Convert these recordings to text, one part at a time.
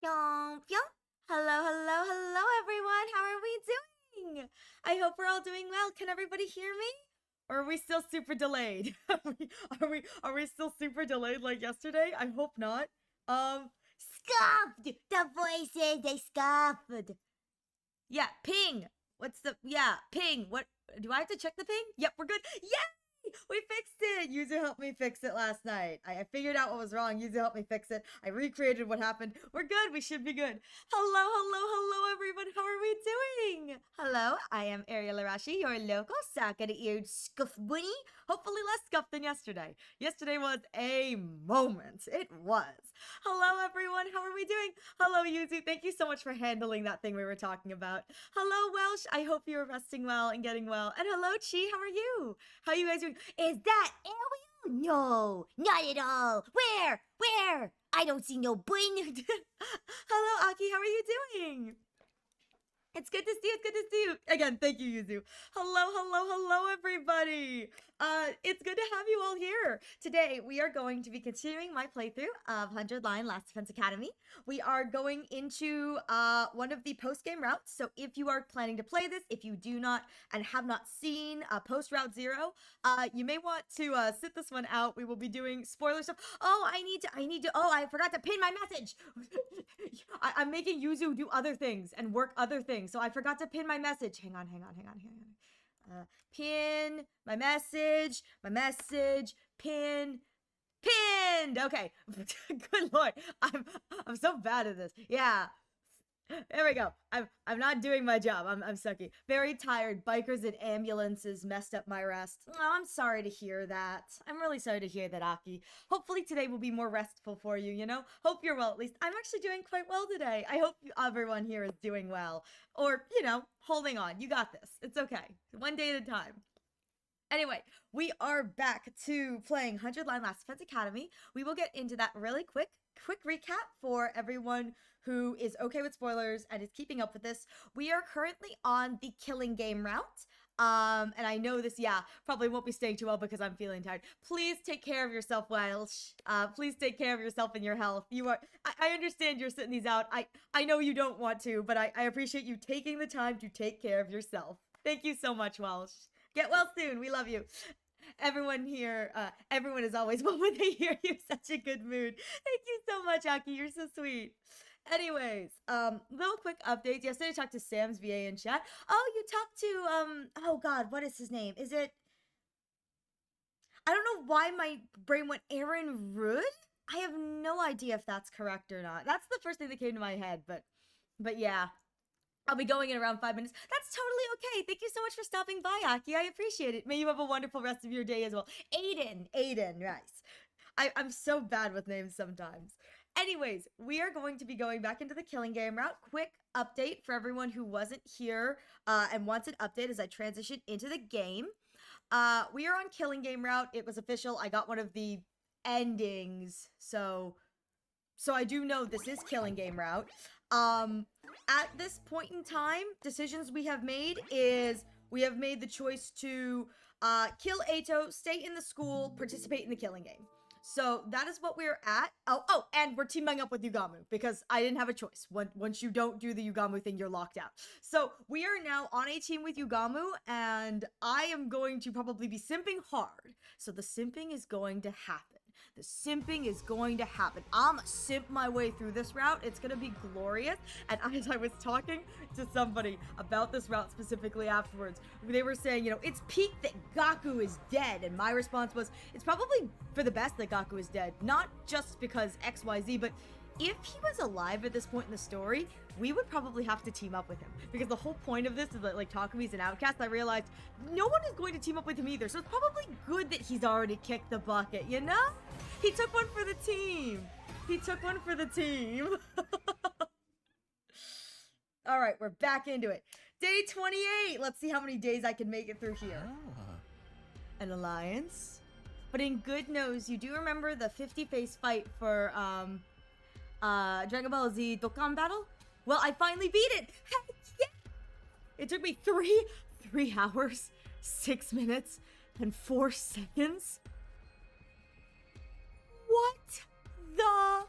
Yomp yomp. Hello, hello, hello, everyone. How are we doing? I hope we're all doing well. Can everybody hear me? Or are we still super delayed? Are we still super delayed like yesterday? I hope not. Scuffed. The voices they scuffed. Yeah, ping. Ping. What do I have to check the ping? Yep, we're good. Yay! We fixed it! Yuzu helped me fix it last night. I figured out what was wrong. Yuzu helped me fix it. I recreated what happened. We're good. We should be good. Hello, hello, hello, everyone. How are we doing? Hello, I am Ariel Arashi, your local socket-eared scuff bunny. Hopefully less scuffed than yesterday. Yesterday was a moment. It was. Hello, everyone. How are we doing? Hello, Yuzu. Thank you so much for handling that thing we were talking about. Hello, Welsh. I hope you're resting well and getting well. And hello, Chi. How are you? How are you guys doing? Is that Ariel? No, not at all. Where? I don't see no bling. Hello, Aki. How are you doing? It's good to see you. It's good to see you. Again, thank you, Yuzu. Hello, hello, hello, everybody. It's good to have you all here. Today, we are going to be continuing my playthrough of 100 Line Last Defense Academy. We are going into one of the post-game routes. So if you are planning to play this, if you do not and have not seen post-route 0, you may want to sit this one out. We will be doing spoiler stuff. Oh, I forgot to pin my message. I'm making Yuzu do other things and work other things. So I forgot to pin my message. Hang on. Pin my message, pinned. Okay. Good Lord. I'm so bad at this. Yeah. There we go. I'm not doing my job. I'm sucky. Very tired. Bikers and ambulances messed up my rest. Oh, I'm sorry to hear that. I'm really sorry to hear that, Aki. Hopefully today will be more restful for you, you know? Hope you're well, at least. I'm actually doing quite well today. I hope everyone here is doing well. Or, you know, holding on. You got this. It's okay. One day at a time. Anyway, we are back to playing 100 Line Last Defense Academy. We will get into that really quick recap for everyone who is okay with spoilers and is keeping up with this. We are currently on the killing game route. And I know this, probably won't be staying too well because I'm feeling tired. Please take care of yourself, Welsh. Please take care of yourself and your health. I understand you're sitting these out. I know you don't want to, but I appreciate you taking the time to take care of yourself. Thank you so much, Welsh. Get well soon. We love you. Everyone here, everyone is always well when they hear you. Such a good mood. Thank you so much, Aki. You're so sweet. Anyways, little quick updates. Yesterday I talked to Sam's VA in chat. Oh, you talked to, oh God, what is his name? Is it, I don't know why my brain went Aaron Rood? I have no idea if that's correct or not. That's the first thing that came to my head, but yeah. I'll be going in around 5 minutes. That's totally okay. Thank you so much for stopping by, Aki. I appreciate it. May you have a wonderful rest of your day as well. Aiden, right. I'm so bad with names sometimes. Anyways, we are going to be going back into the killing game route. Quick update for everyone who wasn't here and wants an update as I transition into the game. We are on killing game route. It was official. I got one of the endings, so I do know this is killing game route. At this point in time, decisions we have made is we have made the choice to kill Ato, stay in the school, participate in the killing game. So that is what we're at. Oh, and we're teaming up with Yugamu because I didn't have a choice. Once you don't do the Yugamu thing, you're locked out. So we are now on a team with Yugamu, and I am going to probably be simping hard. So the simping is going to happen. The simping is going to happen. I'm gonna simp my way through this route. It's gonna be glorious. And as I was talking to somebody about this route specifically afterwards, they were saying, you know, it's peak that Gaku is dead. And my response was, it's probably for the best that Gaku is dead. Not just because XYZ, but if he was alive at this point in the story, we would probably have to team up with him. Because the whole point of this is that, like, Takumi's an outcast. I realized no one is going to team up with him either. So it's probably good that he's already kicked the bucket, you know? He took one for the team. All right, we're back into it. Day 28. Let's see how many days I can make it through here. An alliance. But in good news, you do remember the 50-face fight for, Dragon Ball Z Dokkan battle? Well, I finally beat it! Heck yeah! It took me 3 hours, 6 minutes, and 4 seconds. What the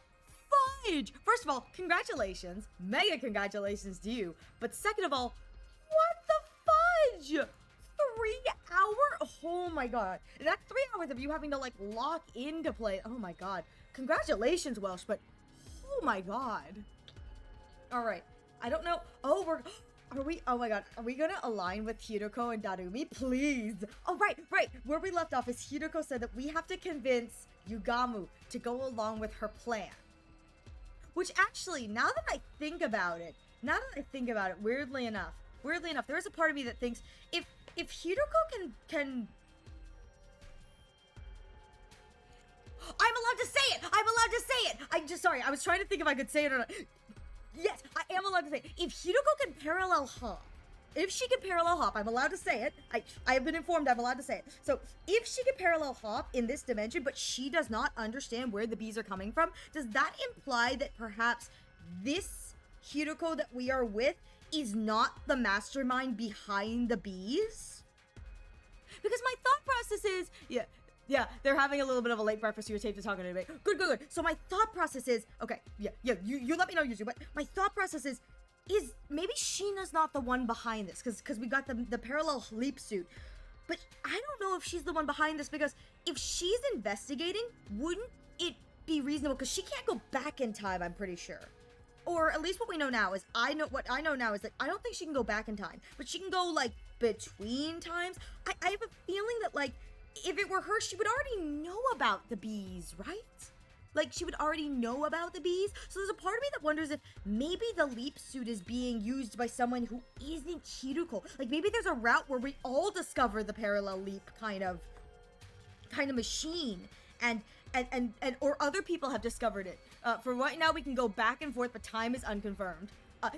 fudge! First of all, congratulations. Mega congratulations to you. But second of all, what the fudge? 3 hour? Oh my god. And that's 3 hours of you having to like lock into play. Oh my god. Congratulations, Welsh, but oh my god. Alright. I don't know. Oh, oh my god. Are we gonna align with Hideko and Darumi? Please. Oh, right. Where we left off is Hideko said that we have to convince Yugamu to go along with her plan. Which actually, now that I think about it, weirdly enough, there is a part of me that thinks if Hideko can I'm allowed to say it! I'm just sorry, I was trying to think if I could say it or not. Yes, I am allowed to say it. If Hideko can parallel hop, I'm allowed to say it. I have been informed I'm allowed to say it. So, if she can parallel hop in this dimension, but she does not understand where the bees are coming from, does that imply that perhaps this Hideko that we are with is not the mastermind behind the bees? Because my thought process is, yeah, they're having a little bit of a late breakfast. You're safe to talk about it. Good. So my thought process is, okay, yeah, you let me know usually, but my thought process is maybe Sheena's not the one behind this, because we got the parallel leap suit, but I don't know if she's the one behind this, because if she's investigating, wouldn't it be reasonable, because she can't go back in time, I'm pretty sure. Or at least what we know now is, what I know now is that I don't think she can go back in time, but she can go, like, between times. I have a feeling that, like, if it were her, she would already know about the bees, right? Like, she would already know about the bees. So there's a part of me that wonders if maybe the leap suit is being used by someone who isn't Hideko. Like, maybe there's a route where we all discover the parallel leap kind of machine, and or other people have discovered it. For right now, we can go back and forth, but time is unconfirmed.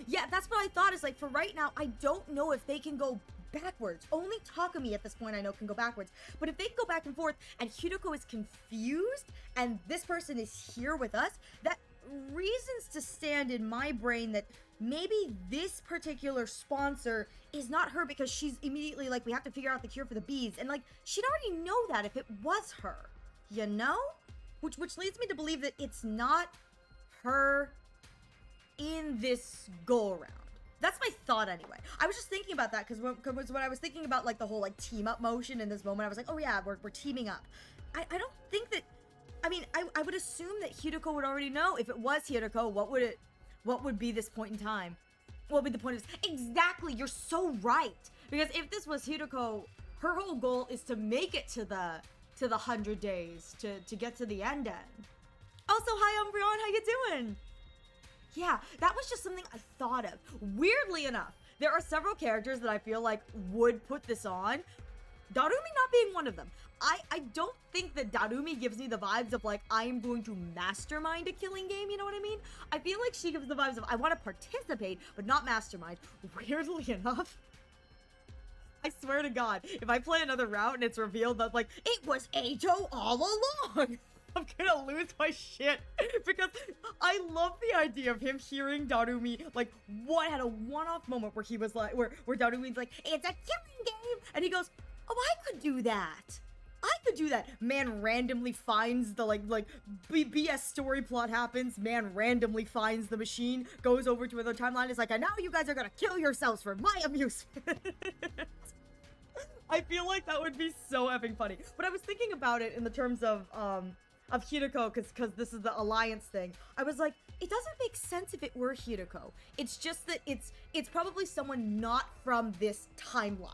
Yeah, that's what I thought, is like, for right now, I don't know if they can go backwards. Only Takumi at this point I know can go backwards. But if they can go back and forth and Hideko is confused and this person is here with us, that reasons to stand in my brain that maybe this particular sponsor is not her, because she's immediately like, we have to figure out the cure for the bees. And like, she'd already know that if it was her, you know? Which leads me to believe that it's not her in this go-around. That's my thought anyway. I was just thinking about that because when I was thinking about like the whole like team up motion in this moment, I was like, oh yeah, we're teaming up. I don't think that, I mean, I would assume that Hideko would already know. If it was Hideko, what would be this point in time? What would be the point of this? Exactly, you're so right. Because if this was Hideko, her whole goal is to make it to the 100 days, to get to the end. Also, hi Umbreon, how you doing? Yeah, that was just something I thought of. Weirdly enough, there are several characters that I feel like would put this on. Darumi not being one of them. I don't think that Darumi gives me the vibes of like, I am going to mastermind a killing game, you know what I mean? I feel like she gives the vibes of, I want to participate, but not mastermind. Weirdly enough, I swear to God, if I play another route and it's revealed that like, it was Eito all along, I'm gonna lose my shit, because I love the idea of him hearing Darumi, like, had a one-off moment where he was like, where Darumi's like, it's a killing game, and he goes, oh, I could do that. Man randomly finds the, BS story plot happens, man randomly finds the machine, goes over to another timeline, is like, and now you guys are gonna kill yourselves for my amusement. I feel like that would be so effing funny. But I was thinking about it in the terms of Hideko, because this is the alliance thing. I was like, it doesn't make sense if it were Hideko. It's just that it's probably someone not from this timeline.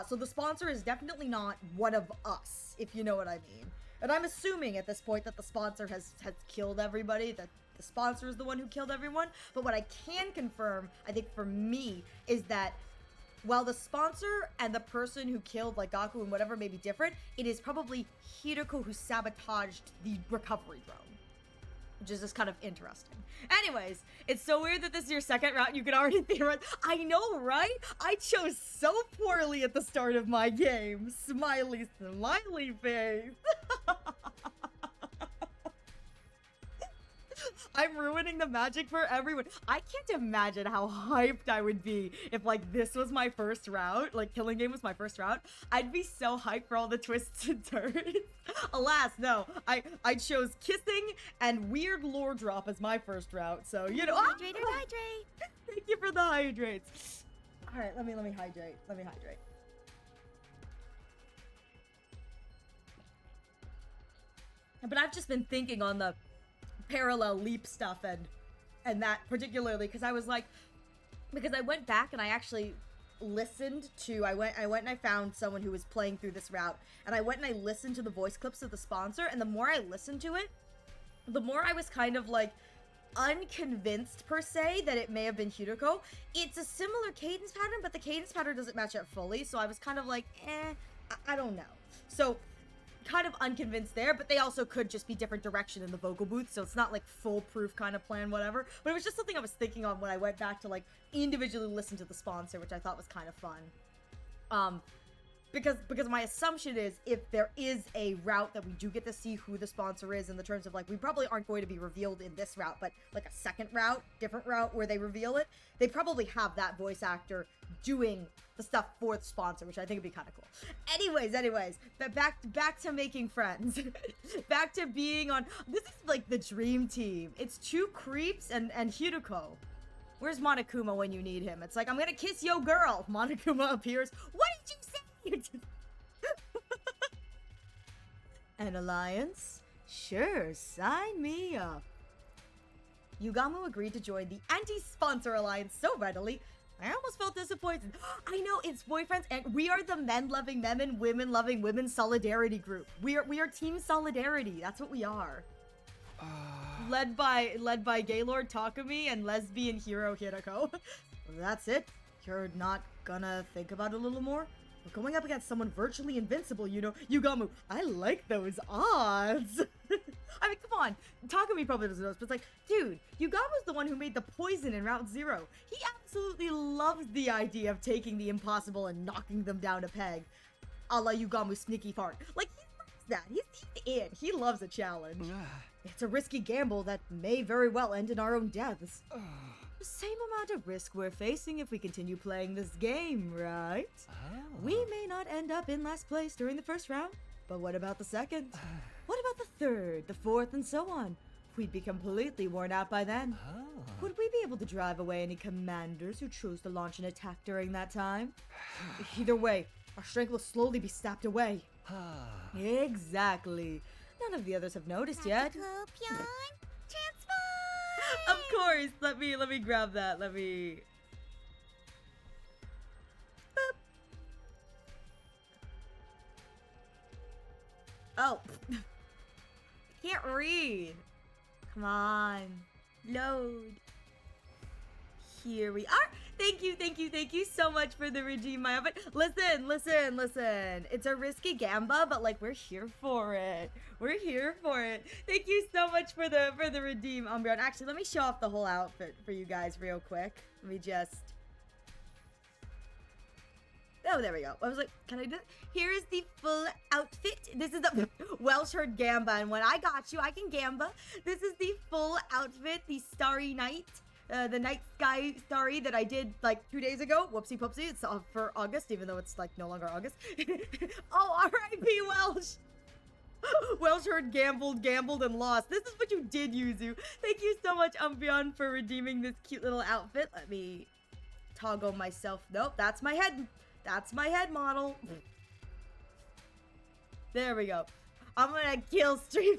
So the sponsor is definitely not one of us, if you know what I mean. And I'm assuming at this point that the sponsor has killed everybody, that the sponsor is the one who killed everyone. But what I can confirm, I think for me, is that while the sponsor and the person who killed, like, Gaku and whatever may be different, it is probably Hideko who sabotaged the recovery drone. Which is just kind of interesting. Anyways, it's so weird that this is your second route. You can already theorize. I know, right? I chose so poorly at the start of my game. Smiley, smiley face. I'm ruining the magic for everyone. I can't imagine how hyped I would be if like this was my first route, like Killing Game was my first route. I'd be so hyped for all the twists and turns. Alas, no. I chose kissing and weird lore drop as my first route. So you know. Hydrate or hydrate. Thank you for the hydrates. All right, let me hydrate. Let me hydrate. But I've just been thinking on the parallel leap stuff and that particularly because I was like, because I went back and I actually listened to, I went and I found someone who was playing through this route, and I went and I listened to the voice clips of the sponsor, and the more I listened to it, the more I was kind of like unconvinced per se that it may have been Hideko. It's a similar cadence pattern, but the cadence pattern doesn't match up fully, so I was kind of like, I don't know. So kind of unconvinced there, but they also could just be different direction in the vocal booth, so it's not like foolproof kind of plan, whatever. But it was just something I was thinking on when I went back to like individually listen to the sponsor, which I thought was kind of fun. Because my assumption is if there is a route that we do get to see who the sponsor is in the terms of like, we probably aren't going to be revealed in this route, but like a second route, different route where they reveal it, they probably have that voice actor doing the stuff for the sponsor, which I think would be kind of cool. Anyways, but back to making friends. Back to being on, this is like the dream team. It's two creeps and Hideko. Where's Monokuma when you need him? It's like, I'm gonna kiss yo girl. Monokuma appears. What did you say? An alliance? Sure, sign me up. Yugamu agreed to join the anti-sponsor alliance so readily, I almost felt disappointed. I know, it's boyfriends, and we are the men-loving men and women-loving women solidarity group. We are team solidarity. That's what we are. Led by Gaylord Takumi and lesbian hero Hideko. That's it? You're not gonna think about it a little more? We're going up against someone virtually invincible, you know. Yugamu, I like those odds. I mean, come on. Takumi probably doesn't know this, but it's like, dude, Yugamu's the one who made the poison in Route 0. He absolutely loves the idea of taking the impossible and knocking them down a peg. A la Yugamu's sneaky fart. Like, he loves that. He's in. He loves a challenge. It's a risky gamble that may very well end in our own deaths. The same amount of risk we're facing if we continue playing this game, right? We may not end up in last place during the first round, but what about the second? What about the third, the fourth, and so on? We'd be completely worn out by then. Would we be able to drive away any commanders who chose to launch an attack during that time? Either way, our strength will slowly be sapped away. Exactly. None of the others have noticed yet. Of course. Let me grab that. Let me. Boop. Oh. Can't read. Come on. Load. Here we are. Thank you so much for the redeem, Maya. But listen. It's a risky gamba, but like we're here for it. We're here for it. Thank you so much for the redeem, Umbreon. Actually, let me show off the whole outfit for you guys real quick. Let me just. Oh, there we go. I was like, can I do it? Here is the full outfit. This is the Welsh Herd Gamba, and when I got you, I can gamba. This is the full outfit, the Starry Night. The Night Sky Starry that I did like 2 days ago. Whoopsie poopsie. It's for August, even though it's like no longer August. Oh, R.I.P. Welsh. Welsh Herd gambled, and lost. This is what you did, Yuzu. Thank you so much, Umbreon, for redeeming this cute little outfit. Let me toggle myself. Nope, that's my head. That's my head model. There we go. I'm gonna kill stream.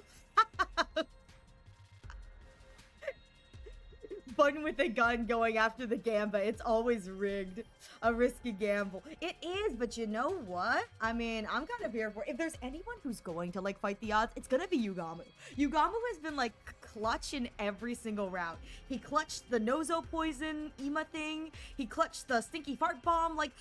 Bun with a gun going after the gamba. It's always rigged. A risky gamble. It is, but you know what? I mean, I'm kind of here for if there's anyone who's going to like fight the odds, it's gonna be Yugamu. Yugamu has been like clutch in every single route. He clutched the Nozo poison Ima thing. He clutched the stinky fart bomb. Like,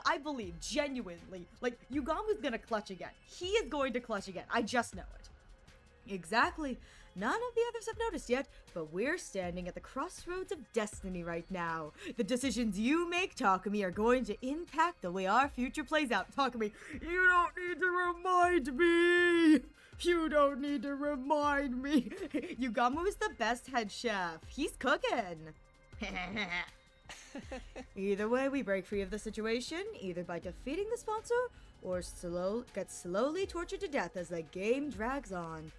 I believe genuinely, like Yugamu's gonna clutch again. He is going to clutch again. I just know it. Exactly. None of the others have noticed yet, but we're standing at the crossroads of destiny right now. The decisions you make, Takumi, are going to impact the way our future plays out. Takumi, you don't need to remind me! You don't need to remind me! Yugamu is the best head chef. He's cooking! Either way, we break free of the situation, either by defeating the sponsor, or get slowly tortured to death as the game drags on.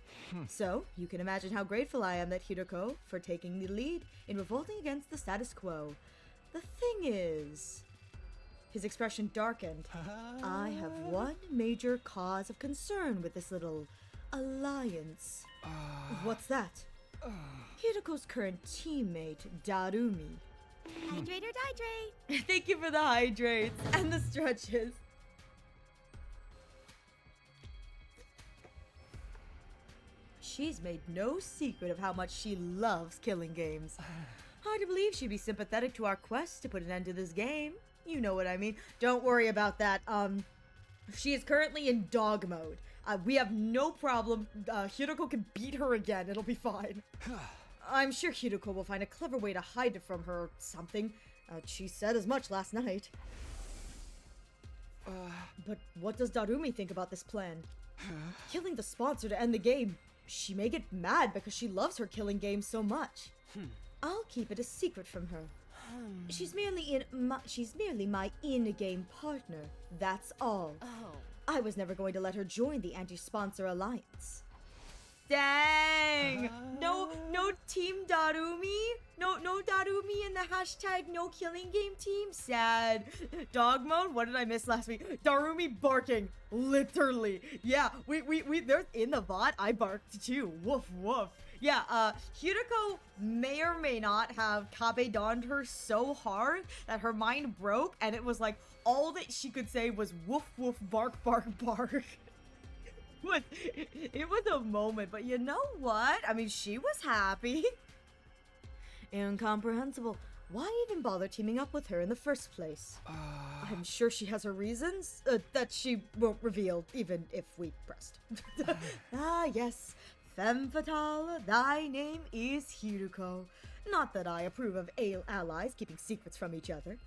So, you can imagine how grateful I am that Hiroko for taking the lead in revolting against the status quo. The thing is... His expression darkened. I have one major cause of concern with this little alliance. What's that? Hiroko's current teammate, Darumi. Hydrate or dihydrate. Thank you for the hydrates and the stretches. She's made no secret of how much she loves killing games. Hard to believe she'd be sympathetic to our quest to put an end to this game. You know what I mean. Don't worry about that. She is currently in dog mode. We have no problem. Hiroko can beat her again. It'll be fine. I'm sure Hiroko will find a clever way to hide it from her or something. She said as much last night. But what does Darumi think about this plan? Killing the sponsor to end the game. She may get mad because she loves her killing game so much. I'll keep it a secret from her. She's merely my in-game partner. That's all. Oh. I was never going to let her join the anti-sponsor alliance. Dang! No team Darumi? No Darumi in the hashtag no killing game team? Sad. Dog mode? What did I miss last week? Darumi barking. Literally. Yeah, there's in the VOD, I barked too. Woof woof. Yeah, Hiroko may or may not have Kabe donned her so hard that her mind broke, and it was like, all that she could say was woof woof bark bark bark. It was a moment, but you know what? I mean, she was happy. Incomprehensible. Why even bother teaming up with her in the first place? I'm sure she has her reasons that she won't reveal, even if we pressed. Ah, yes. Femme fatale, thy name is Hiroko. Not that I approve of allies keeping secrets from each other.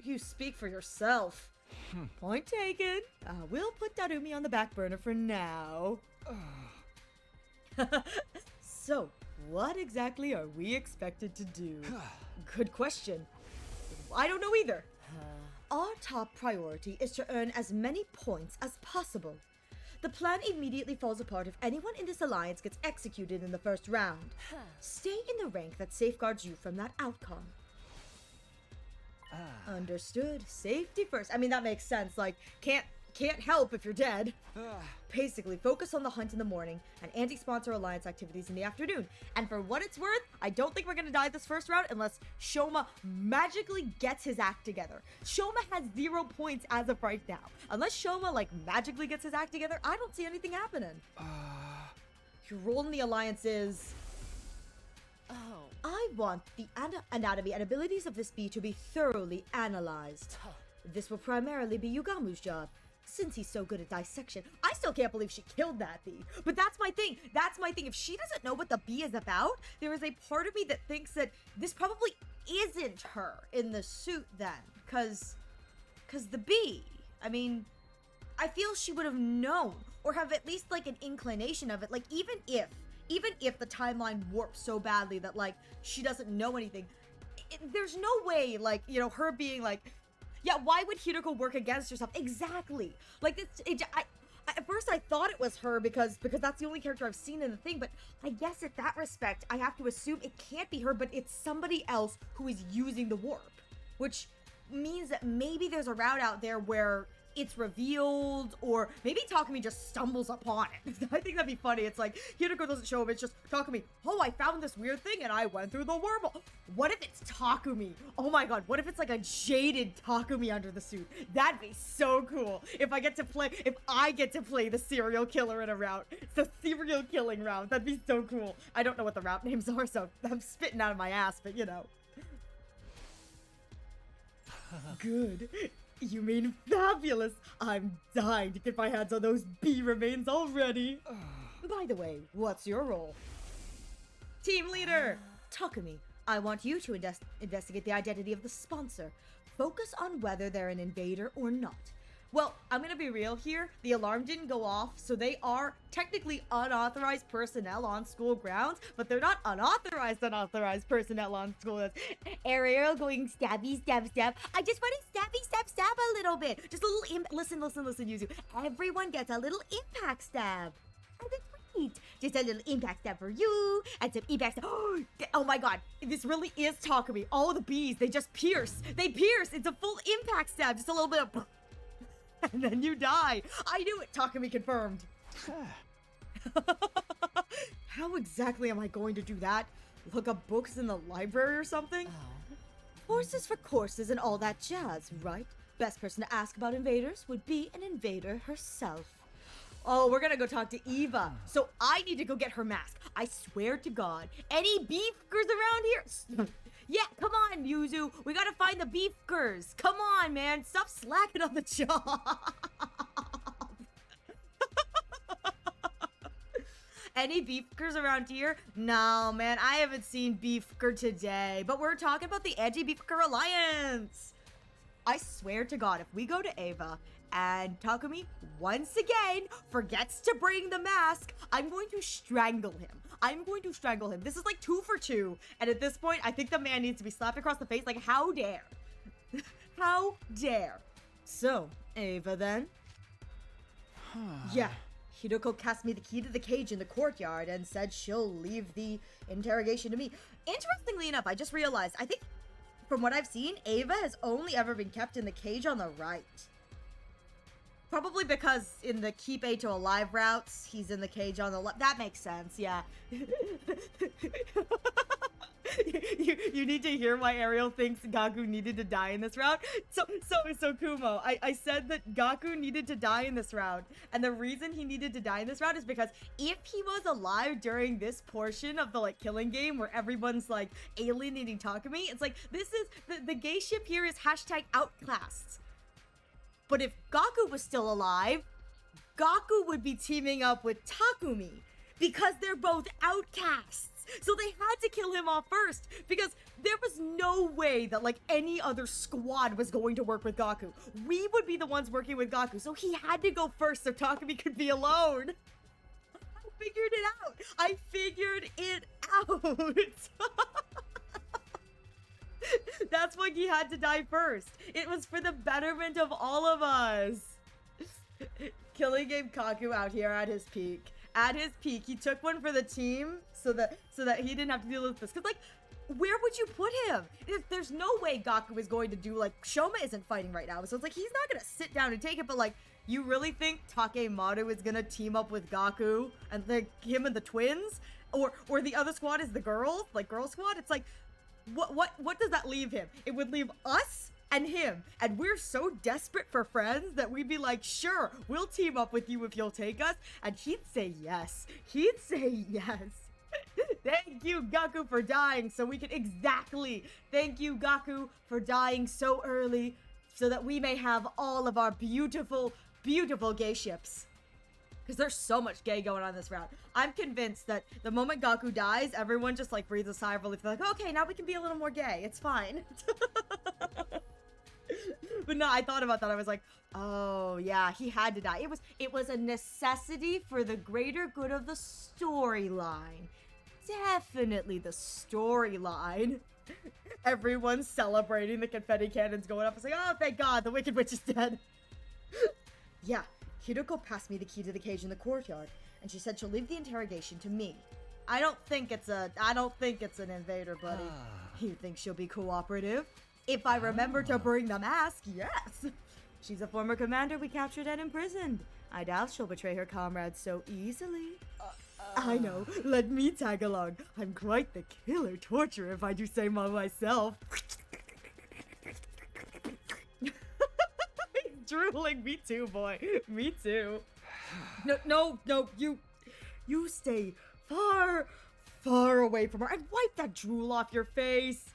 You speak for yourself. Point taken. We'll put Darumi on the back burner for now. So, what exactly are we expected to do? Good question. I don't know either. Our top priority is to earn as many points as possible. The plan immediately falls apart if anyone in this alliance gets executed in the first round. Stay in the rank that safeguards you from that outcome. Understood. Safety first. I mean, that makes sense. Like, can't help if you're dead. Basically, focus on the hunt in the morning and anti-sponsor alliance activities in the afternoon. And for what it's worth, I don't think we're gonna die this first round unless Shoma magically gets his act together. Shoma has 0 points as of right now. Unless Shoma, like, magically gets his act together, I don't see anything happening. Your role in the alliance is... I want the anatomy and abilities of this bee to be thoroughly analyzed. This will primarily be Yugamu's job, since he's so good at dissection. I still can't believe she killed that bee. But that's my thing. If she doesn't know what the bee is about, there is a part of me that thinks that this probably isn't her in the suit then. Cause the bee, I mean, I feel she would have known, or have at least like an inclination of it. Like, even if the timeline warps so badly that, like, she doesn't know anything, there's no way, like, you know, her being like, yeah, why would Hiroko work against herself? Exactly. Like, at first I thought it was her because that's the only character I've seen in the thing, but I guess in that respect, I have to assume it can't be her, but it's somebody else who is using the warp, which means that maybe there's a route out there where it's revealed, or maybe Takumi just stumbles upon it. I think that'd be funny. It's like, Hiroko doesn't show him, it's just Takumi, oh, I found this weird thing and I went through the wormhole. What if it's Takumi? Oh my god, what if it's like a jaded Takumi under the suit? That'd be so cool. If I get to play the serial killer in a route. It's the serial killing route. That'd be so cool. I don't know what the route names are, so I'm spitting out of my ass, but you know. Good. You mean fabulous! I'm dying to get my hands on those bee remains already! By the way, what's your role? Team leader! Takumi, I want you to investigate the identity of the sponsor. Focus on whether they're an invader or not. Well, I'm gonna be real here. The alarm didn't go off, so they are technically unauthorized personnel on school grounds, but they're not unauthorized personnel on school grounds. Ariel going stabby, stab, stab. I just want to stabby, stab, stab a little bit. Just a little listen, Yuzu. Everyone gets a little impact stab. And it's sweet. Just a little impact stab for you, and some impact stab. Oh my god, this really is Takumi. All the bees, they just pierce. They pierce. It's a full impact stab. Just a little bit of... and then you die. I knew it, Takumi confirmed. How exactly am I going to do that? Look up books in the library or something? Horses for courses and all that jazz, right? Best person to ask about invaders would be an invader herself. Oh, we're gonna go talk to Eva. So I need to go get her mask. I swear to God, any beefers around here? Yeah, come on, Yuzu. We gotta find the beefers. Come on, man. Stop slacking on the job. Any beefers around here? No, man. I haven't seen beefker today. But we're talking about the Anti-Beefker Alliance. I swear to God, if we go to Ava and Takumi once again forgets to bring the mask, I'm going to strangle him. I'm going to strangle him. This is like 2 for 2. And at this point, I think the man needs to be slapped across the face. Like, how dare? How dare? So, Ava then? Yeah. Hidoko cast me the key to the cage in the courtyard and said she'll leave the interrogation to me. Interestingly enough, I just realized, I think from what I've seen, Ava has only ever been kept in the cage on the right. Probably because in the keep A to alive routes, he's in the cage on the left. That makes sense, yeah. you need to hear why Ariel thinks Gaku needed to die in this route. So Kumo, I said that Gaku needed to die in this route. And the reason he needed to die in this route is because if he was alive during this portion of the, like, killing game where everyone's, like, alienating Takumi, it's like, this is, the gay ship here is hashtag outcasts. But if Gaku was still alive, Gaku would be teaming up with Takumi because they're both outcasts. So they had to kill him off first because there was no way that, like, any other squad was going to work with Gaku. We would be the ones working with Gaku, so he had to go first so Takumi could be alone. I figured it out. I figured it out. That's why he had to die first. It was for the betterment of all of us. Killing Game Kaku out here at his peak. At his peak, he took one for the team so that he didn't have to deal with this. Because, like, where would you put him? There's no way Gaku is going to do, like, Shoma isn't fighting right now. So it's like, he's not going to sit down and take it. But, like, you really think Takemaru is going to team up with Gaku and, like, him and the twins? Or the other squad is the girls? Like, girl squad? It's like, what does that leave him? It would leave us and him. And we're so desperate for friends that we'd be like, sure, we'll team up with you if you'll take us. And he'd say yes. He'd say yes. Thank you, Gaku, for dying so we can... Exactly. Thank you, Gaku, for dying so early so that we may have all of our beautiful, beautiful gay ships. Because there's so much gay going on this route. I'm convinced that the moment Gaku dies, everyone just, like, breathes a sigh of relief. They're like, okay, now we can be a little more gay. It's fine. But no, I thought about that. I was like, oh, yeah, he had to die. It was a necessity for the greater good of the storyline. Definitely the storyline. Everyone's celebrating. The confetti cannons going up. It's like, oh, thank God, the Wicked Witch is dead. Yeah. Hidoko passed me the key to the cage in the courtyard, and she said she'll leave the interrogation to me. I don't think it's an invader, buddy. You think she'll be cooperative? If I remember to bring the mask, yes. She's a former commander we captured and imprisoned. I doubt she'll betray her comrades so easily. I know. Let me tag along. I'm quite the killer torturer, if I do say so myself. Drooling. Me too, boy. Me too. No, you stay far, far away from her and wipe that drool off your face.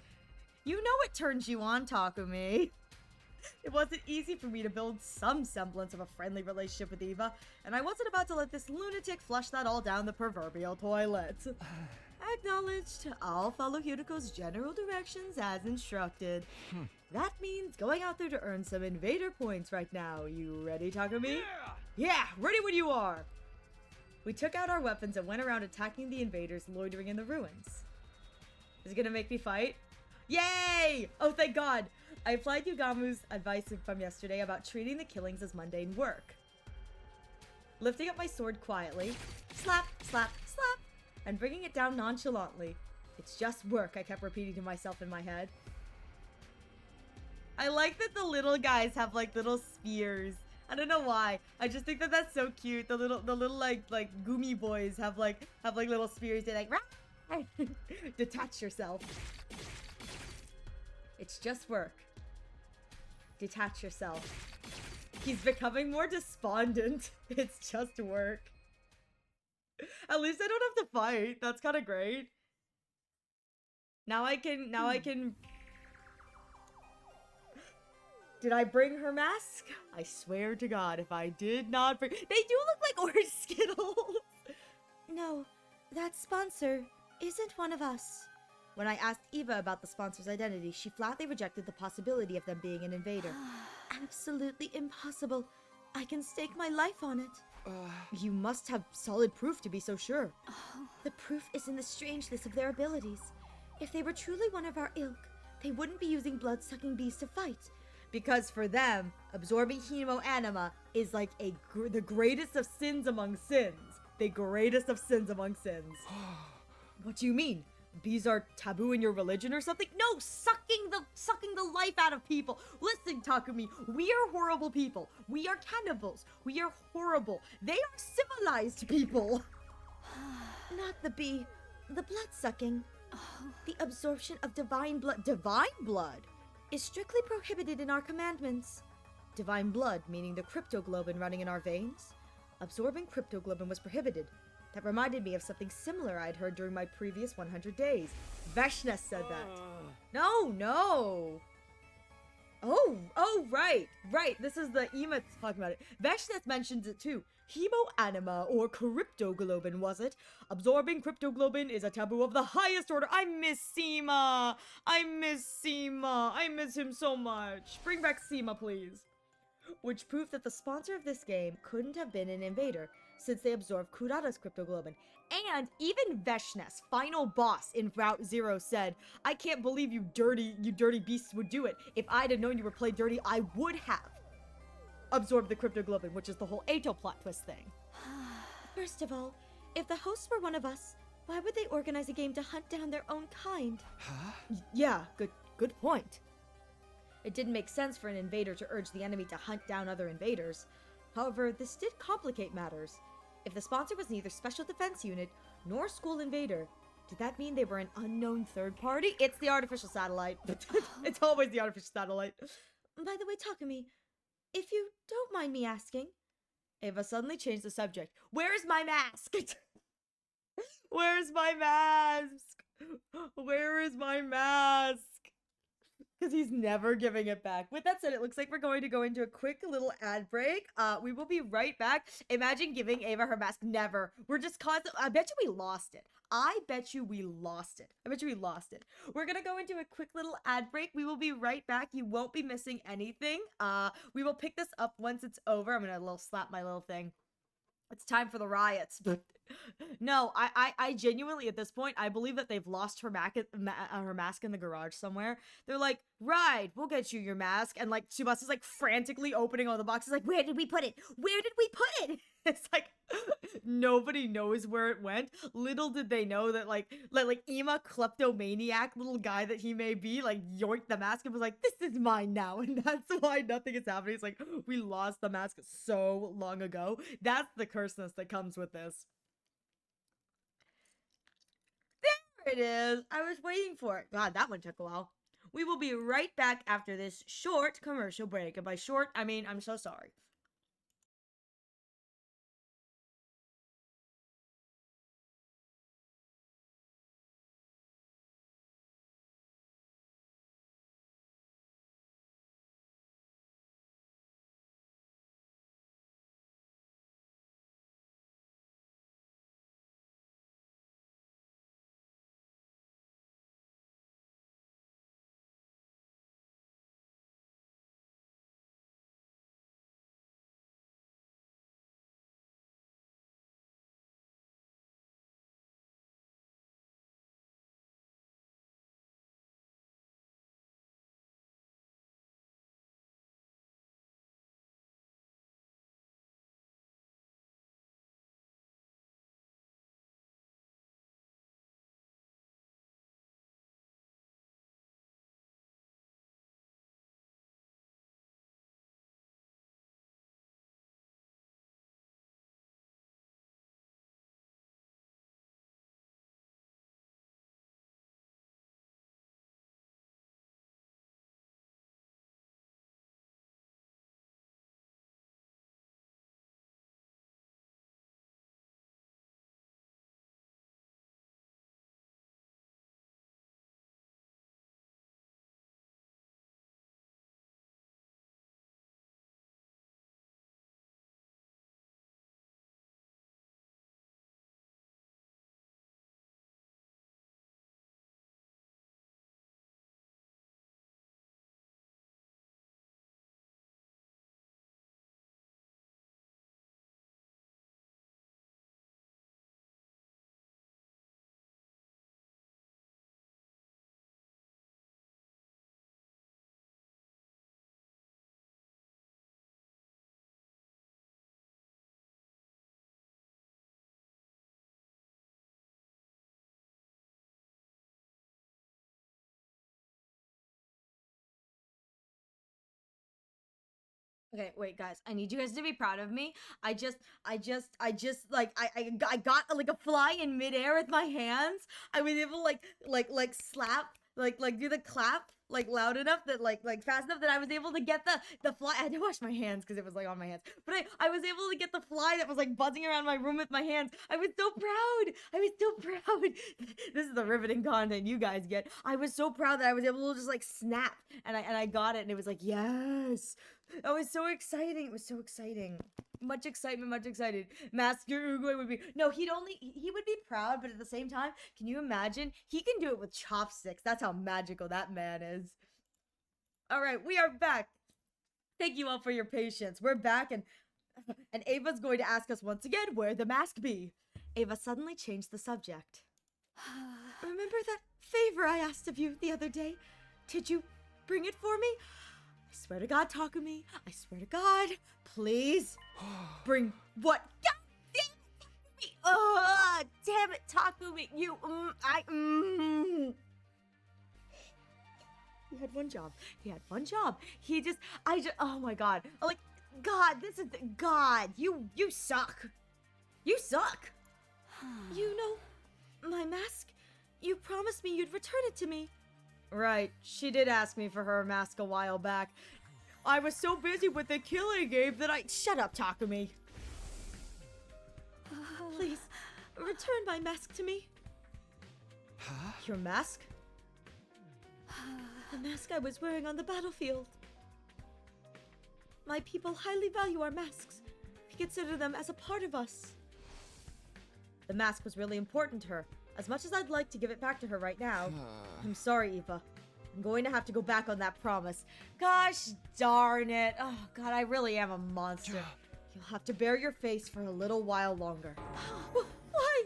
You know it turns you on, Takumi. It wasn't easy for me to build some semblance of a friendly relationship with Eva, and I wasn't about to let this lunatic flush that all down the proverbial toilet. Acknowledged. I'll follow Hidiko's general directions as instructed. That means going out there to earn some invader points right now. You ready, Takumi? Yeah, ready when you are! We took out our weapons and went around attacking the invaders loitering in the ruins. Is it gonna make me fight? Yay! Oh, thank God! I applied Yugamu's advice from yesterday about treating the killings as mundane work. Lifting up my sword quietly, slap, slap, slap, and bringing it down nonchalantly. It's just work, I kept repeating to myself in my head. I like that the little guys have like little spears. I don't know why. I just think that that's so cute. The little like Gumi boys have like little spears. They're like, rah! Detach yourself. It's just work. Detach yourself. He's becoming more despondent. It's just work. At least I don't have to fight. That's kind of great. Now I can. Did I bring her mask? I swear to God, if I did not bring... They do look like orange Skittles! No, that sponsor isn't one of us. When I asked Eva about the sponsor's identity, she flatly rejected the possibility of them being an invader. Absolutely impossible. I can stake my life on it. You must have solid proof to be so sure. The proof is in the strangeness of their abilities. If they were truly one of our ilk, they wouldn't be using blood-sucking bees to fight. Because for them, absorbing hemo-anima is like the greatest of sins among sins. The greatest of sins among sins. What do you mean? Bees are taboo in your religion or something? No, sucking the life out of people. Listen, Takumi, we are horrible people. We are cannibals. We are horrible. They are civilized people. Not the bee. The blood-sucking. The absorption of divine blood. Divine blood? Is strictly prohibited in our commandments. Divine blood, meaning the cryptoglobin running in our veins? Absorbing cryptoglobin was prohibited. That reminded me of something similar I'd heard during my previous 100 days. Veshna said that. No. Oh, right. This is the Ema talking about it. Veshna mentions it too. Hemo-anima or cryptoglobin, was it? Absorbing cryptoglobin is a taboo of the highest order. I miss Seema. I miss him so much. Bring back Seema, please. Which proved that the sponsor of this game couldn't have been an invader, since they absorbed Kurata's cryptoglobin. And even Veshna's final boss in Route Zero said, I can't believe you dirty beasts would do it. If I'd have known you would play dirty, I would have absorbed the cryptoglobin, which is the whole Ato plot twist thing. First of all, if the hosts were one of us, why would they organize a game to hunt down their own kind? Yeah, good point. It didn't make sense for an invader to urge the enemy to hunt down other invaders. However, this did complicate matters. If the sponsor was neither Special Defense Unit nor School Invader, did that mean they were an unknown third party? It's the artificial satellite. It's always the artificial satellite. By the way, Takumi, if you don't mind me asking... Eva suddenly changed the subject. Where's my mask? Where's my mask? Where is my mask? Because he's never giving it back. With that said, it looks like we're going to go into a quick little ad break. We will be right back. Imagine giving Ava her mask. Never. We're just constant. I bet you we lost it. We're gonna go into a quick little ad break. We will be right back. You won't be missing anything. We will pick this up once it's over. I'm gonna slap my little thing. It's time for the riots. No, I genuinely, at this point, I believe that they've lost her mask in the garage somewhere. They're like, right, we'll get you your mask. And like, Tsubasa's like frantically opening all the boxes, like, where did we put it? It's like, nobody knows where it went. Little did they know that like Ema, kleptomaniac little guy that he may be, like yoinked the mask and was like, this is mine now. And that's why nothing is happening. It's like, we lost the mask so long ago. That's the curseness that comes with this. There it is. I was waiting for it. God, that one took a while. We will be right back after this short commercial break. And by short, I mean, I'm so sorry. Okay, wait, guys. I need you guys to be proud of me. I just, like, I got like a fly in midair with my hands. I was able to like slap, like do the clap, like loud enough that like fast enough that I was able to get the fly. I had to wash my hands because it was like on my hands, but I was able to get the fly that was like buzzing around my room with my hands. I was so proud. I was so proud. This is the riveting content you guys get. I was so proud that I was able to just like snap, and I got it, and it was like yes. That was so exciting. It was so exciting. Much excitement, much excited. Master Uruguay would be he would be proud, but at the same time, can you imagine? He can do it with chopsticks. That's how magical that man is. All right, we are back. Thank you all for your patience. We're back, and Ava's going to ask us once again where the mask be. Ava suddenly changed the subject. Remember that favor I asked of you the other day? Did you bring it for me? I swear to God, Takumi. I swear to God. Please. Bring what? Oh, damn it, Takumi. You, He had one job. He had one job. Oh my God. Like, God, this is, God, you suck. You suck. You know, my mask, you promised me you'd return it to me. Right, she did ask me for her mask a while back. I was so busy with the killing game that shut up, Takumi. Please, return my mask to me. Huh? Your mask? The mask I was wearing on the battlefield. My people highly value our masks. We consider them as a part of us. The mask was really important to her. As much as I'd like to give it back to her right now, I'm sorry, Eva. I'm going to have to go back on that promise. Gosh darn it. Oh, God, I really am a monster. You'll have to bear your face for a little while longer. Why?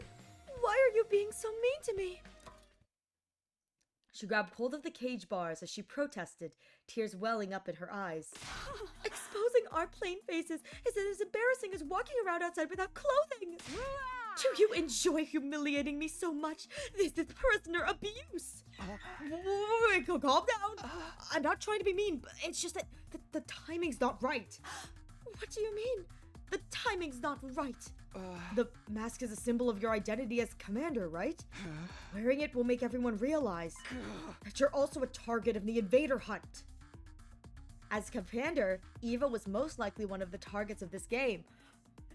Why are you being so mean to me? She grabbed hold of the cage bars as she protested, tears welling up in her eyes. Exposing our plain faces is as embarrassing as walking around outside without clothing. Do you enjoy humiliating me so much? This is prisoner abuse. Wait, calm down. I'm not trying to be mean, but it's just that the timing's not right. What do you mean? The timing's not right. The mask is a symbol of your identity as commander, right? Wearing it will make everyone realize that you're also a target of the invader hunt. As commander, Eva was most likely one of the targets of this game.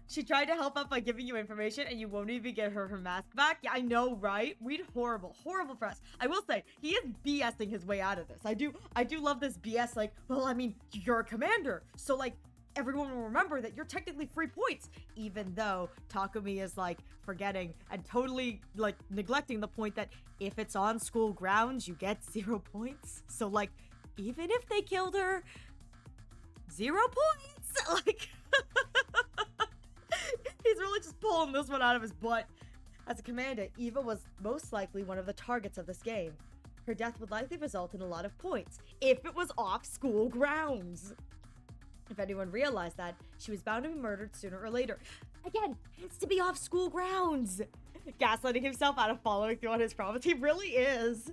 She tried to help out by giving you information, and you won't even get her mask back. Yeah, I know, right? Horrible press. I will say, he is BSing his way out of this. I do love this BS, like, well, I mean, you're a commander, so, like, everyone will remember that you're technically 3 points, even though Takumi is, like, forgetting and totally, like, neglecting the point that if it's on school grounds, you get 0 points. So, like, even if they killed her, 0 points! Like... He's really just pulling this one out of his butt. As a commander, Eva was most likely one of the targets of this game. Her death would likely result in a lot of points, if it was off school grounds. If anyone realized that, she was bound to be murdered sooner or later. Again, it's to be off school grounds. Gaslighting himself out of following through on his promise. He really is.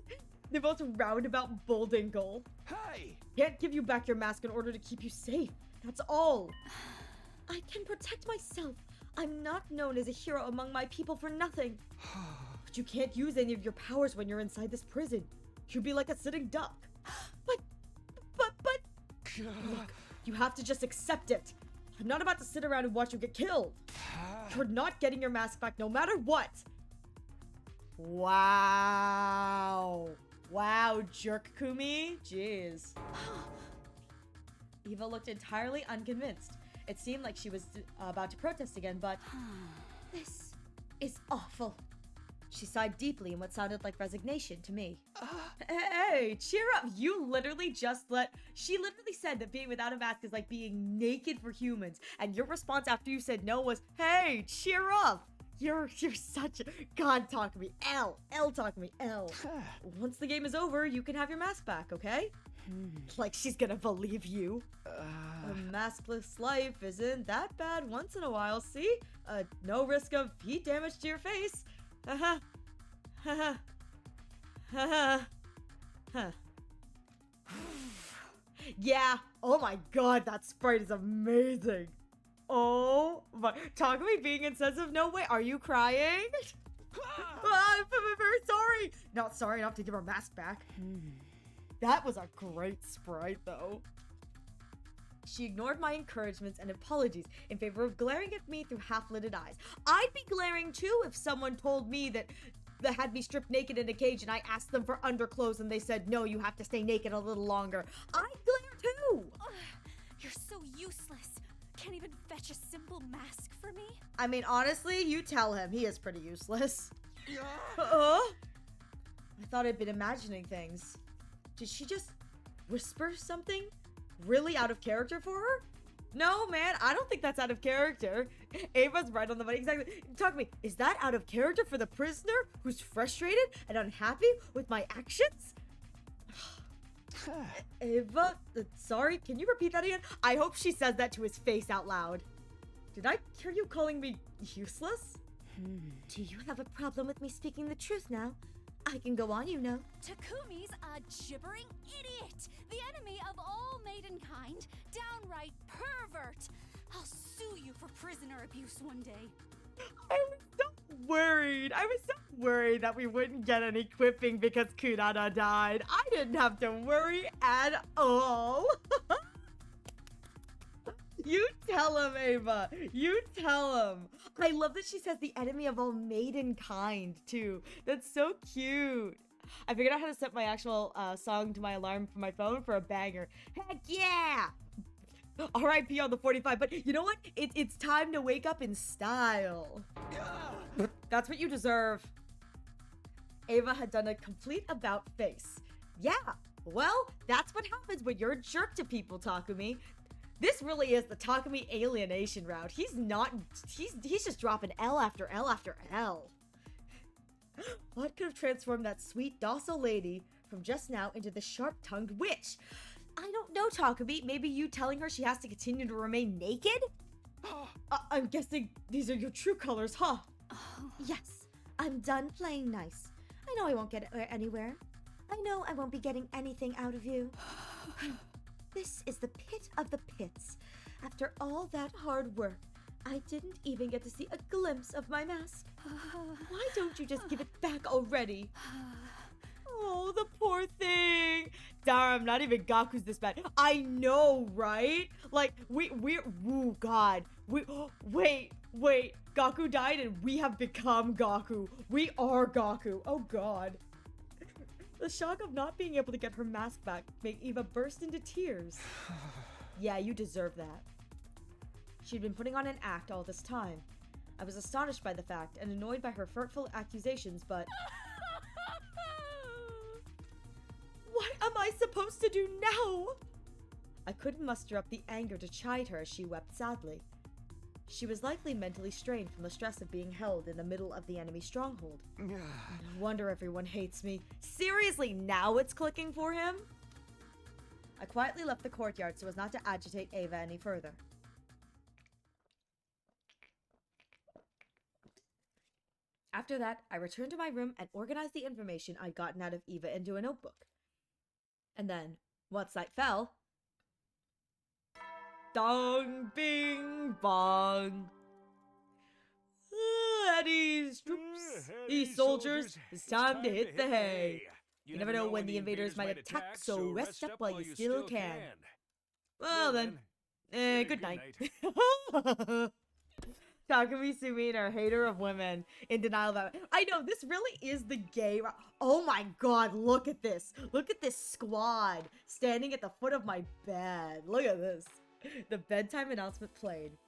The most roundabout bulldinkle. Hey! Can't give you back your mask in order to keep you safe. That's all. I can protect myself. I'm not known as a hero among my people for nothing. But you can't use any of your powers when you're inside this prison. You'd be like a sitting duck. But... Look, you have to just accept it. I'm not about to sit around and watch you get killed. You're not getting your mask back no matter what. Wow. Wow, jerk Kumi. Jeez. Eva looked entirely unconvinced. It seemed like she was about to protest again, but... This is awful. She sighed deeply in what sounded like resignation to me. Hey, cheer up. You literally just She literally said that being without a mask is like being naked for humans. And your response after you said no was, hey, cheer up. You're such a... God, talk to me. L, talk to me. L. Once the game is over, you can have your mask back, okay? Like she's gonna believe you. A maskless life isn't that bad once in a while, see? No risk of heat damage to your face. Yeah. Oh my god, that sprite is amazing. Oh my. Takumi being insensitive? No way. Are you crying? I'm very sorry. Not sorry enough to give her mask back. That was a great sprite, though. She ignored my encouragements and apologies in favor of glaring at me through half-lidded eyes. I'd be glaring too if someone told me that had me stripped naked in a cage and I asked them for underclothes and they said, no, you have to stay naked a little longer. I'd glare too. Ugh, you're so useless. Can't even fetch a simple mask for me? I mean, honestly, you tell him. He is pretty useless. Yeah. I thought I'd been imagining things. Did she just whisper something really out of character for her? No, man, I don't think that's out of character. Ava's right on the money. Exactly. Talk to me. Is that out of character for the prisoner who's frustrated and unhappy with my actions? Ava, sorry, can you repeat that again? I hope she says that to his face out loud. Did I hear you calling me useless? Do you have a problem with me speaking the truth now? I can go on, you know. Takumi's a gibbering idiot, the enemy of all maidenkind, downright pervert. I'll sue you for prisoner abuse one day. I was so worried. I was so worried that we wouldn't get any quipping because Kunana died. I didn't have to worry at all. You tell him, Ava. You tell him. I love that she says the enemy of all maidenkind, too. That's so cute. I figured out how to set my actual song to my alarm for my phone for a banger. Heck yeah! R.I.P. on the 45, but you know what? It's time to wake up in style. That's what you deserve. Ava had done a complete about face. Yeah, well, that's what happens when you're a jerk to people, Takumi. This really is the Takumi alienation route. He's just dropping L after L after L. What could have transformed that sweet, docile lady from just now into the sharp-tongued witch? I don't know, Takumi. Maybe you telling her she has to continue to remain naked? I'm guessing these are your true colors, huh? Yes, I'm done playing nice. I know I won't get anywhere. I know I won't be getting anything out of you. This is the pit of the pits. After all that hard work, I didn't even get to see a glimpse of my mask. Why don't you just give it back already? Oh, the poor thing. Darn, not even Gaku's this bad. I know, right? Like, oh God. Wait. Gaku died and we have become Gaku. We are Gaku. Oh God. The shock of not being able to get her mask back made Eva burst into tears. Yeah, you deserve that. She'd been putting on an act all this time. I was astonished by the fact and annoyed by her hurtful accusations, but... What am I supposed to do now? I couldn't muster up the anger to chide her as she wept sadly. She was likely mentally strained from the stress of being held in the middle of the enemy stronghold. No wonder everyone hates me. Seriously, now it's clicking for him? I quietly left the courtyard so as not to agitate Ava any further. After that, I returned to my room and organized the information I'd gotten out of Eva into a notebook. And then, once night fell, dong, bing, bong. Eddie's troops, these soldiers, it's time to hit the hay. You never know when the invaders might attack, so rest up while you still can. Well then, good night. Takumi Sumi and our hater of women in denial about it. I know, this really is the gay... Oh my god, look at this. Look at this squad standing at the foot of my bed. Look at this. The bedtime announcement played.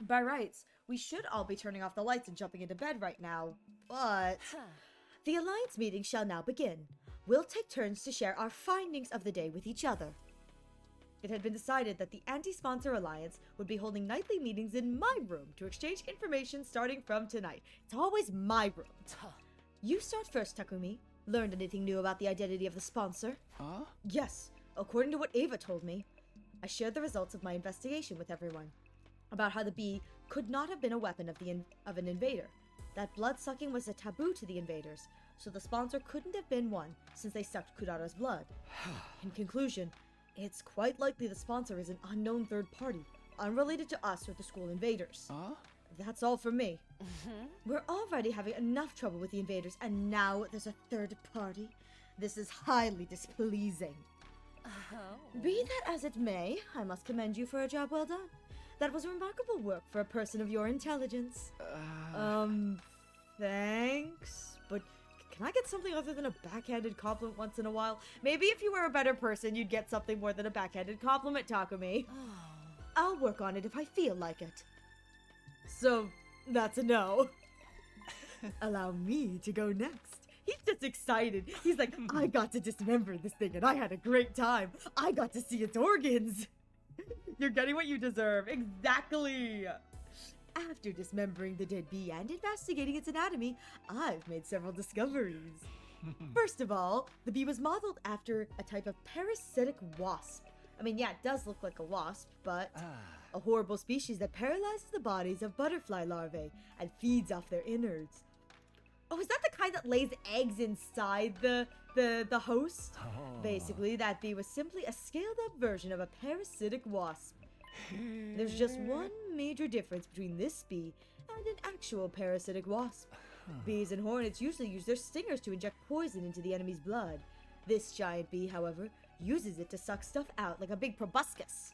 By rights, we should all be turning off the lights and jumping into bed right now, but... The Alliance meeting shall now begin. We'll take turns to share our findings of the day with each other. It had been decided that the Anti-Sponsor Alliance would be holding nightly meetings in my room to exchange information starting from tonight. It's always my room. You start first, Takumi. Learned anything new about the identity of the sponsor? Huh? Yes, according to what Ava told me. I shared the results of my investigation with everyone. About how the bee could not have been a weapon of an invader. That blood-sucking was a taboo to the invaders, so the sponsor couldn't have been one since they sucked Kurara's blood. In conclusion, It's quite likely the sponsor is an unknown third party, unrelated to us or the school invaders. Huh? That's all from me. We're already having enough trouble with the invaders, and now there's a third party. This is highly displeasing. Be that as it may, I must commend you for a job well done. That was remarkable work for a person of your intelligence. Thanks, but can I get something other than a backhanded compliment once in a while? Maybe if you were a better person, you'd get something more than a backhanded compliment, Takumi. I'll work on it if I feel like it. So, that's a no. Allow me to go next. He's just excited. He's like, I got to dismember this thing and I had a great time. I got to see its organs. You're getting what you deserve. Exactly. After dismembering the dead bee and investigating its anatomy, I've made several discoveries. First of all, the bee was modeled after a type of parasitic wasp. I mean, yeah, it does look like a wasp, but a horrible species that paralyzes the bodies of butterfly larvae and feeds off their innards. Oh, is that the kind that lays eggs inside the host? Basically, that bee was simply a scaled-up version of a parasitic wasp. There's just one major difference between this bee and an actual parasitic wasp. Bees and hornets usually use their stingers to inject poison into the enemy's blood. This giant bee, however, uses it to suck stuff out like a big proboscis.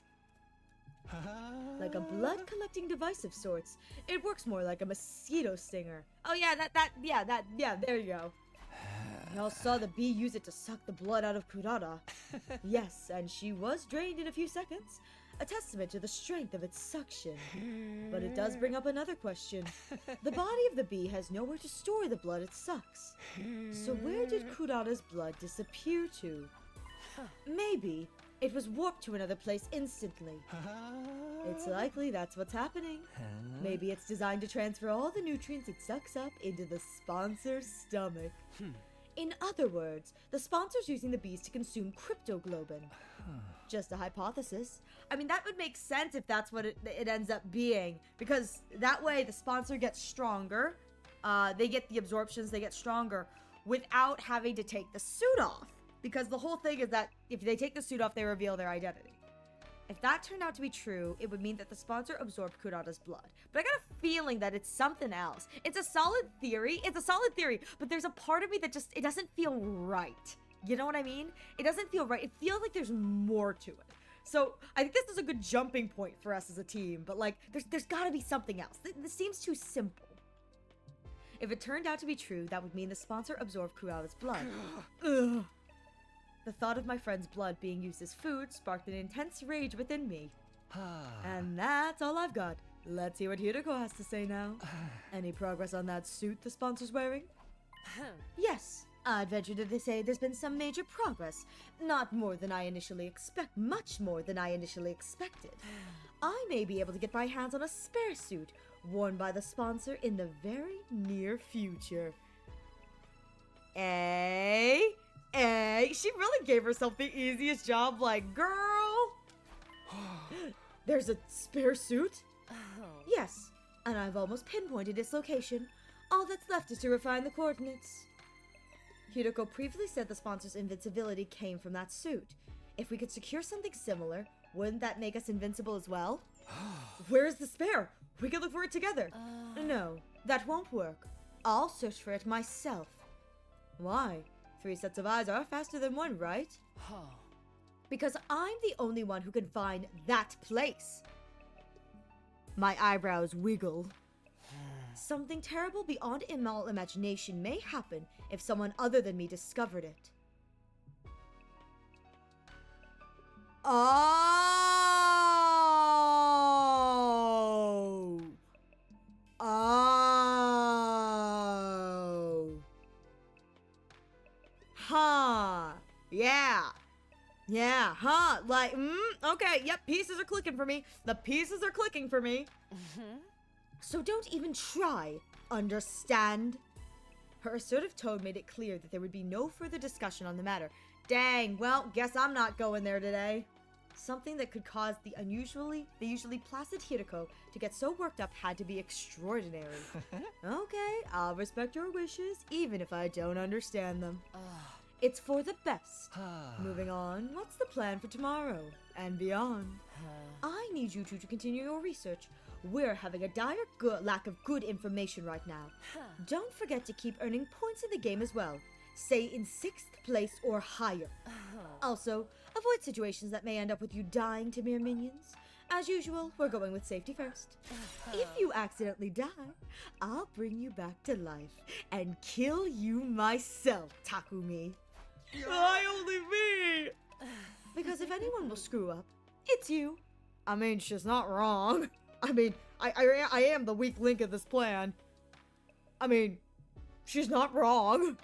Like a blood-collecting device of sorts. It works more like a mosquito stinger. Oh yeah, there you go. Y'all saw the bee use it to suck the blood out of Kurata. Yes, and she was drained in a few seconds. A testament to the strength of its suction. But it does bring up another question. The body of the bee has nowhere to store the blood it sucks. So where did Kurata's blood disappear to? Maybe it was warped to another place instantly. It's likely that's what's happening. Maybe it's designed to transfer all the nutrients it sucks up into the sponsor's stomach. In other words, the sponsor's using the bees to consume cryptoglobin. Just a hypothesis. I mean, that would make sense if that's what it ends up being, because that way the sponsor gets stronger, they get the absorptions, they get stronger, without having to take the suit off. Because the whole thing is that if they take the suit off, they reveal their identity. If that turned out to be true, it would mean that the sponsor absorbed Kurata's blood. But I got a feeling that it's something else. It's a solid theory, but there's a part of me that just, it doesn't feel right. You know what I mean? It doesn't feel right. It feels like there's more to it. So I think this is a good jumping point for us as a team, but like, there's gotta be something else. This seems too simple. If it turned out to be true, that would mean the sponsor absorbed Kurata's blood. Ugh. The thought of my friend's blood being used as food sparked an intense rage within me. And that's all I've got. Let's hear what Hiroko has to say now. Any progress on that suit the sponsor's wearing? Yes, I'd venture to say there's been some major progress. Not more than I initially much more than I initially expected. I may be able to get my hands on a spare suit worn by the sponsor in the very near future. She really gave herself the easiest job, like, girl! There's a spare suit? Yes, and I've almost pinpointed its location. All that's left is to refine the coordinates. Hiroko previously said the sponsor's invincibility came from that suit. If we could secure something similar, wouldn't that make us invincible as well? Where's the spare? We could look for it together. No, that won't work. I'll search for it myself. Why? 3 sets of eyes are faster than 1, right? Because I'm the only one who can find that place. My eyebrows wiggle. Something terrible beyond imagination may happen if someone other than me discovered it. Yeah, huh? Like, okay, yep, pieces are clicking for me. The pieces are clicking for me. So don't even try, understand? Her assertive tone made it clear that there would be no further discussion on the matter. Dang, well, guess I'm not going there today. Something that could cause the usually placid Hiroko to get so worked up had to be extraordinary. Okay, I'll respect your wishes, even if I don't understand them. It's for the best. Moving on, what's the plan for tomorrow and beyond? I need you two to continue your research. We're having a dire lack of good information right now. Don't forget to keep earning points in the game as well. Stay in 6th place or higher. Also, avoid situations that may end up with you dying to mere minions. As usual, we're going with safety first. If you accidentally die, I'll bring you back to life and kill you myself, Takumi. Why only me? Because if anyone will screw up, it's you. I mean, she's not wrong. I mean, I am the weak link of this plan. I mean, she's not wrong.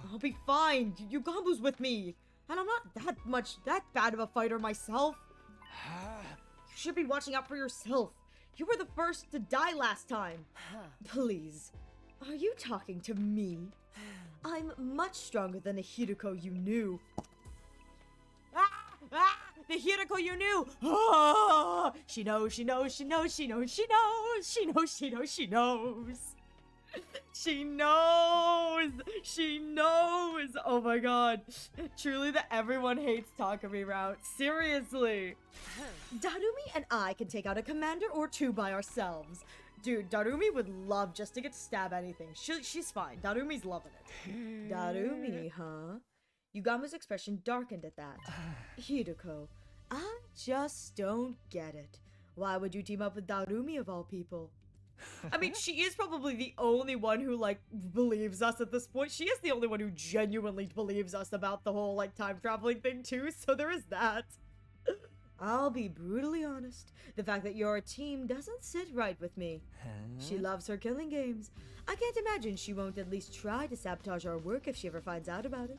I'll be fine. Yugambu's with me. And I'm not that bad of a fighter myself. You should be watching out for yourself. You were the first to die last time. Please, are you talking to me? I'm much stronger than the Hiroko you knew. The Hiroko you knew! Ah! She knows, she knows, she knows, she knows, she knows, she knows, she knows, she knows. She knows! She knows! Oh my god. Truly the everyone hates Takumi route. Seriously. Darumi and I can take out a commander or two by ourselves. Dude, Darumi would love just to get to stab anything. She's fine. Darumi's loving it. Darumi, huh? Yugamba's expression darkened at that. Hideko, I just don't get it. Why would you team up with Darumi of all people? I mean, she is probably the only one who, like, believes us at this point. She is the only one who genuinely believes us about the whole, like, time traveling thing, too, so there is that. I'll be brutally honest. The fact that you're a team doesn't sit right with me. She loves her killing games. I can't imagine she won't at least try to sabotage our work if she ever finds out about it.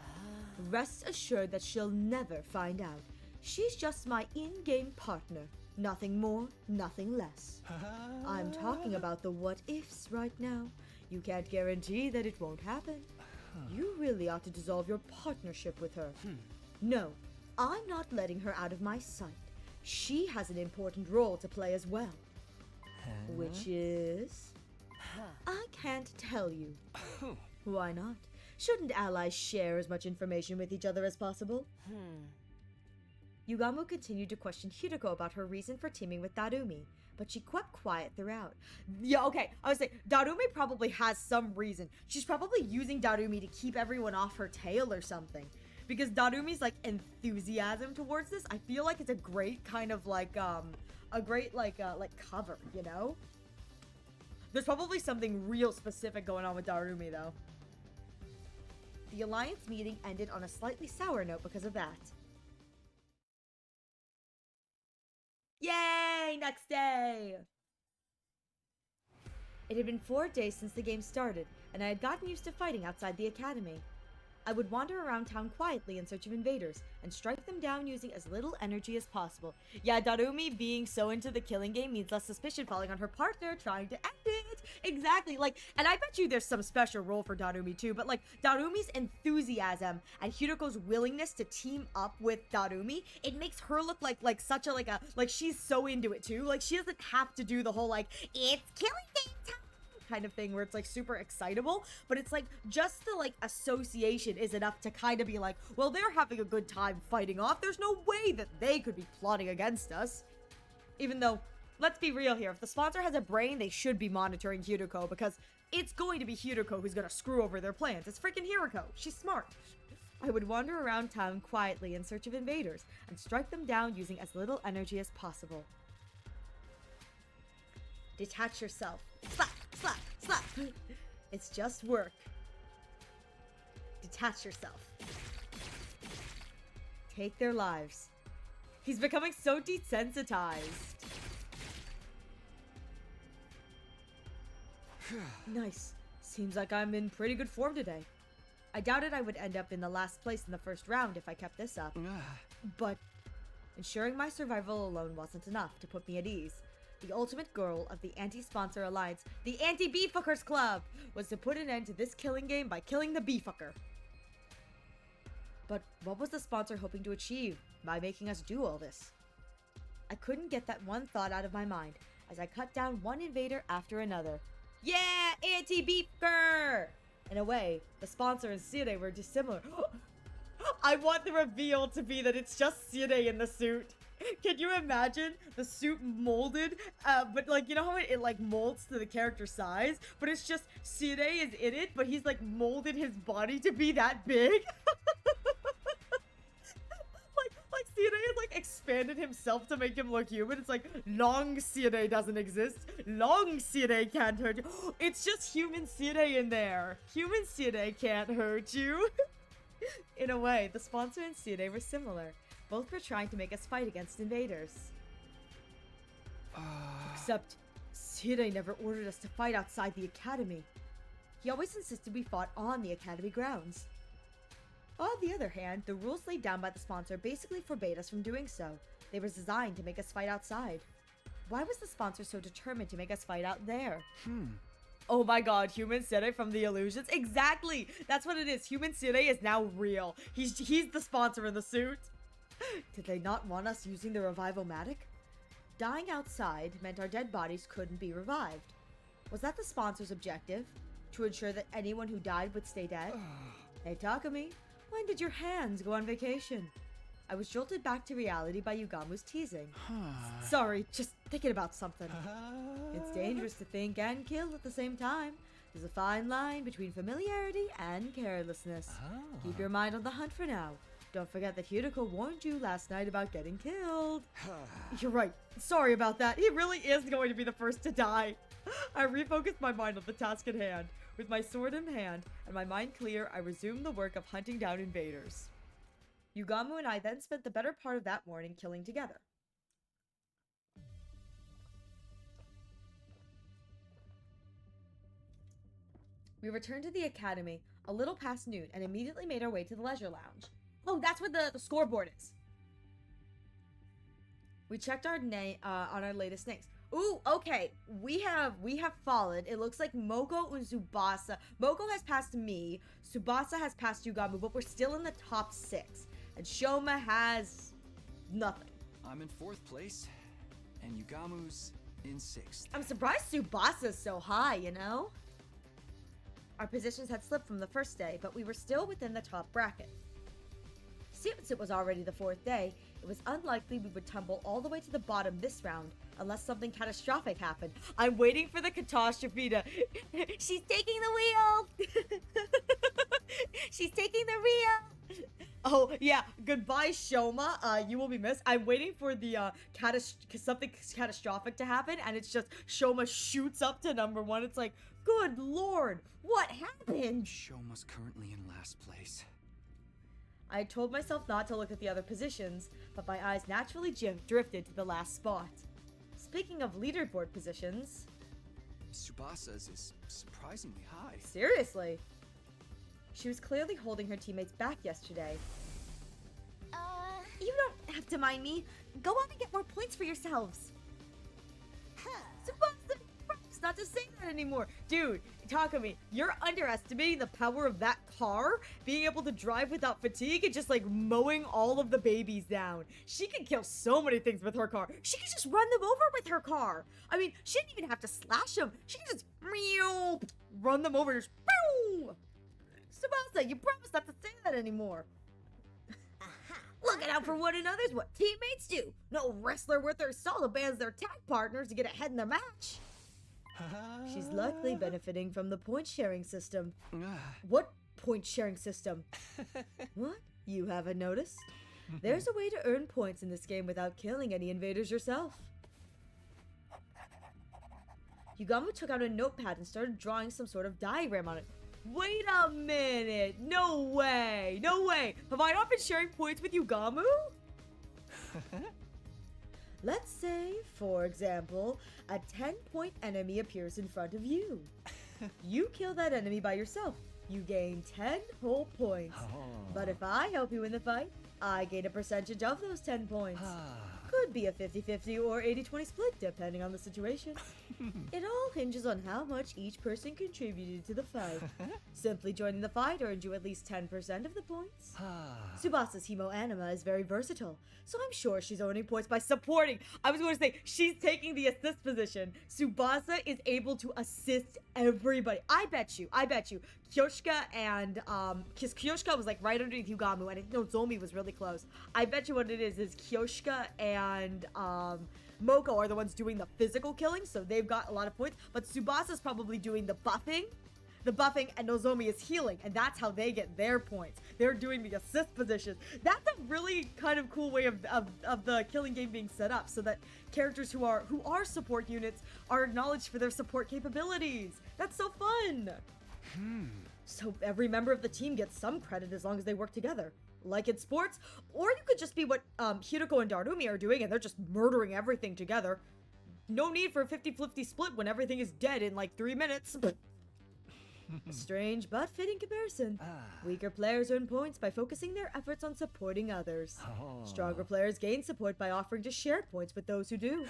Rest assured that she'll never find out. She's just my in-game partner. Nothing more, nothing less. I'm talking about the what-ifs right now. You can't guarantee that it won't happen. You really ought to dissolve your partnership with her. No, I'm not letting her out of my sight. She has an important role to play as well. Which is... I can't tell you. Why not? Shouldn't allies share as much information with each other as possible? Yugamo continued to question Hiroko about her reason for teaming with Darumi, but she kept quiet throughout. Yeah, okay, I would say Darumi probably has some reason. She's probably using Darumi to keep everyone off her tail or something. Because Darumi's, like, enthusiasm towards this, I feel like it's a great kind of, like, cover, you know? There's probably something real specific going on with Darumi, though. The Alliance meeting ended on a slightly sour note because of that. Yay! Next day! It had been 4 days since the game started, and I had gotten used to fighting outside the academy. I would wander around town quietly in search of invaders, and strike them down using as little energy as possible. Yeah, Darumi being so into the killing game means less suspicion falling on her partner trying to end it. Exactly, like, and I bet you there's some special role for Darumi too, but like, Darumi's enthusiasm and Hiroko's willingness to team up with Darumi, it makes her look like such a, like she's so into it too. Like, she doesn't have to do the whole, like, it's killing game time kind of thing where it's like super excitable, but it's like just the like association is enough to kind of be like, well, they're having a good time fighting off. There's no way that they could be plotting against us. Even though, let's be real here, if the sponsor has a brain, they should be monitoring Hiroko, because it's going to be Hiroko who's gonna screw over their plans. It's freaking Hiroko. She's smart. I would wander around town quietly in search of invaders and strike them down using as little energy as possible. Detach yourself. Slap, slap, slap. It's just work. Detach yourself. Take their lives. He's becoming so desensitized. Nice. Seems like I'm in pretty good form today. I doubted I would end up in the last place in the first round if I kept this up. But ensuring my survival alone wasn't enough to put me at ease. The ultimate goal of the anti-sponsor alliance, the Anti-Beefuckers Club, was to put an end to this killing game by killing the beefucker. But what was the sponsor hoping to achieve by making us do all this? I couldn't get that one thought out of my mind as I cut down one invader after another. Yeah, Anti-Beefucker! In a way, the sponsor and Sire were dissimilar. I want the reveal to be that it's just Sire in the suit. Can you imagine the suit molded, but like, you know how it like molds to the character size, but it's just Sire is in it, but he's like molded his body to be that big? like Sire has like expanded himself to make him look human. It's like, long Sire doesn't exist. Long Sire can't hurt you. It's just human Sire in there. Human Sire can't hurt you. In a way, the sponsor and Sire were similar. Both were trying to make us fight against invaders. Except, Sire never ordered us to fight outside the academy. He always insisted we fought on the academy grounds. On the other hand, the rules laid down by the sponsor basically forbade us from doing so. They were designed to make us fight outside. Why was the sponsor so determined to make us fight out there? Oh my god, Human Sire from the Illusions? Exactly! That's what it is. Human Sire is now real. He's the sponsor in the suit. Did they not want us using the Revivomatic? Dying outside meant our dead bodies couldn't be revived. Was that the sponsor's objective? To ensure that anyone who died would stay dead? Hey Takumi, when did your hands go on vacation? I was jolted back to reality by Yugamu's teasing. Sorry, just thinking about something. It's dangerous to think and kill at the same time. There's a fine line between familiarity and carelessness. Keep your mind on the hunt for now. Don't forget that Hideko warned you last night about getting killed. You're right. Sorry about that. He really is going to be the first to die. I refocused my mind on the task at hand. With my sword in hand and my mind clear, I resumed the work of hunting down invaders. Yugamu and I then spent the better part of that morning killing together. We returned to the academy a little past noon and immediately made our way to the leisure lounge. Oh, that's where the scoreboard is. We checked our name on our latest names. Ooh, okay. We have fallen. It looks like Moko and Tsubasa. Moko has passed me. Tsubasa has passed Yugamu, but we're still in the top 6. And Shoma has nothing. I'm in 4th place, and Yugamu's in 6th. I'm surprised Tsubasa's so high, you know? Our positions had slipped from the first day, but we were still within the top bracket. Since it was already the 4th day, it was unlikely we would tumble all the way to the bottom this round, unless something catastrophic happened. I'm waiting for the catastrophe to... She's taking the wheel! She's taking the wheel! Oh, yeah. Goodbye, Shoma. You will be missed. I'm waiting for the, something catastrophic to happen, and it's just Shoma shoots up to number 1. It's like, good lord, what happened? Shoma's currently in last place. I had told myself not to look at the other positions, but my eyes naturally drifted to the last spot. Speaking of leaderboard positions... Tsubasa's is surprisingly high. Seriously? She was clearly holding her teammates back yesterday. You don't have to mind me. Go on and get more points for yourselves. Tsubasa, promise not to say that anymore. Dude, Takumi, you're underestimating the power of that car being able to drive without fatigue and just like mowing all of the babies down. She can kill so many things with her car. She can just run them over with her car. I mean, she didn't even have to slash them. She can just run them over. Just boom. Tsubasa, you promised not to say that anymore. Looking out for one another's what teammates do. No wrestler worth their salt abandons their tag partners to get ahead in their match. She's likely benefiting from the point-sharing system. What point-sharing system? What? You haven't noticed? There's a way to earn points in this game without killing any invaders yourself. Yugamu took out a notepad and started drawing some sort of diagram on it. Wait a minute! No way! No way! Have I not been sharing points with Yugamu? Let's say, for example, a 10-point enemy appears in front of you. You kill that enemy by yourself. You gain 10 whole points. But if I help you in the fight, I gain a percentage of those 10 points. Could be a 50-50 or 80-20 split, depending on the situation. It all hinges on how much each person contributed to the fight. Simply joining the fight earned you at least 10% of the points. Tsubasa's Hemo Anima is very versatile, so I'm sure she's earning points by supporting. I was going to say, she's taking the assist position. Tsubasa is able to assist everybody. I bet you, Kyoshka and, because Kyoshka was like right underneath Yugamu, and Nozomi was really close. I bet you what it is Kyoshka and, Moko are the ones doing the physical killing, so they've got a lot of points, but Tsubasa's probably doing the buffing, and Nozomi is healing, and that's how they get their points. They're doing the assist positions. That's a really kind of cool way of the killing game being set up, so that characters who are support units are acknowledged for their support capabilities. That's so fun. So every member of the team gets some credit as long as they work together. Like in sports, or you could just be what Hiroko and Darumi are doing, and they're just murdering everything together. No need for a 50-50 split when everything is dead in like 3 minutes. Strange but fitting comparison. Weaker players earn points by focusing their efforts on supporting others. Stronger players gain support by offering to share points with those who do.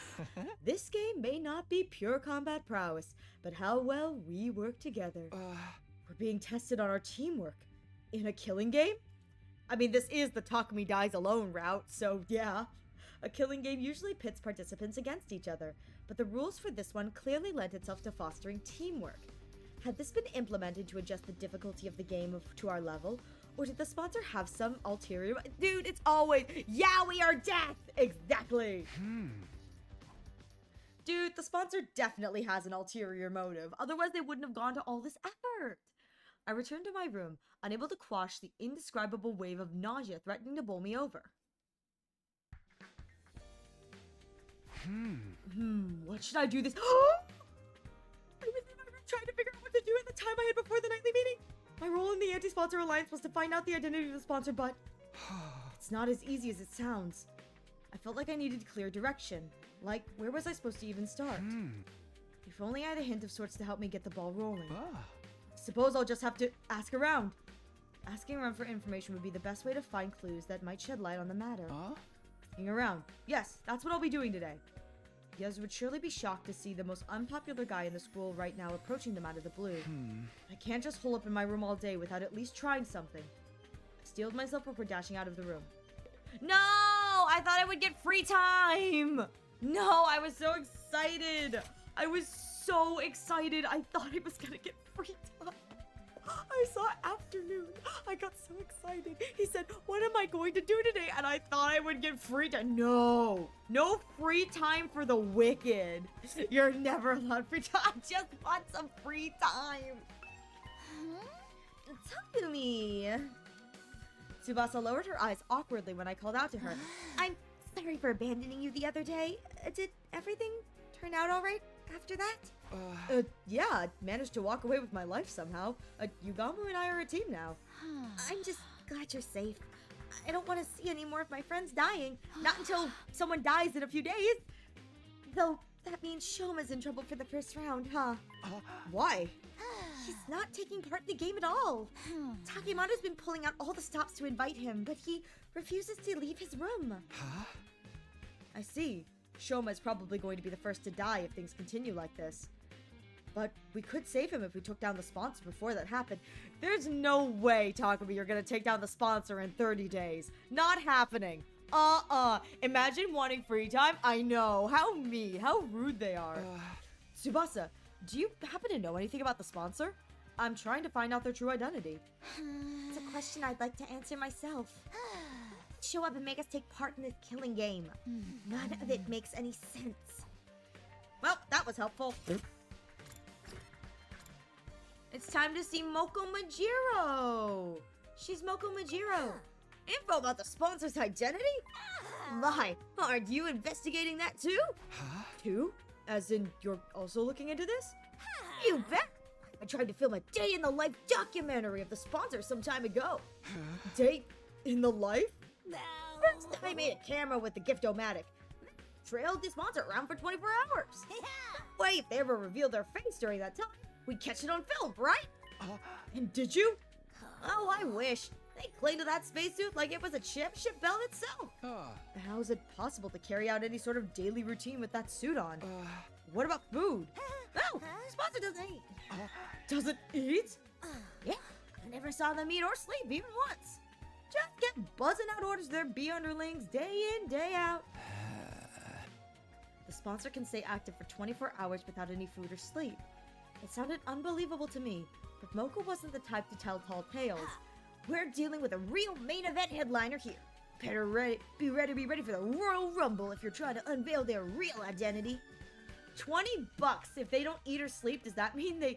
This game may not be pure combat prowess, but how well we work together. We're being tested on our teamwork. In a killing game? I mean, this is the Takumi dies alone route, so yeah. A killing game usually pits participants against each other, but the rules for this one clearly lent itself to fostering teamwork. Had this been implemented to adjust the difficulty of the game to our level, or did the sponsor have some ulterior... Dude, it's always, yeah, we are death! Exactly! Dude, the sponsor definitely has an ulterior motive, otherwise they wouldn't have gone to all this effort. I returned to my room, unable to quash the indescribable wave of nausea threatening to bowl me over. What should I do this? I was in my room trying to figure out what to do in the time I had before the nightly meeting. My role in the anti-sponsor alliance was to find out the identity of the sponsor, but it's not as easy as it sounds. I felt like I needed clear direction. Like, where was I supposed to even start? If only I had a hint of sorts to help me get the ball rolling. Suppose I'll just have to ask around. Asking around for information would be the best way to find clues that might shed light on the matter. Asking around. Yes, that's what I'll be doing today. You guys would surely be shocked to see the most unpopular guy in the school right now approaching them out of the blue. I can't just hole up in my room all day without at least trying something. I steeled myself before dashing out of the room. No! I thought I would get free time! No, I was so excited! I was so excited! I thought I was gonna get free time! I saw afternoon. I got so excited. He said, what am I going to do today? And I thought I would get free time. No. No free time for the wicked. You're never allowed free time. I just want some free time. Takumi. Tsubasa lowered her eyes awkwardly when I called out to her. I'm sorry for abandoning you the other day. Did everything turn out all right after that? Yeah, I managed to walk away with my life somehow. Yugamu and I are a team now. I'm just glad you're safe. I don't want to see any more of my friends dying. Not until someone dies in a few days. Though, that means Shoma's in trouble for the first round, huh? Why? He's not taking part in the game at all. Takemato's been pulling out all the stops to invite him, but he refuses to leave his room. I see. Shoma is probably going to be the first to die if things continue like this. But we could save him if we took down the sponsor before that happened. There's no way, Takumi, you're gonna take down the sponsor in 30 days. Not happening. Imagine wanting free time. I know. How mean. How rude they are. Tsubasa, do you happen to know anything about the sponsor? I'm trying to find out their true identity. It's a question I'd like to answer myself. Show up and make us take part in this killing game. None of it makes any sense. Well, that was helpful. It's time to see Moko Majiro. She's Moko Majiro. Info about the sponsor's identity? My, aren't you investigating that too? Too? As in, you're also looking into this? You bet! I tried to film a day-in-the-life documentary of the sponsor some time ago. Day in the life? No. First, I made a camera with the Gift-O-Matic. Trailed the sponsor around for 24 hours. Wait, if they ever revealed their face during that time, we'd catch it on film, right? And did you? Oh, I wish. They cling to that spacesuit like it was a championship belt itself. How is it possible to carry out any sort of daily routine with that suit on? What about food? Oh, sponsor doesn't eat. Doesn't eat? Yeah, I never saw them eat or sleep even once. Just get buzzing out orders to their bee underlings day in, day out. The sponsor can stay active for 24 hours without any food or sleep. It sounded unbelievable to me, But Mocha wasn't the type to tell tall tales. We're dealing with a real main event headliner here. Better be ready for the Royal Rumble if you're trying to unveil their real identity. $20 if they don't eat or sleep. Does that mean that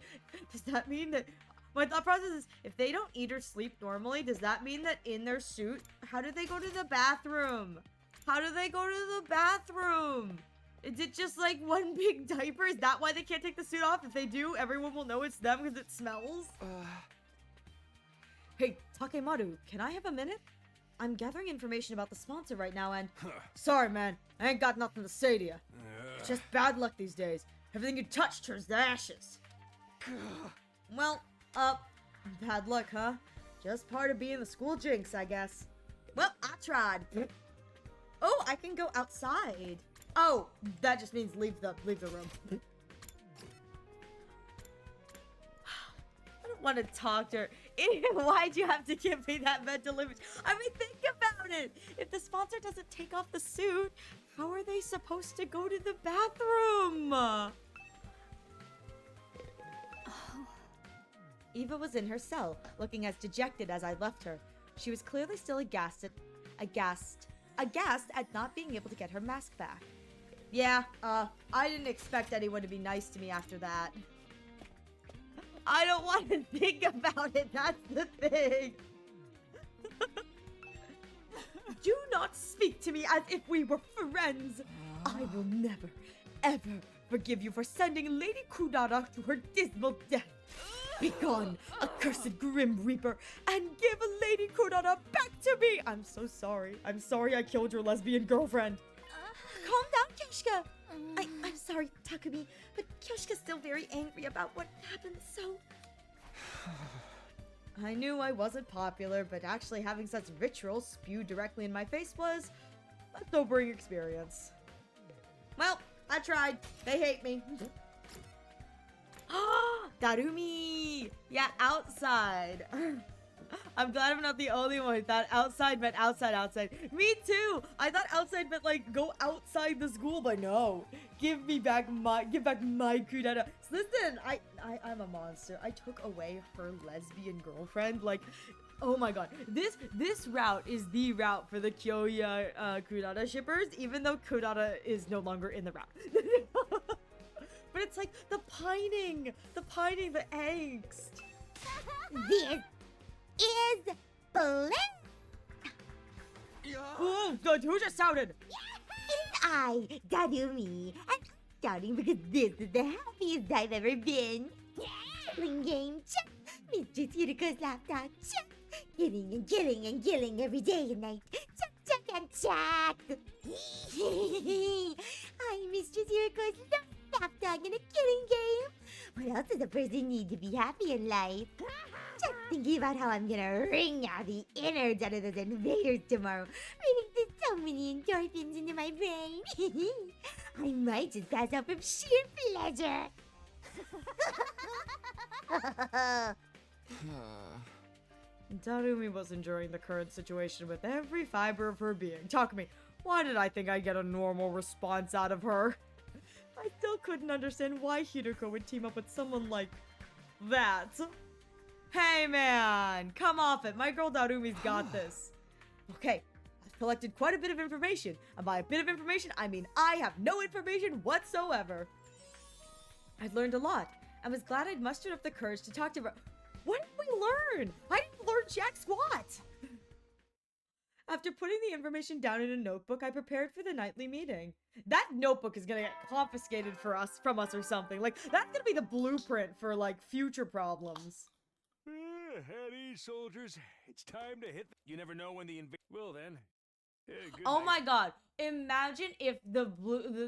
my thought process is, if they don't eat or sleep normally, does that mean that in their suit, how do they go to the bathroom? How do they go to the bathroom? Is it just like one big diaper? Is that why they can't take the suit off? If they do, everyone will know it's them because it smells. Hey, Takemaru, can I have a minute? I'm gathering information about the sponsor right now and... Sorry, man. I ain't got nothing to say to you. It's just bad luck these days. Everything you touch turns to ashes. Well, bad luck, huh? Just part of being the school jinx, I guess. Well, I tried. Oh, I can go outside. Oh, that just means leave the room. I don't want to talk to her. Why'd you have to give me that mental image? I mean, think about it. If the sponsor doesn't take off the suit, how are they supposed to go to the bathroom? Eva was in her cell, looking as dejected as I left her. She was clearly still aghast at not being able to get her mask back. Yeah, I didn't expect anyone to be nice to me after that. I don't want to think about it, that's the thing. Do not speak to me as if we were friends. I will never, ever forgive you for sending Lady Kudara to her dismal death. Begone, accursed Grim Reaper, and give Lady Kudara back to me! I'm so sorry. I'm sorry I killed your lesbian girlfriend. Calm down, Kyoshika. I'm sorry, Takumi, but Kyoshika's still very angry about what happened, so... I knew I wasn't popular, but actually having such vitriol spewed directly in my face was a sobering experience. Well, I tried. They hate me. Darumi! Yeah, outside. I'm glad I'm not the only one who thought outside meant outside. Me too! I thought outside meant like go outside the school, but no. Give back my Kudara. So listen, I'm a monster. I took away her lesbian girlfriend. Like, oh my god. This route is the route for the Kyoya Kudara shippers, even though Kudara is no longer in the route. But it's like the pining, the angst. This is bliss. Oh, God, who just shouted? It's I, Darumi, and I'm shouting because this is the happiest I've ever been. Killing game, check. Mistress Yuriko's laptop, check. Killing and killing every day and night. Check and check. I'm Mistress Yuriko's lapdog in a killing game. What else does a person need to be happy in life? Just thinking about how I'm gonna wring out the innards out of those invaders tomorrow, releasing so many endorphins into my brain. I might just pass out from sheer pleasure. Darumi was enjoying the current situation with every fiber of her being. Takumi, why did I think I'd get a normal response out of her? I still couldn't understand why Hideko would team up with someone like that. Hey man, come off it. My girl Darumi's got this. Okay, I've collected quite a bit of information. And by a bit of information, I mean I have no information whatsoever. I'd learned a lot. I was glad I'd mustered up the courage to talk to her. What did we learn? I didn't learn jack squat. After putting the information down in a notebook, I prepared for the nightly meeting. That notebook is gonna get confiscated from us or something. Like, that's gonna be the blueprint for, like, future problems. At ease, soldiers. It's time to hit. You never know when the Well then. Good Oh night. my god. Imagine if the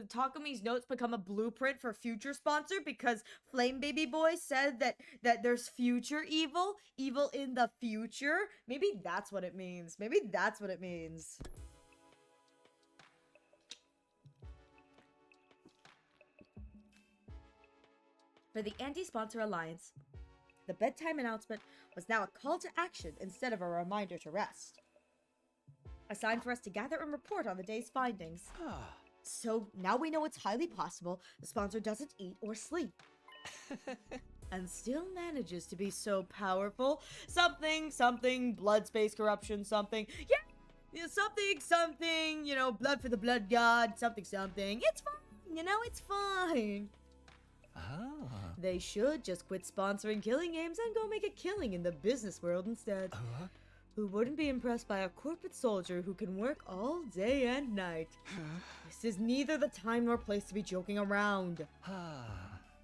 Takumi's notes become a blueprint for future sponsor because Flame Baby Boy said that there's future evil in the future. Maybe that's what it means. For the Anti-Sponsor Alliance, the bedtime announcement was now a call to action instead of a reminder to rest. A sign for us to gather and report on the day's findings. So now we know it's highly possible the sponsor doesn't eat or sleep. and still manages to be so powerful. Something, blood space corruption, something. Yeah, something, blood for the blood god, something. It's fine, it's fine. Ah. They should just quit sponsoring killing games and go make a killing in the business world instead. Who wouldn't be impressed by a corporate soldier who can work all day and night? This is neither the time nor place to be joking around.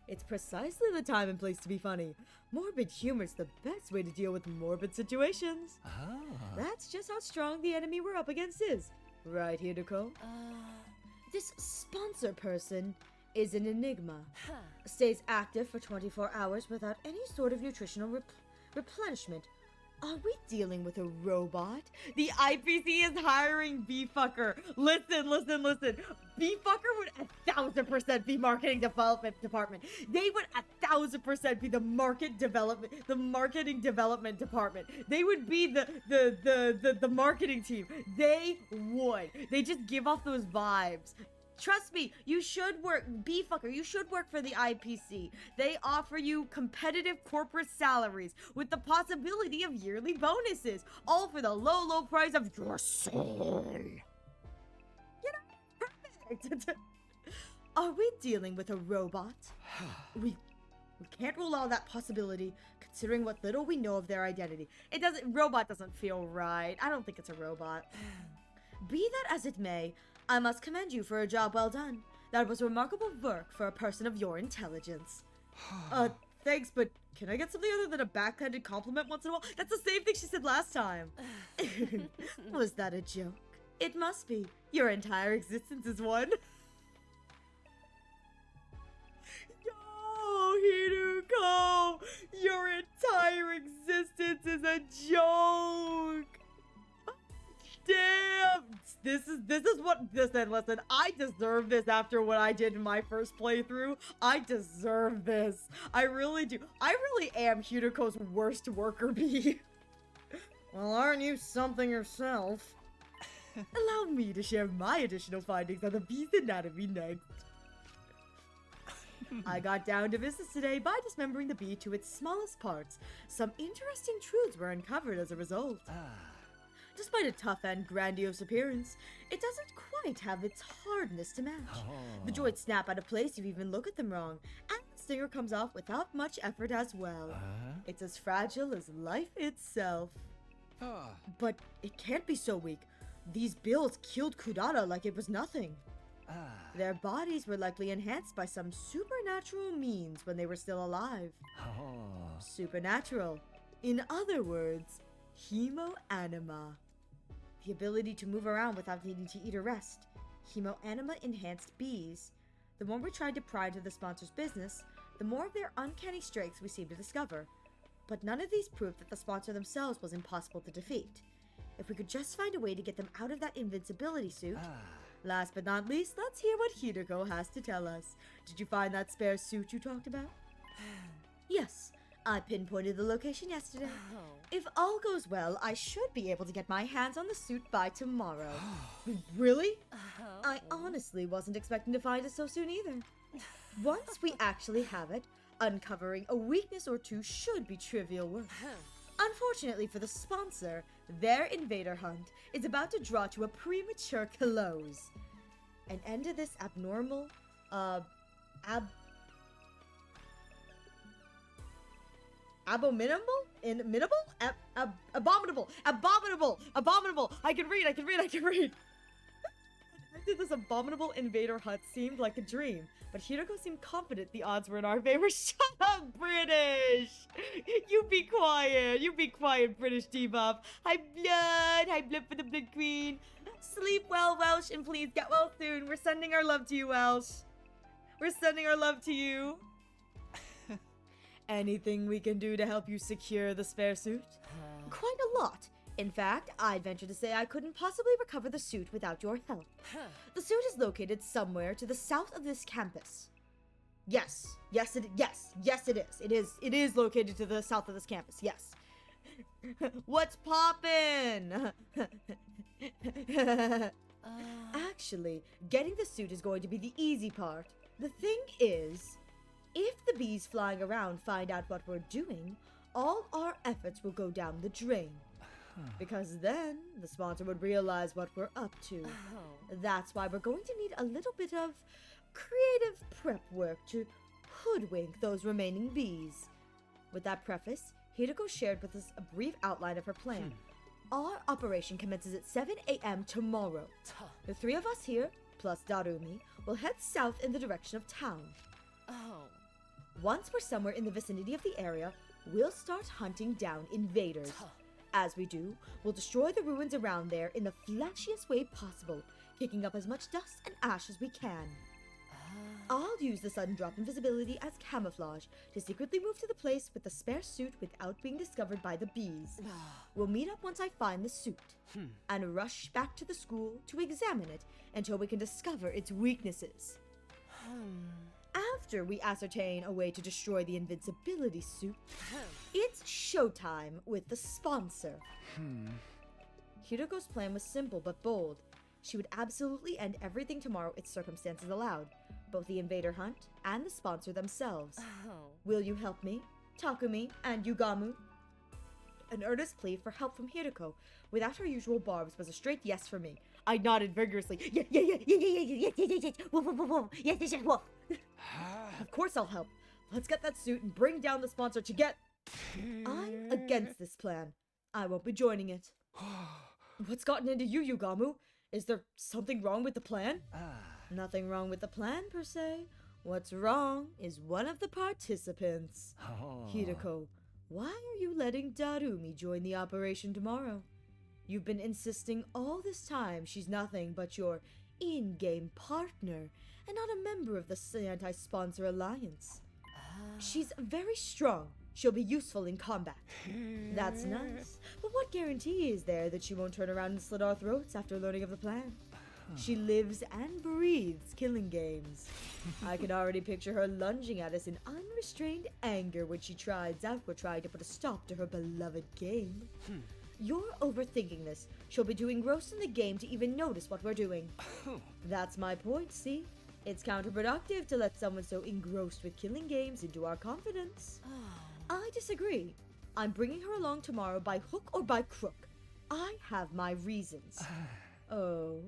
It's precisely the time and place to be funny. Morbid humor's the best way to deal with morbid situations. That's just how strong the enemy we're up against is. Right, Hideko? This sponsor person is an enigma. Stays active for 24 hours without any sort of nutritional replenishment. Are we dealing with a robot? The IPC is hiring B-Fucker. Listen. B-Fucker would 1,000% be marketing development department. They would 1,000% be the marketing development department. They would be the marketing team. They would. They just give off those vibes. Trust me, you should work, B-Fucker, you should work for the IPC. They offer you competitive corporate salaries with the possibility of yearly bonuses, all for the low price of your soul. Perfect. Are we dealing with a robot? We can't rule out that possibility, considering what little we know of their identity. Robot doesn't feel right. I don't think it's a robot. Be that as it may, I must commend you for a job well done. That was remarkable work for a person of your intelligence. Thanks, but can I get something other than a backhanded compliment once in a while? That's the same thing she said last time. Was that a joke? It must be. Your entire existence is one. Yo, Hiruko! Your entire existence is a joke! Damn! Listen, I deserve this after what I did in my first playthrough. I deserve this. I really do. I really am Hiruko's worst worker bee. Well, aren't you something yourself? Allow me to share my additional findings on the bee's anatomy next. I got down to business today by dismembering the bee to its smallest parts. Some interesting truths were uncovered as a result. Despite a tough and grandiose appearance, it doesn't quite have its hardness to match. The joints snap out of place if you even look at them wrong, and the stinger comes off without much effort as well. It's as fragile as life itself. But it can't be so weak. These bills killed Kudara like it was nothing. Their bodies were likely enhanced by some supernatural means when they were still alive. Supernatural. In other words, Hemoanima. The ability to move around without needing to eat or rest. Hemoanima enhanced bees. The more we tried to pry into the sponsor's business, the more of their uncanny strengths we seemed to discover. But none of these proved that the sponsor themselves was impossible to defeat. If we could just find a way to get them out of that invincibility suit. Last but not least, let's hear what Hideko has to tell us. Did you find that spare suit you talked about? Yes, I pinpointed the location yesterday. If all goes well, I should be able to get my hands on the suit by tomorrow. Really? I honestly wasn't expecting to find it so soon either. Once we actually have it, uncovering a weakness or two should be trivial work. Unfortunately for the sponsor, their invader hunt is about to draw to a premature close. An end to this abnormal, abominable? Abominable! I can read! This abominable invader hunt seemed like a dream, but Hideko seemed confident the odds were in our favor. Shut up, British! You be quiet, British debuff. High blood for the Blood Queen. Sleep well, Welsh, and please get well soon. We're sending our love to you, Welsh. We're sending our love to you. Anything we can do to help you secure the spare suit? Quite a lot. In fact, I'd venture to say I couldn't possibly recover the suit without your help. The suit is located somewhere to the south of this campus. Yes, it is. It is located to the south of this campus, yes. What's poppin'? Actually, getting the suit is going to be the easy part. The thing is, If the bees flying around find out what we're doing, all our efforts will go down the drain. Because then the sponsor would realize what we're up to. That's why we're going to need a little bit of creative prep work to hoodwink those remaining bees. With that preface, Hideko shared with us a brief outline of her plan. Our operation commences at 7 a.m. tomorrow. The three of us here, plus Darumi, will head south in the direction of town. Once we're somewhere in the vicinity of the area, we'll start hunting down invaders. As we do, we'll destroy the ruins around there in the flashiest way possible, kicking up as much dust and ash as we can. I'll use the sudden drop invisibility as camouflage to secretly move to the place with the spare suit without being discovered by the bees. We'll meet up once I find the suit, and rush back to the school to examine it until we can discover its weaknesses. After we ascertain a way to destroy the invincibility suit, it's showtime with the sponsor. Hiroko's plan was simple but bold. She would absolutely end everything tomorrow if circumstances allowed, both the invader hunt and the sponsor themselves. Will you help me, Takumi, and Yugamu? An earnest plea for help from Hiroko, without her usual barbs, was a straight yes for me. I nodded vigorously. Yes, woof. Of course I'll help. Let's get that suit and bring down the sponsor to get... I'm against this plan. I won't be joining it. What's gotten into you, Yugamu? Is there something wrong with the plan? Nothing wrong with the plan, per se. What's wrong is one of the participants. Hideko, why are you letting Darumi join the operation tomorrow? You've been insisting all this time she's nothing but your in-game partner and not a member of the anti-sponsor alliance. She's very strong. She'll be useful in combat. That's nice. But what guarantee is there that she won't turn around and slit our throats after learning of the plan? She lives and breathes killing games. I can already picture her lunging at us in unrestrained anger when she tries out we're trying to put a stop to her beloved game. You're overthinking this. She'll be doing gross in the game to even notice what we're doing. That's my point, see? It's counterproductive to let someone so engrossed with killing games into our confidence. I disagree. I'm bringing her along tomorrow by hook or by crook. I have my reasons. Oh,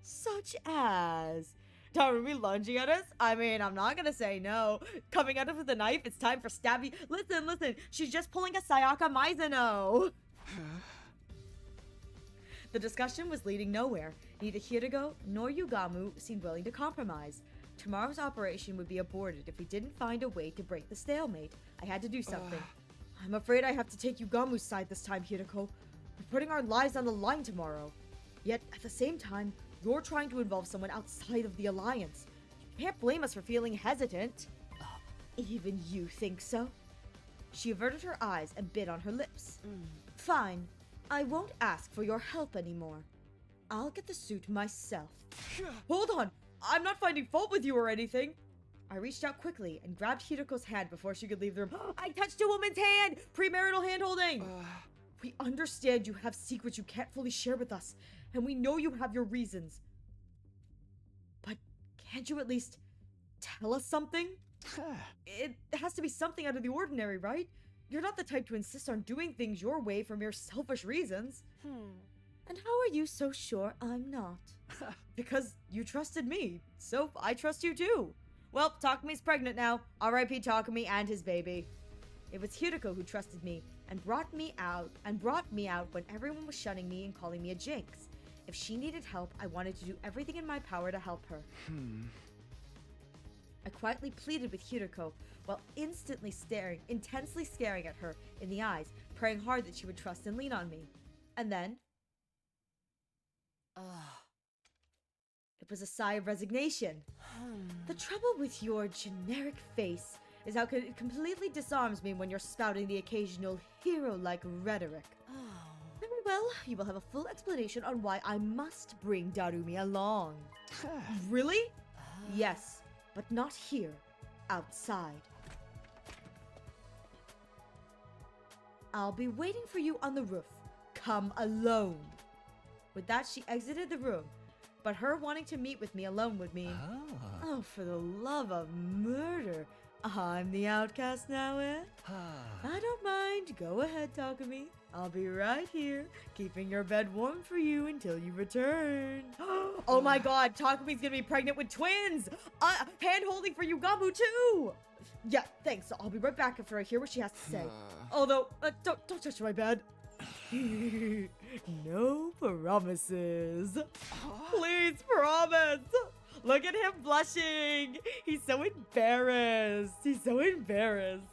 such as... Darumi lunging at us? I mean, I'm not gonna say no. Coming at us with a knife, it's time for stabby. Listen, she's just pulling a Sayaka Mizuno. The discussion was leading nowhere. Neither Hideko nor Yugamu seemed willing to compromise. Tomorrow's operation would be aborted if we didn't find a way to break the stalemate. I had to do something. I'm afraid I have to take Yugamu's side this time, Hideko. We're putting our lives on the line tomorrow. Yet, at the same time, you're trying to involve someone outside of the Alliance. You can't blame us for feeling hesitant. Even you think so? She averted her eyes and bit on her lips. Fine. I won't ask for your help anymore. I'll get the suit myself. Hold on! I'm not finding fault with you or anything! I reached out quickly and grabbed Hiroko's hand before she could leave the room. I touched a woman's hand! Premarital hand-holding! We understand you have secrets you can't fully share with us, and we know you have your reasons. But can't you at least tell us something? It has to be something out of the ordinary, right? You're not the type to insist on doing things your way for mere selfish reasons. And how are you so sure I'm not? Because you trusted me, so I trust you too. Well, Takumi's pregnant now. R.I.P. Takumi and his baby. It was Hiroko who trusted me and brought me out when everyone was shunning me and calling me a jinx. If she needed help, I wanted to do everything in my power to help her. I quietly pleaded with Hiroko while intensely staring at her in the eyes, praying hard that she would trust and lean on me. And then... it was a sigh of resignation. The trouble with your generic face is how it completely disarms me when you're spouting the occasional hero-like rhetoric. Very well, you will have a full explanation on why I must bring Darumi along. Really? Yes, but not here. Outside. I'll be waiting for you on the roof. Come alone. With that, she exited the room. But her wanting to meet with me alone would mean... Oh, for the love of murder. I'm the outcast now, eh? I don't mind. Go ahead, Takumi. I'll be right here, keeping your bed warm for you until you return. Oh my god, Takumi's gonna be pregnant with twins! Hand holding for Yugamu too! Yeah, thanks. I'll be right back after I hear what she has to say. Although, don't touch my bed. No promises. Please promise. Look at him blushing. He's so embarrassed. He's so embarrassed.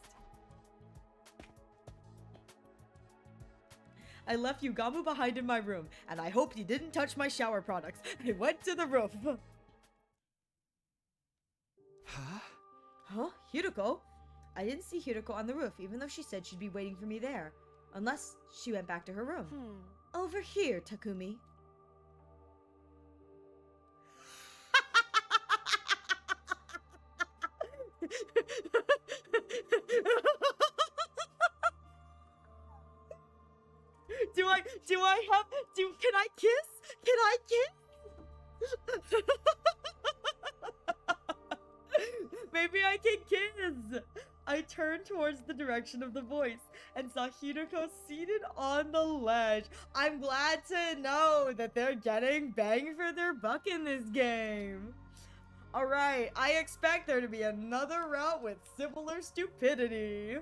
I left Yugamu behind in my room, and I hoped he didn't touch my shower products. I went to the roof. Huh? Huh? Hiroko? I didn't see Hiroko on the roof, even though she said she'd be waiting for me there. Unless she went back to her room. Over here, Takumi. Can I kiss? Can I kiss? Maybe I can kiss. I turned towards the direction of the voice and saw Hiroko seated on the ledge. I'm glad to know that they're getting bang for their buck in this game. Alright, I expect there to be another route with similar stupidity.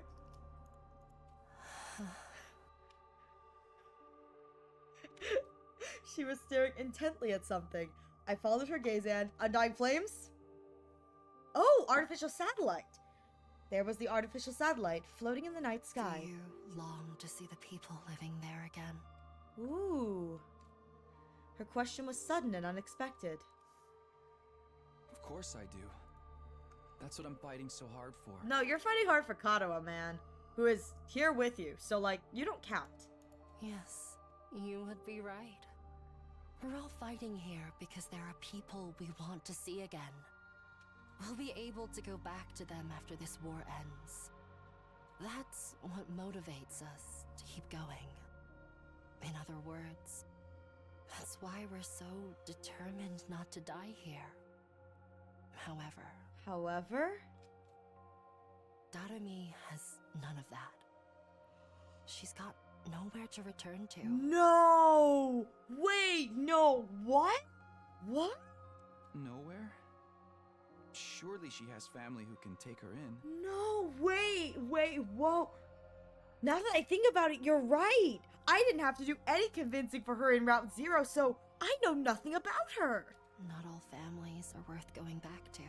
She was staring intently at something. I followed her gaze and... Undying flames? Oh, artificial satellite. There was the artificial satellite floating in the night sky. Do you long to see the people living there again? Ooh. Her question was sudden and unexpected. Of course I do. That's what I'm fighting so hard for. No, you're fighting hard for Katawa, man. Who is here with you, so like, you don't count. Yes, you would be right. We're all fighting here because there are people we want to see again. We'll be able to go back to them after this war ends. That's what motivates us to keep going. In other words, that's why we're so determined not to die here. However? Darumi has none of that. She's got nowhere to return to. No! Wait, no, what? What? Nowhere? Surely she has family who can take her in. No, wait, whoa. Now that I think about it, you're right. I didn't have to do any convincing for her in Route Zero, so I know nothing about her. Not all families are worth going back to.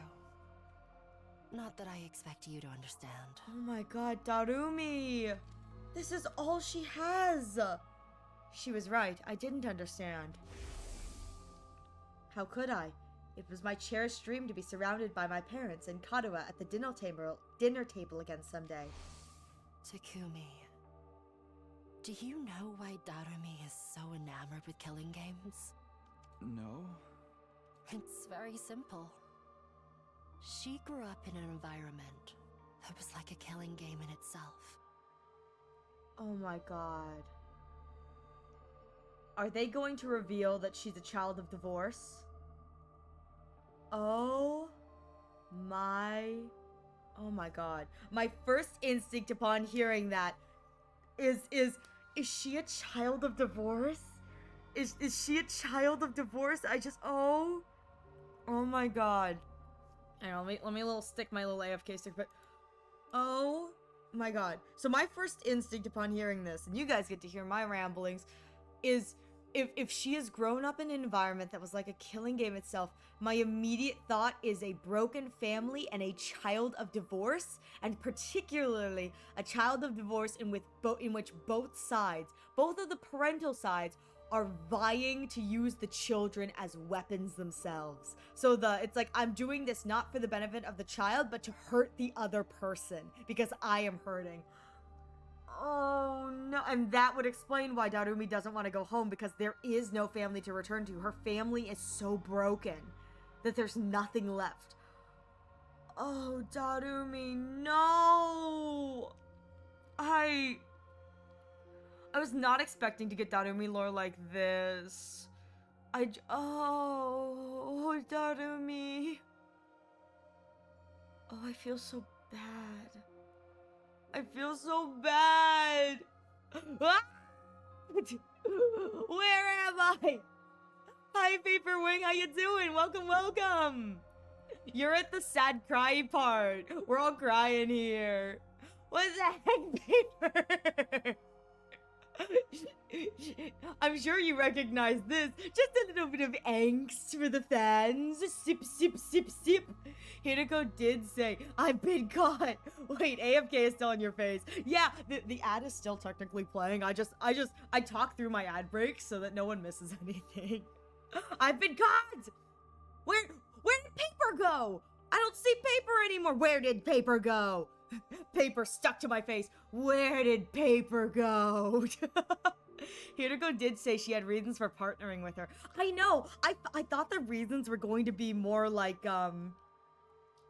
Not that I expect you to understand. Oh my god, Darumi. This is all she has. She was right. I didn't understand. How could I? It was my cherished dream to be surrounded by my parents and Katawa at the dinner table again someday. Takumi, do you know why Darumi is so enamored with killing games? No? It's very simple. She grew up in an environment that was like a killing game in itself. Oh my god. Are they going to reveal that she's a child of divorce? Oh my god. My first instinct upon hearing that is she a child of divorce? Is she a child of divorce? Oh my god. Hang on, let me stick my little AFK stick, but oh my god. So my first instinct upon hearing this, and you guys get to hear my ramblings, is if she has grown up in an environment that was like a killing game itself, my immediate thought is a broken family and a child of divorce, and particularly a child of divorce in which both sides, both of the parental sides, are vying to use the children as weapons themselves. So it's like, I'm doing this not for the benefit of the child, but to hurt the other person, because I am hurting. Oh no, and that would explain why Darumi doesn't want to go home, because there is no family to return to. Her family is so broken that there's nothing left. Oh, Darumi, no! I was not expecting to get Darumi lore like this. Oh, Darumi. Oh, I feel so bad. I feel so bad. Ah! Where am I? Hi, Paper Wing. How you doing? Welcome, welcome. You're at the sad cry part. We're all crying here. What the heck, Paper? I'm sure you recognize this. Just a little bit of angst for the fans. Sip, sip, sip, sip. Hideko did say, I've been caught. Wait, AFK is still on your face. Yeah, the ad is still technically playing. I talk through my ad breaks so that no one misses anything. I've been caught. Where did Paper go? I don't see Paper anymore. Where did Paper go? Paper stuck to my face. Where did Paper go? Hideko did say she had reasons for partnering with her. I know. I thought the reasons were going to be more like,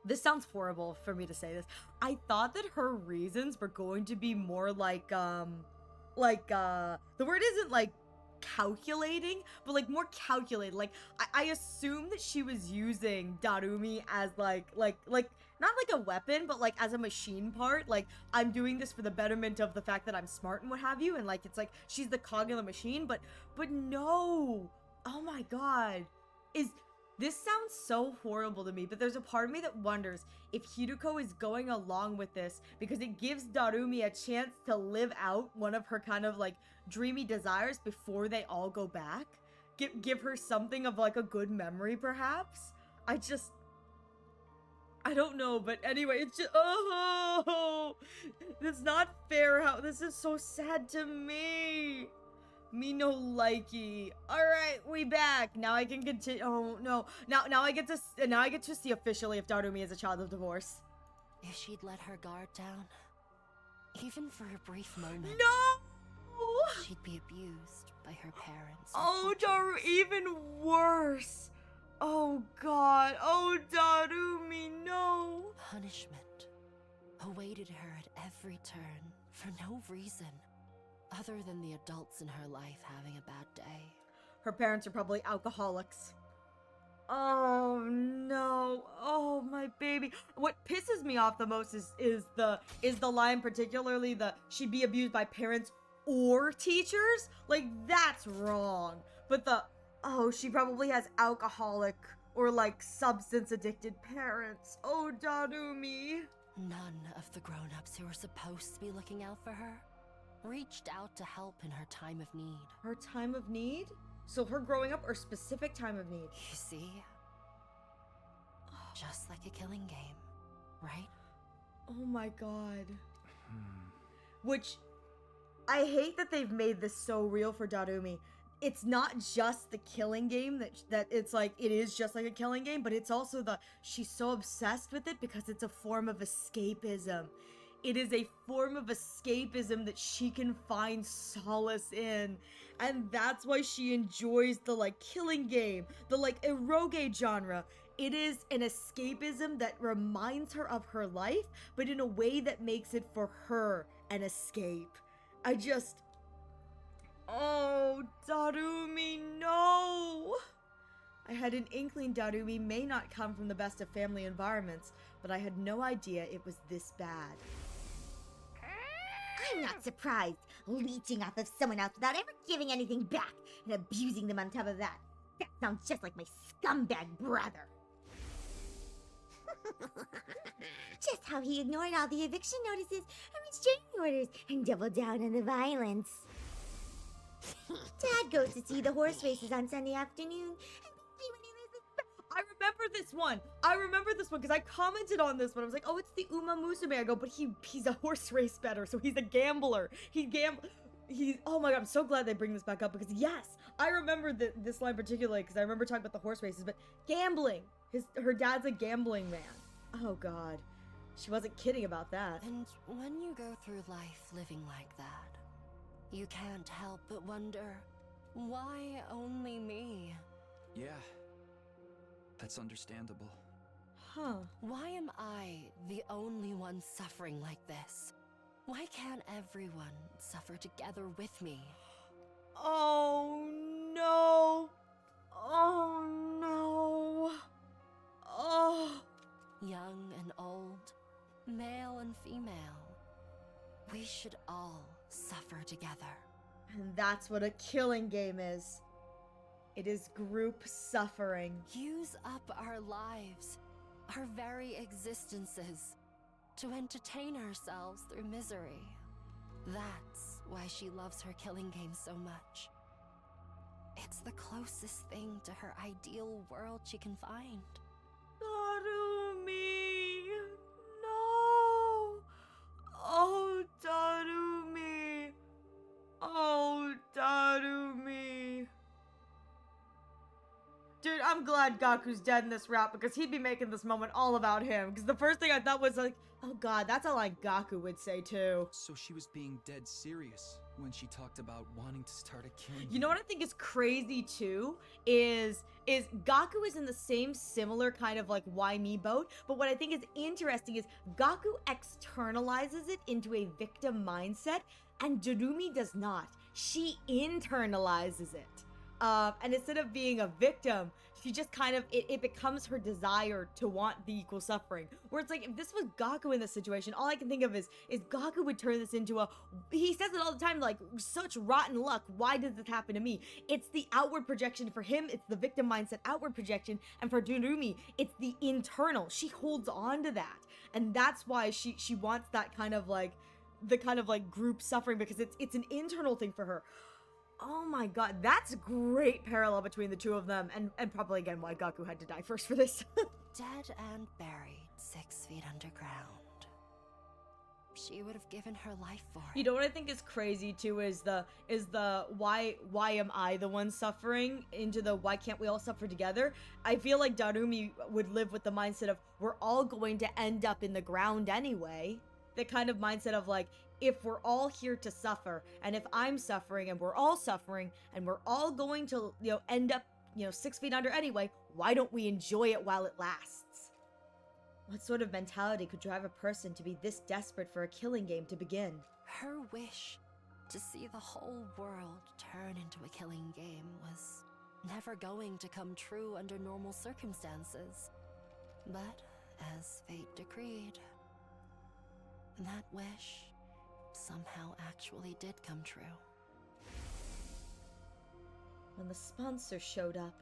this sounds horrible for me to say this. I thought that her reasons were going to be more like, the word isn't like calculating, but like more calculated. Like, I assume that she was using Darumi as like not like a weapon, but like as a machine part. Like, I'm doing this for the betterment of the fact that I'm smart and what have you, and like it's like she's the cog in the machine, but no. Oh my god. This sounds so horrible to me, but there's a part of me that wonders if Hideko is going along with this because it gives Darumi a chance to live out one of her kind of like dreamy desires before they all go back. Give her something of like a good memory, perhaps. I don't know, but anyway, it's just, oh, it's not fair how, this is so sad to me. Me no likey. Alright, we back. Now I can continue, oh no. Now I get to see officially if Darumi is a child of divorce. If she'd let her guard down, even for a brief moment, No! she'd be abused by her parents. or Oh, teachers. Daru, even worse. Oh god. Oh, Darumi, no. Punishment awaited her at every turn for no reason other than the adults in her life having a bad day. Her parents are probably alcoholics. Oh no. Oh my baby. What pisses me off the most is the line, particularly the she'd be abused by parents or teachers. Like, that's wrong. But she probably has alcoholic or like substance addicted parents. Oh, Darumi. None of the grown-ups who were supposed to be looking out for her reached out to help in her time of need. Her time of need? So her growing up or specific time of need? You see? Just like a killing game, right? Oh my god. Which, I hate that they've made this so real for Darumi. It's not just the killing game that it's like, it is just like a killing game, but it's also she's so obsessed with it because it's a form of escapism. It is a form of escapism that she can find solace in. And that's why she enjoys the like killing game, the like eroge genre. It is an escapism that reminds her of her life, but in a way that makes it for her an escape. Oh, Darumi, no! I had an inkling Darumi may not come from the best of family environments, but I had no idea it was this bad. I'm not surprised. Leeching off of someone else without ever giving anything back and abusing them on top of that. That sounds just like my scumbag brother. Just how he ignored all the eviction notices and restraining orders and doubled down on the violence. Dad goes to see the horse races on Sunday afternoon, and I remember this one because I commented on this one. I was like, oh, it's the Uma Musume. I go, but he's a horse race bettor, so he's a gambler. Oh my god, I'm so glad they bring this back up because yes, I remember this line particularly because I remember talking about the horse races, but gambling. Her dad's a gambling man. Oh god. She wasn't kidding about that. And when you go through life living like that, you can't help but wonder, why only me? Yeah, that's understandable. Huh. Why am I the only one suffering like this? Why can't everyone suffer together with me? Oh no. Oh no. Oh. Young and old, male one female. We should all suffer together. And that's what a killing game is. It is group suffering. Use up our lives, our very existences, to entertain ourselves through misery. That's why she loves her killing game so much. It's the closest thing to her ideal world she can find. Darumi! No! Oh, Darumi! Oh, Darumi! Dude, I'm glad Gaku's dead in this route because he'd be making this moment all about him. Because the first thing I thought was like, oh god, that's a line Gaku would say too. So she was being dead serious when she talked about wanting to start a killing. You know what I think is crazy too is Gaku is in the same similar kind of like why me boat, but what I think is interesting is Gaku externalizes it into a victim mindset and Darumi does not. She internalizes it. And instead of being a victim, she just kind of, it becomes her desire to want the equal suffering. Where it's like, if this was Gaku in this situation, all I can think of is Gaku would turn this into a, he says it all the time, like, such rotten luck, why did this happen to me? It's the outward projection for him, it's the victim mindset outward projection, and for Darumi, it's the internal. She holds on to that. And that's why she wants that kind of like, the kind of like group suffering, because it's an internal thing for her. Oh my god, that's a great parallel between the two of them, and probably again why Gaku had to die first for this. Dead and buried 6 feet underground. She would have given her life for it. You know what I think is crazy too is the why am I the one suffering into the why can't we all suffer together? I feel like Darumi would live with the mindset of we're all going to end up in the ground anyway. The kind of mindset of like, if we're all here to suffer, and if I'm suffering and we're all suffering and we're all going to, you know, end up, you know, 6 feet under anyway, why don't we enjoy it while it lasts? What sort of mentality could drive a person to be this desperate for a killing game to begin? Her wish to see the whole world turn into a killing game was never going to come true under normal circumstances. But as fate decreed, that wish somehow actually did come true. When the sponsor showed up,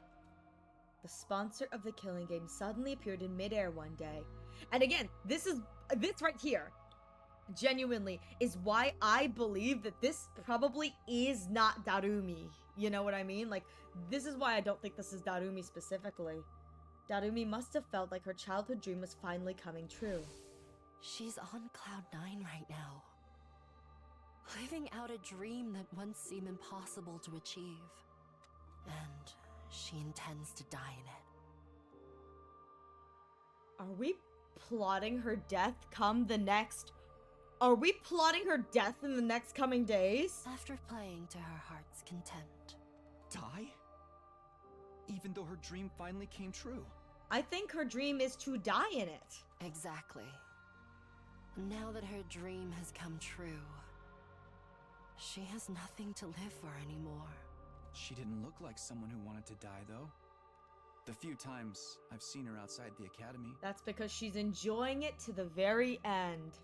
the sponsor of the killing game suddenly appeared in midair one day. And again, this right here, genuinely, is why I believe that this probably is not Darumi. You know what I mean? Like, this is why I don't think this is Darumi specifically. Darumi must have felt like her childhood dream was finally coming true. She's on cloud 9 right now. Living out a dream that once seemed impossible to achieve. And she intends to die in it. Are we plotting her death come the next... Are we plotting her death in the next coming days? After playing to her heart's content. Die? Even though her dream finally came true. I think her dream is to die in it. Exactly. Now that her dream has come true, she has nothing to live for anymore. She didn't look like someone who wanted to die, though. The few times I've seen her outside the academy. That's because she's enjoying it to the very end.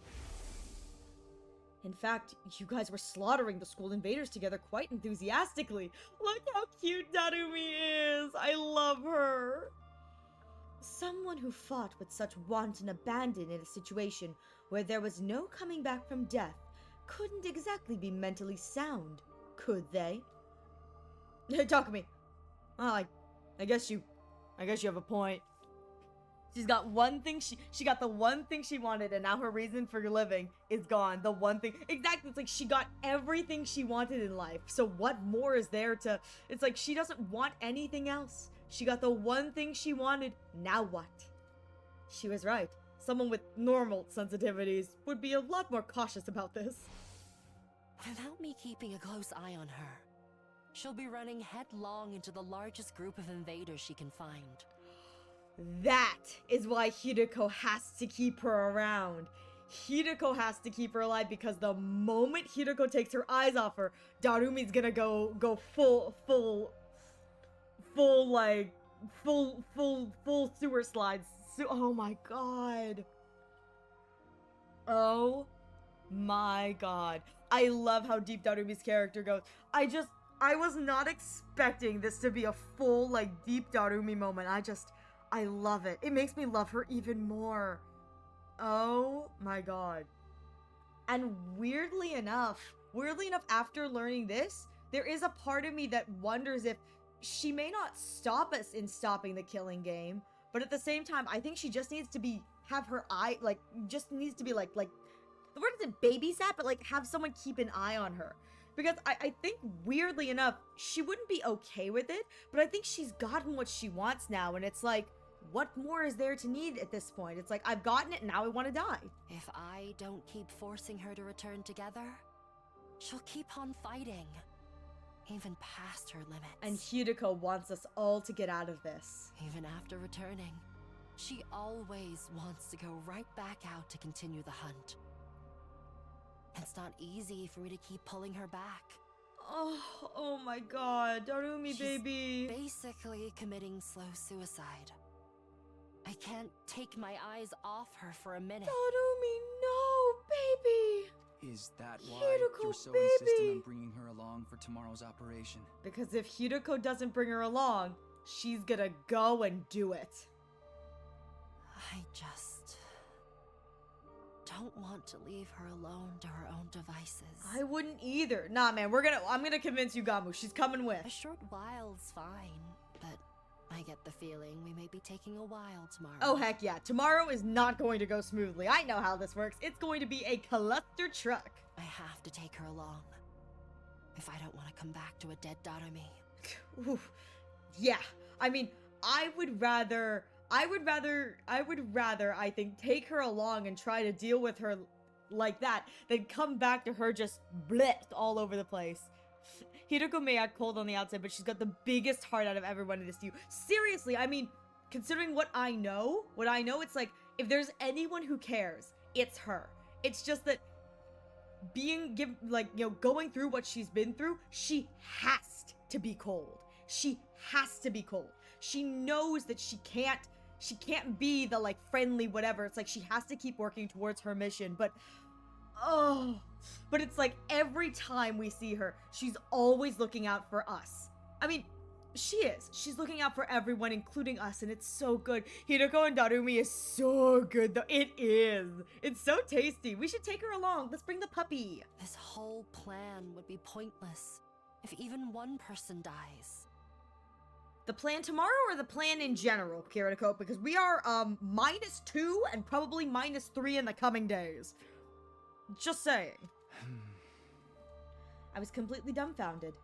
In fact, you guys were slaughtering the school invaders together quite enthusiastically. Look how cute Darumi is! I love her! Someone who fought with such wanton abandon in a situation where there was no coming back from death couldn't exactly be mentally sound, could they? Hey, talk to me. Oh, I guess you have a point. She's got one thing she got the one thing she wanted, and now her reason for living is gone. The one thing, exactly. It's like she got everything she wanted in life. So what more is there to? It's like she doesn't want anything else. She got the one thing she wanted. Now what? She was right. Someone with normal sensitivities would be a lot more cautious about this. Without me keeping a close eye on her, she'll be running headlong into the largest group of invaders she can find. That is why Hideko has to keep her around. Hideko has to keep her alive because the moment Hideko takes her eyes off her, Darumi's gonna go full sewer slides. Oh my god. Oh my god. I love how deep Darumi's character goes. I was not expecting this to be a full, like, deep Darumi moment. I love it. It makes me love her even more. Oh my god. And weirdly enough, after learning this, there is a part of me that wonders if she may not stop us in stopping the killing game, but at the same time, I think she just needs to have her eye, like, just needs to be like, the word isn't babysat, but like have someone keep an eye on her. Because I think, weirdly enough, she wouldn't be okay with it, but I think she's gotten what she wants now, and it's like, what more is there to need at this point? It's like, I've gotten it, now I want to die. If I don't keep forcing her to return together, she'll keep on fighting, even past her limits. And Hideko wants us all to get out of this. Even after returning, she always wants to go right back out to continue the hunt. It's not easy for me to keep pulling her back. Oh my god, Darumi, She's baby. basically committing slow suicide. I can't take my eyes off her for a minute. Darumi, no, baby. Is that why Hideko, you're so baby. insistent on bringing her along for tomorrow's operation? Because if Hideko doesn't bring her along, she's gonna go and do it. I just don't want to leave her alone to her own devices. I wouldn't either. Nah, man, I'm gonna convince you, Gamu. She's coming with. A short while's fine, but I get the feeling we may be taking a while tomorrow. Oh, heck yeah. Tomorrow is not going to go smoothly. I know how this works. It's going to be a cluster truck. I have to take her along if I don't want to come back to a dead Darumi. Oof. Yeah. I mean, I would rather, I think, take her along and try to deal with her like that than come back to her just blitzed all over the place. Hideko may act cold on the outside, but she's got the biggest heart out of everyone in this duo. Seriously, I mean, considering what I know, it's like, if there's anyone who cares, it's her. It's just that going through what she's been through, she has to be cold. She has to be cold. She knows that she can't be the, like, friendly whatever. It's like she has to keep working towards her mission, but it's like every time we see her, she's always looking out for us. I mean, she's looking out for everyone, including us, and it's so good. Hideko and Darumi is so good, though. It is. It's so tasty. We should take her along. Let's bring the puppy. This whole plan would be pointless if even one person dies. The plan tomorrow or the plan in general, Kiriko? Because we are, -2 and probably -3 in the coming days. Just saying. I was completely dumbfounded.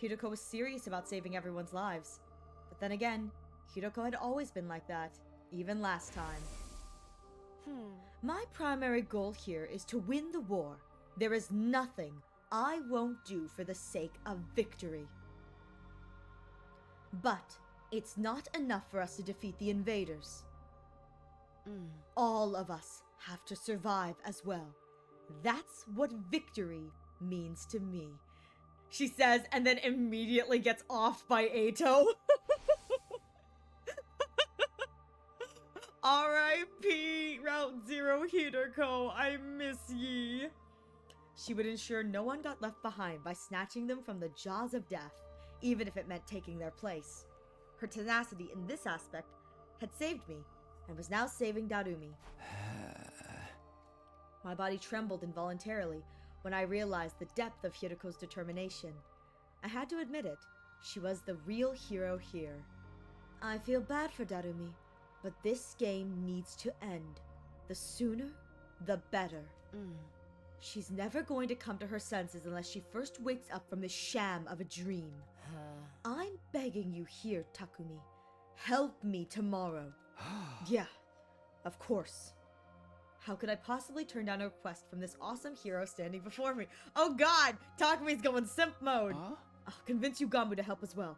Hideko was serious about saving everyone's lives. But then again, Hideko had always been like that, even last time. My primary goal here is to win the war. There is nothing I won't do for the sake of victory. But it's not enough for us to defeat the invaders. All of us have to survive as well. That's what victory means to me. She says, and then immediately gets off by Ato. R.I.P. Route Zero Hideko, I miss ye. She would ensure no one got left behind by snatching them from the jaws of death, even if it meant taking their place. Her tenacity in this aspect had saved me, and was now saving Darumi. My body trembled involuntarily when I realized the depth of Hideko's determination. I had to admit it, she was the real hero here. I feel bad for Darumi, but this game needs to end. The sooner, the better. She's never going to come to her senses unless she first wakes up from the sham of a dream. I'm begging you here, Takumi. Help me tomorrow. Yeah, of course. How could I possibly turn down a request from this awesome hero standing before me? Oh god! Takumi's going simp mode! Huh? I'll convince Ugambu to help as well.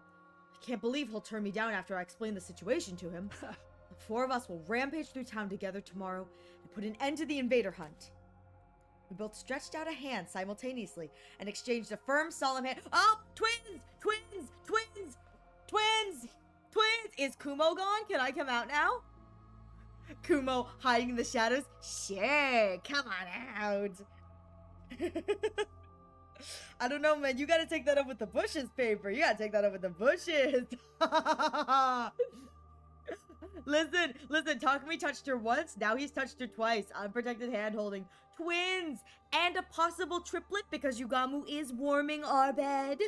I can't believe he'll turn me down after I explain the situation to him. The four of us will rampage through town together tomorrow and put an end to the invader hunt. We both stretched out a hand simultaneously and exchanged a firm, solemn hand. Oh! Twins! Twins! Twins! Twins! Twins! Is Kumo gone? Can I come out now? Kumo hiding in the shadows? Sure, come on out. I don't know, man. You gotta take that up with the bushes, paper. You gotta take that up with the bushes. Listen, Takumi touched her once, now he's touched her twice. Unprotected hand holding. Twins! And a possible triplet because Yugamu is warming our bed.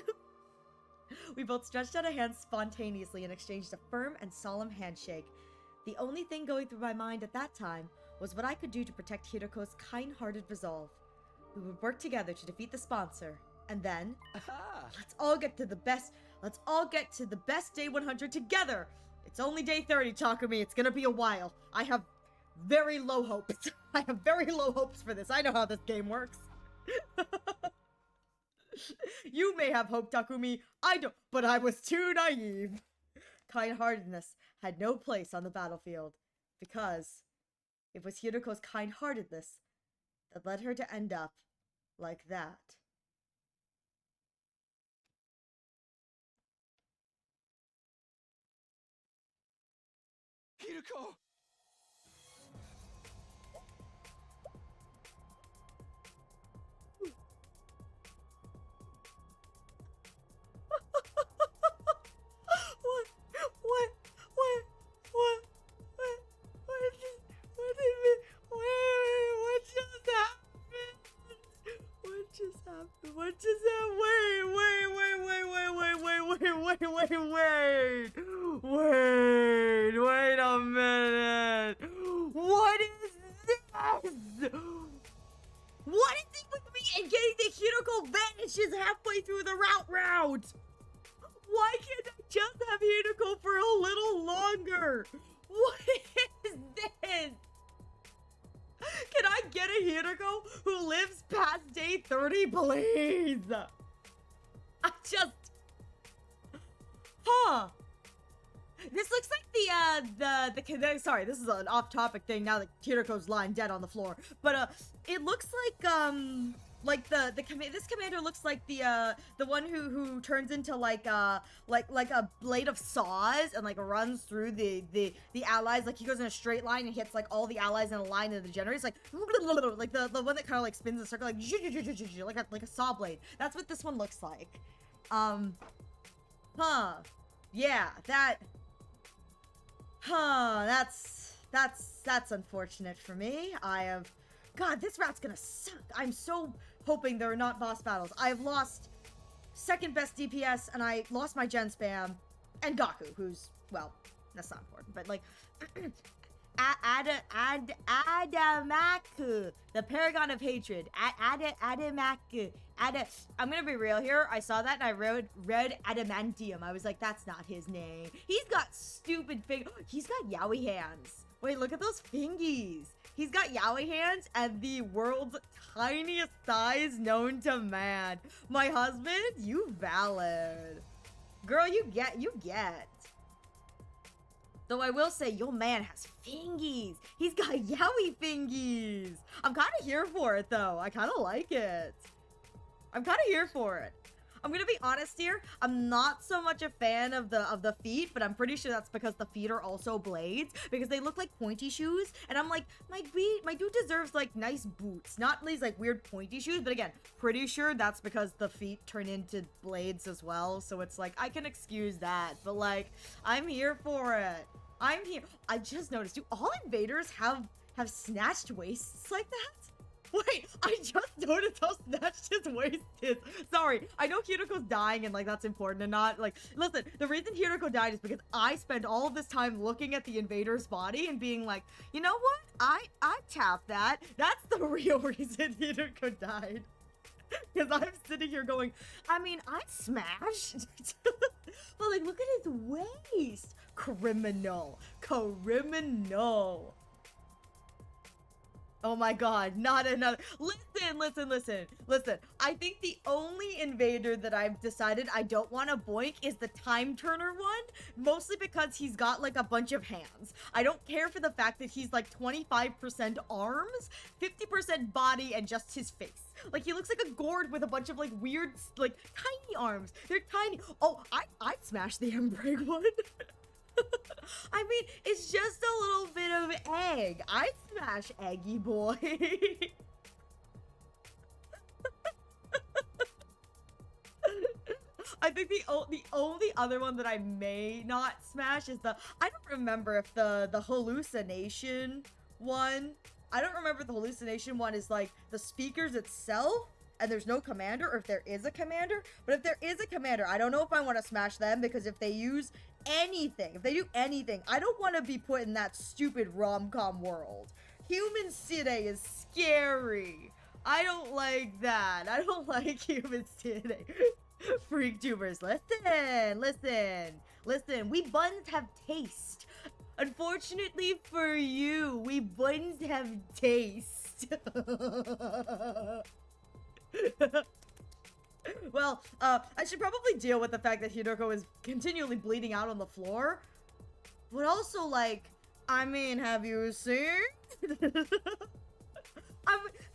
We both stretched out our hands spontaneously and exchanged a firm and solemn handshake. The only thing going through my mind at that time was what I could do to protect Hiroko's kind-hearted resolve. We would work together to defeat the sponsor, and then let's all get to the best day 100 together. It's only day 30, Takumi. It's gonna be a while. I have very low hopes. I have very low hopes for this. I know how this game works. You may have hope, Takumi. I don't, but I was too naive. Kind-heartedness had no place on the battlefield, because it was Hiroko's kind-heartedness that led her to end up like that. Hiroko! What just happened? Wait a minute. What is this? What is it with me and getting the Hiroko vanishes halfway through the route? Why can't I just have Hiroko for a little longer? What is this? Can I get a Hiroko who lives past day 30, please? I just... Huh. This looks like the sorry, this is an off-topic thing now that Hiroko's lying dead on the floor. But, it looks like this commander looks like the one who turns into like a blade of saws and like runs through the allies. Like he goes in a straight line and hits like all the allies in a line and the generates like the one that kind of like spins in a circle like a saw blade. That's what this one looks like. Yeah, that's unfortunate for me. God, this route's gonna suck. I'm so hoping there are not boss battles. I've lost second best DPS, and I lost my gen spam, and Gaku, who's, well, that's not important, but like, Adamaku, the paragon of hatred. Adamaku. I'm gonna be real here. I saw that and I read adamantium. I was like, that's not his name. He's got stupid he's got yaoi hands. Wait, look at those fingies. He's got yaoi hands and the world's tiniest thighs known to man. My husband, you valid. Girl, you get. Though I will say, your man has fingies. He's got yaoi fingies. I'm kind of here for it, though. I kind of like it. I'm kind of here for it. I'm gonna be honest here. I'm not so much a fan of the feet, but I'm pretty sure that's because the feet are also blades, because they look like pointy shoes. And I'm like, my dude deserves like nice boots, not these like weird pointy shoes. But again, pretty sure that's because the feet turn into blades as well. So it's like I can excuse that, but like I'm here for it. I'm here. I just noticed, do all invaders have snatched waists like that? Wait, I just noticed how snatched his waist is. Sorry, I know Hiroko's dying and like that's important and not like, listen, the reason Hiroko died is because I spent all of this time looking at the invader's body and being like, you know what? I tapped that. That's the real reason Hiroko died. Because I'm sitting here going, I mean, I smashed. But like, look at his waist. Criminal. Oh my god, not another. Listen. I think the only invader that I've decided I don't want to boink is the time turner one, mostly because he's got like a bunch of hands. I don't care for the fact that he's like 25% arms, 50% body, and just his face. Like he looks like a gourd with a bunch of like weird, like tiny arms. They're tiny. Oh, I'd smash the Embrag one. I mean, it's just a little bit of egg. I smash Eggy Boy. I think the only other one that I may not smash is I don't remember if the hallucination one. I don't remember if the hallucination one is like the speakers itself and there's no commander, or if there is a commander. But if there is a commander, I don't know if I want to smash them, because if they use anything, if they do anything, I don't want to be put in that stupid rom-com world. Human City is scary. I don't like that. I don't like Human City. Freak tubers, listen. We buns have taste. Unfortunately for you, we buns have taste. Well, I should probably deal with the fact that Hidoko is continually bleeding out on the floor. But also, like, I mean, have you seen?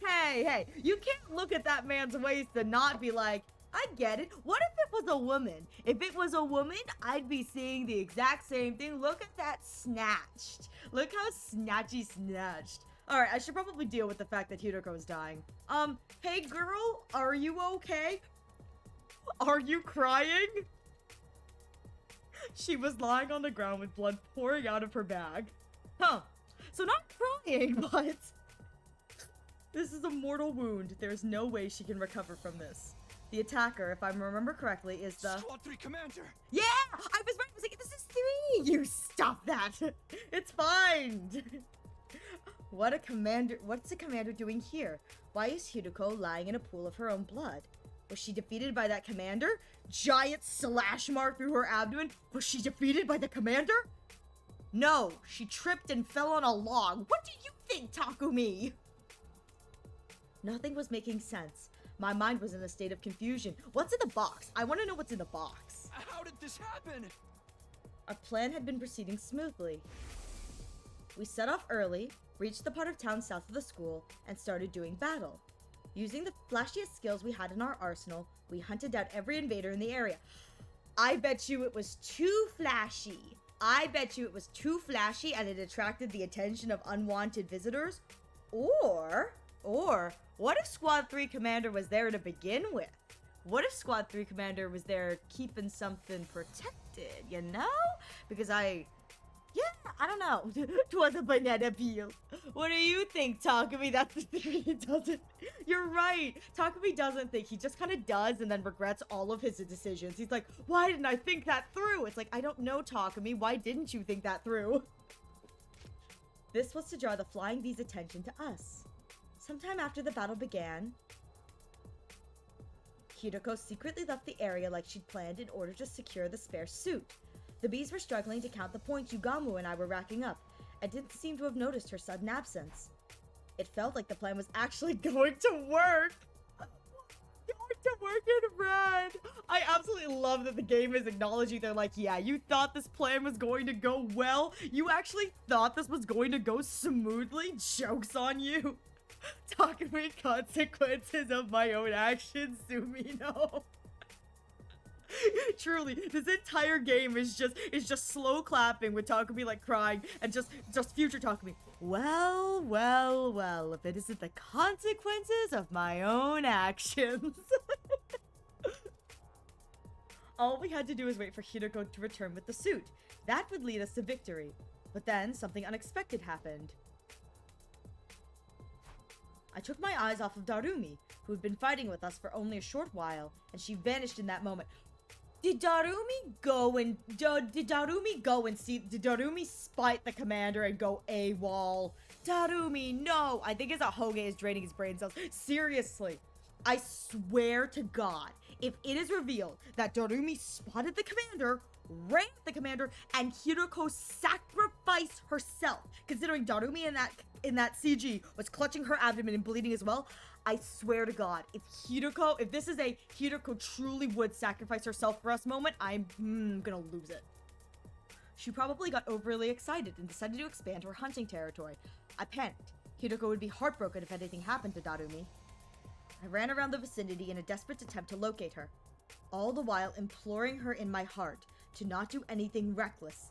Hey, you can't look at that man's waist and not be like, I get it. What if it was a woman? If it was a woman, I'd be seeing the exact same thing. Look at that snatched. Look how snatchy snatched. Alright, I should probably deal with the fact that Hidoko is dying. Hey girl, are you okay? Are you crying? She was lying on the ground with blood pouring out of her bag. Huh. So not crying, but... This is a mortal wound. There's no way she can recover from this. The attacker, if I remember correctly, is the... Squad 3 Commander! Yeah! I was right. I was like, this is 3! You stop that! It's fine! What's the commander doing here? Why is Hidoko lying in a pool of her own blood? Was she defeated by that commander? Giant slash mark through her abdomen? Was she defeated by the commander? No, she tripped and fell on a log. What do you think, Takumi? Nothing was making sense. My mind was in a state of confusion. What's in the box? I want to know what's in the box. How did this happen? Our plan had been proceeding smoothly. We set off early, reached the part of town south of the school, and started doing battle. Using the flashiest skills we had in our arsenal, we hunted down every invader in the area. I bet you it was too flashy. I bet you it was too flashy and it attracted the attention of unwanted visitors. Or, what if Squad 3 Commander was there to begin with? What if Squad 3 Commander was there keeping something protected, you know? Because I don't know. 'Twas a banana peel. What do you think, Takumi? That's the thing he doesn't. You're right. Takumi doesn't think. He just kind of does and then regrets all of his decisions. He's like, why didn't I think that through? It's like, I don't know, Takumi. Why didn't you think that through? This was to draw the Flying Bee's attention to us. Sometime after the battle began, Hidoko secretly left the area like she'd planned in order to secure the spare suit. The bees were struggling to count the points Yugamu and I were racking up, and didn't seem to have noticed her sudden absence. It felt like the plan was actually going to work! Going to work in red! I absolutely love that the game is acknowledging they're like, yeah, you thought this plan was going to go well? You actually thought this was going to go smoothly? Joke's on you! Takumi, consequences of my own actions, Sumino. Truly, this entire game is just slow clapping with Takumi like crying and just future Takumi. Well, if it isn't the consequences of my own actions. All we had to do was wait for Hidoko to return with the suit. That would lead us to victory. But then something unexpected happened. I took my eyes off of Darumi, who had been fighting with us for only a short while, and she vanished in that moment. Did Darumi spite the commander and go AWOL? Darumi, no! I think it's a Hoge is draining his brain cells. Seriously, I swear to God, if it is revealed that Darumi spotted the commander, ran with the commander, and Hidoko sacrificed herself, considering Darumi in that CG was clutching her abdomen and bleeding as well, I swear to God, if this is a Hidoko truly would sacrifice herself for us moment, I'm gonna lose it. She probably got overly excited and decided to expand her hunting territory. I panicked. Hidoko would be heartbroken if anything happened to Darumi. I ran around the vicinity in a desperate attempt to locate her, all the while imploring her in my heart to not do anything reckless,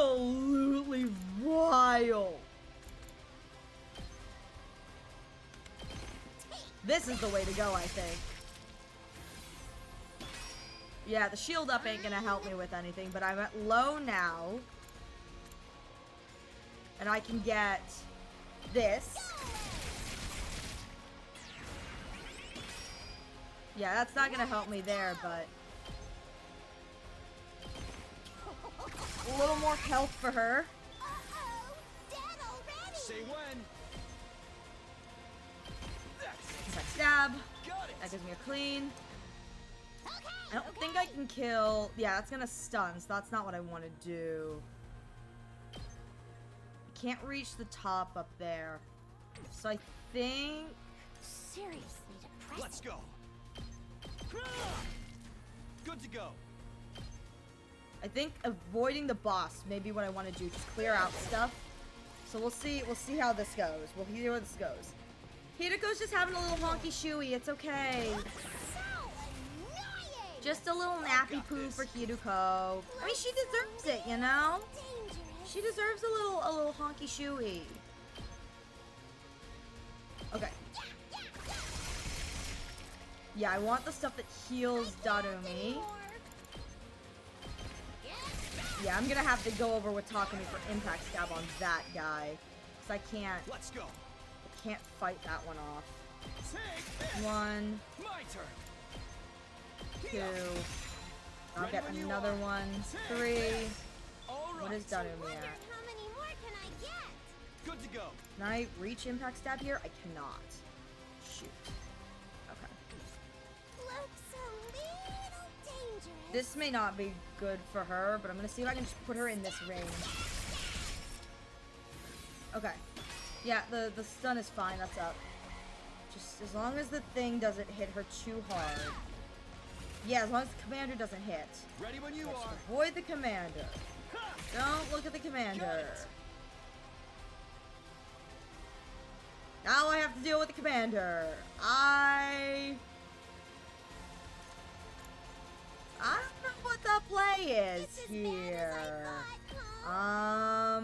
This is the way to go, I think. Yeah, the shield up ain't gonna help me with anything, but I'm at low now. And I can get this. Yeah, that's not gonna help me there, but a little more health for her. Say when. Attack stab. Got it. That gives me a clean. I don't think I can kill. Yeah, that's gonna stun, so that's not what I want to do. I can't reach the top up there. So I think. Seriously depressing. Let's go. Good to go. I think avoiding the boss may be what I want to do. Just clear out stuff. So we'll see how this goes. We'll see where this goes. Hirako's just having a little honky shoey. It's okay. So annoying. Just a little nappy poo for Hideko. I mean, she deserves it, you know? Dangerous. She deserves a little honky shoey. Okay. Yeah, I want the stuff that heals Darumi. Yeah, I'm gonna have to go over with Takumi for impact stab on that guy. Cause Let's go. I can't fight that one off. Take 1, my turn. 2. I'll get another one. 3. All right. What is Darumi at? How many more can I get? Good to go. Can I reach impact stab here? I cannot. Shoot. Okay. Looks a little dangerous. This may not be good for her, but I'm gonna see if I can just put her in this range. Okay. Yeah, the stun is fine. That's up. Just as long as the thing doesn't hit her too hard. Yeah, as long as the commander doesn't hit. Ready when you Just are. avoid the commander. Don't look at the commander. Now I have to deal with the commander. I don't know what the play is It's as bad as I here. thought, huh?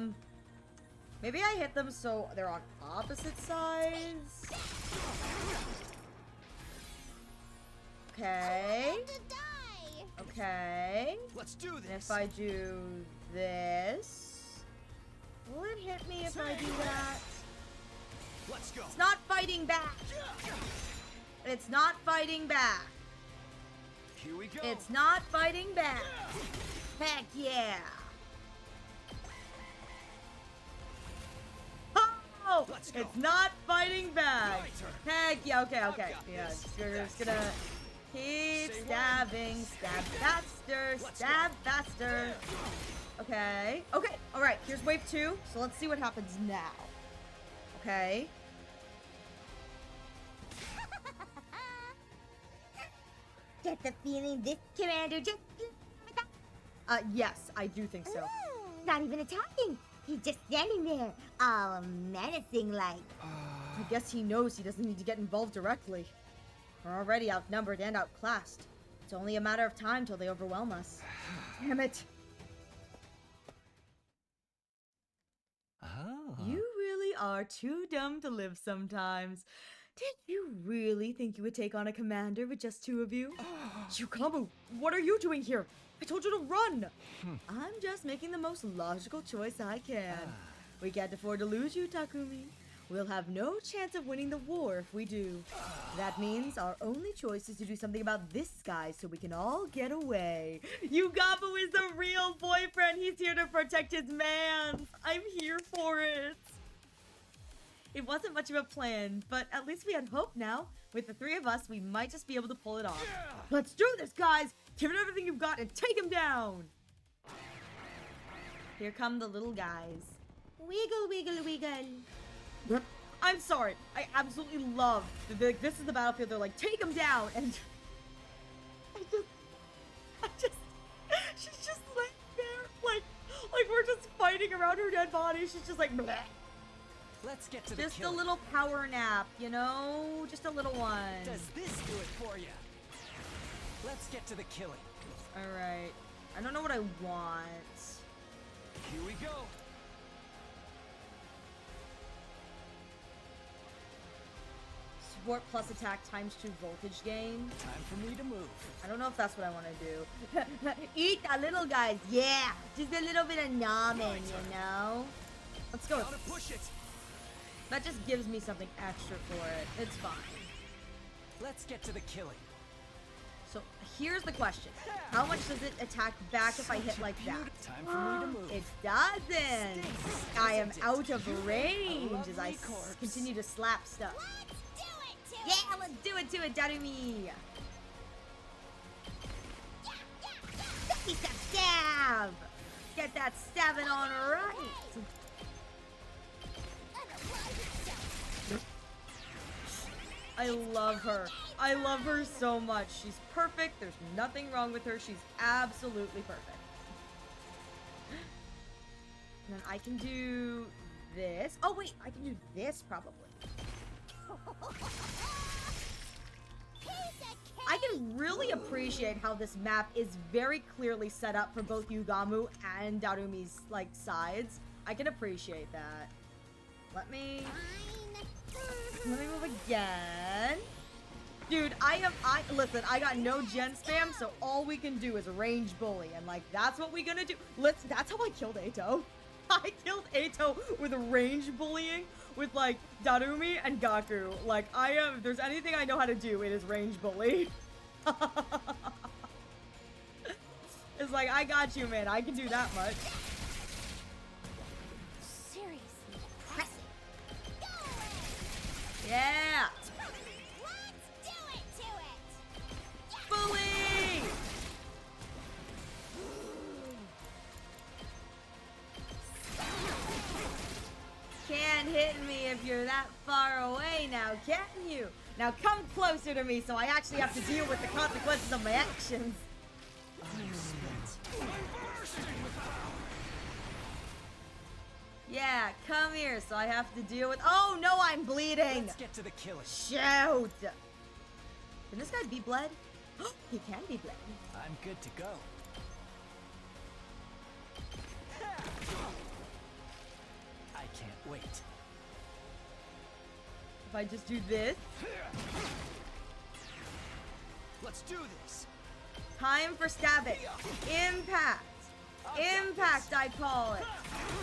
Maybe I hit them so they're on opposite sides. Okay. To die. Okay. Let's do And this. if I do this, will it hit me if I do that? Let's go. It's not fighting back. It's not fighting back. Here we go. It's not fighting back. Heck yeah. Oh, Let's go. it's not fighting back. My turn. Heck yeah. Okay, okay. got Yeah, this. you're just gonna keep Say stabbing. Stab faster. Let's Stab faster. Okay. Okay. All right. Here's wave 2. So let's see what happens now. Okay. Get the feeling this commander just... Yes, I do think so. Not even attacking. He's just standing there, all menacing like. I guess he knows he doesn't need to get involved directly. We're already outnumbered and outclassed. It's only a matter of time till they overwhelm us. Damn it. Oh. You really are too dumb to live sometimes. Did you really think you would take on a commander with just 2 of you? Yukamu, what are you doing here? I told you to run! I'm just making the most logical choice I can. We can't afford to lose you, Takumi. We'll have no chance of winning the war if we do. That means our only choice is to do something about this guy so we can all get away. Yugabu is the real boyfriend. He's here to protect his man. I'm here for it. It wasn't much of a plan, but at least we had hope now. With the 3 of us, we might just be able to pull it off. Let's do this, guys! Give it everything you've got and take him down! Here come the little guys. Wiggle, wiggle, wiggle. I'm sorry. I absolutely love this is the battlefield. They're like, take him down, and she's just laying there, like we're just fighting around her dead body. She's just like, bleh. Let's get to the Just a killing. little power nap, you know, just a little one. Does this do it for you? Let's get to the killing. All right. I don't know what I want. Here we go. support plus attack times 2 voltage gain. Time for me to move. I don't know if that's what I want to do. Eat the little guys, yeah! Just a little bit of nomin, you know? Let's go. Gotta push it. That just gives me something extra for it. It's fine. Let's get to the killing. So here's the question. How much does it attack back if I hit like that? Time for me to move. It doesn't. I am out of range as I continue to slap stuff. Yeah, let's do it to it, Darumi. Stab. Get that stabbing on right. I love her. I love her so much. She's perfect. There's nothing wrong with her. She's absolutely perfect. And then I can do this. Oh, wait. I can do this probably. I can really appreciate how this map is very clearly set up for both Yugamu and Darumi's, like, sides. I can appreciate that. Let me move again. Dude, listen, I got no gen spam, so all we can do is range bully, and like, that's what we're gonna do. That's how I killed Eito. I killed Eito with range bullying with like Darumi and Gaku. Like, if there's anything I know how to do, it is range bully. It's like, I got you, man. I can do that much. Seriously depressing. Yeah. Let's do it to it. Bully! Can't hit me if you're that far away now, can you? Now come closer to me so I actually have to deal with the consequences of my actions. Yeah, come here so I have to deal with— Oh no, I'm bleeding! Let's get to the killing. Shoot! Can this guy be bled? He can be bled. I'm good to go. I can't wait. If I just do this. Let's do this. Time for stabbing. Impact. Impact, I call it.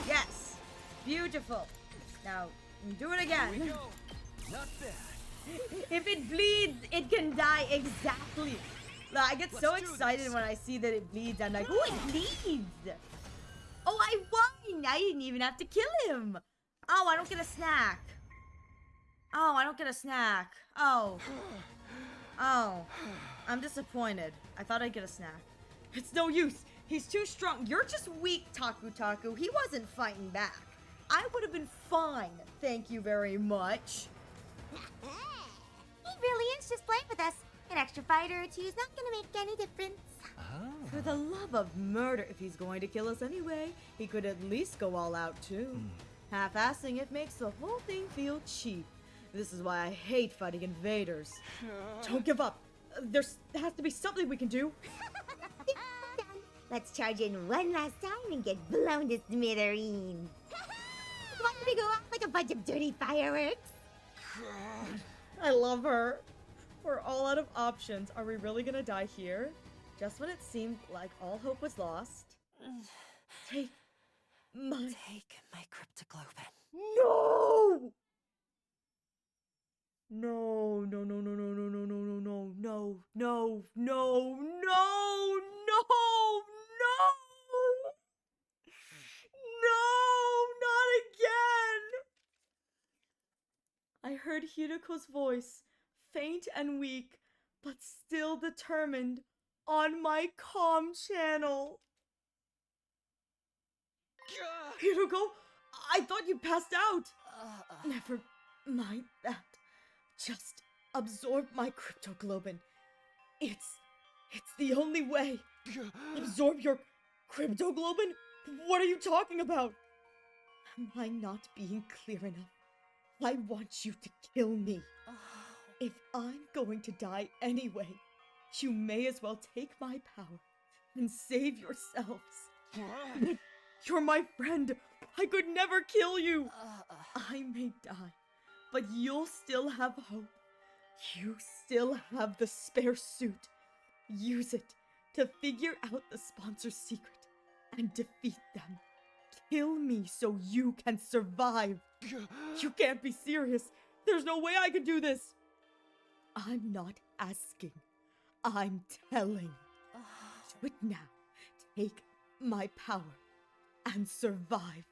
Yes. Beautiful. Now, do it Here we again. go. Not bad. If it bleeds, it can die exactly. Like, I get so Let's do excited this. when I see that it bleeds. I'm like, oh, it bleeds. Oh, I won. I didn't even have to kill him. Oh, I don't get a snack. Oh, I don't get a snack. Oh. Oh. I'm disappointed. I thought I'd get a snack. It's no use. He's too strong. You're just weak, Taku Taku. He wasn't fighting back. I would have been fine. Thank you very much. He really is just playing with us. An extra fighter or two is not gonna make any difference. For the love of murder, if he's going to kill us anyway, he could at least go all out too. Half-assing it makes the whole thing feel cheap. This is why I hate fighting invaders. Don't give up. There has to be something we can do. Let's charge in one last time and get blown to smithereens. Why did we go off like a bunch of dirty fireworks? I love her. We're all out of options. Are we really gonna die here? Just when it seemed like all hope was lost. Take my— Take my cryptoglobin. No! No, no, no, no, no, no, no, no, no, no, no, no, no, no, no, no! No, not again! I heard Hiruko's voice, faint and weak, but still determined, on my comm channel. Hiruko, I thought you passed out. Never mind that. Just absorb my cryptoglobin. It's the only way. Absorb your cryptoglobin? What are you talking about? Am I not being clear enough? I want you to kill me. If I'm going to die anyway, you may as well take my power and save yourselves. You're my friend. I could never kill you. I may die, but you'll still have hope. You still have the spare suit. Use it to figure out the sponsor's secret and defeat them. Kill me so you can survive. You can't be serious. There's no way I can do this. I'm not asking. I'm telling. Do it now. Take my power and survive.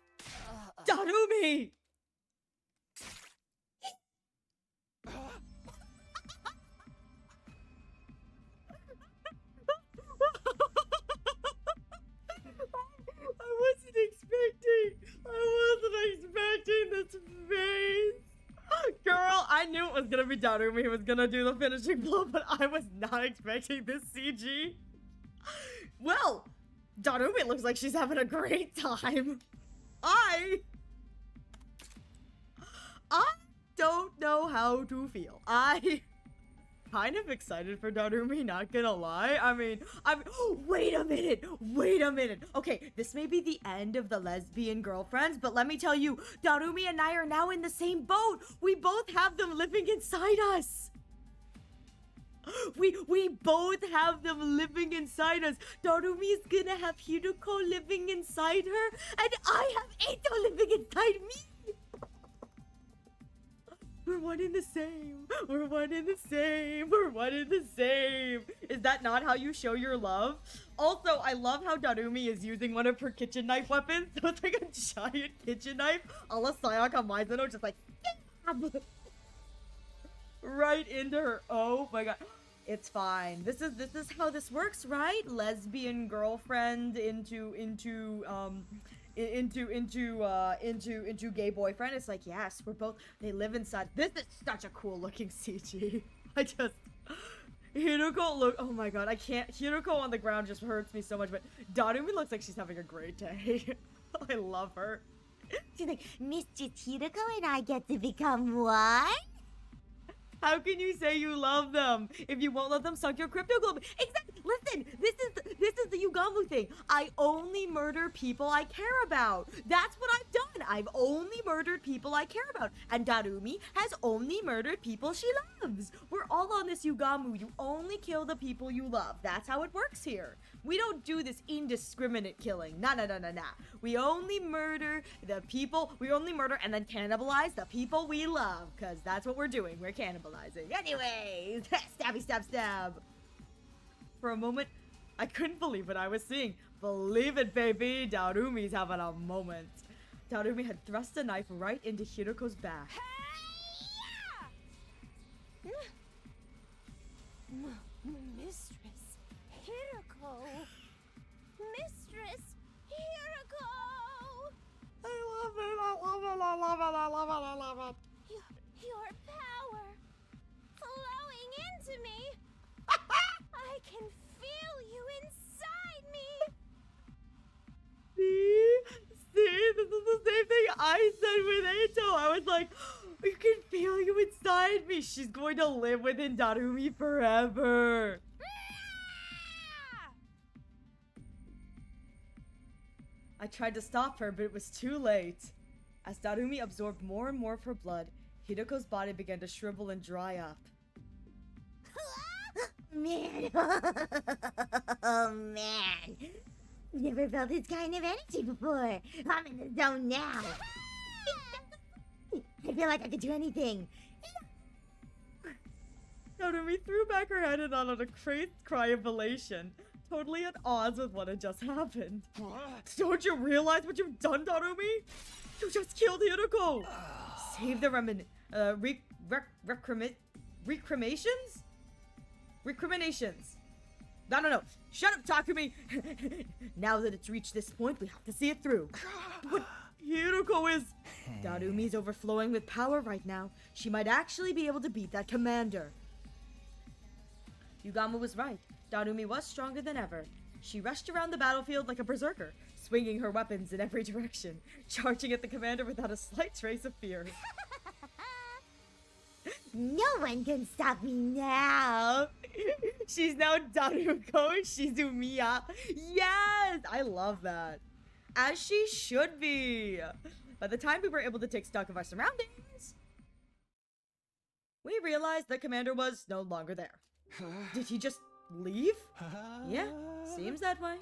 Darumi! I wasn't expecting this face. Girl, I knew it was gonna be Darumi who was gonna do the finishing blow, but I was not expecting this CG. Well, Darumi looks like she's having a great time. I don't know how to feel. I kind of excited for Darumi, not gonna lie. I mean, wait a minute. Okay, this may be the end of the lesbian girlfriends, but let me tell you, Darumi and I are now in the same boat. We both have them living inside us. We both have them living inside us. Darumi's gonna have Hiruko living inside her, and I have Eito living inside me. We're one in the same. We're one in the same. We're one in the same. Is that not how you show your love? Also, I love how Darumi is using one of her kitchen knife weapons. So it's like a giant kitchen knife, a la Sayaka Maizono, just like right into her. Oh my god. It's fine. This is how this works, right? Lesbian girlfriend into gay boyfriend. It's like, yes, we're both, they live inside. This is such a cool looking CG. Hiruko look, oh my god, I can't. Hiruko on the ground just hurts me so much, but Darumi looks like she's having a great day. I love her. She's like, Mistress Hiroko and I get to become one? How can you say you love them if you won't let them suck your crypto globe? Exactly. Listen, this is the Yugamu thing. I only murder people I care about. That's what I've done. I've only murdered people I care about. And Darumi has only murdered people she loves. We're all on this Yugamu. You only kill the people you love. That's how it works here. We don't do this indiscriminate killing. Nah. We only murder the people. We only murder and then cannibalize the people we love. Because that's what we're doing. We're cannibalizing. Anyways, stab. For a moment, I couldn't believe what I was seeing. Believe it, baby. Darumi's having a moment. Darumi had thrust a knife right into Hiruko's back. Mistress Hiroko! Mistress Hiroko! I love it. Your power flowing into me. I can feel you inside me. See, this is the same thing I said with Eito. I was like, you can feel you inside me. She's going to live within Darumi forever. I tried to stop her, but it was too late. As Darumi absorbed more and more of her blood, Hiruko's body began to shrivel and dry up. Man. Oh, man. Never felt this kind of energy before. I'm in the zone now. I feel like I could do anything. Darumi threw back her head and uttered a crazed cry of elation, totally at odds with what had just happened. Don't you realize what you've done, Darumi? You just killed Hiruko! Save the recriminations? Recriminations. No. Shut up, Takumi! Now that it's reached this point, we have to see it through. But Hiruko is... Darumi's overflowing with power right now. She might actually be able to beat that commander. Yugamu was right. Darumi was stronger than ever. She rushed around the battlefield like a berserker, swinging her weapons in every direction, charging at the commander without a slight trace of fear. No one can stop me now. She's now Daruko Shizumiya. Yes! I love that. As she should be. By the time we were able to take stock of our surroundings, We realized the commander was no longer there. Did he just leave? Yeah, seems that way.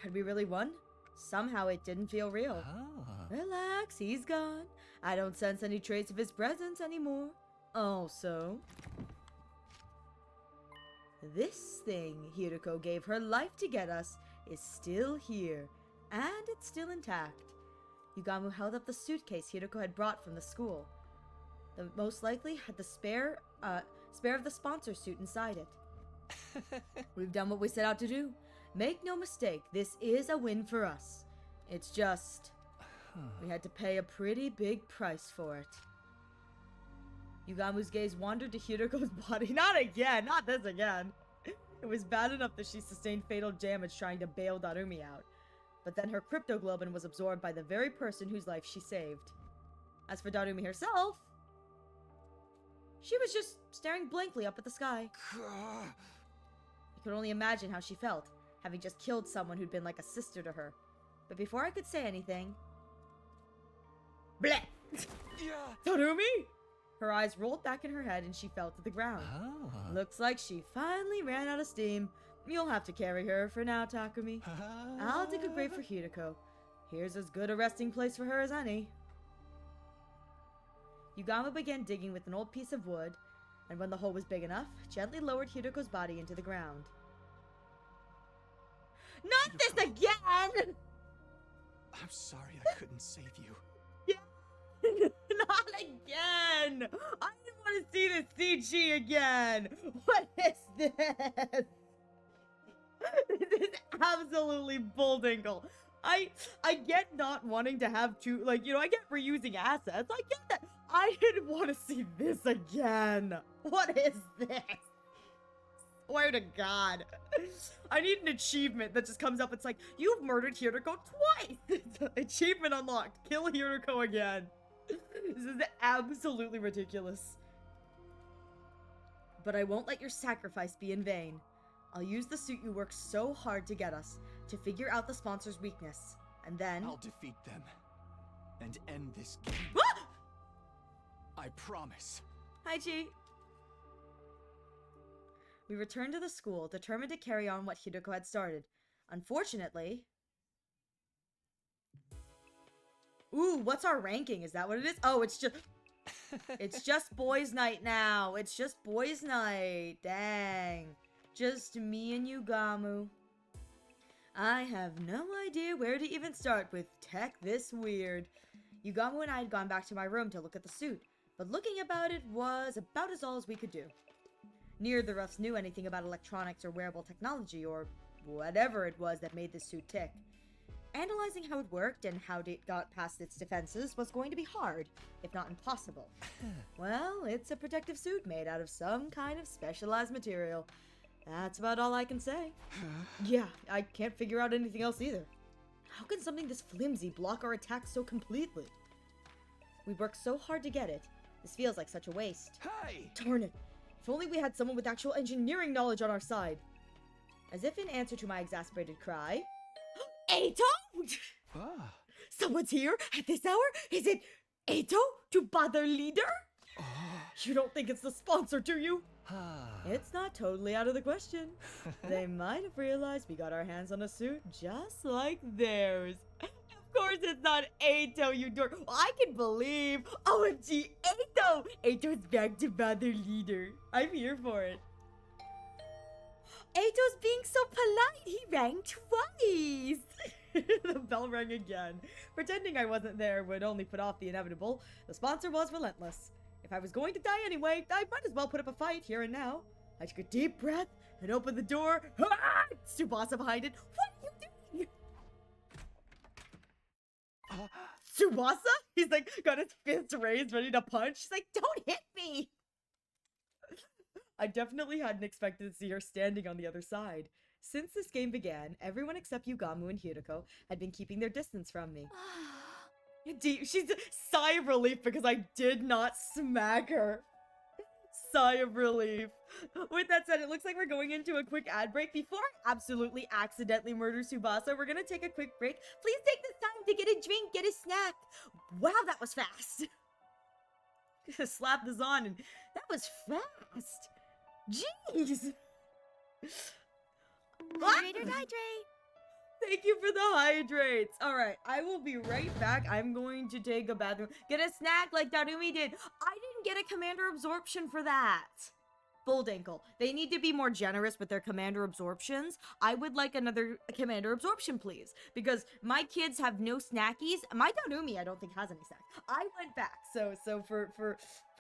Had we really won? Somehow it didn't feel real. Relax, he's gone. I don't sense any trace of his presence anymore. Also, this thing Hiroko gave her life to get us is still here, and it's still intact. Yugamu held up the suitcase Hiroko had brought from the school. The most likely had the spare of the sponsor suit inside it. We've done what we set out to do. Make no mistake, this is a win for us. It's just, we had to pay a pretty big price for it. Yugamu's gaze wandered to Hiroko's body. Not again! Not this again! It was bad enough that she sustained fatal damage trying to bail Darumi out. But then her cryptoglobin was absorbed by the very person whose life she saved. As for Darumi herself, she was just staring blankly up at the sky. I could only imagine how she felt, having just killed someone who'd been like a sister to her. But before I could say anything... Bleh! Darumi! Her eyes rolled back in her head and she fell to the ground. Looks like she finally ran out of steam. You'll have to carry her for now, Takumi. I'll dig a grave for Hiroko. Here's as good a resting place for her as any. Yugamu began digging with an old piece of wood, and when the hole was big enough, gently lowered Hiroko's body into the ground. Not this again! I'm sorry I couldn't save you. Not again! I didn't want to see this CG again! What is this? This is absolutely bulldinkle. I get not wanting to have two, like, I get reusing assets. I get that. I didn't want to see this again. What is this? Swear to God. I need an achievement that just comes up. It's like, you've murdered Hiroko twice. Achievement unlocked. Kill Hiroko again. This is absolutely ridiculous. But I won't let your sacrifice be in vain. I'll use the suit you worked so hard to get us, to figure out the sponsor's weakness, and then... I'll defeat them, and end this game. I promise. Hi, Chi. We returned to the school, determined to carry on what Hiroko had started. Unfortunately... Ooh, what's our ranking? Is that what it is? Oh, it's just... It's just boys' night now. It's just boys' night. Dang. Just me and Yugamu. I have no idea where to even start with tech this weird. Yugamu and I had gone back to my room to look at the suit, but looking about it was about all as we could do. Neither of us knew anything about electronics or wearable technology or whatever it was that made this suit tick. Analyzing how it worked and how it got past its defenses was going to be hard, if not impossible. Well, it's a protective suit made out of some kind of specialized material. That's about all I can say. Yeah, I can't figure out anything else either. How can something this flimsy block our attacks so completely? We worked so hard to get it. This feels like such a waste. Hey! Darn it. If only we had someone with actual engineering knowledge on our side. As if in answer to my exasperated cry... Eito! Someone's here at this hour? Is it Eito to bother leader? You don't think it's the sponsor, do you? It's not totally out of the question. They might have realized we got our hands on a suit just like theirs. Of course it's not Eito, you dork. I can believe. OMG, Eito! Eito's back to bother leader. I'm here for it. Eito's being so polite, he rang twice. The bell rang again. Pretending I wasn't there would only put off the inevitable. The sponsor was relentless. If I was going to die anyway, I might as well put up a fight here and now. I took a deep breath and opened the door. Ah! Tsubasa behind it. What are you doing? Tsubasa? He's like got his fist raised, ready to punch. She's like, don't hit me. I definitely hadn't expected to see her standing on the other side. Since this game began, everyone except Yugamu and Hiroko had been keeping their distance from me. She's a sigh of relief because I did not smack her. Sigh of relief. With that said, it looks like we're going into a quick ad break. Before I absolutely accidentally murder Tsubasa, we're gonna take a quick break. Please take this time to get a drink, get a snack. Wow, that was fast. Slap this on, and that was fast. Jeez. Hydrate or hydrate. Thank you for the hydrates. All right, I will be right back. I'm going to take a bathroom. Get a snack like Darumi did. I didn't get a commander absorption for that. Bold ankle. They need to be more generous with their commander absorptions. I would like another commander absorption, please, because my kids have no snackies. My Darumi, I don't think has any snacks. I went back, so for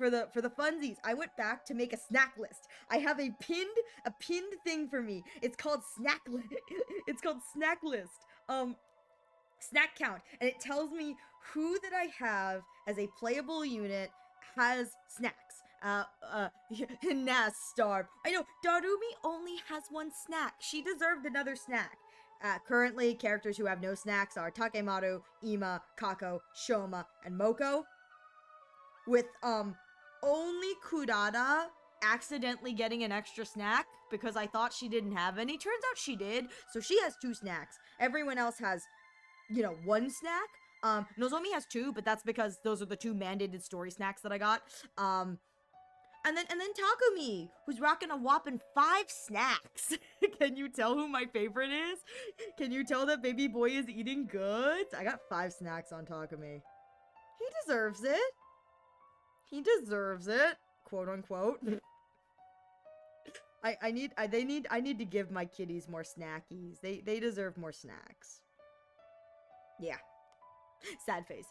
the funsies, I went back to make a snack list. I have a pinned thing for me. It's called snack list. It's called snack list. Snack count, and it tells me who that I have as a playable unit has snacks. Nas starved. I know, Darumi only has one snack. She deserved another snack. Currently, characters who have no snacks are Takemaru, Ima, Kako, Shoma, and Moko. With, only Kurada accidentally getting an extra snack because I thought she didn't have any. Turns out she did, so she has 2 snacks. Everyone else has, 1 snack. Nozomi has 2, but that's because those are the 2 mandated story snacks that I got. And then Takumi, who's rocking a whopping 5 snacks. Can you tell who my favorite is? Can you tell that baby boy is eating good? I got 5 snacks on Takumi. He deserves it. He deserves it, quote unquote. I need to give my kitties more snackies. They deserve more snacks. Yeah. Sad face.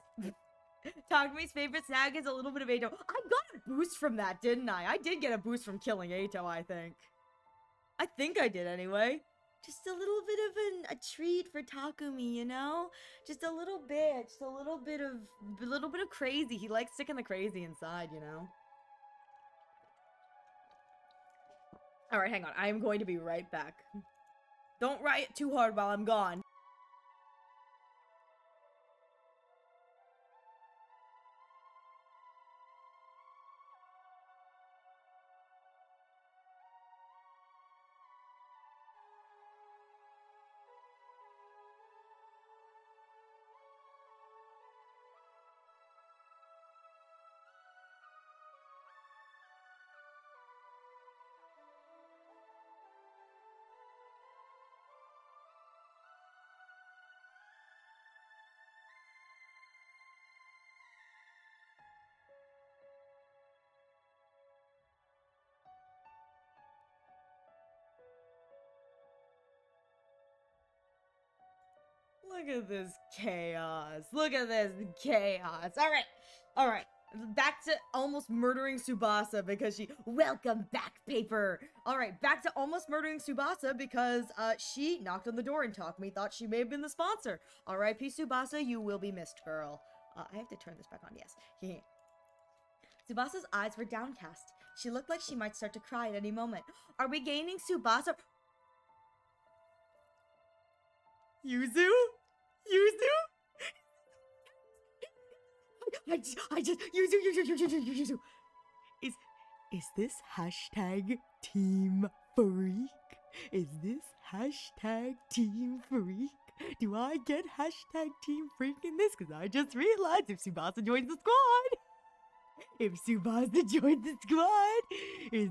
Takumi's favorite snack is a little bit of Eito. I got a boost from that, didn't I? I did get a boost from killing Eito, I think. I think I did anyway. Just a little bit of a treat for Takumi, you know? Just a little bit. Just a little bit of crazy. He likes sticking the crazy inside, you know? Alright, hang on. I am going to be right back. Don't riot too hard while I'm gone. Look at this chaos. Look at this chaos. All right. Back to almost murdering Tsubasa because she... Welcome back, paper. All right, back to almost murdering Tsubasa because she knocked on the door and Takumi thought she may have been the sponsor. R.I.P. Tsubasa, you will be missed, girl. I have to turn this back on, yes. Tsubasa's eyes were downcast. She looked like she might start to cry at any moment. Are we gaining Tsubasa? Yuzu? I just, Yuzu. Is this hashtag Team Freak? Is this hashtag Team Freak? Do I get hashtag Team Freak in this? Because I just realized if Tsubasa joins the squad, is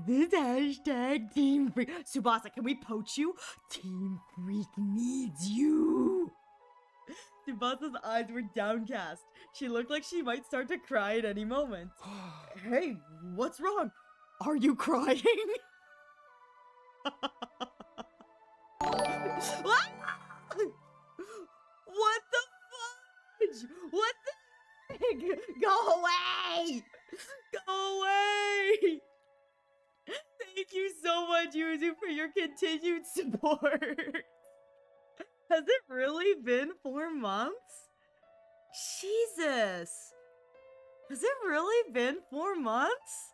this hashtag Team Freak? Tsubasa, can we poach you? Team Freak needs you. Tsubasa's eyes were downcast. She looked like she might start to cry at any moment. Hey, what's wrong? Are you crying? What? What the fudge? What the heck? Go away! Go away! Thank you so much, Yuzu, for your continued support. Has it really been 4 months? Jesus! Has it really been 4 months?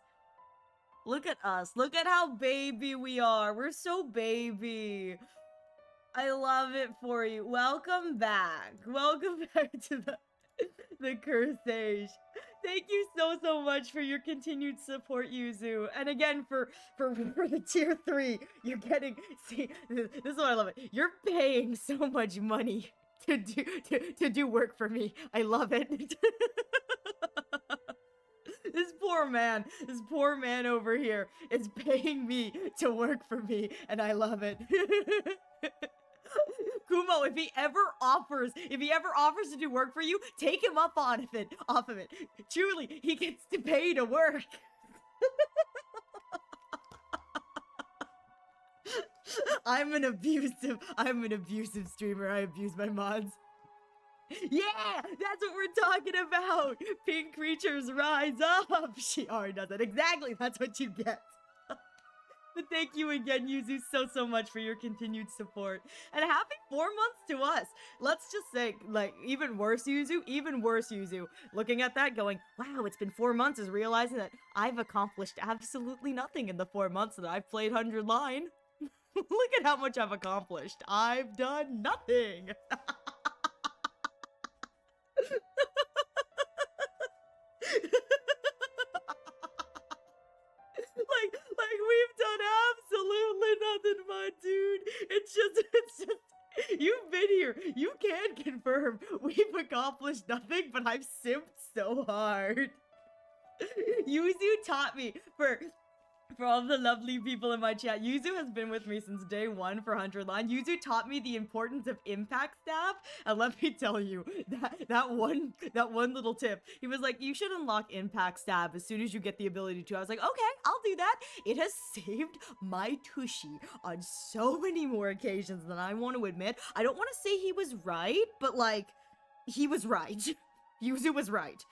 Look at us. Look at how baby we are. We're so baby. I love it for you. Welcome back. Welcome back to the Cursage. Thank you so much for your continued support, Yuzu. And again, for the tier 3, you're getting... See, this is what I love it. You're paying so much money to do work for me. I love it. This poor man over here is paying me to work for me, and I love it. Kumo, if he ever offers to do work for you, take him up on it, off of it. Truly, he gets to pay to work. I'm an abusive streamer. I abuse my mods. Yeah, that's what we're talking about. Pink creatures rise up. She already does it. Exactly, that's what you get. But thank you again, Yuzu, so much for your continued support. And happy 4 months to us. Let's just say, like, even worse, Yuzu. Looking at that going, wow, it's been 4 months, is realizing that I've accomplished absolutely nothing in the 4 months that I've played 100 Line. Look at how much I've accomplished. I've done nothing. like we've done absolutely nothing, my dude. It's just, you've been here. You can confirm we've accomplished nothing, but I've simped so hard. Yuzu taught me, for all the lovely people in my chat, Yuzu has been with me since day 1 for 100 Line. Yuzu taught me the importance of impact stab, and let me tell you, that one little tip, he was like, you should unlock impact stab as soon as you get the ability to. I was like, okay, I'll do that. It has saved my tushy on so many more occasions than I want to admit. I don't want to say he was right, but like, he was right. Yuzu was right.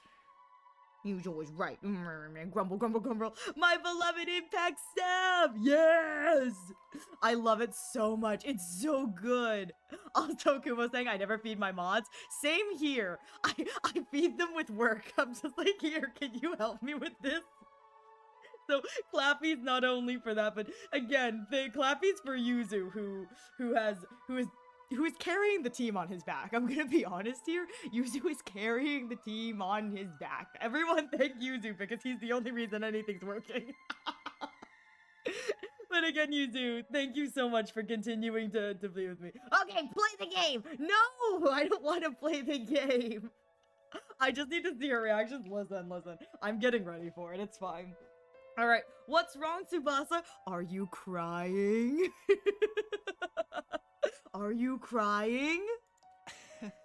Yuzu was right. Grumble, grumble, grumble. My beloved impact stab! Yes! I love it so much. It's so good. Also, Kumo saying I never feed my mods. Same here. I feed them with work. I'm just like, here, can you help me with this? So Clappy's not only for that, but again, Clappy's for Yuzu, who is carrying the team on his back. I'm gonna be honest here. Yuzu is carrying the team on his back. Everyone thank Yuzu because he's the only reason anything's working. But again, Yuzu, thank you so much for continuing to play with me. Okay, play the game! No! I don't want to play the game. I just need to see her reactions. Listen. I'm getting ready for it. It's fine. Alright, what's wrong, Tsubasa? Are you crying? Are you crying?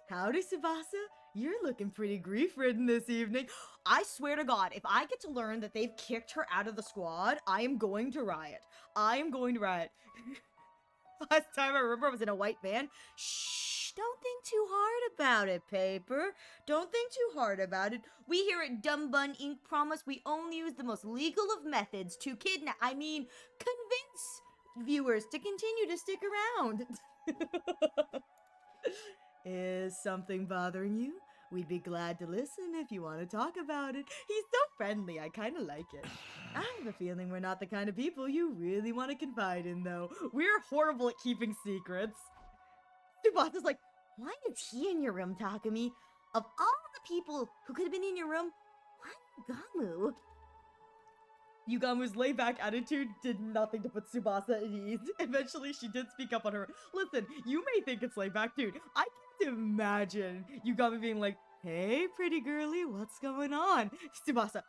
Howdy, Tsubasa. You're looking pretty grief-ridden this evening. I swear to God, if I get to learn that they've kicked her out of the squad, I am going to riot. Last time I remember I was in a white van. Shh, don't think too hard about it, Paper. Don't think too hard about it. We here at Dumb Bun Inc. promise we only use the most legal of methods to convince viewers to continue to stick around. Is something bothering you? We'd be glad to listen if you want to talk about it. He's so friendly, I kind of like it. I have a feeling we're not the kind of people you really want to confide in, though. We're horrible at keeping secrets. Tsubasa's like, why is he in your room, Takumi? Of all the people who could have been in your room, why Gamu? Yugamu's laid-back attitude did nothing to put Tsubasa at ease. Eventually, she did speak up on her. Listen, you may think it's laid-back, dude. I can't imagine Yugamu being like, hey, pretty girly, what's going on? Tsubasa,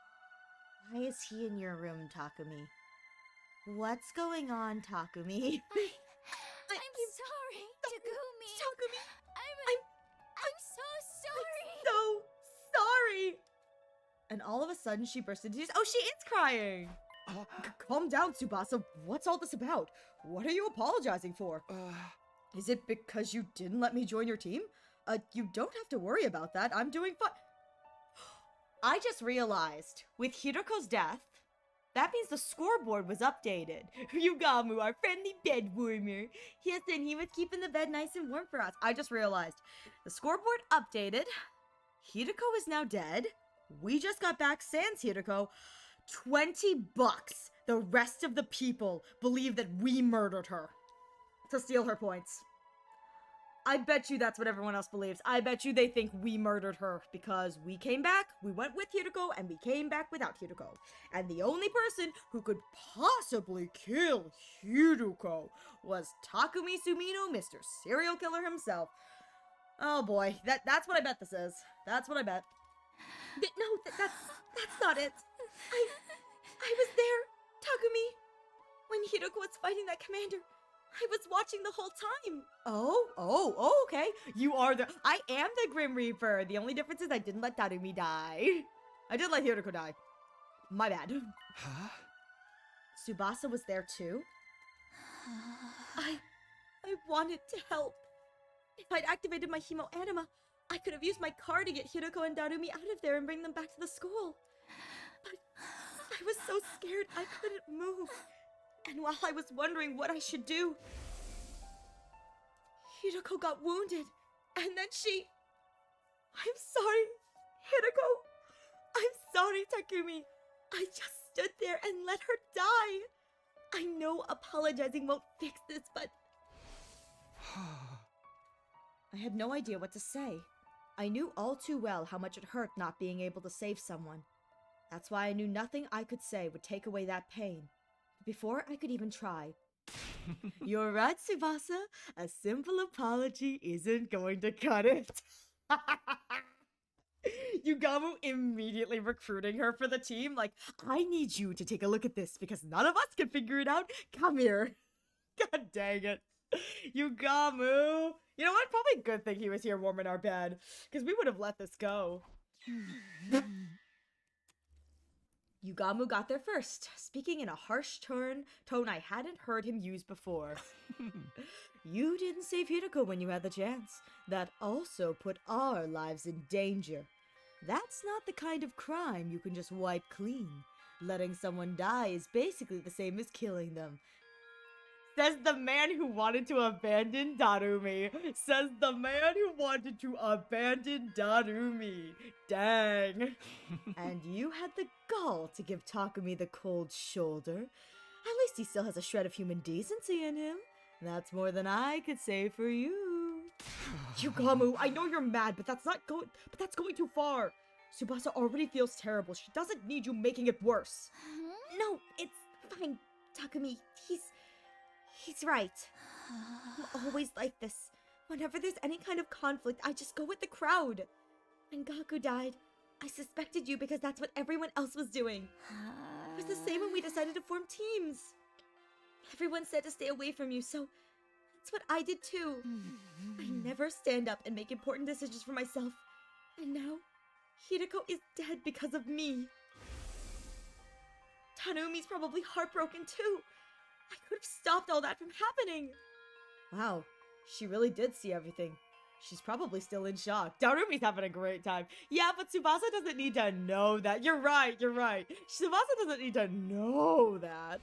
why is he in your room, Takumi? What's going on, Takumi? I'm sorry, Takumi. Takumi, I'm so sorry. so sorry. And all of a sudden, she burst into tears. Oh, she is crying. Calm down, Tsubasa. What's all this about? What are you apologizing for? Is it because you didn't let me join your team? You don't have to worry about that. I'm doing fine. I just realized, with Hiroko's death, that means the scoreboard was updated. Yugamu, our friendly bed warmer. Yes, and he was keeping the bed nice and warm for us. I just realized. The scoreboard updated. Hiroko is now dead. We just got back sans Hiroko. $20. The rest of the people believe that we murdered her to steal her points. I bet you that's what everyone else believes. I bet you they think we murdered her because we came back, we went with Hiroko, and we came back without Hiroko. And the only person who could possibly kill Hiroko was Takumi Sumino, Mr. Serial Killer himself. Oh boy, that's what I bet this is. That's what I bet. No, that's not it. I was there, Takumi. When Hiroko was fighting that commander, I was watching the whole time. Oh, okay. I am the Grim Reaper. The only difference is I didn't let Darumi die. I did let Hiroko die. My bad. Huh? Tsubasa was there too? I wanted to help. If I'd activated my hemo anima, I could have used my car to get Hiroko and Darumi out of there and bring them back to the school. But I was so scared I couldn't move. And while I was wondering what I should do, Hiroko got wounded. And then I'm sorry, Hiroko. I'm sorry, Takumi. I just stood there and let her die. I know apologizing won't fix this, but I had no idea what to say. I knew all too well how much it hurt not being able to save someone. That's why I knew nothing I could say would take away that pain. Before I could even try. You're right, Tsubasa. A simple apology isn't going to cut it. Yugamu immediately recruiting her for the team. Like, I need you to take a look at this because none of us can figure it out. Come here. God dang it. Yugamu. You know what? Probably a good thing he was here warming our bed. Because we would have let this go. Yugamu got there first, speaking in a harsh tone I hadn't heard him use before. You didn't save Hiroko when you had the chance. That also put our lives in danger. That's not the kind of crime you can just wipe clean. Letting someone die is basically the same as killing them. Says the man who wanted to abandon Darumi. Says the man who wanted to abandon Darumi. Dang. And you had the gall to give Takumi the cold shoulder. At least he still has a shred of human decency in him. That's more than I could say for you. Yugamu, I know you're mad, but that's going too far. Tsubasa already feels terrible. She doesn't need you making it worse. no, it's fine, Takumi. He's right. I'm always like this. Whenever there's any kind of conflict, I just go with the crowd. When Gaku died, I suspected you because that's what everyone else was doing. It was the same when we decided to form teams. Everyone said to stay away from you, so that's what I did too. I never stand up and make important decisions for myself. And now, Hiroko is dead because of me. Tanumi's probably heartbroken too. I could have stopped all that from happening. Wow, she really did see everything. She's probably still in shock. Darumi's having a great time. Yeah, but Tsubasa doesn't need to know that. You're right. Tsubasa doesn't need to know that.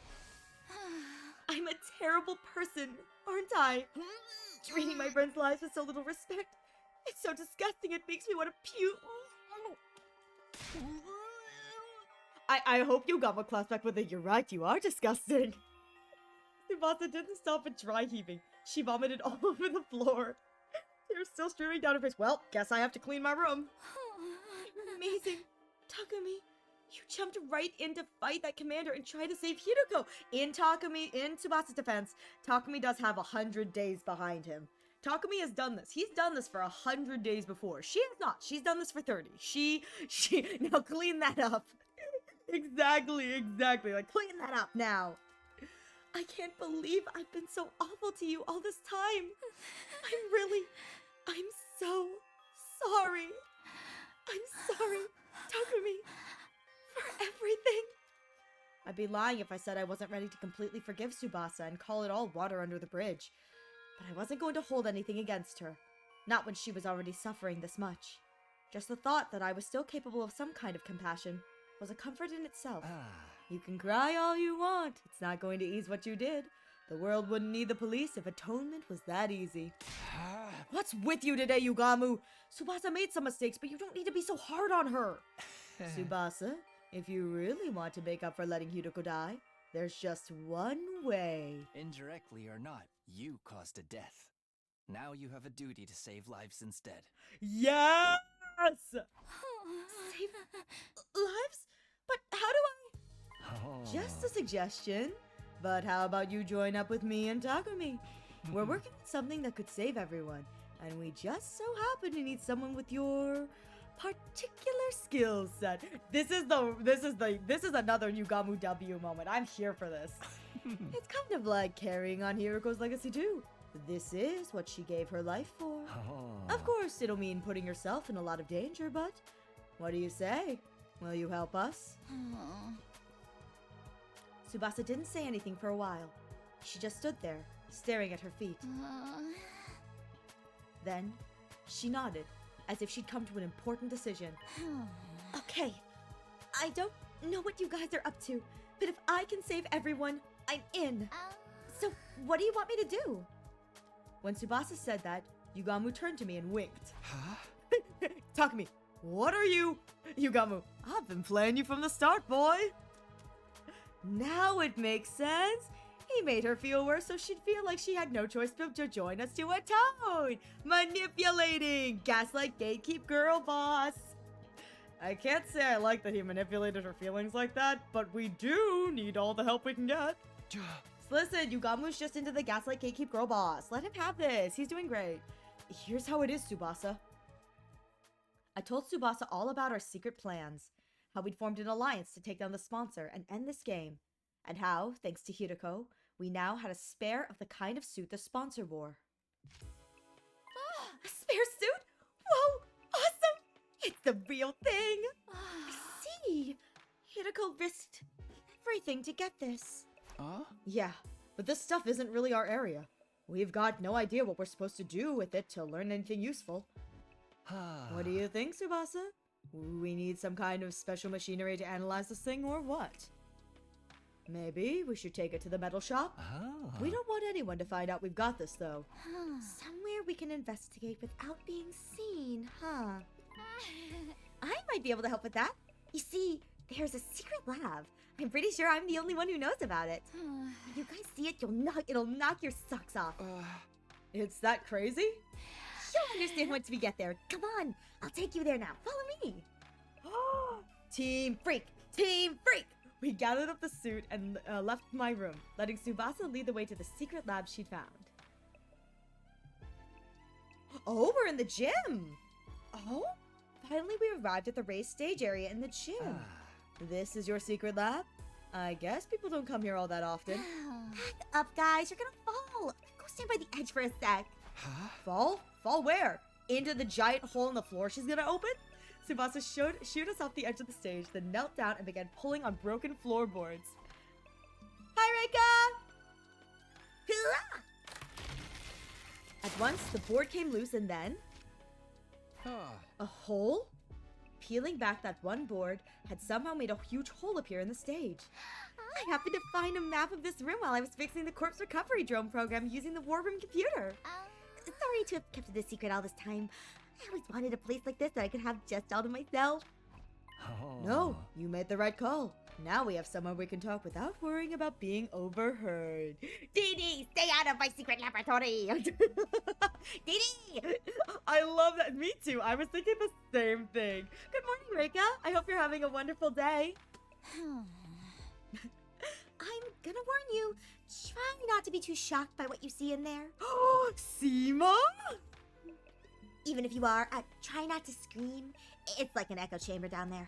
I'm a terrible person, aren't I? Treating my friends' lives with so little respect. It's so disgusting, it makes me want to puke. I hope you got my class back with it. You're right, you are disgusting. Tsubasa didn't stop at dry heaving. She vomited all over the floor. Tears still streaming down her face. Well, guess I have to clean my room. Amazing. Takumi, you jumped right in to fight that commander and try to save Hiroko. In Tsubasa's defense, Takumi does have 100 days behind him. Takumi has done this. He's done this for 100 days before. She has not. She's done this for 30. Now clean that up. Exactly. Like, clean that up now. I can't believe I've been so awful to you all this time. I'm so sorry. I'm sorry, Takumi, for everything. I'd be lying if I said I wasn't ready to completely forgive Tsubasa and call it all water under the bridge. But I wasn't going to hold anything against her. Not when she was already suffering this much. Just the thought that I was still capable of some kind of compassion was a comfort in itself. You can cry all you want. It's not going to ease what you did. The world wouldn't need the police if atonement was that easy. What's with you today, Yugamu? Tsubasa made some mistakes, but you don't need to be so hard on her. Tsubasa, if you really want to make up for letting Hiroko die, there's just one way. Indirectly or not, you caused a death. Now you have a duty to save lives instead. Yes! Save lives? But how do I... Just a suggestion. But how about you join up with me and Takumi? We're working on something that could save everyone, and we just so happen to need someone with your particular skill set. This is another Yugamu W moment. I'm here for this. It's kind of like carrying on Hiriko's legacy too. This is what she gave her life for. Oh. Of course, it'll mean putting yourself in a lot of danger, but what do you say? Will you help us? Tsubasa didn't say anything for a while. She just stood there, staring at her feet. Then, she nodded, as if she'd come to an important decision. Okay, I don't know what you guys are up to, but if I can save everyone, I'm in. So, what do you want me to do? When Tsubasa said that, Yugamu turned to me and winked. Huh? Talk to me. What are you? Yugamu, I've been playing you from the start, boy. Now it makes sense. He made her feel worse so she'd feel like she had no choice but to join us to atone. Manipulating. Gaslight gatekeep girl boss. I can't say I like that he manipulated her feelings like that, but we do need all the help we can get. Listen, Yugamu's just into the gaslight gatekeep girl boss. Let him have this. He's doing great. Here's how it is, Tsubasa. I told Tsubasa all about our secret plans, how we'd formed an alliance to take down the sponsor and end this game, and how, thanks to Hiriko, we now had a spare of the kind of suit the sponsor wore. A spare suit? Whoa, awesome! It's the real thing! I see! Hiriko risked everything to get this. Yeah, but this stuff isn't really our area. We've got no idea what we're supposed to do with it to learn anything useful. What do you think, Tsubasa? We need some kind of special machinery to analyze this thing, or what? Maybe we should take it to the metal shop? We don't want anyone to find out we've got this, though. Somewhere we can investigate without being seen, huh? I might be able to help with that. You see, there's a secret lab. I'm pretty sure I'm the only one who knows about it. When you guys see it, it'll knock your socks off. It's that crazy? You'll understand once we get there. Come on, I'll take you there now. Follow me. Team Freak! Team Freak! We gathered up the suit and left my room, letting Tsubasa lead the way to the secret lab she'd found. Oh, we're in the gym! Oh? Finally, we arrived at the race stage area in the gym. This is your secret lab? I guess people don't come here all that often. Back up, guys. You're gonna fall. Go stand by the edge for a sec. Fall? Fall where? Into the giant hole in the floor she's gonna open? Tsubasa shooed us off the edge of the stage, then knelt down and began pulling on broken floorboards. Hi, Reika! At once, the board came loose and then... a hole? Peeling back that one board had somehow made a huge hole appear in the stage. I happened to find a map of this room while I was fixing the corpse recovery drone program using the war room computer. Sorry to have kept it a secret all this time. I always wanted a place like this that I could have just all to myself. No, you made the right call. Now we have somewhere we can talk without worrying about being overheard. Dee Dee, stay out of my secret laboratory! Dee Dee! I love that. Me too. I was thinking the same thing. Good morning, Reika. I hope you're having a wonderful day. I'm gonna warn you, try not to be too shocked by what you see in there. Seema? Even if you are, try not to scream. It's like an echo chamber down there.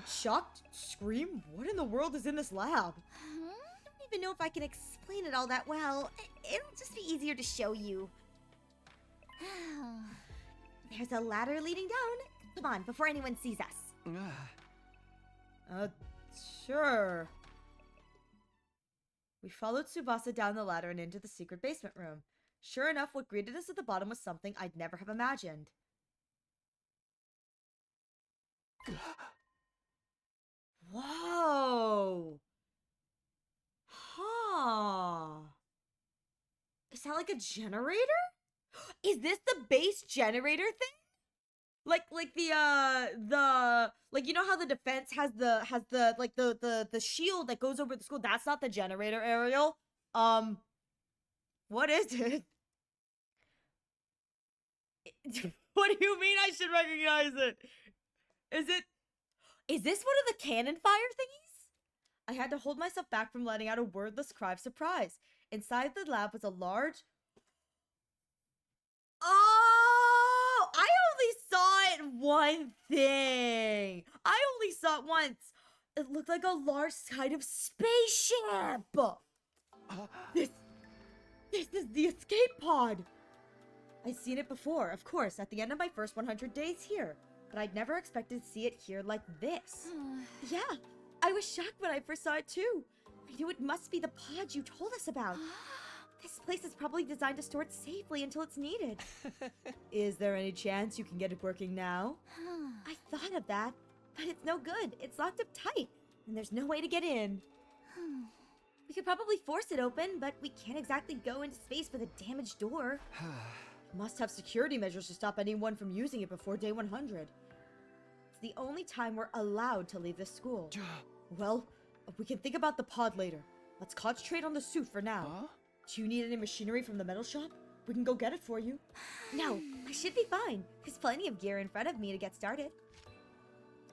Shocked? Scream? What in the world is in this lab? I don't even know if I can explain it all that well. It'll just be easier to show you. There's a ladder leading down. Come on, before anyone sees us. Sure. We followed Tsubasa down the ladder and into the secret basement room. Sure enough, what greeted us at the bottom was something I'd never have imagined. Whoa! Huh. Is that like a generator? Is this the base generator thing? Like you know how the defense has the shield that goes over the school? That's not the generator, Ariel. What is it? What do you mean I should recognize it? Is this one of the cannon fire thingies? I had to hold myself back from letting out a wordless cry of surprise. Inside the lab was a large... Oh! I only saw it one thing. I only saw it once. It looked like a large kind of spaceship. This is the escape pod. I'd seen it before, of course, at the end of my first 100 days here. But I'd never expected to see it here like this. Yeah, I was shocked when I first saw it too. I knew it must be the pod you told us about. This place is probably designed to store it safely until it's needed. Is there any chance you can get it working now? I thought of that, but it's no good. It's locked up tight, and there's no way to get in. We could probably force it open, but we can't exactly go into space with a damaged door. Must have security measures to stop anyone from using it before day 100. It's the only time we're allowed to leave this school. Well, we can think about the pod later. Let's concentrate on the suit for now. Huh? Do you need any machinery from the metal shop? We can go get it for you. No, I should be fine. There's plenty of gear in front of me to get started.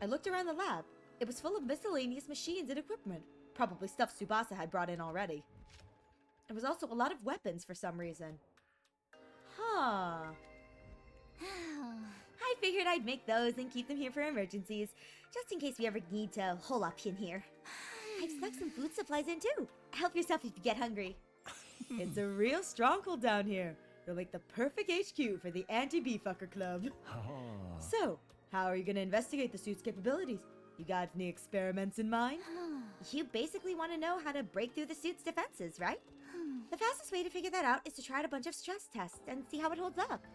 I looked around the lab. It was full of miscellaneous machines and equipment. Probably stuff Tsubasa had brought in already. There was also a lot of weapons for some reason. Huh. I figured I'd make those and keep them here for emergencies, just in case we ever need to hole up in here. I've snuck some food supplies in too. Help yourself if you get hungry. It's a real stronghold down here. You'll make the perfect HQ for the Anti-Beefucker Club. So, how are you going to investigate the suit's capabilities? You got any experiments in mind? You basically want to know how to break through the suit's defenses, right? The fastest way to figure that out is to try out a bunch of stress tests and see how it holds up.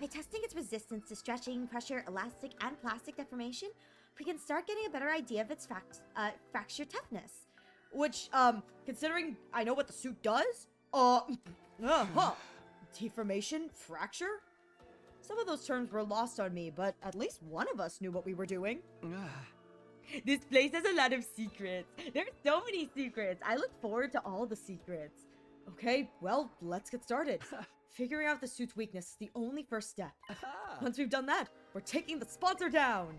By testing its resistance to stretching, pressure, elastic, and plastic deformation, we can start getting a better idea of its fracture toughness. Which, considering I know what the suit does, deformation, fracture? Some of those terms were lost on me, but at least one of us knew what we were doing. This place has a lot of secrets. There's so many secrets. I look forward to all the secrets. Okay, well, let's get started. Figuring out the suit's weakness is the only first step. Once we've done that, we're taking the sponsor down.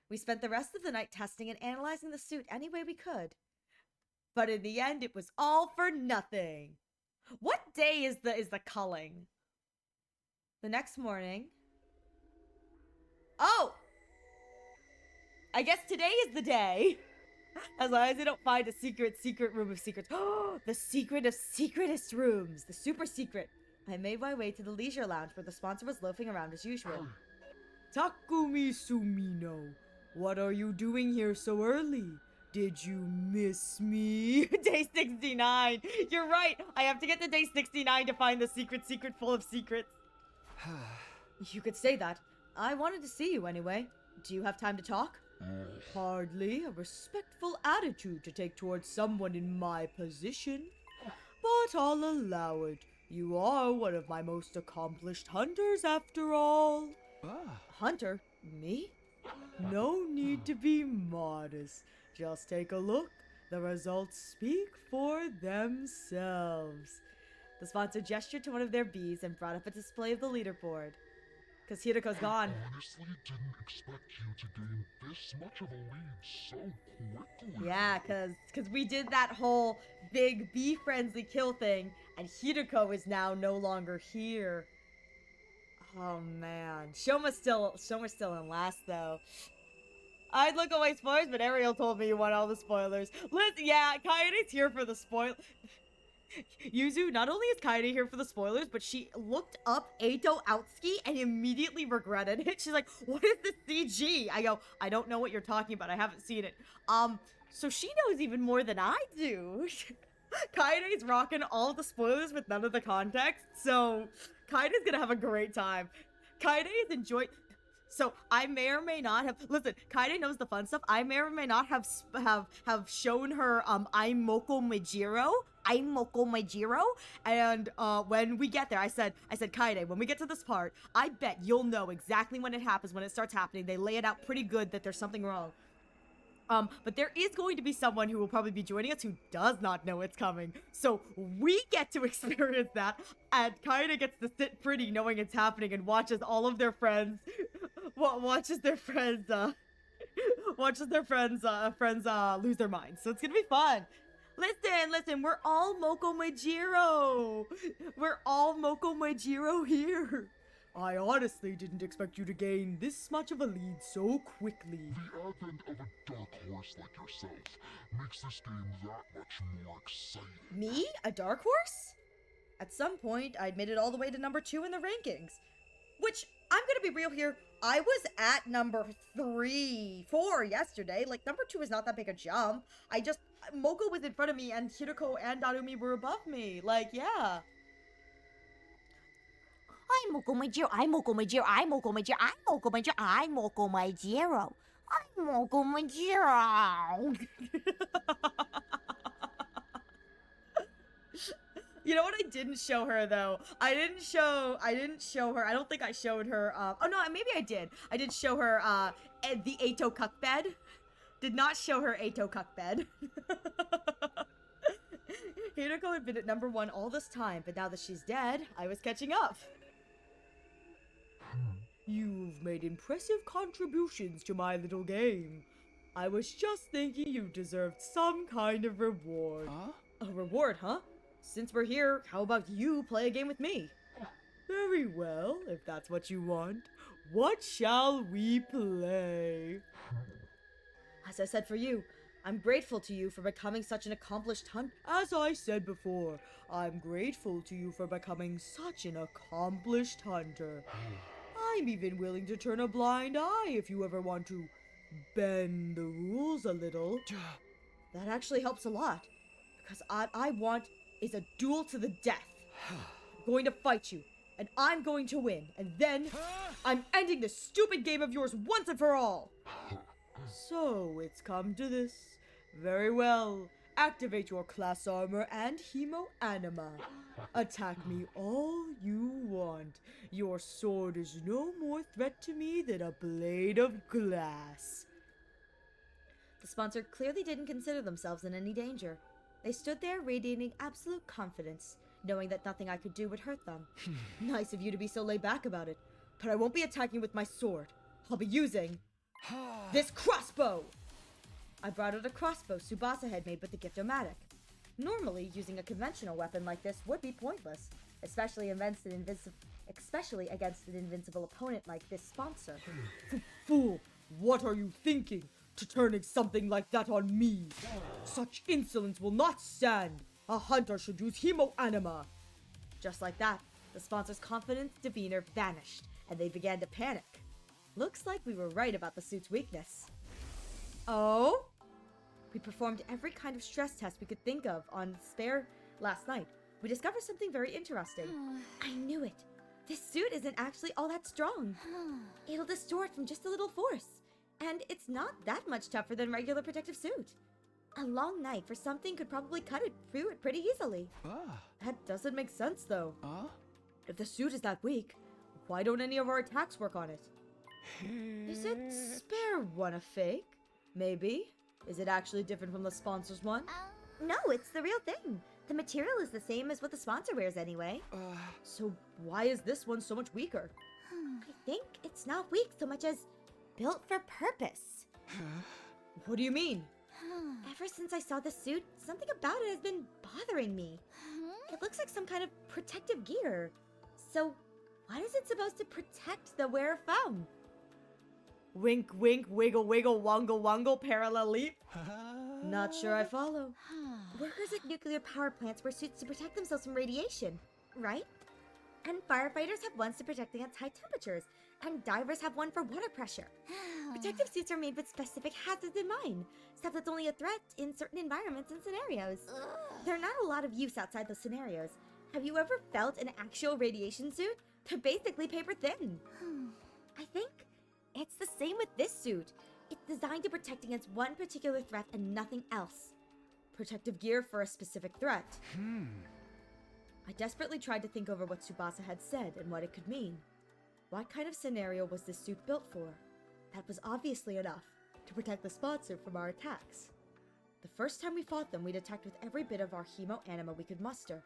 We spent the rest of the night testing and analyzing the suit any way we could. But in the end, it was all for nothing. What day is the culling? The next morning. Oh! I guess today is the day. As long as I don't find a secret room of secrets. Oh, the secret of secretest rooms. The super secret. I made my way to the leisure lounge where the sponsor was loafing around as usual. Takumi Sumino, what are you doing here so early? Did you miss me? Day 69. You're right. I have to get to day 69 to find the secret full of secrets. You could say that. I wanted to see you anyway. Do you have time to talk? Hardly a respectful attitude to take towards someone in my position. But I'll allow it. You are one of my most accomplished hunters after all. Hunter? Me? No need to be modest. Just take a look. The results speak for themselves. The sponsor gestured to one of their bees and brought up a display of the leaderboard. Because Hideko's gone. Honestly didn't expect you to gain this much of a lead so quickly. Yeah, cause we did that whole big bee-friendly kill thing, and Hideko is now no longer here. Oh man, Shoma's still in last though. I'd look away spoilers, but Ariel told me you want all the spoilers. Listen, yeah, Kaede's here for the spoil. Yuzu, not only is Kaede here for the spoilers, but she looked up Eito Outski and immediately regretted it. She's like, what is this CG? I go, I don't know what you're talking about. I haven't seen it. So she knows even more than I do. Kaede's rocking all the spoilers with none of the context, so Kaede's gonna have a great time. Kaede is enjoying... So I may or may not have... Listen, Kaede knows the fun stuff. I may or may not have shown her I'm Moko Majiro. And when we get there, I said, Kaede, when we get to this part, I bet you'll know exactly when it happens, when it starts happening. They lay it out pretty good that there's something wrong. But there is going to be someone who will probably be joining us who does not know it's coming. So we get to experience that, and Kaede gets to sit pretty knowing it's happening and watches all of their friends, watches their friends lose their minds. So it's gonna be fun. Listen, we're all Moko Majiro. We're all Moko Majiro here. I honestly didn't expect you to gain this much of a lead so quickly. The advent of a dark horse like yourself makes this game that much more exciting. Me? A dark horse? At some point, I'd made it all the way to number 2 in the rankings. Which, I'm gonna be real here, I was at number 3, 4 yesterday. Like, number 2 is not that big a jump. Moko was in front of me, and Hiroko and Darumi were above me. Like, yeah. I'm Moko my dear, I'm Moko my dear, I'm Moko my dear, I'm Moko my dear, I'm Moko my dear. I'm Moko my dear. You know what I didn't show her, though? I didn't show her, I don't think I showed her, oh no, maybe I did. I did show her, the Eito cuck bed. Did not show her Eito cuck bed. Hiroko had been at number 1 all this time, but now that she's dead, I was catching up. You've made impressive contributions to my little game. I was just thinking you deserved some kind of reward. Huh? A reward, huh? Since we're here, how about you play a game with me? Very well, if that's what you want. What shall we play? As I said for you, I'm grateful to you for becoming such an accomplished hunter. As I said before, I'm grateful to you for becoming such an accomplished hunter. I'm even willing to turn a blind eye if you ever want to bend the rules a little. That actually helps a lot, because I want is a duel to the death. I'm going to fight you, and I'm going to win, and then I'm ending this stupid game of yours once and for all. So, it's come to this. Very well. Activate your class armor and hemo anima. Attack me all you want. Your sword is no more threat to me than a blade of glass. The sponsor clearly didn't consider themselves in any danger. They stood there radiating absolute confidence, knowing that nothing I could do would hurt them. Nice of you to be so laid back about it, but I won't be attacking with my sword. I'll be using this crossbow! I brought out a crossbow Tsubasa had made with the Gift-O-Matic. Normally, using a conventional weapon like this would be pointless, especially against an invincible opponent like this sponsor. Fool! What are you thinking? To turning something like that on me? Such insolence will not stand! A hunter should use hemo anima! Just like that, the sponsor's confidence demeanor vanished, and they began to panic. Looks like we were right about the suit's weakness. Oh? We performed every kind of stress test we could think of on Spare last night. We discovered something very interesting. I knew it. This suit isn't actually all that strong. It'll distort from just a little force. And it's not that much tougher than regular protective suit. A long knife or something could probably cut it through it pretty easily. That doesn't make sense, though. If the suit is that weak, why don't any of our attacks work on it? Is it Spare one a fake? Maybe. Is it actually different from the sponsor's one? No, it's the real thing. The material is the same as what the sponsor wears anyway. So why is this one so much weaker? I think it's not weak so much as built for purpose. What do you mean? Ever since I saw the suit, something about it has been bothering me. It looks like some kind of protective gear. So, what is it supposed to protect the wearer from? Wink, wink, wiggle, wiggle, wongle, wongle, parallel leap? Not sure I follow. Workers at nuclear power plants wear suits to protect themselves from radiation, right? And firefighters have ones to protect against high temperatures, and divers have one for water pressure. Protective suits are made with specific hazards in mind, stuff that's only a threat in certain environments and scenarios. There are not a lot of use outside those scenarios. Have you ever felt an actual radiation suit? They're basically paper thin. I think it's the same with this suit. It's designed to protect against one particular threat and nothing else. Protective gear for a specific threat. I desperately tried to think over what Tsubasa had said and what it could mean. What kind of scenario was this suit built for? That was obviously enough to protect the sponsor from our attacks. The first time we fought them, we'd attacked with every bit of our hemo anima we could muster.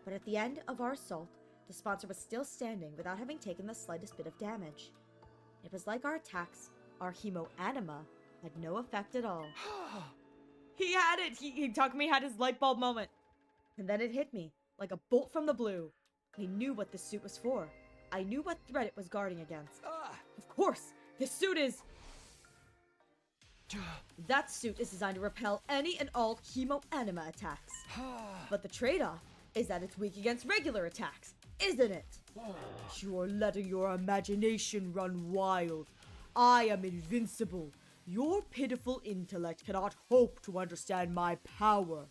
But at the end of our assault, the sponsor was still standing without having taken the slightest bit of damage. It was like our attacks, our hemo anima, had no effect at all. He had it! Takumi had his light bulb moment. And then it hit me, like a bolt from the blue. We knew what this suit was for. I knew what threat it was guarding against. Ah! Of course, this suit is... That suit is designed to repel any and all chemoanima attacks. But the trade-off is that it's weak against regular attacks, isn't it? You're letting your imagination run wild. I am invincible. Your pitiful intellect cannot hope to understand my power.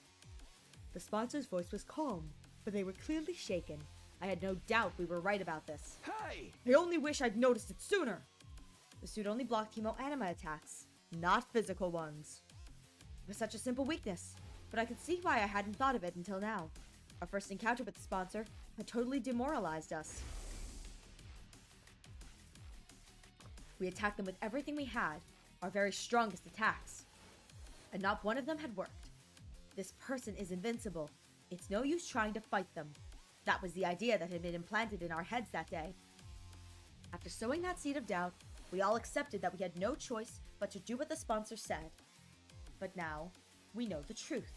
The sponsor's voice was calm, but they were clearly shaken. I had no doubt we were right about this. Hey! I only wish I'd noticed it sooner. The suit only blocked chemoanima attacks, not physical ones. It was such a simple weakness, but I could see why I hadn't thought of it until now. Our first encounter with the sponsor had totally demoralized us. We attacked them with everything we had, our very strongest attacks. And not one of them had worked. This person is invincible. It's no use trying to fight them. That was the idea that had been implanted in our heads that day. After sowing that seed of doubt, we all accepted that we had no choice but to do what the sponsor said. But now, we know the truth.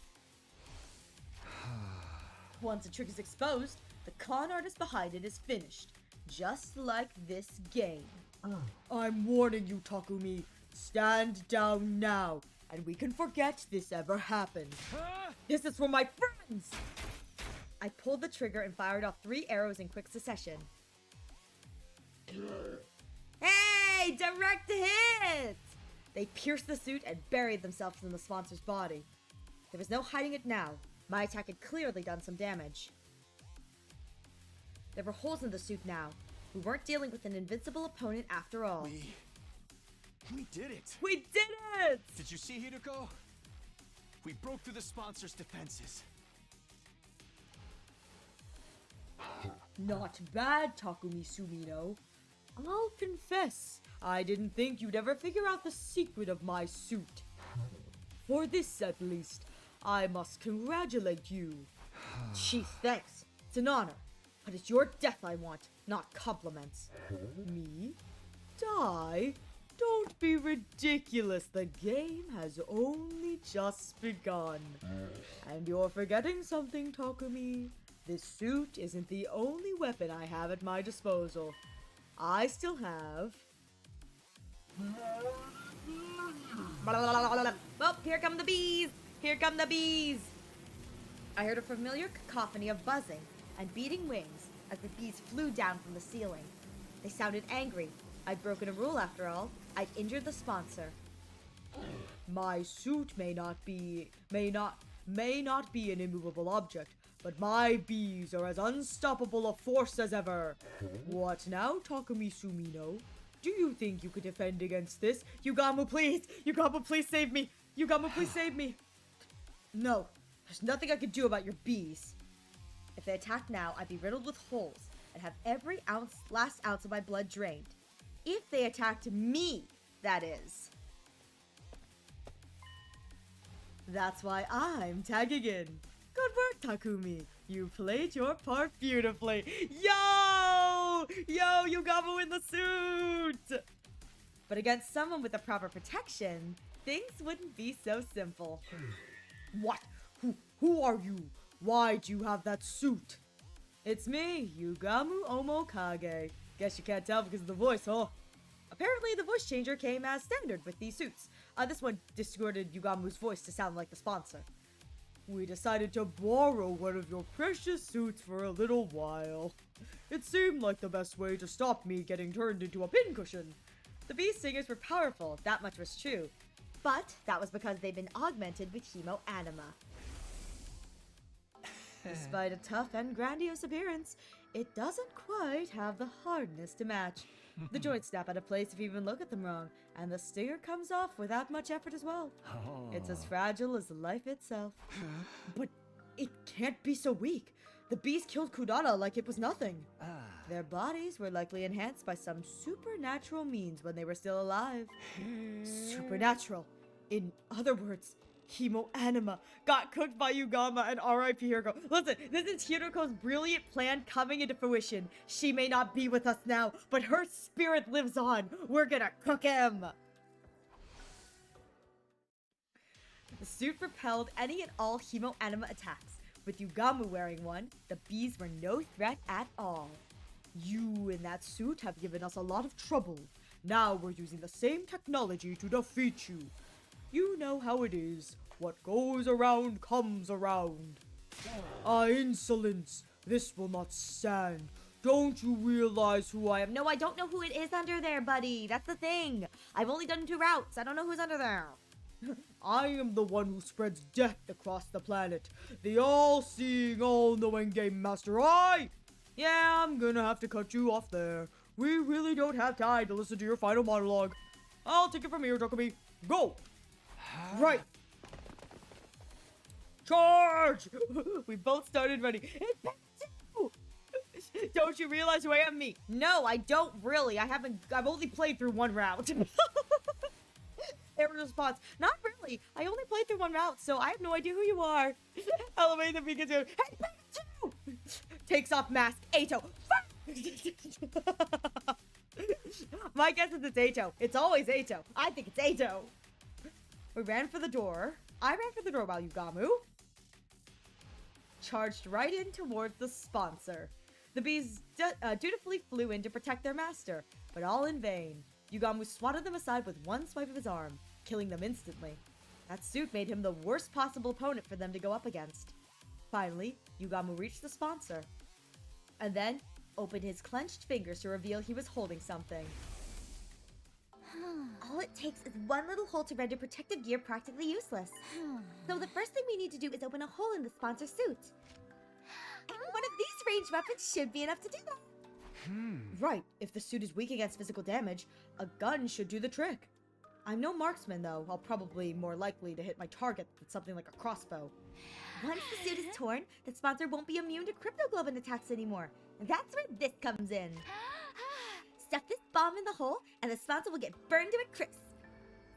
Once a trick is exposed, the con artist behind it is finished. Just like this game. I'm warning you, Takumi. Stand down now, and we can forget this ever happened. This is for my friends! I pulled the trigger and fired off 3 arrows in quick succession. Hey! Direct hit! They pierced the suit and buried themselves in the sponsor's body. There was no hiding it now. My attack had clearly done some damage. There were holes in the suit now. We weren't dealing with an invincible opponent after all. We did it! We did it! Did you see, Hideko? We broke through the sponsor's defenses. Not bad, Takumi Sumino. I'll confess, I didn't think you'd ever figure out the secret of my suit. For this, at least, I must congratulate you. Chief, thanks. It's an honor. But it's your death I want, not compliments. Me? Die? Don't be ridiculous. The game has only just begun. And you're forgetting something, Takumi. This suit isn't the only weapon I have at my disposal. I still have... Oh, here come the bees! Here come the bees! I heard a familiar cacophony of buzzing and beating wings as the bees flew down from the ceiling. They sounded angry. I'd broken a rule after all. I'd injured the sponsor. My suit may not be an immovable object, but my bees are as unstoppable a force as ever. What now, Takumi Sumino? Do you think you could defend against this? Yugamu, please! Yugamu, please save me! Yugamu, please save me! No, there's nothing I can do about your bees. If they attacked now, I'd be riddled with holes and have every last ounce of my blood drained. If they attacked me, that is. That's why I'm tagging in. Good work, Takumi. You played your part beautifully. Yo! Yo, Yugamu in the suit! But against someone with the proper protection, things wouldn't be so simple. What? Who are you? Why do you have that suit? It's me, Yugamu Omokage. Guess you can't tell because of the voice, huh? Apparently, the voice changer came as standard with these suits. This one distorted Yugamu's voice to sound like the sponsor. We decided to borrow one of your precious suits for a little while. It seemed like the best way to stop me getting turned into a pincushion. The Beast Singers were powerful, that much was true. But that was because they'd been augmented with chemoanima. Despite a tough and grandiose appearance, it doesn't quite have the hardness to match. The joints snap out of place if you even look at them wrong, and the stinger comes off without much effort as well. It's as fragile as life itself. But it can't be so weak. The bees killed Kudara like it was nothing. Their bodies were likely enhanced by some supernatural means when they were still alive. Supernatural. In other words, chemoanima got cooked by Yugama and R.I.P. Hiroko. Listen, this is Hiroko's brilliant plan coming into fruition. She may not be with us now, but her spirit lives on. We're gonna cook him. The suit repelled any and all chemoanima attacks. With Yugamu wearing one, the bees were no threat at all. You in that suit have given us a lot of trouble. Now we're using the same technology to defeat you. You know how it is. What goes around comes around. Insolence! This will not stand. Don't you realize who I am? No, I don't know who it is under there, buddy. That's the thing. I've only done 2 routes. I don't know who's under there. I am the one who spreads death across the planet. The all-seeing, all-knowing Game Master. Yeah, I'm gonna have to cut you off there. We really don't have time to listen to your final monologue. I'll take it from here, Takumi. Go! Right. Charge! We both started running. It's back to you! Don't you realize who I am, me? No, I don't really. I've only played through 1 route. Error response. Not really. I only played through 1 route, so I have no idea who you are. Elevate the Pikachu. Hey, Pikachu! Takes off mask. Ato. My guess is it's Ato. It's always Ato. I think it's Ato. We ran for the door. I ran for the door while Yugamu charged right in towards the sponsor. The bees dutifully flew in to protect their master, but all in vain. Yugamu swatted them aside with one swipe of his arm, killing them instantly. That suit made him the worst possible opponent for them to go up against. Finally, Yugamu reached the sponsor, and then opened his clenched fingers to reveal he was holding something. All it takes is one little hole to render protective gear practically useless. So the first thing we need to do is open a hole in the sponsor suit. And one of these ranged weapons should be enough to do that. Right, if the suit is weak against physical damage, a gun should do the trick. I'm no marksman though. I'll probably more likely to hit my target with something like a crossbow. Once the suit is torn, the sponsor won't be immune to cryptoglobin attacks anymore. And that's where this comes in. Stuff this bomb in the hole, and the sponsor will get burned to a crisp.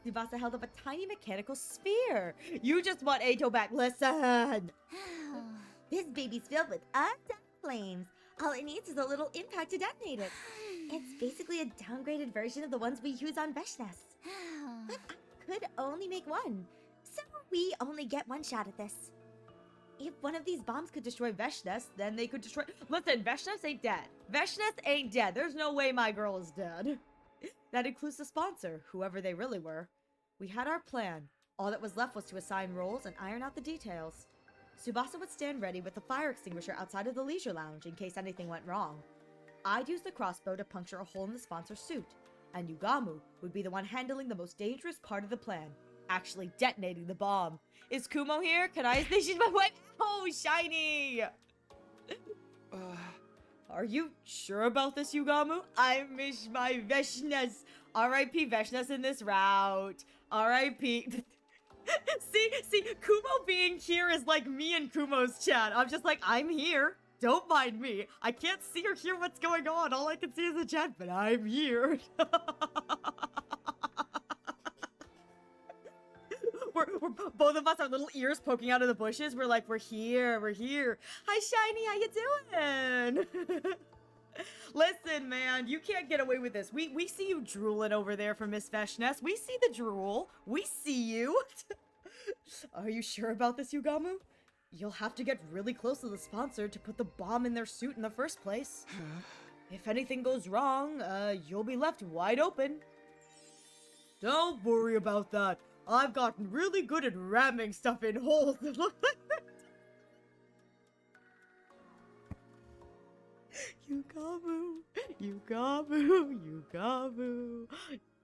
Tsubasa held up a tiny mechanical sphere. You just want Ato back. Listen! This baby's filled with undone flames. All it needs is a little impact to detonate it. It's basically a downgraded version of the ones we use on Veshnes. But I could only make one, so we only get 1 shot at this. If one of these bombs could destroy Veshnes, then they could destroy... Listen, Veshnes ain't dead. Veshnes ain't dead. There's no way my girl is dead. That includes the sponsor, whoever they really were. We had our plan. All that was left was to assign roles and iron out the details. Tsubasa would stand ready with the fire extinguisher outside of the leisure lounge in case anything went wrong. I'd use the crossbow to puncture a hole in the sponsor's suit, and Yugamu would be the one handling the most dangerous part of the plan, actually detonating the bomb. Is Kumo here? Can I station my wife? Oh, shiny! Are you sure about this, Yugamu? I miss my Veshnes. R.I.P. Veshnes in this route. R.I.P. See, Kumo being here is like me and Kumo's chat. I'm just like, I'm here. Don't mind me. I can't see or hear what's going on. All I can see is the chat, but I'm here. we're both of us, our little ears poking out of the bushes. We're like, we're here, we're here. Hi, Shiny, how you doing? Listen, man, you can't get away with this. We see you drooling over there for Miss Veshnes. We see the drool. We see you. Are you sure about this, Yugamu? You'll have to get really close to the sponsor to put the bomb in their suit in the first place. If anything goes wrong, you'll be left wide open. Don't worry about that. I've gotten really good at ramming stuff in holes that look like that. Yugamu.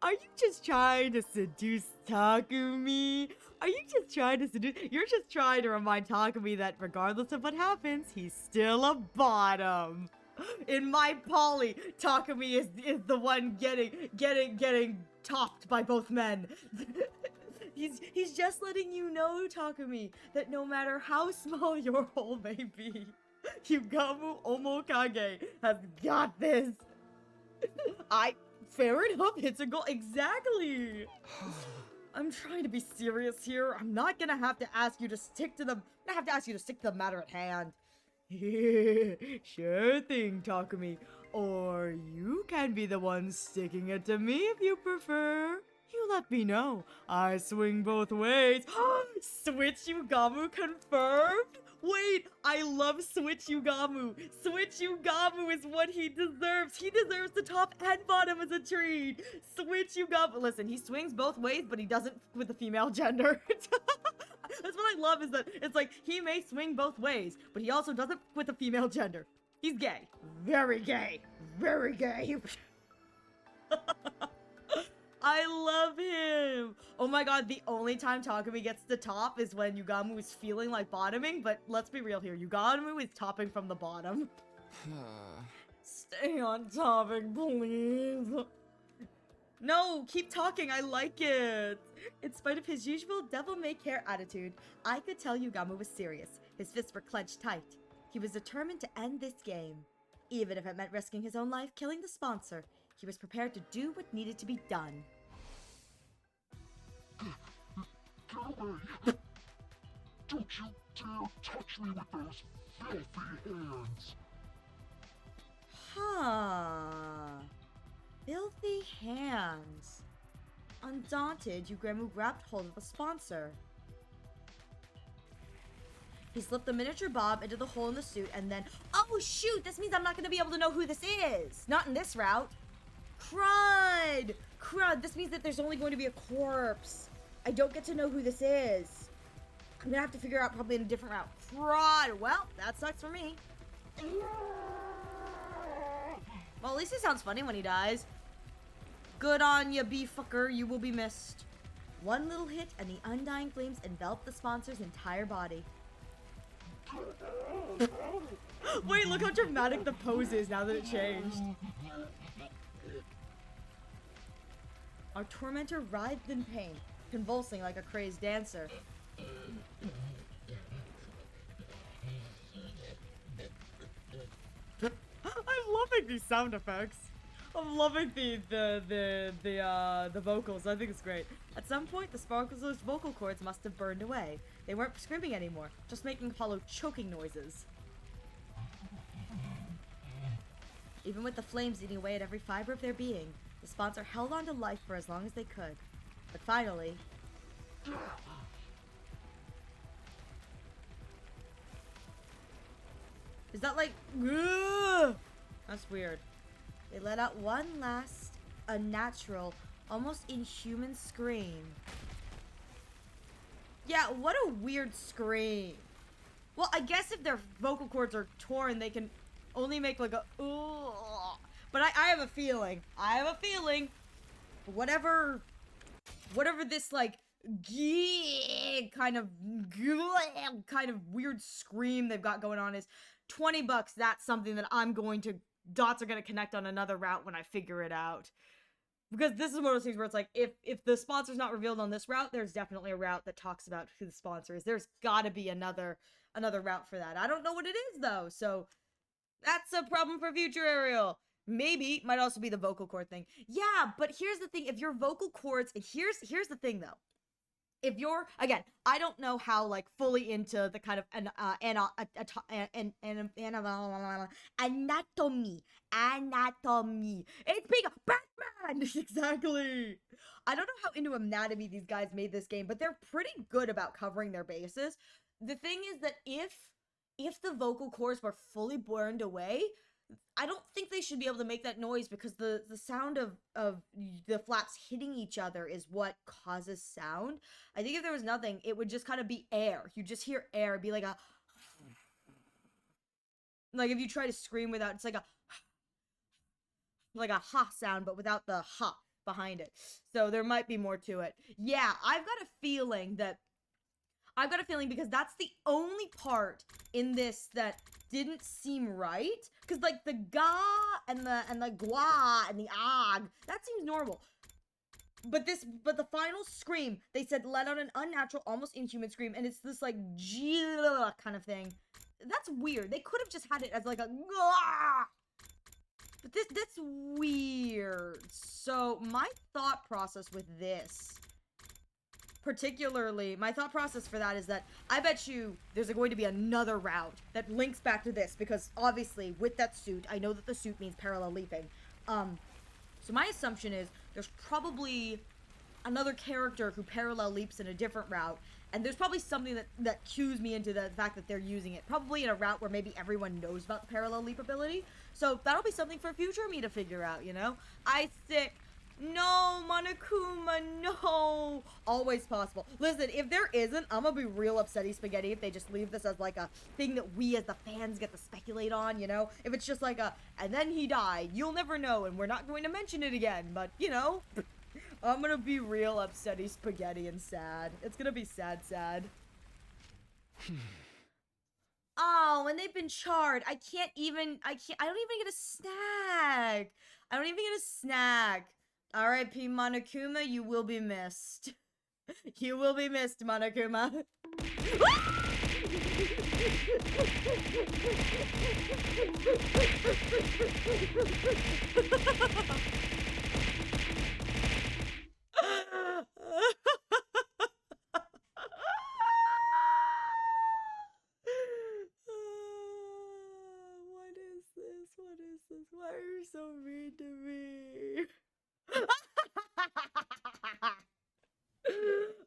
Are you just trying to seduce Takumi? Are you just trying to seduce? You're just trying to remind Takumi that regardless of what happens, he's still a bottom. In my poly, Takumi is the one getting topped by both men. He's just letting you know, Takumi, that no matter how small your hole may be, Yugamu Omokage has got this. Fair enough, it's a goal. Exactly. I'm trying to be serious here. I'm not gonna have to ask you to stick to the matter at hand. Sure thing, Takumi. Or you can be the one sticking it to me if you prefer. You let me know. I swing both ways. Switch Yugamu confirmed? Wait, I love Switch Yugamu. Switch Yugamu is what he deserves. He deserves the top and bottom as a treat. Switch Yugamu. Listen, he swings both ways, but he doesn't with the female gender. That's what I love, is that it's like he may swing both ways, but he also doesn't with the female gender. He's gay. Very gay. Very gay. I love him. Oh my god, the only time Takumi gets the top is when Yugamu is feeling like bottoming, but let's be real here. Yugamu is topping from the bottom. Stay on topic, please. No, keep talking, I like it. In spite of his usual devil-may-care attitude, I could tell Yugamu was serious. His fists were clenched tight. He was determined to end this game. Even if it meant risking his own life, killing the sponsor, he was prepared to do what needed to be done. Get away! Don't you dare touch me with those filthy hands! Huh. Filthy hands. Undaunted, Yugamu grabbed hold of the sponsor. He slipped the miniature Bob into the hole in the suit and then... Oh shoot, this means I'm not going to be able to know who this is. Not in this route. Crud! Crud, this means that there's only going to be a corpse. I don't get to know who this is. I'm going to have to figure out probably in a different route. Crud! Well, that sucks for me. Well, at least he sounds funny when he dies. Good on ya, B-fucker. You will be missed. One little hit and the undying flames enveloped the sponsor's entire body. Wait, look how dramatic the pose is now that it changed. Our tormentor writhed in pain, convulsing like a crazed dancer. I'm loving these sound effects. I'm loving the vocals. I think it's great. At some point, the sparkler's vocal cords must have burned away. They weren't screaming anymore, just making hollow choking noises. Even with the flames eating away at every fiber of their being, the sponsor held on to life for as long as they could. But finally... Is that like... Ugh! That's weird. They let out one last, unnatural, almost inhuman scream. Yeah, what a weird scream. Well, I guess if their vocal cords are torn, they can only make like a... Ugh. But I have a feeling. I have a feeling. Whatever this like... kind of weird scream they've got going on is $20. That's something that I'm going to... Dots are going to connect on another route when I figure it out. Because this is one of those things where it's like, if the sponsor's not revealed on this route, there's definitely a route that talks about who the sponsor is. There's gotta be another route for that. I don't know what it is, though, so that's a problem for future Ariel. Maybe, might also be the vocal cord thing. Yeah, but here's the thing, if your vocal cords, here's the thing, though. If you're, again, I don't know how, like, fully into the kind of anatomy. It's being Batman! Exactly! I don't know how into anatomy these guys made this game, but they're pretty good about covering their bases. The thing is that if the vocal cords were fully burned away, I don't think they should be able to make that noise because the sound of the flaps hitting each other is what causes sound. I think if there was nothing, it would just kind of be air. You just hear air, be like a... Like if you try to scream without, it's like a ha sound, but without the ha behind it. So there might be more to it. Yeah, I've got a feeling because that's the only part in this that didn't seem right. Because like the ga and the gua and the ag, that seems normal. But the final scream, they said let out an unnatural, almost inhuman scream, and it's this like kind of thing. That's weird. They could have just had it as like a gah. But that's weird. So my thought process with this, particularly, my thought process for that is that I bet you there's going to be another route that links back to this, because obviously with that suit, I know that the suit means parallel leaping. So my assumption is there's probably another character who parallel leaps in a different route, and there's probably something that cues me into the fact that they're using it, probably in a route where maybe everyone knows about the parallel leap ability. So that'll be something for future me to figure out, you know? I stick. No, Monokuma, no. Always possible. Listen, if there isn't, I'm gonna be real upsetty spaghetti if they just leave this as like a thing that we as the fans get to speculate on, you know? If it's just like a, and then he died, you'll never know, and we're not going to mention it again, but, you know, I'm gonna be real upsetty spaghetti and sad. It's gonna be sad. Oh, and they've been charred. I don't even get a snack. I don't even get a snack. R.I.P. Monokuma, you will be missed. You will be missed, Monokuma. What is this? What is this? Why are you so mean to me?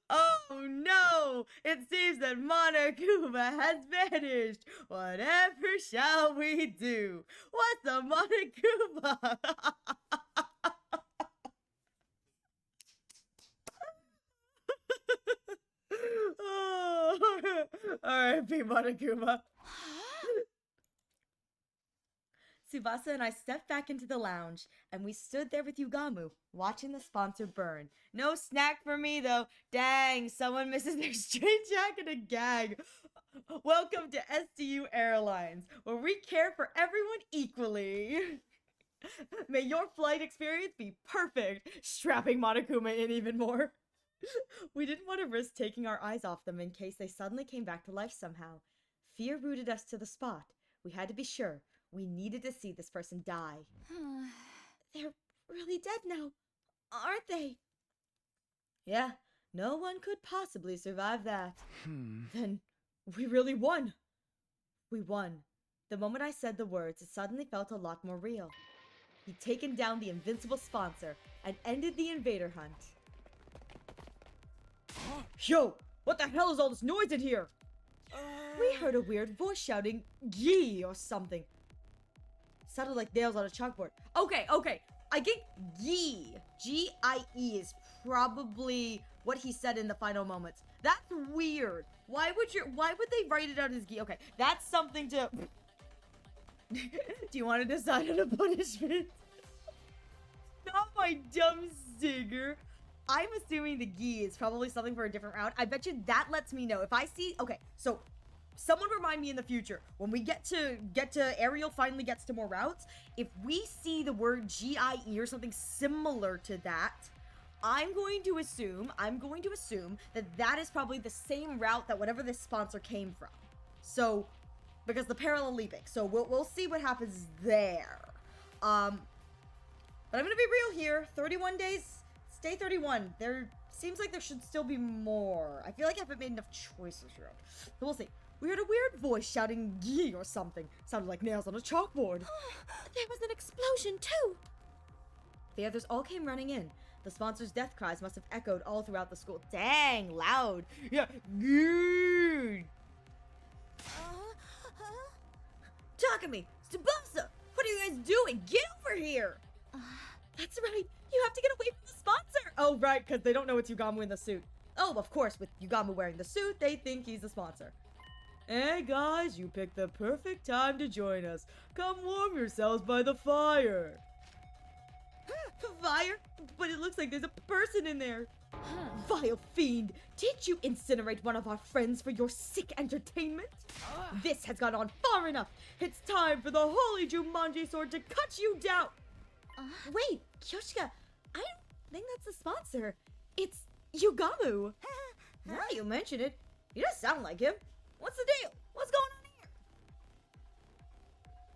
Oh no! It seems that Monokuma has vanished. Whatever shall we do? What's a Monokuma? Oh, R.I.P. Monokuma. Tsubasa and I stepped back into the lounge, and we stood there with Yugamu, watching the sponsor burn. No snack for me, though. Dang, someone misses their straight jacket and gag. Welcome to STU Airlines, where we care for everyone equally. May your flight experience be perfect, strapping Monokuma in even more. We didn't want to risk taking our eyes off them in case they suddenly came back to life somehow. Fear rooted us to the spot. We had to be sure. We needed to see this person die. They're really dead now, aren't they? Yeah, no one could possibly survive that. Then we really won. We won. The moment I said the words, it suddenly felt a lot more real. He'd taken down the invincible sponsor and ended the invader hunt. Yo, what the hell is all this noise in here? We heard a weird voice shouting, "Gee," or something. Sounded like nails on a chalkboard. Okay. I get Gee. G-I-E is probably what he said in the final moments. That's weird. Why would they write it out as Gee? Okay, that's something to... Do you want to decide on a punishment? Not my dumb stinger. I'm assuming the Gee is probably something for a different route. I bet you that lets me know. If I see... Okay, so... Someone remind me in the future, when we get to Ariel finally gets to more routes, if we see the word G-I-E or something similar to that, I'm going to assume that is probably the same route that whatever this sponsor came from. So, because the parallel leaping. So we'll see what happens there. But I'm gonna be real here. 31 days, stay 31. There seems like there should still be more. I feel like I haven't made enough choices here. So we'll see. We heard a weird voice shouting "Gee" or something. Sounded like nails on a chalkboard. There was an explosion, too. The others all came running in. The sponsor's death cries must have echoed all throughout the school. Dang, loud. Yeah, good. Takumi, Tsubasa, what are you guys doing? Get over here. That's right. You have to get away from the sponsor. Oh, right, because they don't know it's Yugamu in the suit. Oh, of course, with Yugamu wearing the suit, they think he's the sponsor. Hey guys, you picked the perfect time to join us. Come warm yourselves by the fire. Fire? But it looks like there's a person in there. Vile fiend, did you incinerate one of our friends for your sick entertainment? This has gone on far enough. It's time for the holy Jumanji sword to cut you down. Wait, Kyoshika, I don't think that's the sponsor. It's Yugamu. Now you mention it, he does sound like him. What's the deal? What's going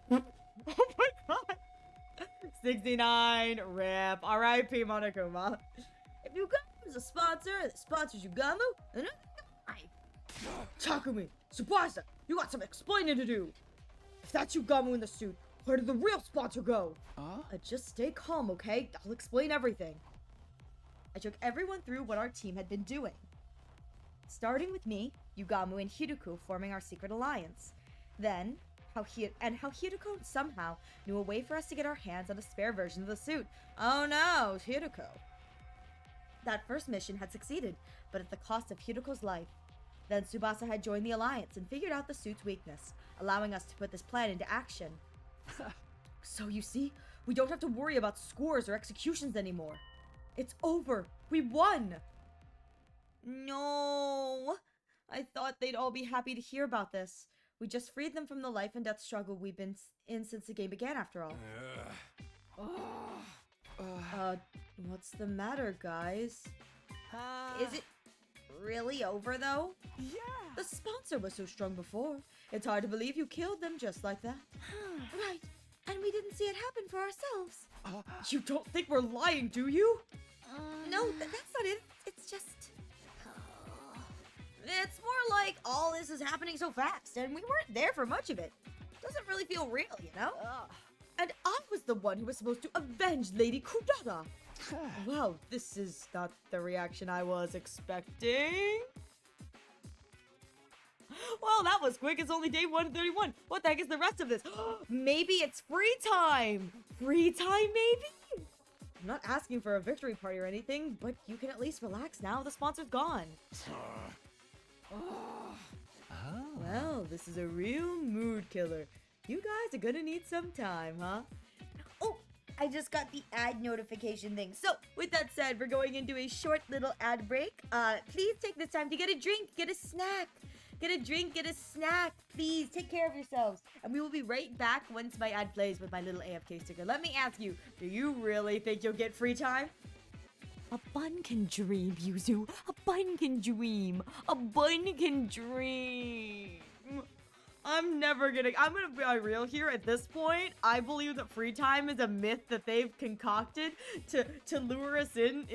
on here? Oh my god. 69, rip. R.I.P. Monokuma. If Yugamu is a sponsor that sponsors Yugamu, then I. Takumi, Tsubasa, you got some explaining to do. If that's Yugamu in the suit, where did the real sponsor go? Just stay calm, okay? I'll explain everything. I took everyone through what our team had been doing. Starting with me, Yugamu and Hiruko forming our secret alliance. Then, how Hiruko somehow knew a way for us to get our hands on a spare version of the suit. Oh no, Hiruko. That first mission had succeeded, but at the cost of Hiruko's life. Then Tsubasa had joined the alliance and figured out the suit's weakness, allowing us to put this plan into action. So you see, we don't have to worry about scores or executions anymore. It's over. We won. No. I thought they'd all be happy to hear about this. We just freed them from the life and death struggle we've been in since the game began, after all. What's the matter, guys? Is it really over, though? Yeah. The sponsor was so strong before. It's hard to believe you killed them just like that. Right. And we didn't see it happen for ourselves. You don't think we're lying, do you? No, that's not it. It's just... It's more like all this is happening so fast, and we weren't there for much of it. Doesn't really feel real, you know? And I was the one who was supposed to avenge Lady Kurata. Wow, this is not the reaction I was expecting. Well, that was quick. It's only day 131. What the heck is the rest of this? Maybe it's free time. Free time, maybe? I'm not asking for a victory party or anything, but you can at least relax now. The sponsor's gone. Well, this is a real mood killer. You guys are gonna need some time, huh? Oh, I just got the ad notification thing. So, with that said, we're going into a short little ad break. Please take this time to get a drink, get a snack. Get a drink, get a snack. Please, take care of yourselves. And we will be right back once my ad plays with my little AFK sticker. Let me ask you, do you really think you'll get free time? A bun can dream, Yuzu. A bun can dream. A bun can dream. I'm gonna be real here at this point. I believe that free time is a myth that they've concocted to lure us in.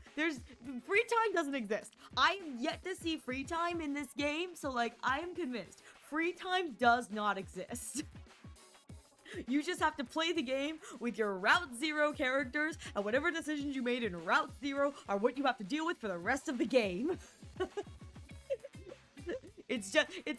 Free time doesn't exist. I am yet to see free time in this game, so like I am convinced free time does not exist. You just have to play the game with your Route 0 characters, and whatever decisions you made in Route 0 are what you have to deal with for the rest of the game. It's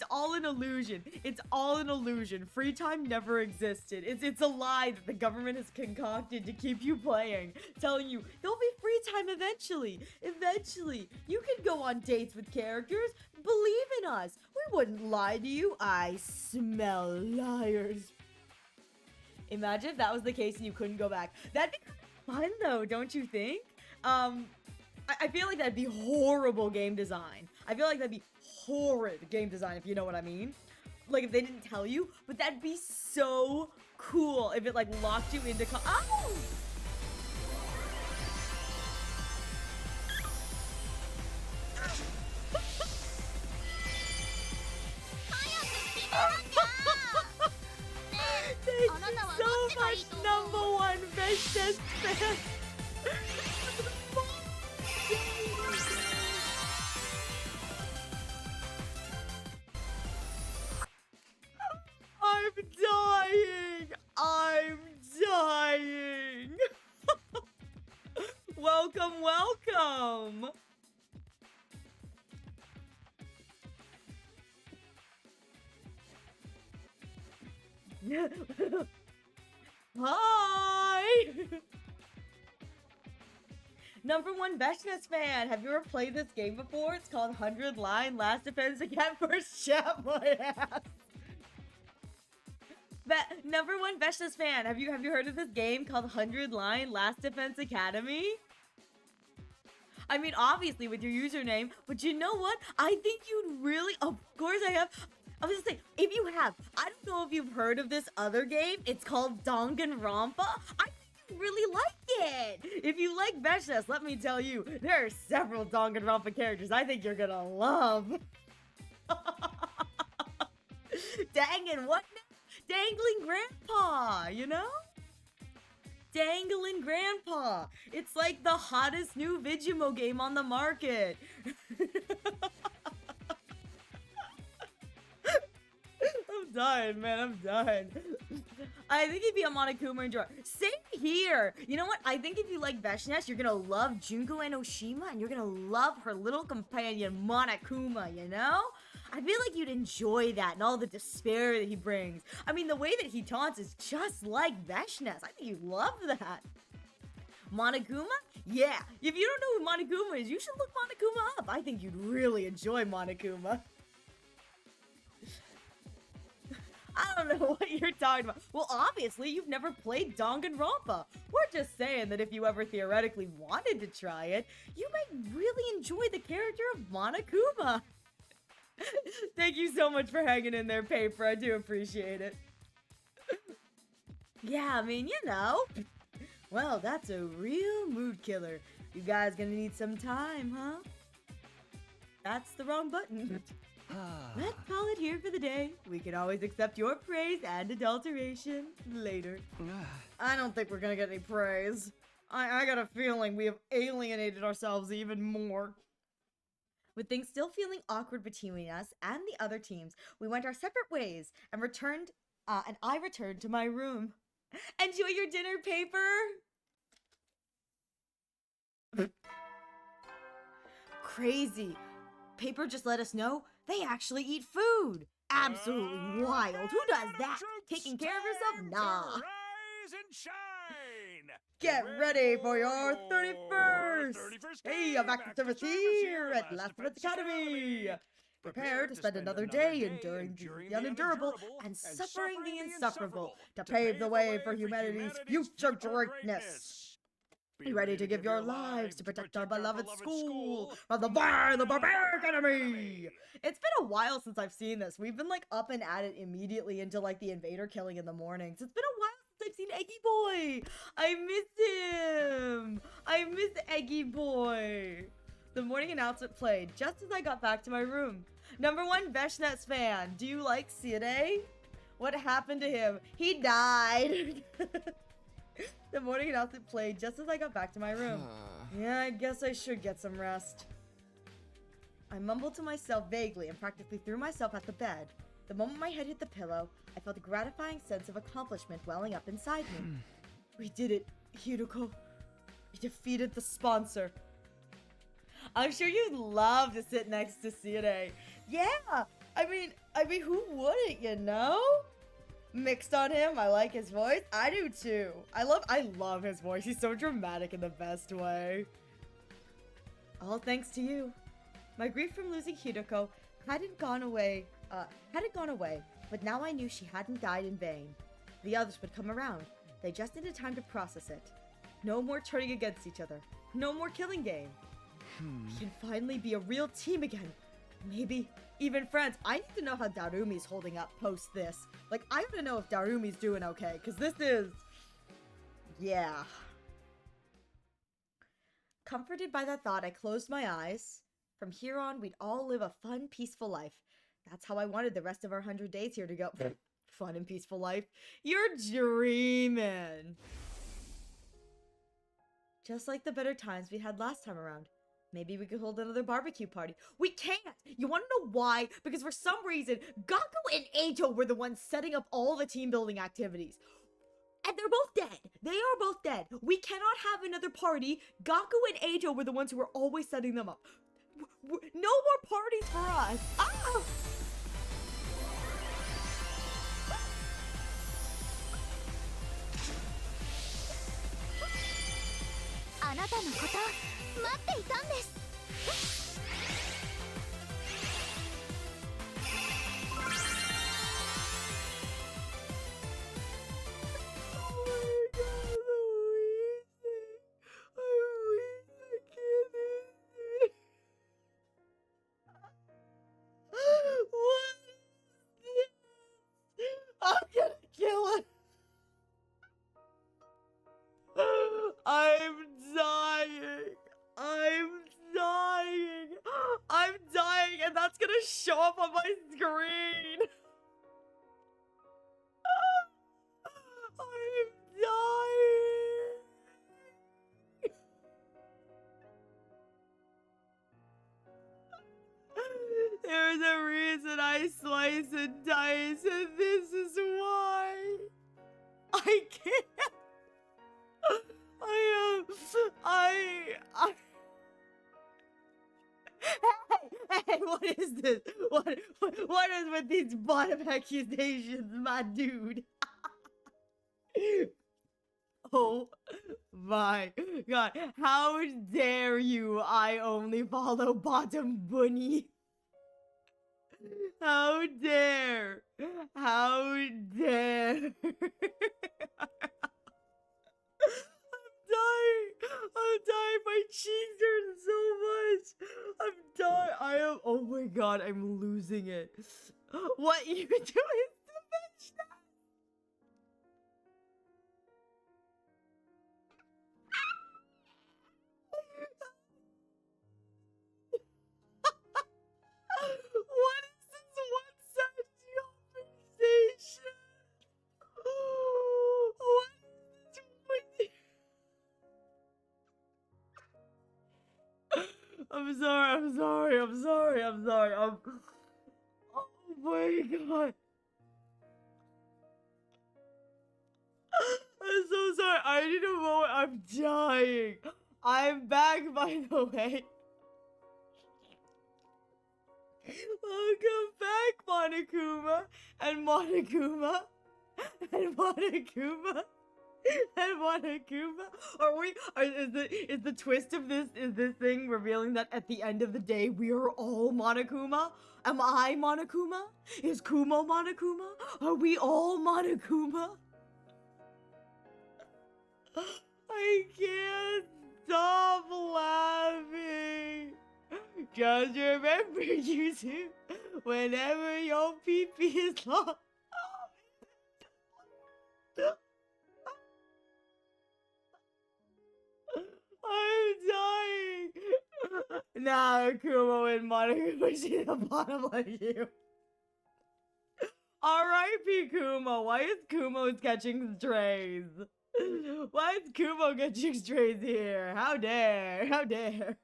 all an illusion. It's all an illusion. Free time never existed. It's a lie that the government has concocted to keep you playing, telling you there'll be free time eventually. Eventually. You can go on dates with characters. Believe in us. We wouldn't lie to you. I smell liars. Imagine if that was the case and you couldn't go back. That'd be kind of fun though, don't you think? I feel like that'd be horrible game design. I feel like that'd be horrid game design, if you know what I mean. Like, if they didn't tell you, but that'd be so cool if it, like, locked you into Ow! Thank you so much, #1 bestest fan. I'm dying! I'm dying! Welcome, welcome! Hi! #1 Beshness fan, have you ever played this game before? It's called 100 Line Last Defense Again. First shot my ass. #1 Beshness fan, have you heard of this game called 100 Line Last Defense Academy? I mean, obviously with your username, but you know what? I think you'd really, of course I have. I was just saying, if you have, I don't know if you've heard of this other game. It's called Danganronpa. I think you really like it. If you like Beshness, let me tell you, there are several Danganronpa characters I think you're gonna love. Dangin', what now? Dangling Grandpa, you know? Dangling Grandpa. It's like the hottest new Vigimo game on the market. I'm dying, man. I'm dying. I think he'd be a Monokuma and Jorah. Same here. You know what? I think if you like Vashnes, you're gonna love Junko and Oshima, and you're gonna love her little companion, Monokuma, you know? I feel like you'd enjoy that and all the despair that he brings. I mean, the way that he taunts is just like Vashnes. I think you'd love that. Monokuma? Yeah. If you don't know who Monokuma is, you should look Monokuma up. I think you'd really enjoy Monokuma. I don't know what you're talking about. Well, obviously, you've never played Danganronpa. We're just saying that if you ever theoretically wanted to try it, you might really enjoy the character of Monokuma. Thank you so much for hanging in there, Paper. I do appreciate it. Yeah, I mean, you know. Well, that's a real mood killer. You guys gonna need some time, huh? That's the wrong button. Let's call it here for the day. We can always accept your praise and adulteration later. I don't think we're gonna get any praise. I got a feeling we have alienated ourselves even more. With things still feeling awkward between us and the other teams, we went our separate ways and I returned to my room. Enjoy your dinner, Paper! Crazy. Paper just let us know they actually eat food. Absolutely wild. Who does that? Taking care of yourself? Nah. Rise and shine. Get ready for your 31st! Hey, I'm back to service here at Last of Us Academy! Prepare to spend another day enduring the unendurable and suffering the insufferable to pave the way for humanity's future greatness! Be ready to give your lives to protect our beloved school from the barbaric enemy! It's been a while since I've seen this. We've been like up and at it immediately into like the invader killing in the mornings. It's been a while since I've seen Eggy Boy! I miss him! I miss Eggy Boy! The morning announcement played just as I got back to my room. Number 1 Vashnes fan, do you like Siade? What happened to him? He died! The morning announcement played just as I got back to my room. Yeah, I guess I should get some rest. I mumbled to myself vaguely and practically threw myself at the bed. The moment my head hit the pillow, I felt a gratifying sense of accomplishment welling up inside me. We did it, Hiruko. We defeated the sponsor. I'm sure you'd love to sit next to Siade. Yeah, I mean, who wouldn't, you know? Mixed on him, I like his voice. I do too. I love his voice. He's so dramatic in the best way. All thanks to you. My grief from losing Hiruko hadn't gone away, but now I knew she hadn't died in vain. The others would come around. They just needed time to process it. No more turning against each other. No more killing game. We can finally be a real team again. Maybe even friends. I need to know how Darumi's holding up post this. Like, I gotta know if Darumi's doing okay, because this is... yeah. Comforted by that thought, I closed my eyes. From here on, we'd all live a fun, peaceful life. That's how I wanted the rest of our 100 days here to go. Fun and peaceful life. You're dreaming. Just like the better times we had last time around. Maybe we could hold another barbecue party. We can't! You wanna know why? Because for some reason, Gaku and Eito were the ones setting up all the team building activities. And they're both dead. They are both dead. We cannot have another party. Gaku and Eito were the ones who were always setting them up. No more parties for us. Ah! あなたのこと待っていたんです。 I'm gonna kill it. I'm dying. I'm dying. I'm dying, and that's gonna show up on my screen. I'm dying. There's a reason I slice and dice, and this is why. I can't. I hey, what is this? What is with these bottom accusations, my dude? Oh my god, how dare you? I only follow bottom bunny. How dare? How dare? I'm dying. My cheeks hurt so much. I'm dying. I am. Oh my god, I'm losing it. What you doing to bitch that? What is this one-sided conversation? What is this one? I'm sorry. Oh my god. I'm so sorry. I need a moment. I'm dying. I'm back, by the way. Welcome back, Monokuma and Monokuma and Monokuma and Monokuma. Is the twist of this thing revealing that at the end of the day we are all Monokuma? Am I Monokuma? Is Kumo Monokuma? Are we all Monokuma? I can't stop laughing. Just remember, you two, whenever your pee-pee is long. I'm dying. Nah, Kumo and Monica pushing the bottom like you. R.I.P. Kumo. Why is Kumo catching strays? Why is Kumo catching strays here? How dare? How dare?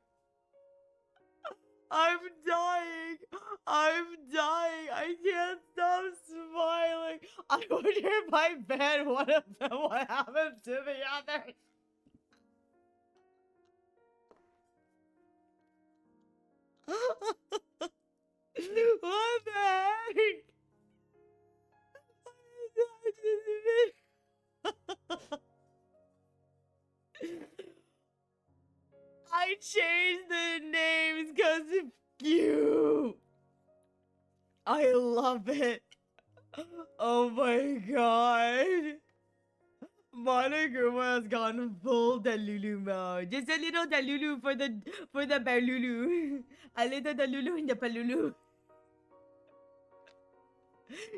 I'm dying. I can't stop smiling. I wonder if I bet one of them what happened to the others. What the heck? I changed the names because of you. I love it. Oh my god. Monoguma has gone full Delulu mode. Just a little Delulu for the Berlulu. A little Delulu in the Palulu.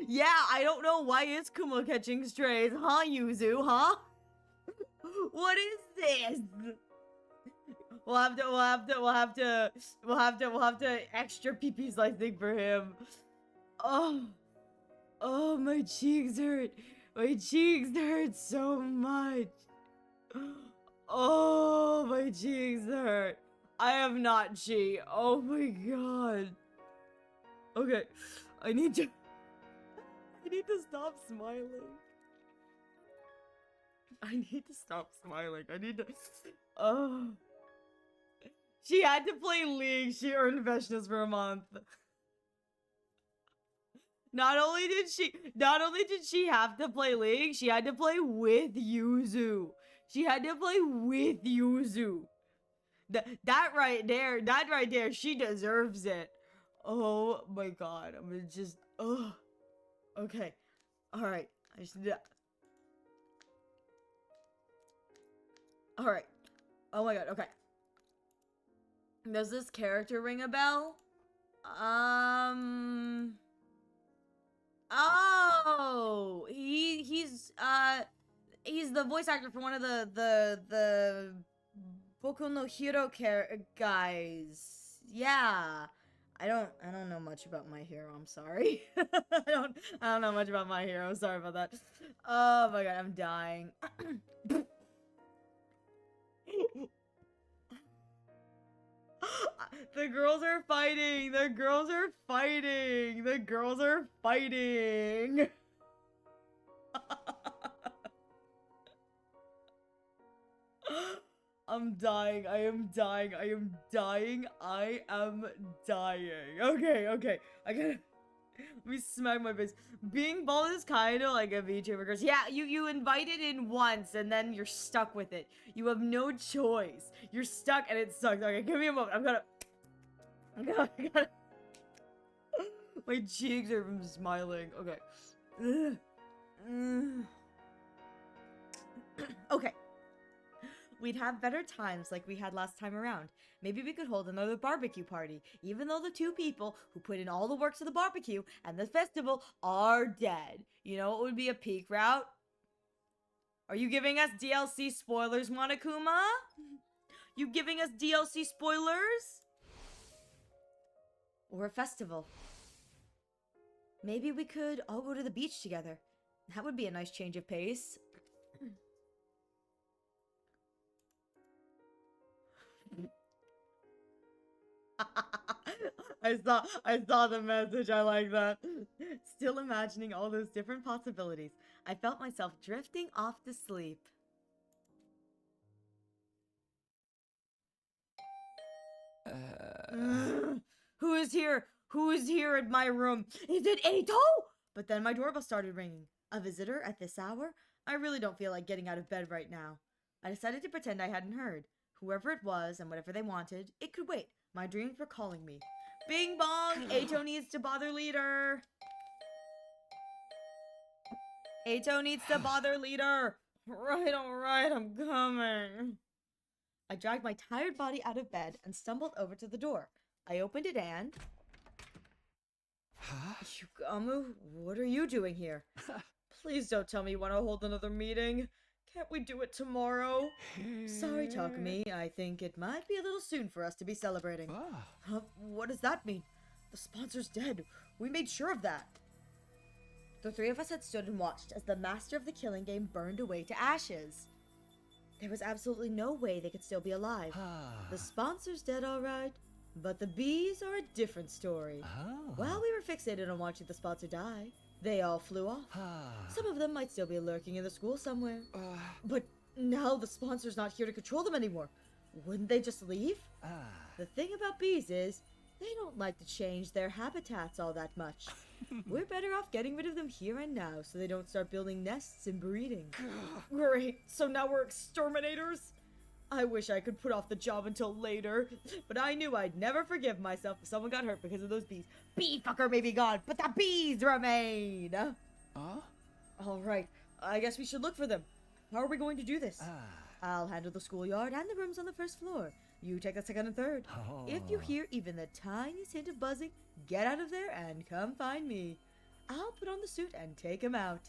Yeah, I don't know why is Kumo catching strays, huh, Yuzu, huh? What is this? We'll have to extra pee-pee slicing for him. Oh, my cheeks hurt. My cheeks hurt so much. Oh, my cheeks hurt. I have not cheat. Oh my god. Okay, I need to stop smiling. I need to stop smiling. I need to. Oh. She had to play League. She earned Veshnas for a month. Not only did she have to play League, she had to play with Yuzu. She had to play with Yuzu. That right there, she deserves it. Oh my god, I'm just. Oh. Okay. All right. I should. All right. Oh my god. Okay. Does this character ring a bell? Oh, he's the voice actor for one of the Boku no Hero guys. Yeah. I don't know much about My Hero. I'm sorry. I don't know much about My Hero. Sorry about that. Oh my god, I'm dying. The girls are fighting. The girls are fighting. The girls are fighting. I'm dying. I am dying. I am dying. I am dying. Okay, okay. I gotta... Let me smack my face. Being bald is kind of like a VTuber curse. Yeah, you invite it in once and then you're stuck with it. You have no choice. You're stuck and it sucks. Okay, give me a moment. I gotta... My cheeks are from smiling. Okay. Okay. We'd have better times like we had last time around. Maybe we could hold another barbecue party, even though the two people who put in all the work to the barbecue and the festival are dead. You know what would be a peak route? Are you giving us DLC spoilers, Monokuma? You giving us DLC spoilers? Or a festival? Maybe we could all go to the beach together. That would be a nice change of pace. I saw the message. I like that. Still imagining all those different possibilities. I felt myself drifting off to sleep. Who is here? Who is here at my room? Is it Eito? But then my doorbell started ringing. A visitor at this hour? I really don't feel like getting out of bed right now. I decided to pretend I hadn't heard. Whoever it was and whatever they wanted, it could wait. My dreams were calling me. Bing bong! Eito needs to bother leader. Eito needs to bother leader. Right, alright, I'm coming. I dragged my tired body out of bed and stumbled over to the door. I opened it and... Huh? Yugamu, what are you doing here? Please don't tell me you want to hold another meeting. Can't we do it tomorrow? Sorry, Takumi. I think it might be a little soon for us to be celebrating. Ah. What does that mean? The sponsor's dead. We made sure of that. The three of us had stood and watched as the master of the killing game burned away to ashes. There was absolutely no way they could still be alive. The sponsor's dead, all right, but the bees are a different story. While we were fixated on watching the sponsor die, they all flew off. Some of them might still be lurking in the school somewhere. But now the sponsor's not here to control them anymore. Wouldn't they just leave? The thing about bees is, they don't like to change their habitats all that much. We're better off getting rid of them here and now so they don't start building nests and breeding. Great, so now we're exterminators? I wish I could put off the job until later, but I knew I'd never forgive myself if someone got hurt because of those bees. Bee fucker may be gone, but the bees remain! Alright, I guess we should look for them. How are we going to do this? I'll handle the schoolyard and the rooms on the first floor. You take the second and third. If you hear even the tiniest hint of buzzing, get out of there and come find me. I'll put on the suit and take him out.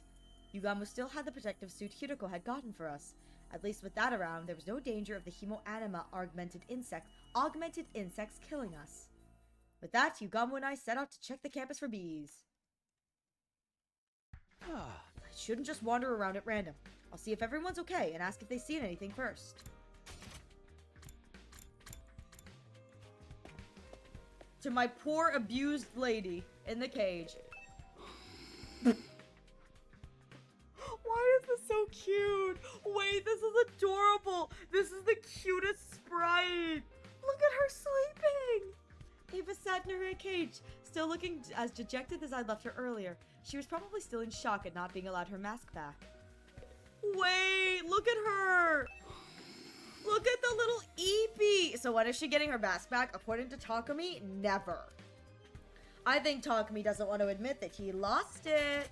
Yugamu still had the protective suit Hiroko had gotten for us. At least with that around, there was no danger of the hemoanima augmented insects killing us. With that, Yugamu and I set out to check the campus for bees. I shouldn't just wander around at random. I'll see if everyone's okay and ask if they've seen anything first. To my poor abused lady in the cage. Why is this so cute? Wait, this is adorable. This is the cutest sprite. Look at her sleeping. Ava sat in her cage, still looking as dejected as I left her earlier. She was probably still in shock at not being allowed her mask back. Wait, look at her. Look at the little Eepee. So when is she getting her mask back? According to Takumi, never. I think Takumi doesn't want to admit that he lost it.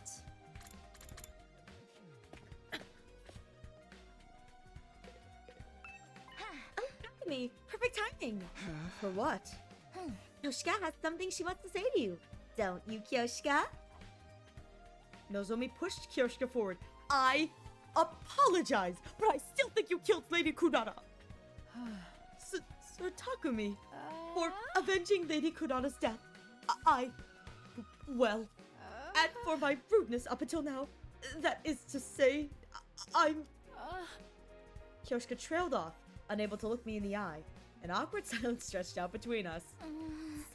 Takumi, perfect timing. For what? Kyoshika has something she wants to say to you. Don't you, Kyoshika? Nozomi pushed Kyoshika forward. I apologize, but I still think you killed Lady Kunara. Sir Takumi, for avenging Lady Kunara's death, well, and for my rudeness up until now, that is to say, I'm... Kyoshika trailed off, unable to look me in the eye. An awkward silence stretched out between us.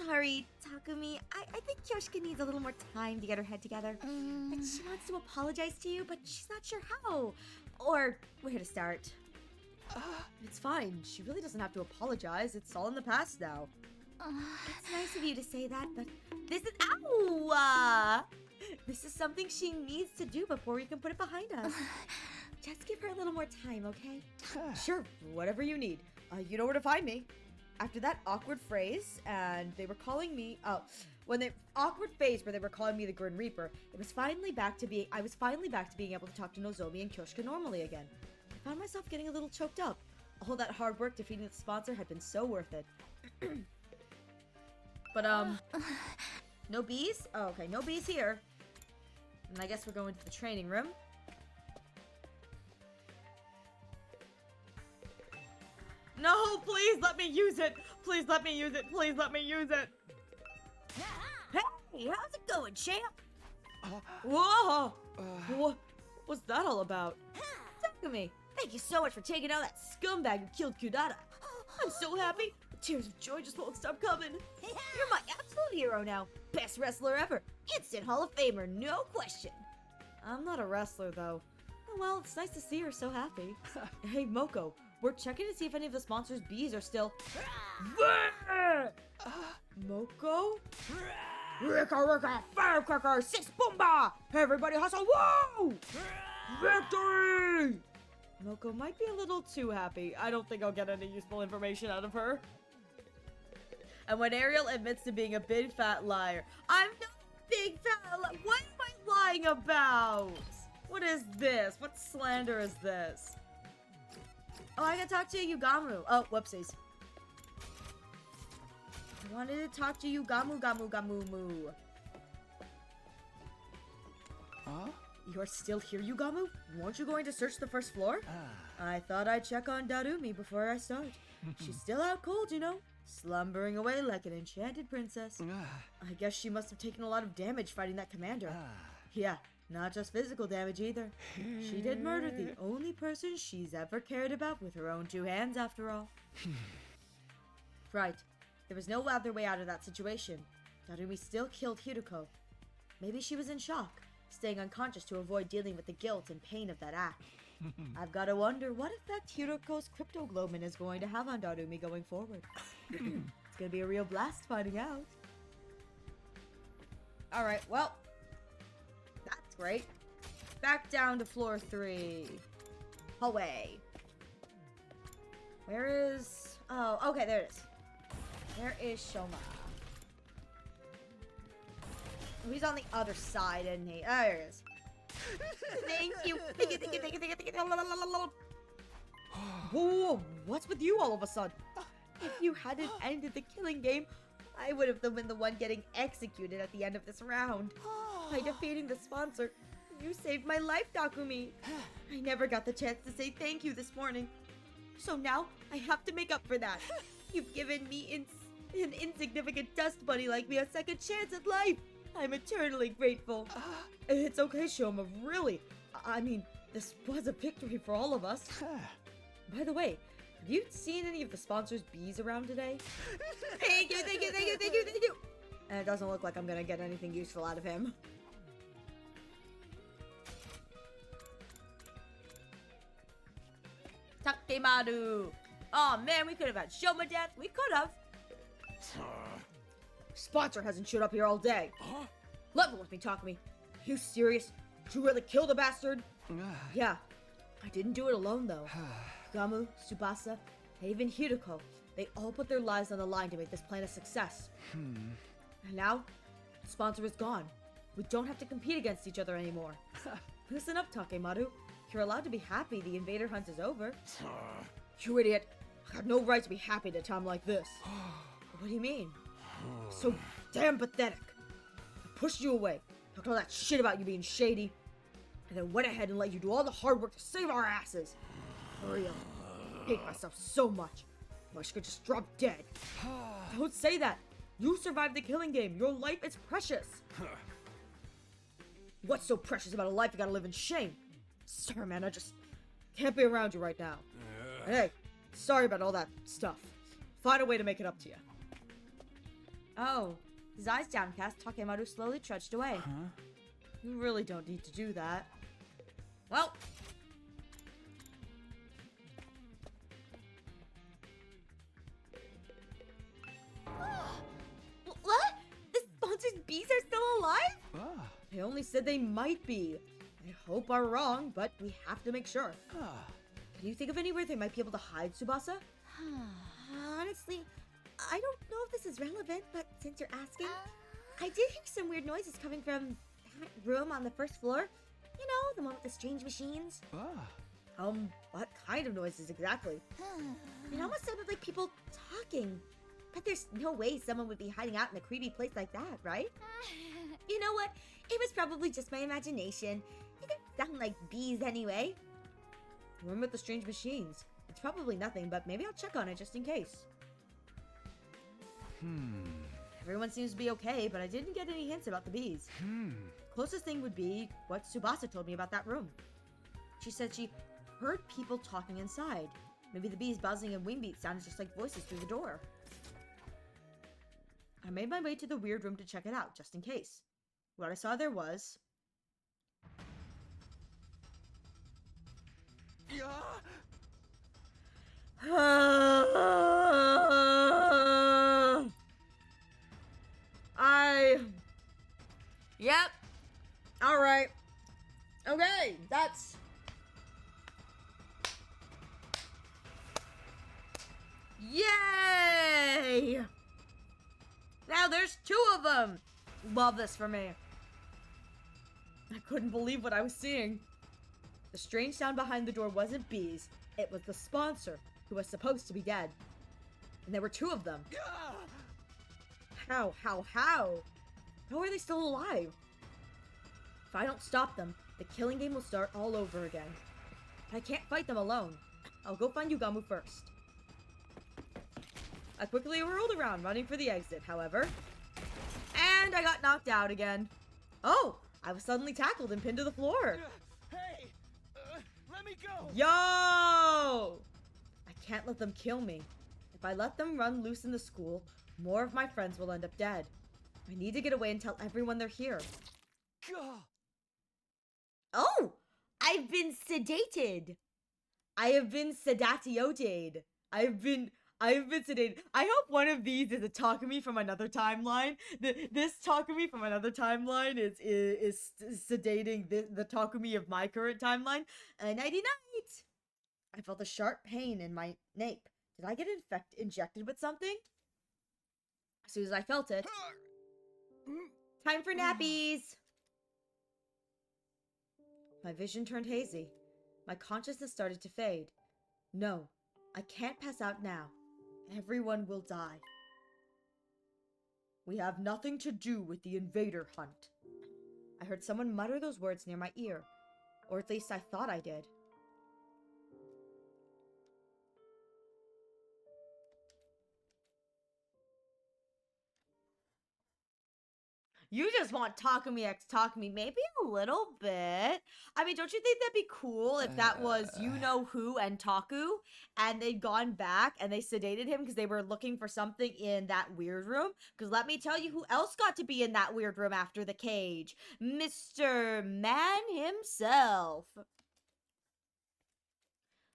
Sorry, Takumi. I think Kyoshika needs a little more time to get her head together. And she wants to apologize to you, but she's not sure how. Or where to start. It's fine. She really doesn't have to apologize. It's all in the past now. It's nice of you to say that, but this is ow! This is something she needs to do before we can put it behind us. Just give her a little more time, okay? Sure, whatever you need. You know where to find me. After that awkward phrase, and they were calling me, awkward phase where they were calling me the Grim Reaper, I was finally back to being able to talk to Nozomi and Kyoshka normally again. I found myself getting a little choked up. All that hard work defeating the sponsor had been so worth it. But, no bees? Oh, okay, no bees here. And I guess we're going to the training room. No, please let me use it. Please let me use it. Please let me use it. Hey, how's it going, champ? Whoa! What was that all about? Takumi, thank you so much for taking out that scumbag who killed Kudata. I'm so happy. Tears of joy just won't stop coming. You're my absolute hero now. Best wrestler ever. Instant Hall of Famer, no question. I'm not a wrestler, though. Oh, well, it's nice to see her so happy. Hey, Moko, we're checking to see if any of the sponsors' bees are still... Moko? Rika, firecracker, 6 boomba! Everybody hustle, whoa! Victory! Moko might be a little too happy. I don't think I'll get any useful information out of her. And when Ariel admits to being a big fat liar, I'm not a big fat liar. What am I lying about? What is this? What slander is this? Oh, I gotta talk to Yugamu. Oh, whoopsies. I wanted to talk to Gamu Moo. Huh? You're still here, Yugamu? Weren't you going to search the first floor? I thought I'd check on Darumi before I start. She's still out cold, you know? Slumbering away like an enchanted princess. I guess she must have taken a lot of damage fighting that commander. Yeah, not just physical damage either. She did murder the only person she's ever cared about with her own 2 hands, after all. Right. There was no other way out of that situation. Darumi still killed Hiruko. Maybe she was in shock, staying unconscious to avoid dealing with the guilt and pain of that act. I've got to wonder what effect Hiruko's cryptoglobin is going to have on Darumi going forward. It's gonna be a real blast finding out. Alright, well, that's great. Back down to floor 3. Hallway. Where is... Oh, okay, there it is. Where is Shoma? Oh, he's on the other side, isn't he? Oh, there he is. Thank you. Thank you. Whoa, what's with you all of a sudden? If you hadn't ended the killing game, I would have been the one getting executed at the end of this round. By defeating the sponsor, you saved my life, Takumi. I never got the chance to say thank you this morning. So now, I have to make up for that. You've given me an insignificant dust bunny like me a second chance at life. I'm eternally grateful. It's okay, Shoma, really. I mean, this was a victory for all of us. By the way, have you seen any of the sponsors' bees around today? Thank you. And it doesn't look like I'm gonna get anything useful out of him. Takemaru! Oh man, we could have had Shoma death. We could have. Sponsor hasn't showed up here all day. Level with me, Takumi. You serious? Did you really kill the bastard? Yeah. I didn't do it alone, though. Gamu, Tsubasa, and even Hiruko. They all put their lives on the line to make this plan a success. And now, the sponsor is gone. We don't have to compete against each other anymore. Listen up, Takemaru. You're allowed to be happy the invader hunt is over. You idiot. I have no right to be happy at a time like this. What do you mean? So damn pathetic. I pushed you away, talked all that shit about you being shady, and then went ahead and let you do all the hard work to save our asses. Hurry up. I hate myself so much. I wish I could just drop dead. Don't say that. You survived the killing game. Your life is precious. What's so precious about a life you gotta live in shame? Sorry, man, I just can't be around you right now. Hey, sorry about all that stuff. Find a way to make it up to you. Oh, his eyes downcast, Takemaru slowly trudged away. You really don't need to do that. Well, What? The sponsor's bees are still alive? Ah. They only said they might be. I hope I'm wrong, but we have to make sure. Ah. Can you think of anywhere they might be able to hide Tsubasa? Honestly, I don't know if this is relevant, but since you're asking, I did hear some weird noises coming from that room on the first floor. You know, the one with the strange machines. Ah. What kind of noises exactly? It almost sounded like people talking. But there's no way someone would be hiding out in a creepy place like that, right? You know what? It was probably just my imagination. It didn't sound like bees anyway. The room with the strange machines. It's probably nothing, but maybe I'll check on it just in case. Everyone seems to be okay, but I didn't get any hints about the bees. Closest thing would be what Tsubasa told me about that room. She said she heard people talking inside. Maybe the bees buzzing and wing beats sounded just like voices through the door. I made my way to the weird room to check it out, just in case. What I saw there was... Yep. Alright. Okay, that's... Yay! Now there's 2 of them! Love this for me. I couldn't believe what I was seeing. The strange sound behind the door wasn't bees. It was the sponsor, who was supposed to be dead. And there were 2 of them. How? How are they still alive? If I don't stop them, the killing game will start all over again. I can't fight them alone. I'll go find Yugamu first. I quickly whirled around, running for the exit, however. And I got knocked out again. Oh! I was suddenly tackled and pinned to the floor. Hey! Let me go! Yo! I can't let them kill me. If I let them run loose in the school, more of my friends will end up dead. I need to get away and tell everyone they're here. Oh! I've been sedated. I have been sedatioted. I've been sedated. I hope one of these is a Takumi from another timeline. This Takumi from another timeline is sedating the Takumi of my current timeline. Nighty night. I felt a sharp pain in my nape. Did I get injected with something? As soon as I felt it. Time for nappies. My vision turned hazy. My consciousness started to fade. No, I can't pass out now. Everyone will die. We have nothing to do with the invader hunt. I heard someone mutter those words near my ear. Or at least I thought I did. You just want Takumi X Takumi, maybe a little bit. I mean, don't you think that'd be cool if that was you-know-who and Taku, and they'd gone back and they sedated him because they were looking for something in that weird room? Because let me tell you who else got to be in that weird room after the cage. Mr. Man himself.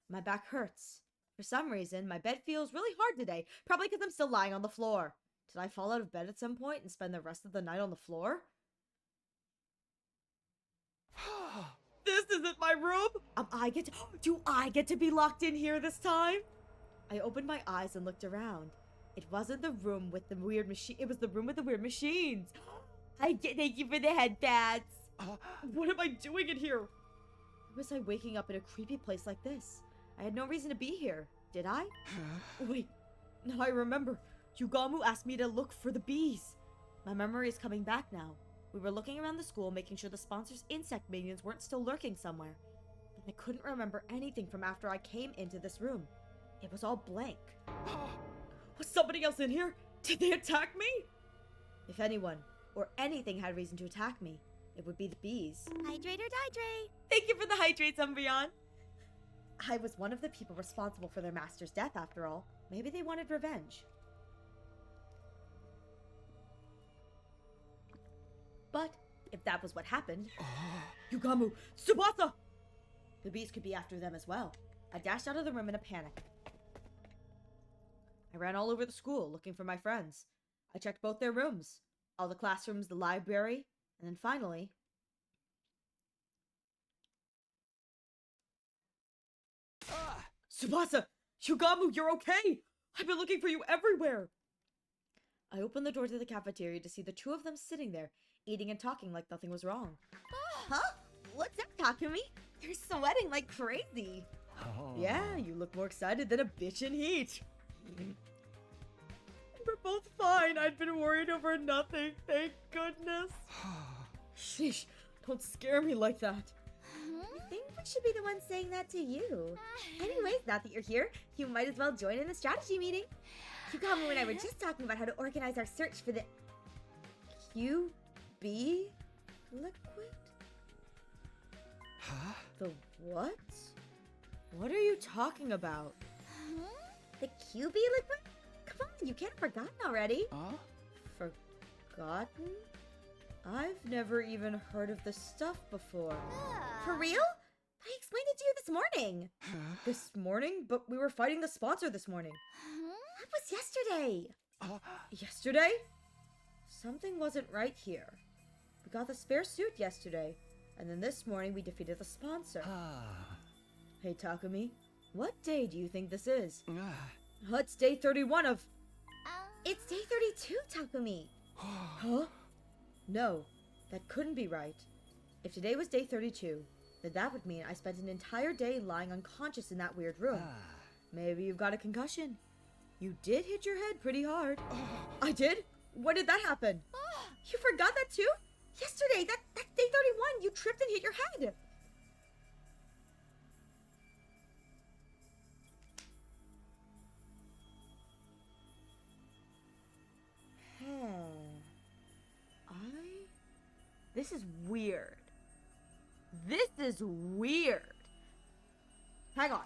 My back hurts. For some reason, my bed feels really hard today, probably because I'm still lying on the floor. Did I fall out of bed at some point and spend the rest of the night on the floor? This isn't my room! Do I get to be locked in here this time? I opened my eyes and looked around. It wasn't the room with the weird machine. It was the room with the weird machines. Thank you for the head pats. What am I doing in here? Why was I waking up in a creepy place like this? I had no reason to be here, did I? Wait, now I remember. Yugamu asked me to look for the bees. My memory is coming back now. We were looking around the school, making sure the sponsor's insect minions weren't still lurking somewhere. But I couldn't remember anything from after I came into this room. It was all blank. Was somebody else in here? Did they attack me? If anyone or anything had reason to attack me, it would be the bees. Hydrate or dihydrate. Thank you for the hydrates, Umbreon. I was one of the people responsible for their master's death, after all. Maybe they wanted revenge. But if that was what happened, Yugamu, Tsubasa! The bees could be after them as well. I dashed out of the room in a panic. I ran all over the school looking for my friends. I checked both their rooms, all the classrooms, the library, and then finally... Tsubasa! Shugamu, you're okay! I've been looking for you everywhere! I opened the door to the cafeteria to see the two of them sitting there, eating and talking like nothing was wrong. Huh? What's up, Takumi? You're sweating like crazy. Oh. Yeah, you look more excited than a bitch in heat. We're both fine. I'd been worried over nothing. Thank goodness. Sheesh, don't scare me like that. I think we should be the ones saying that to you. Anyways, now that you're here, you might as well join in the strategy meeting. Yukamu and I were just talking about how to organize our search for the QB liquid? Huh? The what? What are you talking about? The QB liquid? Come on, you can't have forgotten already. Huh? Forgotten? I've never even heard of this stuff before. For real? I explained it to you this morning. This morning? But we were fighting the sponsor this morning. That was yesterday. Yesterday? Something wasn't right here. We got the spare suit yesterday, and then this morning we defeated the sponsor. Hey Takumi, what day do you think this is? It's day 31 of... It's day 32, Takumi. Huh? No, that couldn't be right. If today was day 32, then that would mean I spent an entire day lying unconscious in that weird room. Maybe you've got a concussion. You did hit your head pretty hard. I did? When did that happen? You forgot that too? Yesterday, that's day 31. You tripped and hit your head. This is weird. This is weird. Hang on.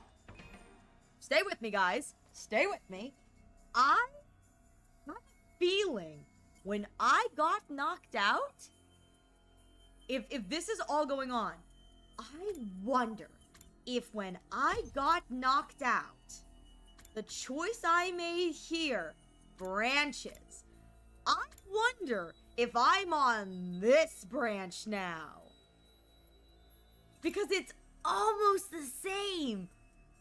Stay with me, guys. Stay with me. I have a feeling when I got knocked out, if this is all going on, I wonder if when I got knocked out, the choice I made here branches. I wonder if I'm on this branch now. Because it's almost the same,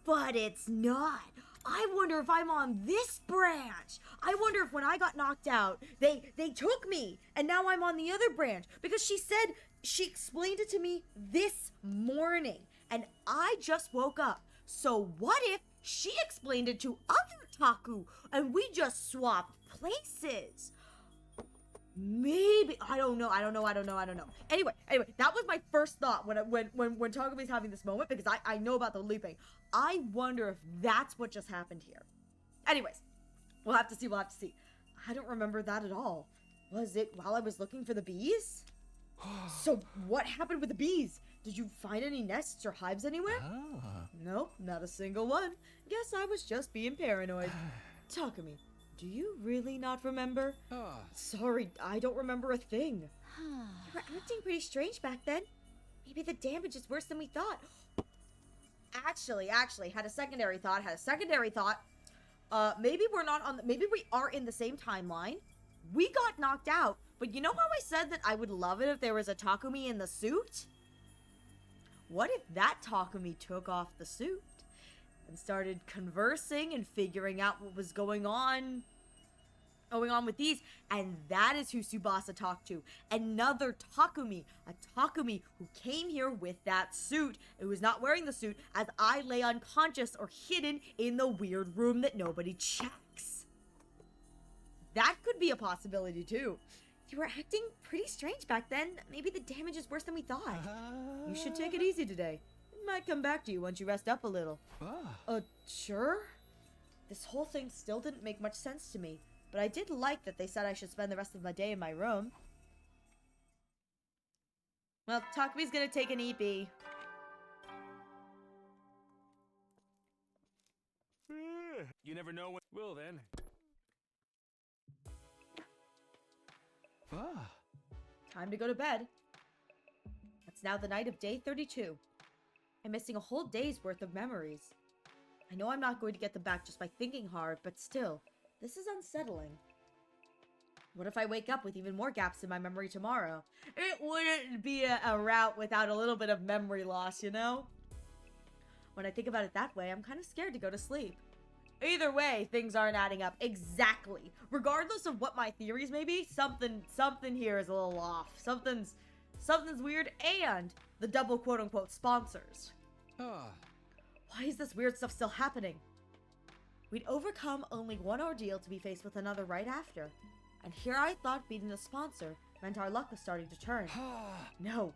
but it's not. I wonder if I'm on this branch. I wonder if when I got knocked out, they took me, and now I'm on the other branch. Because she explained it to me this morning, and I just woke up. So what if she explained it to other Taku, and we just swapped places? Maybe I don't know. Anyway, that was my first thought when Takumi's having this moment, because I know about the leaping. I wonder if that's what just happened here. Anyways, we'll have to see. I don't remember that at all. Was it while I was looking for the bees? So what happened with the bees? Did you find any nests or hives anywhere? Nope, not a single one. Guess I was just being paranoid. Takumi, do you really not remember? Sorry, I don't remember a thing. You were acting pretty strange back then. Maybe the damage is worse than we thought. Actually, had a secondary thought. Maybe we are in the same timeline. We got knocked out, but you know how I said that I would love it if there was a Takumi in the suit? What if that Takumi took off the suit and started conversing and figuring out what was going on with these, and that is who Tsubasa talked to. Another Takumi, a Takumi who came here with that suit, who was not wearing the suit, as I lay unconscious or hidden in the weird room that nobody checks. That could be a possibility too. You were acting pretty strange back then. Maybe the damage is worse than we thought. You should take it easy today. It might come back to you once you rest up a little. Sure? This whole thing still didn't make much sense to me, but I did like that they said I should spend the rest of my day in my room. Well, Takumi's gonna take an EP. You never know when. Well then. Time to go to bed. It's now the night of day 32. I'm missing a whole day's worth of memories. I know I'm not going to get them back just by thinking hard, but still, this is unsettling. What if I wake up with even more gaps in my memory tomorrow? It wouldn't be a route without a little bit of memory loss, you know? When I think about it that way, I'm kind of scared to go to sleep. Either way, things aren't adding up exactly. Regardless of what my theories may be, something here is a little off. Something's weird, and the double quote-unquote sponsors. Why is this weird stuff still happening? We'd overcome only one ordeal to be faced with another right after. And here I thought beating the sponsor meant our luck was starting to turn. No,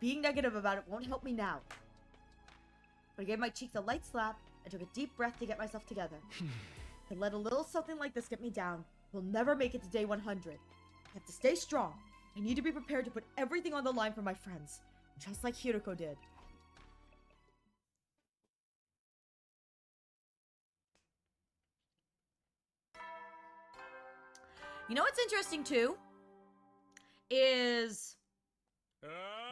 being negative about it won't help me now. I gave my cheeks a light slap and took a deep breath to get myself together. To let a little something like this get me down, we'll never make it to day 100. I have to stay strong. I need to be prepared to put everything on the line for my friends, just like Hiroko did. You know what's interesting too? Is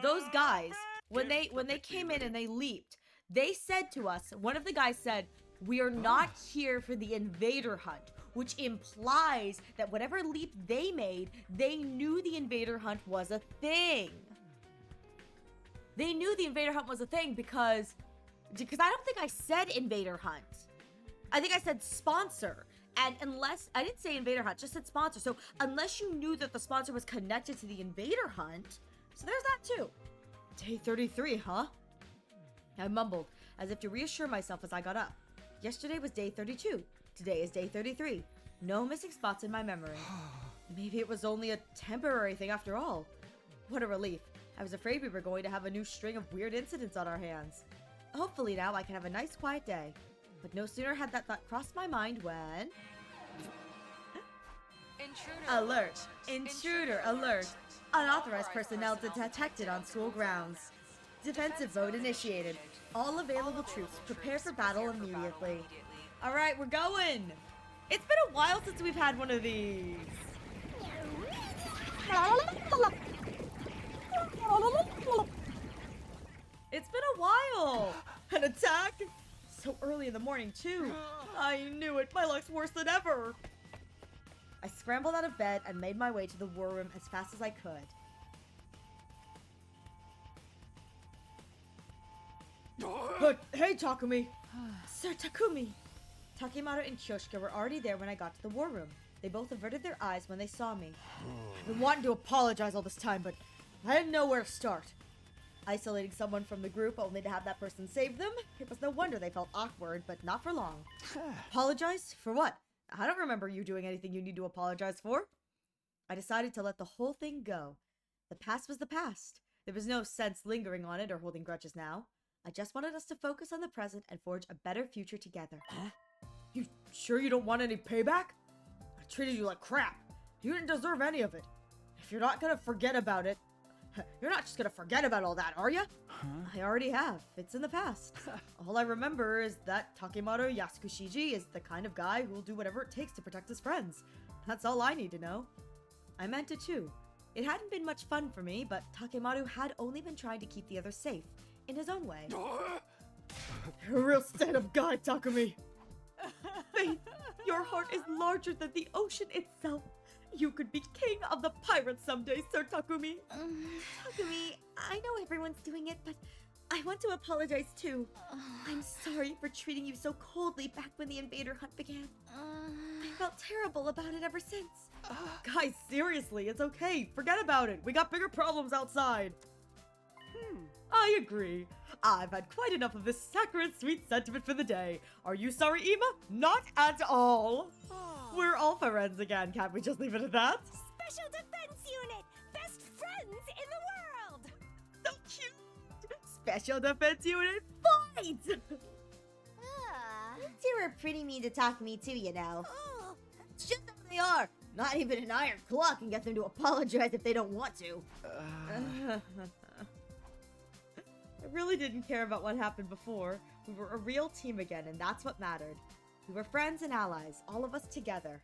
those guys, when they came in and they leaped, they said to us, one of the guys said, "We are not here for the invader hunt," which implies that whatever leap they made, they knew the invader hunt was a thing. They knew the invader hunt was a thing because I don't think I said invader hunt. I think I said sponsor. And unless, I didn't say invader hunt, just said sponsor. So unless you knew that the sponsor was connected to the invader hunt, so there's that too. Day 33, huh? I mumbled, as if to reassure myself as I got up. Yesterday was day 32. Today is day 33. No missing spots in my memory. Maybe it was only a temporary thing after all. What a relief. I was afraid we were going to have a new string of weird incidents on our hands. Hopefully now I can have a nice quiet day. But no sooner had that thought crossed my mind when... Alert! Intruder alert! Unauthorized personnel detected on school grounds. Defensive vote initiated. All available troops prepare for battle immediately. Alright, we're going! It's been a while since we've had one of these. It's been a while! An attack? So early in the morning, too. I knew it. My luck's worse than ever. I scrambled out of bed and made my way to the war room as fast as I could. But hey, Takumi! Sir Takumi! Takemaru and Kyoshika were already there when I got to the war room. They both averted their eyes when they saw me. I've been wanting to apologize all this time, but I didn't know where to start. Isolating someone from the group only to have that person save them? It was no wonder they felt awkward, but not for long. Apologize? For what? I don't remember you doing anything you need to apologize for. I decided to let the whole thing go. The past was the past. There was no sense lingering on it or holding grudges now. I just wanted us to focus on the present and forge a better future together. You sure you don't want any payback? I treated you like crap. You didn't deserve any of it. If you're not gonna forget about it, you're not just gonna forget about all that, are you? I already have. It's in the past. All I remember is that Takemaru Yasukushiji is the kind of guy who will do whatever it takes to protect his friends. That's all I need to know. I meant it too. It hadn't been much fun for me, but Takemaru had only been trying to keep the others safe, in his own way. You're a real stand-up guy, Takumi. Faith, your heart is larger than the ocean itself. You could be king of the pirates someday, Sir Takumi. Takumi, I know everyone's doing it, but I want to apologize too. I'm sorry for treating you so coldly back when the invader hunt began. I felt terrible about it ever since. Guys, seriously, it's okay. Forget about it. We got bigger problems outside. I agree. I've had quite enough of this saccharine sweet sentiment for the day. Are you sorry, Ema? Not at all. We're all friends again. Can't we just leave it at that? Special Defense Unit! Best friends in the world! So cute! Special Defense Unit, fight! Two are pretty mean to Takumi too, you know. It's just how they are. Not even an iron claw can get them to apologize if they don't want to. I really didn't care about what happened before. We were a real team again, and that's what mattered. We were friends and allies, all of us together.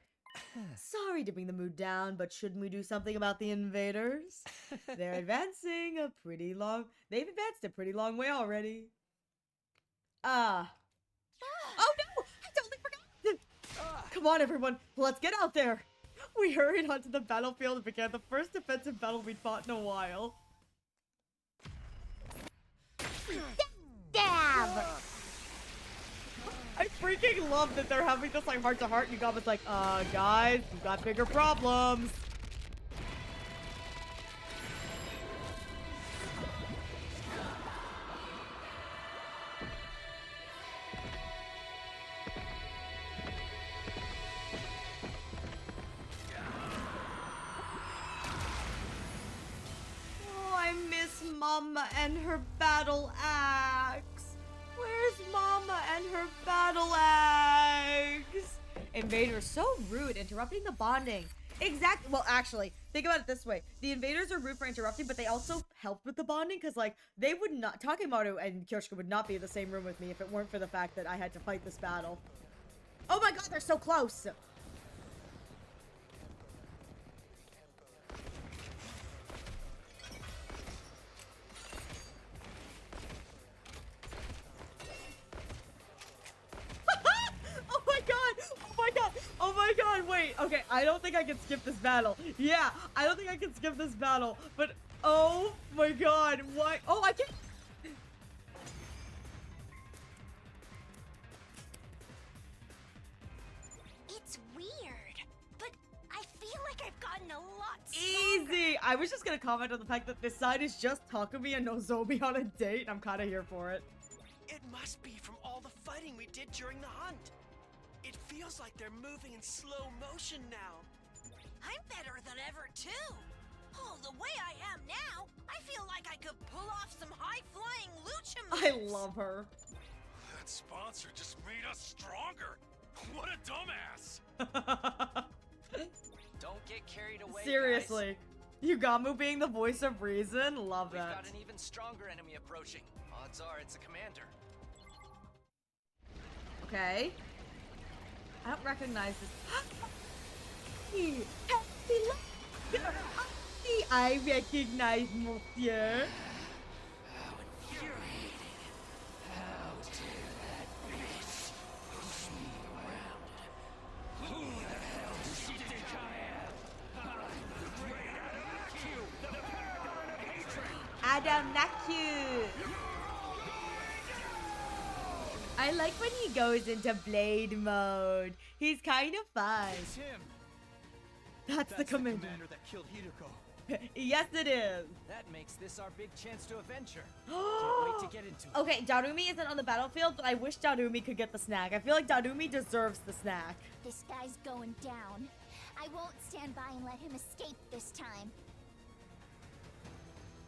Sorry to bring the mood down, but shouldn't we do something about the invaders? They've advanced a pretty long way already. Oh no! I totally forgot! Come on, everyone, let's get out there! We hurried onto the battlefield and began the first defensive battle we'd fought in a while. Stab! I freaking love that they're having this like heart-to-heart and Yugama's like, guys, we've got bigger problems. Oh, I miss Mama and her battle axe. Where's Mama and her battle axe? Invaders so rude, interrupting the bonding. Exactly. Well, actually, think about it this way. The invaders are rude for interrupting, but they also helped with the bonding because, like, they would not... Takemaru and Kyoshika would not be in the same room with me if it weren't for the fact that I had to fight this battle. Oh my god, they're so close! Oh my god! Oh my god! Oh my god! Wait, okay, I don't think I can skip this battle. Yeah, I don't think I can skip this battle, but oh my god, why? Oh, I can. It's weird, but I feel like I've gotten a lot Easy! I was just gonna comment on the fact that this side is just Takumi and Nozomi on a date, and I'm kinda here for it. It must be from all the fighting we did during the hunt. It feels like they're moving in slow motion now. I'm better than ever, too. Oh, the way I am now, I feel like I could pull off some high-flying lucha moves. I love her. That sponsor just made us stronger. What a dumbass. Don't get carried away, Seriously. Yugamu being the voice of reason, love We've that. got an even stronger enemy approaching. Odds are it's a commander. Okay. I don't recognize this. I recognize Monsieur. How infuriating. How dare that bitch push me around. Who the hell does she think I am? Adam Naku. I like when he goes into blade mode. He's kind of fun. It's him. That's the commander. that killed Hideko. Yes, it is. That makes this our big chance to avenge her. Can't wait to get into it. Okay, Darumi isn't on the battlefield, but I wish Darumi could get the snack. I feel like Darumi deserves the snack. This guy's going down. I won't stand by and let him escape this time.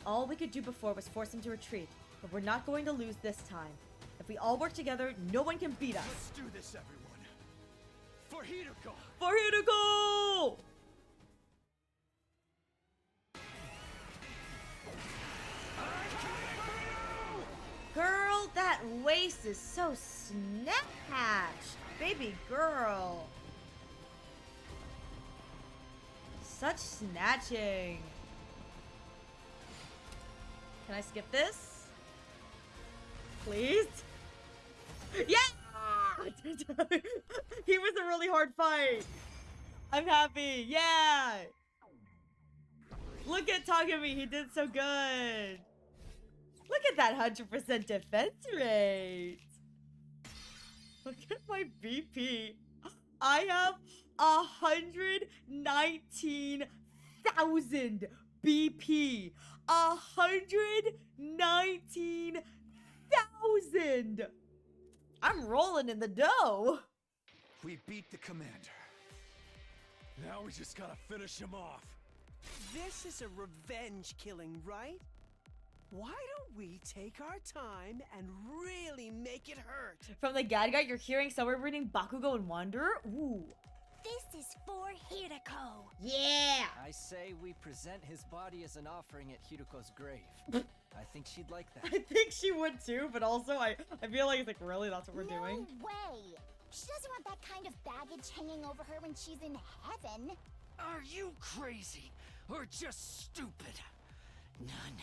All we could do before was force him to retreat, but we're not going to lose this time. If we all work together, no one can beat us. Let's do this, everyone. For Hideko. For Hideko! Girl, that waist is so snatched. Baby girl. Such snatching. Can I skip this? Please? Yeah! He was a really hard fight. I'm happy. Yeah! Look at Takumi. He did so good. Look at that 100% defense rate. Look at my BP. I have 119,000 BP. 119,000. I'm rolling in the dough. We beat the commander. Now we just gotta finish him off. This is a revenge killing, right? Why don't we take our time and really make it hurt? From the Gadget, you're hearing somewhere reading Bakugo and Wanderer? Ooh. This is for Hideko. Yeah! I say we present his body as an offering at Hideko's grave. I think she'd like that. I think she would too, but also I feel like it's like, really, that's what we're doing? No way. She doesn't want that kind of baggage hanging over her when she's in heaven. Are you crazy or just stupid? None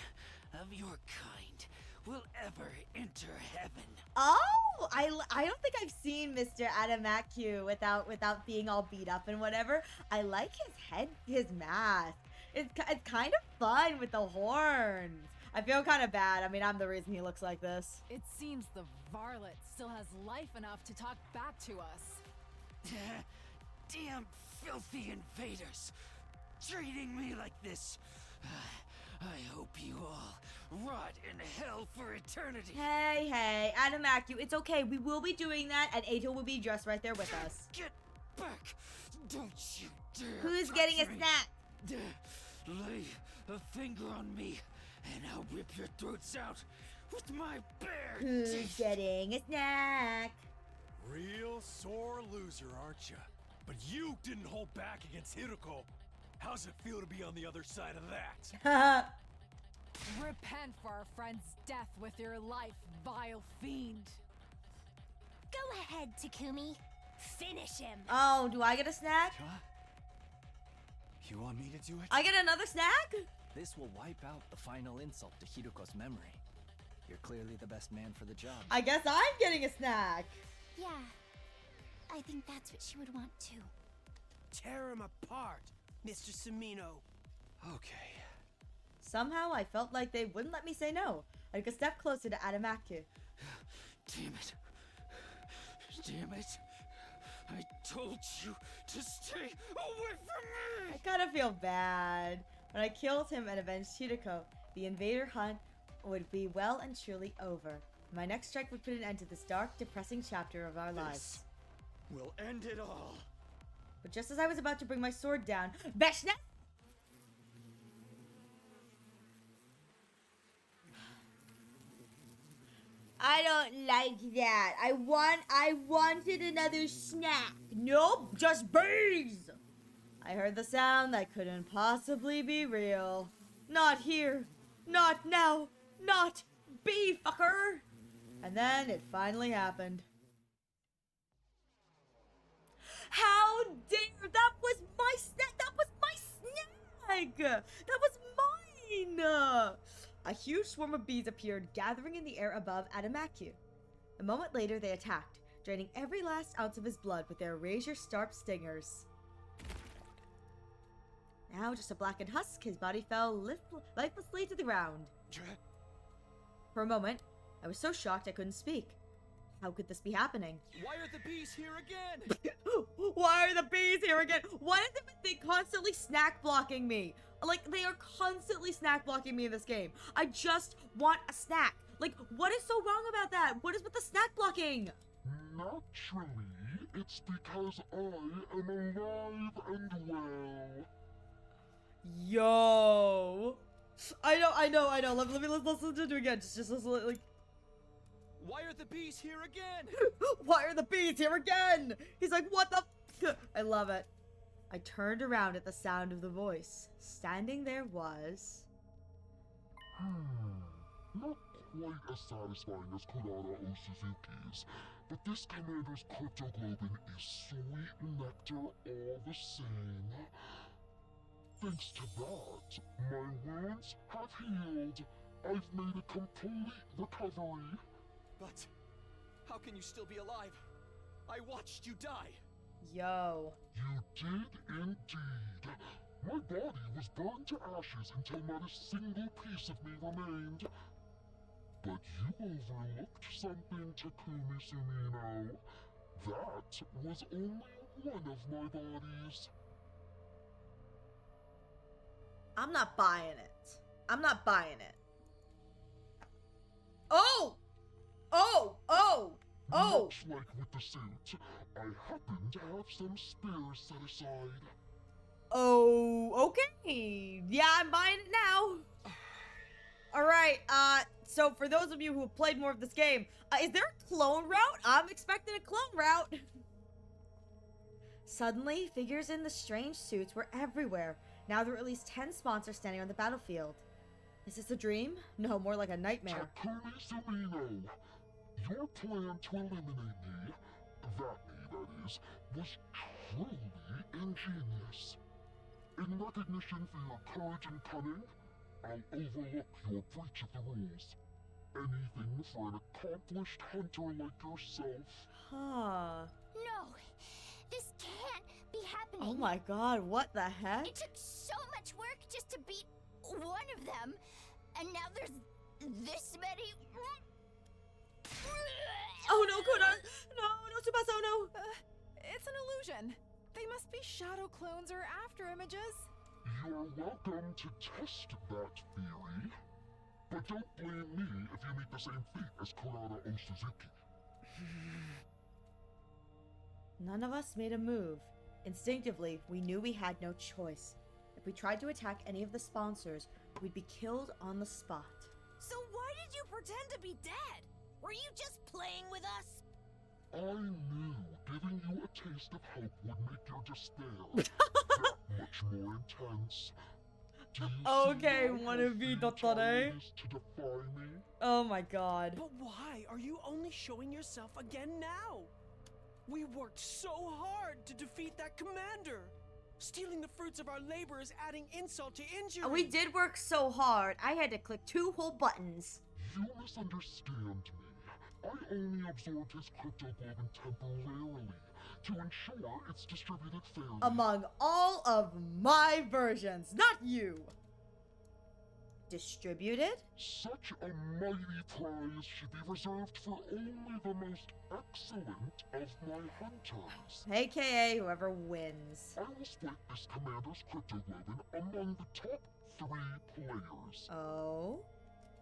of your kind will ever enter heaven. Oh, I don't think I've seen Mr. Adamakyu without being all beat up and whatever. I like his mask. It's kind of fun with the horns. I feel kind of bad. I mean, I'm the reason he looks like this. It seems the varlet still has life enough to talk back to us. Damn filthy invaders! Treating me like this. I hope you all rot in hell for eternity. Hey, Adamakyu, it's okay. We will be doing that, and Angel will be just right there with us. Get back! Don't you dare! Who's touch getting a me. snack? Lay a finger on me, and I'll rip your throats out with my bare Who's teeth. getting a snack? Real sore loser, aren't you? But you didn't hold back against Hiruko. How's it feel to be on the other side of that? Repent for our friend's death with your life, vile fiend. Go ahead, Takumi. Finish him. Oh, do I get a snack? Huh? You want me to do it? I get another snack? This will wipe out the final insult to Hiruko's memory. You're clearly the best man for the job. I guess I'm getting a snack. Yeah, I think that's what she would want too. Tear him apart, Mr. Sumino. Okay. Somehow I felt like they wouldn't let me say no. I took a step closer to Adamakyu. Damn it. Damn it. I told you to stay away from I me! kind of feel bad. When I killed him and avenged Hiruko, the invader hunt would be well and truly over. My next strike would put an end to this dark, depressing chapter of our lives. We'll end it all. But just as I was about to bring my sword down, Veshna! I don't like that. I wanted another snack. Nope, just bees! I heard the sound that couldn't possibly be real. Not here. Not now. Not bee fucker. And then it finally happened. How dare, that was my snack! That was my snack! That was mine! A huge swarm of bees appeared, gathering in the air above Adamakyu. A moment later, they attacked, draining every last ounce of his blood with their razor-sharp stingers. Now, just a blackened husk, his body fell lifelessly to the ground. For a moment, I was so shocked I couldn't speak. How could this be happening? Why are the bees here again? Why are the bees here again? Why is they constantly snack blocking me? Like, they are constantly snack blocking me in this game. I just want a snack. Like, what is so wrong about that? What is with the snack blocking? Naturally, it's because I am alive and well. Yo. I know. Let's listen to it again. Just listen, like. Why are the bees here again? Why are the bees here again? He's like, what the? I love it. I turned around at the sound of the voice. Standing there was... Not quite as satisfying as Kurara Osuzuki's, but this commander's cryptoglobin is sweet nectar all the same. Thanks to that, my wounds have healed. I've made a complete recovery. But how can you still be alive? I watched you die. Yo. You did indeed. My body was burned to ashes until not a single piece of me remained. But you overlooked something, Takumi Sumino. That was only one of my bodies. I'm not buying it. I'm not buying it. Oh! Much like with the suit, I happen to have some spares set aside. Oh, okay. Yeah, I'm buying it now. Alright, so for those of you who have played more of this game, is there a clone route? I'm expecting a clone route. Suddenly, figures in the strange suits were everywhere. Now there were at least 10 sponsors standing on the battlefield. Is this a dream? No, more like a nightmare. Takumi Sumino, your plan to eliminate me, that is, was truly ingenious. In recognition for your courage and cunning, I'll overlook your breach of the rules. anything for an accomplished hunter like yourself. Huh. No, this can't be happening. Oh my god, what the heck? It took so much work just to beat one of them, and now there's this many. Oh no, Konar! No, Tsubasa, no! It's an illusion. They must be shadow clones or after images. You're welcome to test that theory, but don't blame me if you meet the same fate as Konada Osuzuki. None of us made a move. Instinctively, we knew we had no choice. If we tried to attack any of the sponsors, we'd be killed on the spot. So why did you pretend to be dead? Were you just playing with us? I knew giving you a taste of hope would make your despair that much more intense. Do you Okay, see now wanna how be futile Dotare? it is to defy me? Oh my god. But why are you only showing yourself again now? We worked so hard to defeat that commander. Stealing the fruits of our labor is adding insult to injury. We did work so hard. I had to click 2 whole buttons. You misunderstand me. I only absorbed his cryptoglobin temporarily to ensure it's distributed fairly. Among all of my versions, not you. Distributed? Such a mighty prize should be reserved for only the most excellent of my hunters. AKA whoever wins. I will split this commander's cryptoglobin among the top 3 players. Oh?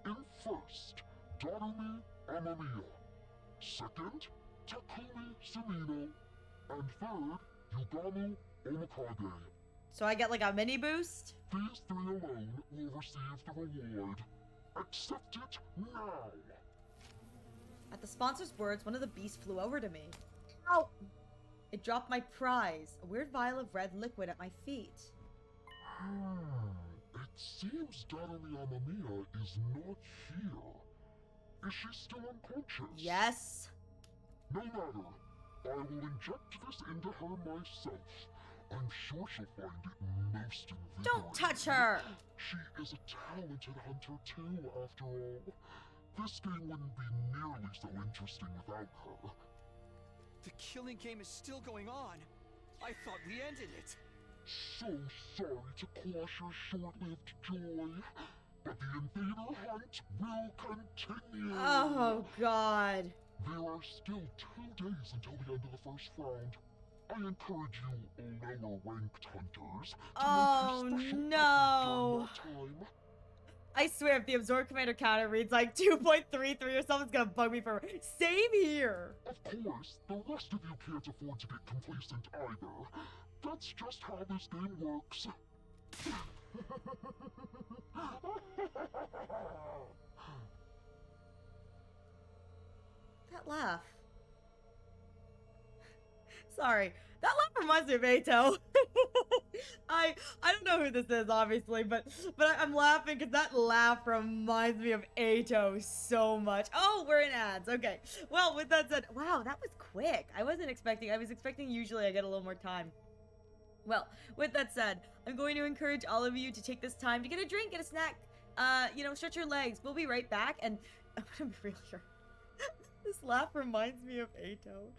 In first, Darumi Amamiya. Second, Takumi Sumino. And third, Yugamu Omikage. So I get like a mini boost? These 3 alone will receive the reward. Accept it now! At the sponsor's words, one of the beasts flew over to me. Ow! It dropped my prize, a weird vial of red liquid at my feet. It seems Darumi Amamiya is not here. Is she still unconscious? Yes. No matter. I will inject this into her myself. I'm sure she'll find it most invigorating. Don't touch her! She is a talented hunter too, after all. This game wouldn't be nearly so interesting without her. The killing game is still going on. I thought we ended it. So sorry to quash your short-lived joy, but the invader hunt will continue. Oh god. There are still 2 days until the end of the first round. I encourage you lower-ranked hunters to Oh make a special no. effort during that time. I swear if the Absorb Commander counter reads like 2.33 or something, it's gonna bug me for same here. Of course, the rest of you can't afford to get complacent either. That's just how this game works. That laugh. Sorry. That laugh reminds me of Ato. I don't know who this is, obviously, but I'm laughing because that laugh reminds me of Ato so much. Oh, we're in ads. Okay. Well, with that said, wow, that was quick. I was expecting usually I get a little more time. Well, with that said, I'm going to encourage all of you to take this time to get a drink, get a snack, stretch your legs. We'll be right back, and I'm gonna be real here. This laugh reminds me of Ato.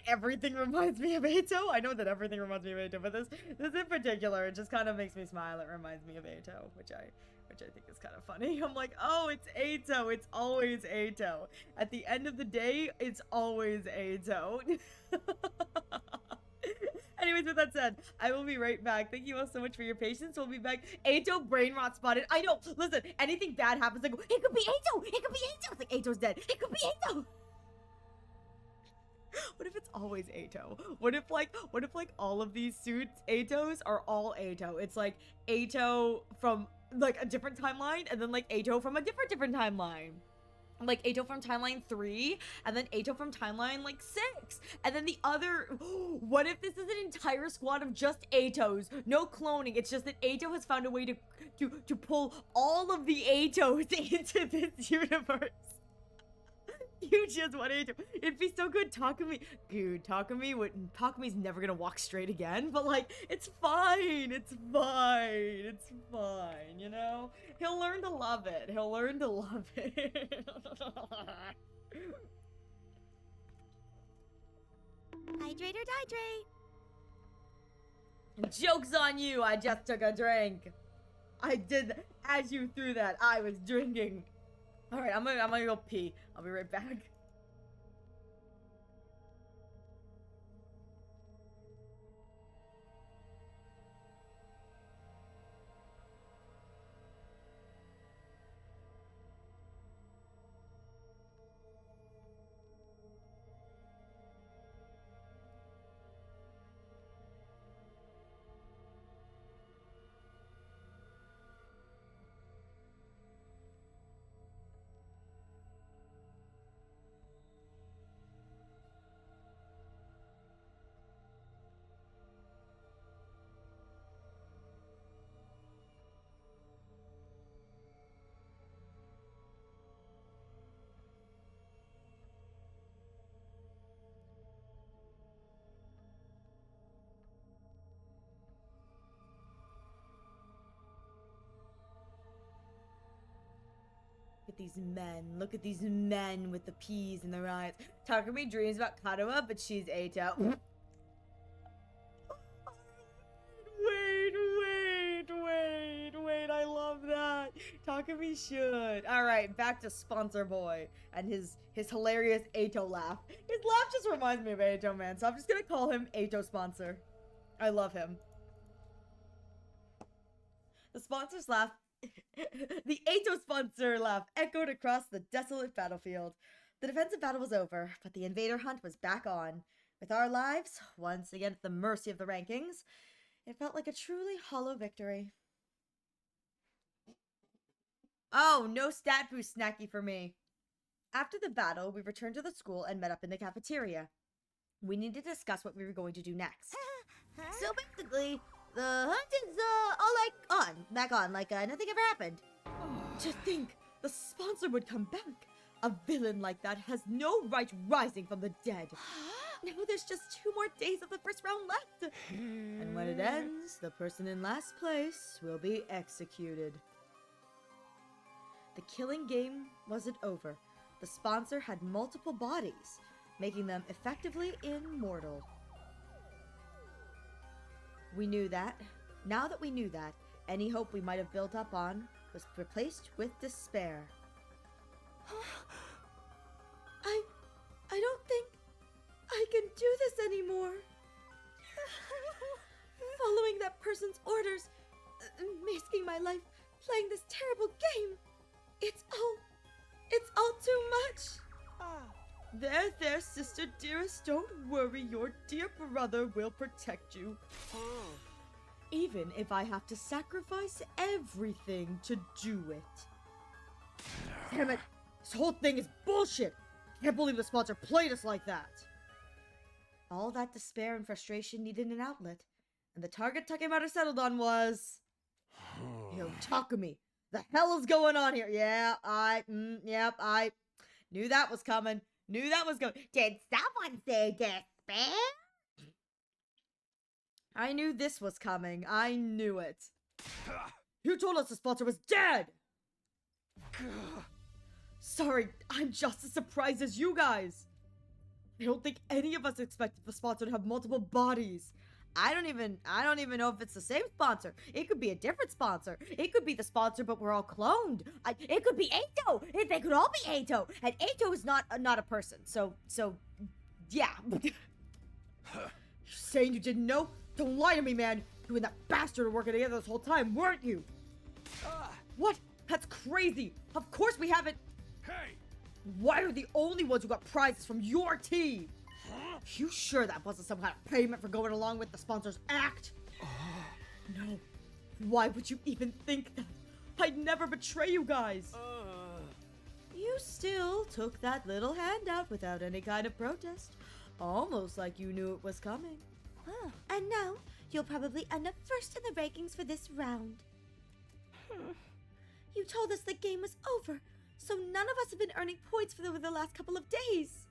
Everything reminds me of Ato. I know that everything reminds me of Ato, but this in particular, it just kind of makes me smile. It reminds me of Ato, which I think is kind of funny. I'm like, oh, it's Ato. It's always Ato. At the end of the day, it's always Ato. Anyways, with that said, I will be right back. Thank you all so much for your patience. We'll be back. Ato brain rot spotted. I know. Listen, anything bad happens, I go, it could be Ato. It could be Ato. It's like Ato's dead. It could be Ato. What if it's always Ato? What if all of these suits Atos are all Ato? It's like Ato from like a different timeline, and then like Ato from a different timeline. Like Ato from timeline 3, and then Ato from timeline like 6, and then the other. What if this is an entire squad of just Atos? No cloning. It's just that Ato has found a way to pull all of the Atos into this universe. You just want to. It'd be so good. Dude, Takami's never gonna walk straight again. But like, it's fine. It's fine. It's fine. You know, he'll learn to love it. He'll learn to love it. Hydrate or dihydrate. Joke's on you. I just took a drink. I did. As you threw that, I was drinking. All right, I'm gonna go pee. I'll be right back. Look at these men with the peas in their eyes. Takumi dreams about Katawa, but she's Eito. Wait, I love that. Takumi should. Alright, back to Sponsor Boy and his hilarious Eito laugh. His laugh just reminds me of Eito, man, so I'm just gonna call him Eito Sponsor. I love him. The sponsor's laugh the Eito sponsor laugh echoed across the desolate battlefield. The defensive battle was over, but the invader hunt was back on. With our lives once again at the mercy of the rankings, it felt like a truly hollow victory. Oh, no stat boost snacky for me. After the battle, we returned to the school and met up in the cafeteria. We needed to discuss what we were going to do next. So basically, the hunt is, all back on, like nothing ever happened. To think the sponsor would come back. A villain like that has no right rising from the dead. Now there's just 2 more days of the first round left. And when it ends, the person in last place will be executed. The killing game wasn't over. The sponsor had multiple bodies, making them effectively immortal. We knew that. Now that we knew that, any hope we might have built up on was replaced with despair. I don't think I can do this anymore. Following that person's orders, risking my life, playing this terrible game. It's all too much. There, sister dearest, don't worry, your dear brother will protect you. Even if I have to sacrifice everything to do it. Damn it! This whole thing is bullshit! Can't believe the sponsor played us like that! All that despair and frustration needed an outlet, and the target Takemata settled on was... Yo, Takumi! The hell is going on here? Yeah, I knew that was coming. Did someone say despair? I knew this was coming. I knew it. You told us the sponsor was dead! Sorry, I'm just as surprised as you guys. I don't think any of us expected the sponsor to have multiple bodies. I don't even know if it's the same sponsor. It could be a different sponsor. It could be the sponsor, but we're all cloned. It could be Eito. They could all be Eito. And Eito is not a person. So, yeah. You're saying you didn't know? Don't lie to me, man. You and that bastard are working together this whole time, weren't you? What? That's crazy. Of course we haven't. Hey! Why are the only ones who got prizes from your team? Huh? You sure that wasn't some kind of payment for going along with the sponsor's act? No. Why would you even think that? I'd never betray you guys. You still took that little handout without any kind of protest. Almost like you knew it was coming. And now, you'll probably end up first in the rankings for this round. You told us the game was over, so none of us have been earning points for the last couple of days.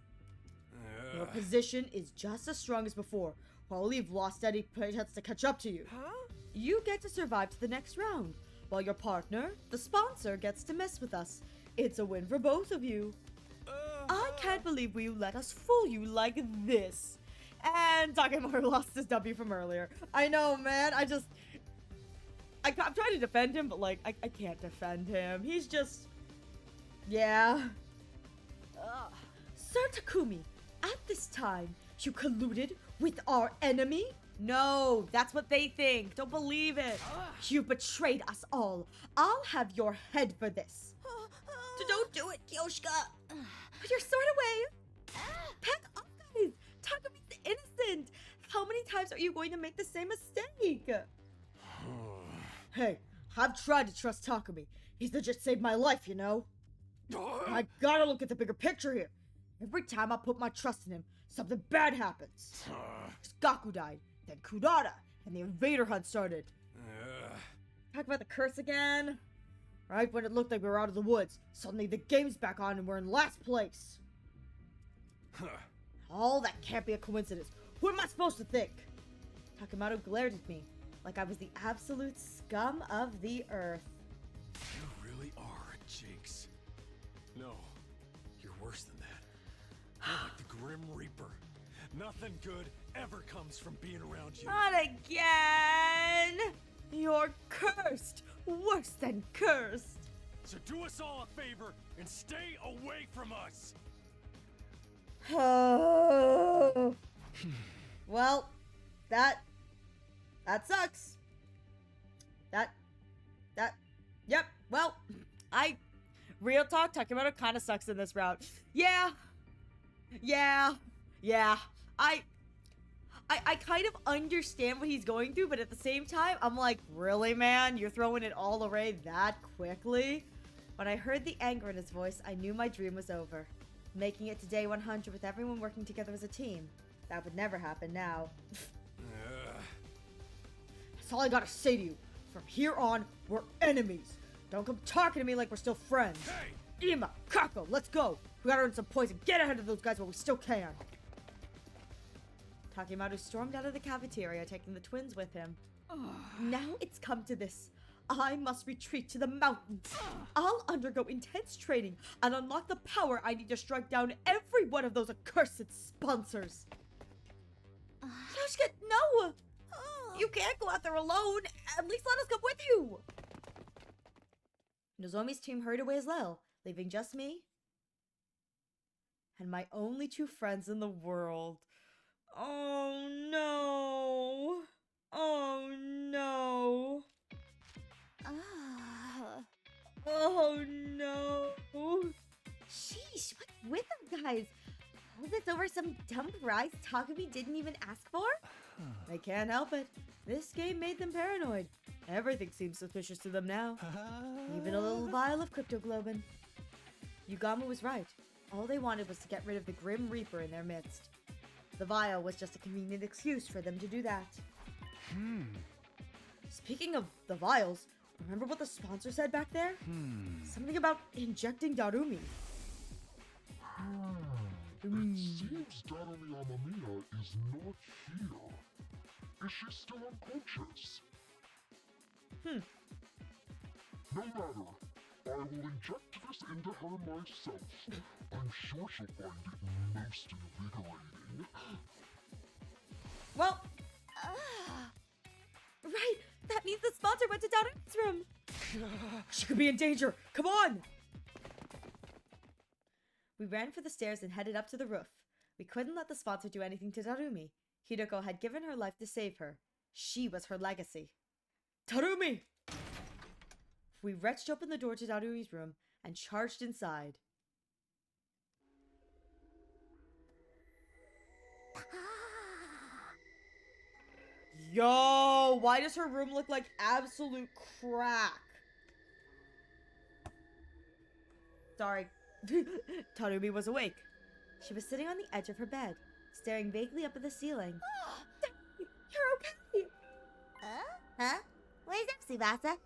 Your position is just as strong as before, while we've lost any chance to catch up to you. Huh? You get to survive to the next round, while your partner, the sponsor, gets to mess with us. It's a win for both of you. I can't believe we let us fool you like this. And Takemaru lost his W from earlier. I know, man. I'm trying to defend him, but like, I can't defend him. He's just, yeah. Sir Takumi, at this time, you colluded with our enemy? No, that's what they think. Don't believe it. You betrayed us all. I'll have your head for this. Don't do it, Kyoshika. Put your sword away. Back off, guys. Takumi's innocent. How many times are you going to make the same mistake? Hey, I've tried to trust Takumi. He's legit saved my life, you know? I gotta look at the bigger picture here. Every time I put my trust in him, something bad happens. Gaku died, then Kurata, and the invader hunt started. Talk about the curse again? Right when it looked like we were out of the woods, suddenly the game's back on and we're in last place. All that can't be a coincidence. Who am I supposed to think? Takemoto glared at me like I was the absolute scum of the earth. You really are, Jinx. No, you're worse than that. You're like the Grim Reaper. Nothing good ever comes from being around you. Not again! You're cursed! Worse than cursed! So do us all a favor and stay away from us! Well, that sucks. Yep, well, real talk, Takemoto kinda sucks in this route. Yeah. I kind of understand what he's going through, but at the same time, I'm like, really, man? You're throwing it all away that quickly? When I heard the anger in his voice, I knew my dream was over. Making it to day 100 with everyone working together as a team. That would never happen now. That's all I gotta say to you. From here on, we're enemies. Don't come talking to me like we're still friends. Hey! Ima, Kako, let's go. We gotta earn some points and get ahead of those guys while we still can. Takemoto stormed out of the cafeteria, taking the twins with him. Now it's come to this. I must retreat to the mountains. I'll undergo intense training and unlock the power I need to strike down every one of those accursed sponsors. Yoshika, no! You can't go out there alone. At least let us come with you. Nozomi's team hurried away as well, leaving just me and my only two friends in the world. Oh no! Oh no! Oh no! Sheesh, what's with them guys? Oh, this over some dumb prize Takumi didn't even ask for? They can't help it. This game made them paranoid. Everything seems suspicious to them now. Even a little vial of cryptoglobin. Yugama was right. All they wanted was to get rid of the Grim Reaper in their midst. The vial was just a convenient excuse for them to do that. Speaking of the vials, remember what the sponsor said back there? Something about injecting Darumi. It seems Darumi Amamiya is not here. Is she still unconscious? No matter. I will inject this into her myself. I'm sure she'll find it most invigorating. Well, right, that means the sponsor went to Darumi's room. She could be in danger. Come on. We ran for the stairs and headed up to the roof. We couldn't let the sponsor do anything to Darumi. Hideko had given her life to save her. She was her legacy. Darumi! We wrenched open the door to Darumi's room and charged inside. Yo, why does her room look like absolute crack? Sorry. Darumi was awake. She was sitting on the edge of her bed, staring vaguely up at the ceiling. You're okay. Huh? What is up, Tsubasa?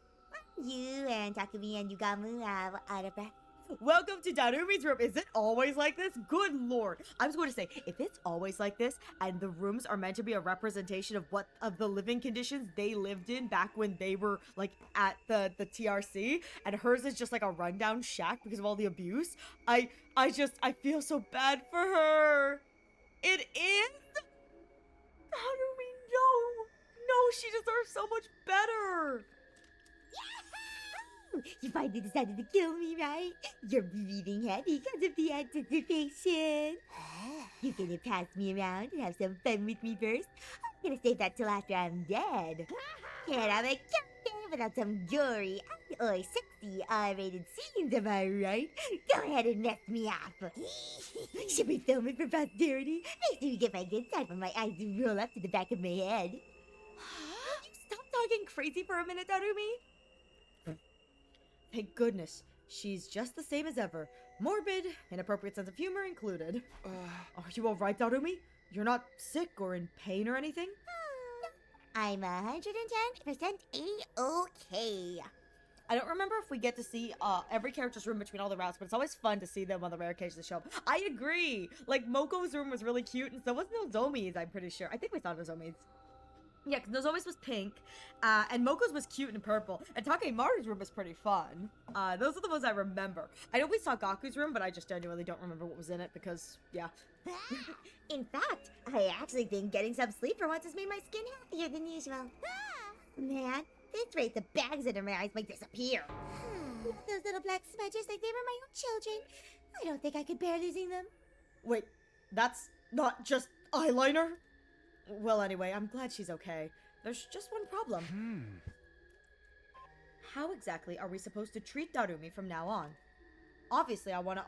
You and Takumi and Yugamu have out of breath Welcome to Darumi's room. Is it always like this? Good lord. I was going to say, if it's always like this, and the rooms are meant to be a representation of the living conditions they lived in back when they were, like, at the TRC, and hers is just like a rundown shack because of all the abuse, I feel so bad for her. It is? Darumi, no. No, she deserves so much better. You finally decided to kill me, right? You're breathing heavy because of the anticipation. You're gonna pass me around and have some fun with me first. I'm gonna save that till after I'm dead. Can't have a countdown without some gory or sexy R-rated scenes, am I right? Go ahead and mess me up. Should we film it for posterity? Make sure you get my good side when my eyes roll up to the back of my head. Will you stop talking crazy for a minute, Darumi? Thank goodness. She's just the same as ever. Morbid, inappropriate sense of humor included. Are you alright, Darumi? You're not sick or in pain or anything? I'm 110% A-okay. I don't remember if we get to see every character's room between all the routes, but it's always fun to see them on the rare occasion they show up. I agree! Like, Moko's room was really cute, and so was Nozomi's, I'm pretty sure. I think we saw Nozomi's. Yeah, because Nozomi's was pink, and Moko's was cute and purple, and Takemaru's room was pretty fun. Those are the ones I remember. I know we saw Gaku's room, but I just genuinely don't remember what was in it, because, yeah. In fact, I actually think getting some sleep for once has made my skin healthier than usual. Man, this rate the bags under my eyes might disappear. Those little black smudges like they were my own children. I don't think I could bear losing them. Wait, that's not just eyeliner? Well, anyway, I'm glad she's okay. There's just one problem. How exactly are we supposed to treat Darumi from now on? Obviously, I want to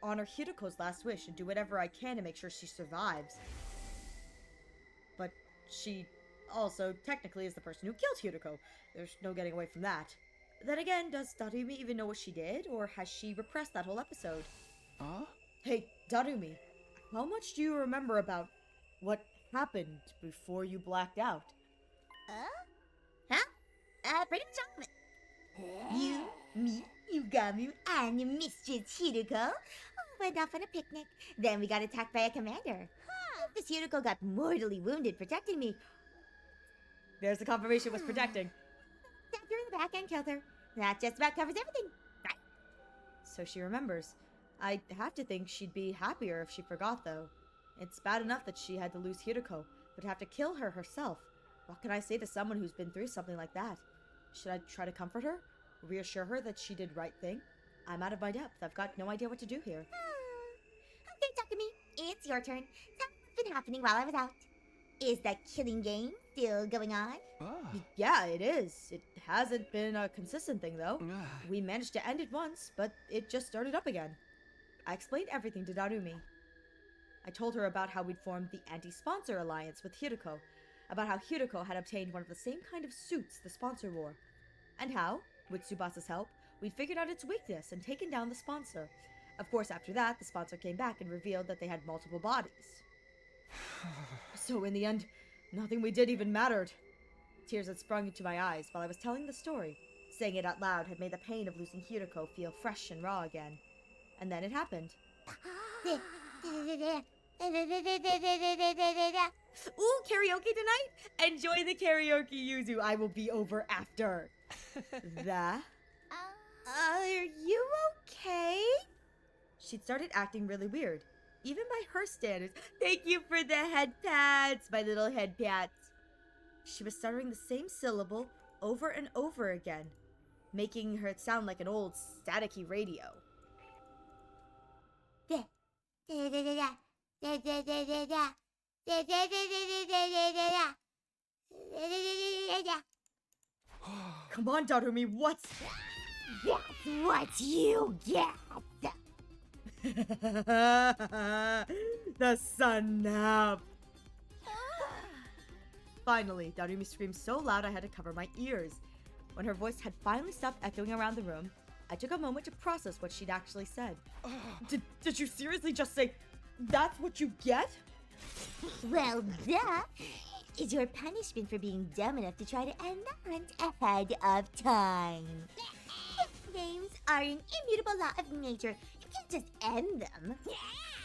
honor Hiruko's last wish and do whatever I can to make sure she survives. But she also technically is the person who killed Hiruko. There's no getting away from that. Then again, does Darumi even know what she did, or has she repressed that whole episode? Hey, Darumi, how much do you remember about what happened before you blacked out? Pretty much all of it. You, me, Yugami, and your mistress Hiruko went off on a picnic. Then we got attacked by a commander. This Hiruko got mortally wounded protecting me. There's the confirmation was protecting. Stabbed her in the back and killed her. That just about covers everything. Right. So she remembers. I have to think she'd be happier if she forgot, though. It's bad enough that she had to lose Hiruko, but to have to kill her herself. What can I say to someone who's been through something like that? Should I try to comfort her? Reassure her that she did right thing? I'm out of my depth. I've got no idea what to do here. Okay, Takumi, it's your turn. Tell me what's been happening while I was out. Is that killing game still going on? Yeah, it is. It hasn't been a consistent thing, though. We managed to end it once, but it just started up again. I explained everything to Darumi. I told her about how we'd formed the anti-sponsor alliance with Hiruko, about how Hiruko had obtained one of the same kind of suits the sponsor wore, and how, with Tsubasa's help, we'd figured out its weakness and taken down the sponsor. Of course, after that, the sponsor came back and revealed that they had multiple bodies. So in the end, nothing we did even mattered. Tears had sprung into my eyes while I was telling the story. Saying it out loud had made the pain of losing Hiruko feel fresh and raw again. And then it happened. Ooh, karaoke tonight? Enjoy the karaoke, Yuzu. I will be over after. Are you okay? She'd started acting really weird. Even by her standards. Thank you for the head pats, my little head pats. She was stuttering the same syllable over and over again, making her sound like an old staticky radio. Come on, Darumi, what's... That's what you get! The sun nap. Finally, Darumi screamed so loud I had to cover my ears. When her voice had finally stopped echoing around the room, I took a moment to process what she'd actually said. Did you seriously just say, that's what you get? Well, that is your punishment for being dumb enough to try to end the hunt ahead of time. games are an immutable law of nature. You can't just end them.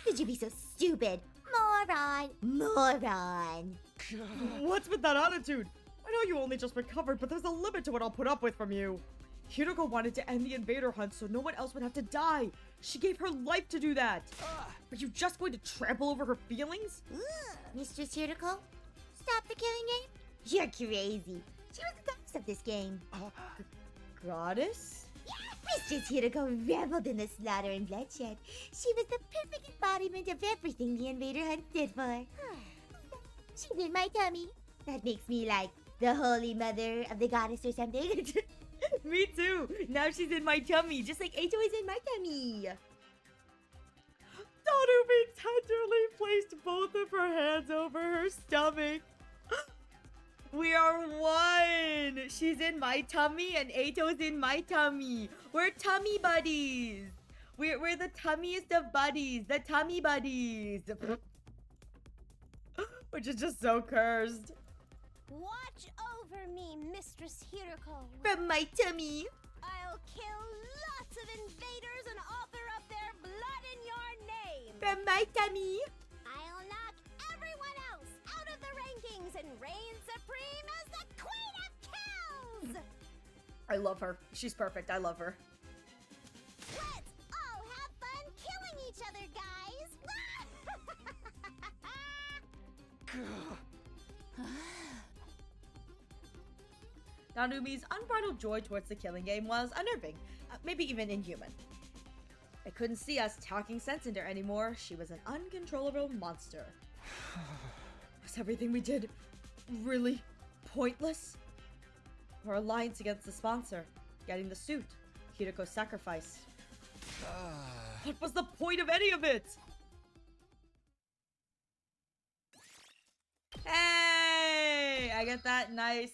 Could you be so stupid? Moron! Moron! What's with that attitude? I know you only just recovered, but there's a limit to what I'll put up with from you. Hiroko wanted to end the invader hunt so no one else would have to die. She gave her life to do that. Are you just going to trample over her feelings? Mistress Hiroko, stop the killing game? You're crazy. She was the goddess of this game. Goddess? Mistress Hiroko reveled in the slaughter and bloodshed. She was the perfect embodiment of everything the invader hunt stood for. She's in my tummy. That makes me like the holy mother of the goddess or something. Me too. Now she's in my tummy, just like Eito is in my tummy. Nanumi tenderly placed both of her hands over her stomach. We are one. She's in my tummy and Eito's in my tummy. We're tummy buddies. We're the tummiest of buddies. The tummy buddies. Which is just so cursed. Watch over me, Mistress Hiroko. From my tummy. I'll kill lots of invaders and author up their blood in your name. From my tummy. I'll knock everyone else out of the rankings and reign supreme as the Queen of Kills. I love her. She's perfect. I love her. Let's all have fun killing each other, guys. Nanumi's unbridled joy towards the killing game was unnerving, maybe even inhuman. I couldn't see us talking sense into her anymore. She was an uncontrollable monster. Was everything we did really pointless? Our alliance against the sponsor, getting the suit, Hiroko's sacrifice. What was the point of any of it? Hey! I get that nice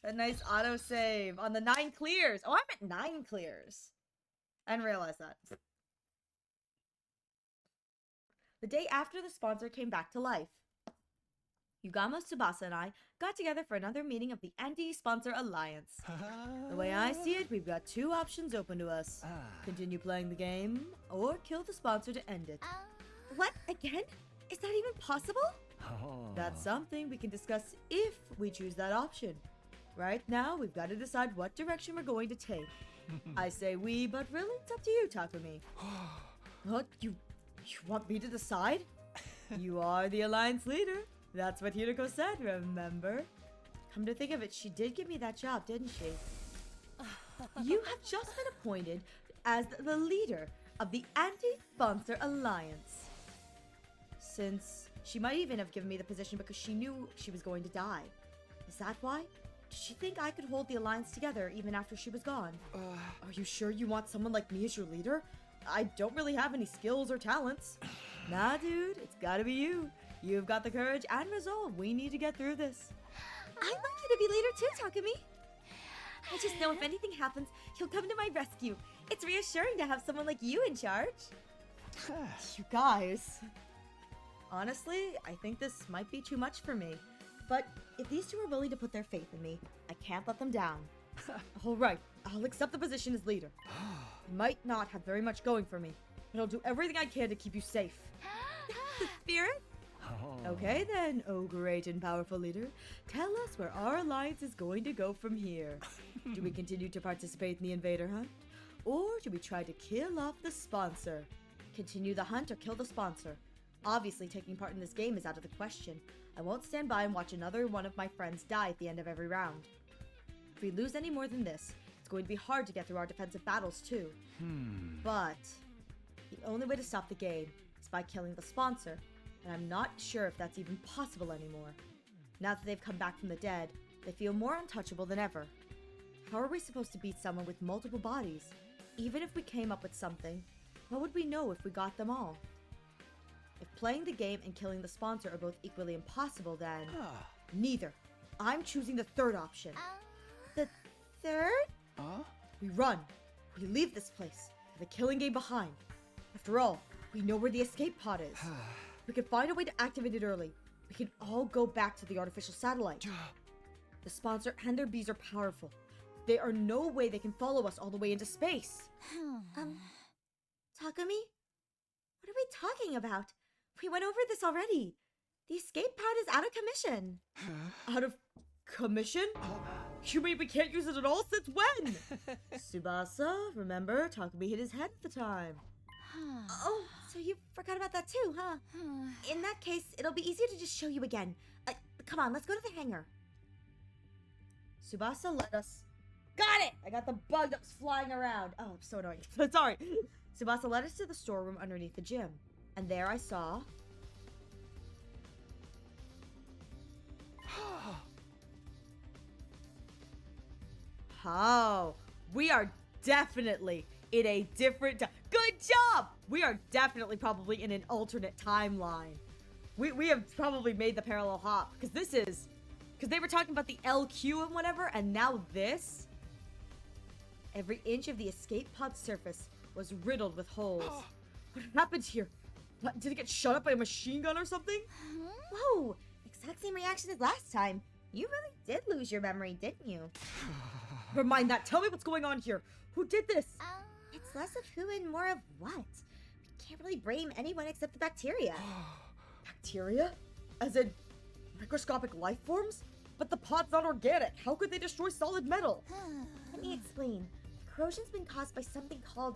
autosave on the 9 clears. Oh, I'm at 9 clears. I didn't realize that. The day after the sponsor came back to life, Yugamo Tsubasa and I got together for another meeting of the Anti-Sponsor Alliance. The way I see it, we've got 2 options open to us. Continue playing the game, or kill the sponsor to end it. What? Again? Is that even possible? That's something we can discuss if we choose that option. Right now, we've got to decide what direction we're going to take. I say we, but really, it's up to you, Takumi. What? You want me to decide? You are the Alliance leader. That's what Hiroko said, remember? Come to think of it, she did give me that job, didn't she? You have just been appointed as the leader of the Anti-Sponsor Alliance. Since she might even have given me the position because she knew she was going to die. Is that why? Did she think I could hold the Alliance together even after she was gone? Are you sure you want someone like me as your leader? I don't really have any skills or talents. Nah, dude, it's gotta be you. You've got the courage and resolve we need to get through this. I'd like you to be leader too, Takumi. I just know if anything happens, he'll come to my rescue. It's reassuring to have someone like you in charge. You guys. Honestly, I think this might be too much for me. But if these 2 are willing to put their faith in me, I can't let them down. Alright, I'll accept the position as leader. I might not have very much going for me, but I'll do everything I can to keep you safe. The spirit? Okay then, oh great and powerful leader. Tell us where our alliance is going to go from here. Do we continue to participate in the invader hunt? Or do we try to kill off the sponsor? Continue the hunt or kill the sponsor? Obviously, taking part in this game is out of the question. I won't stand by and watch another one of my friends die at the end of every round. If we lose any more than this, it's going to be hard to get through our defensive battles too. But the only way to stop the game is by killing the sponsor, and I'm not sure if that's even possible anymore. Now that they've come back from the dead, they feel more untouchable than ever. How are we supposed to beat someone with multiple bodies? Even if we came up with something, how would we know if we got them all? If playing the game and killing the sponsor are both equally impossible, then neither. I'm choosing the 3rd option. The 3rd? We run. We leave this place, the killing game behind. After all, we know where the escape pod is. We can find a way to activate it early. We can all go back to the artificial satellite. The sponsor and their bees are powerful. There are no way they can follow us all the way into space. Takumi? What are we talking about? We went over this already. The escape pod is out of commission. Out of commission? You mean we can't use it at all? Since when? Tsubasa, remember? Takumi hit his head at the time. Oh, so you forgot about that too, huh? In that case, it'll be easier to just show you again. Come on, let's go to the hangar. Tsubasa let us... Got it! I got the bug that was flying around. Oh, I'm so annoying. Sorry. Tsubasa led us to the storeroom underneath the gym. And there I saw... Oh, we are definitely in a different... Good job! We are definitely probably in an alternate timeline. We have probably made the parallel hop. Because this is... Because they were talking about the LQ and whatever, and now this... Every inch of the escape pod surface was riddled with holes. What happened here? What, did it get shot up by a machine gun or something? Whoa, exact same reaction as last time. You really did lose your memory, didn't you? Never mind that. Tell me what's going on here. Who did this? It's less of who and more of what. We can't really blame anyone except the bacteria. Bacteria? As in microscopic life forms? But the pod's not organic. How could they destroy solid metal? Let me explain. The corrosion's been caused by something called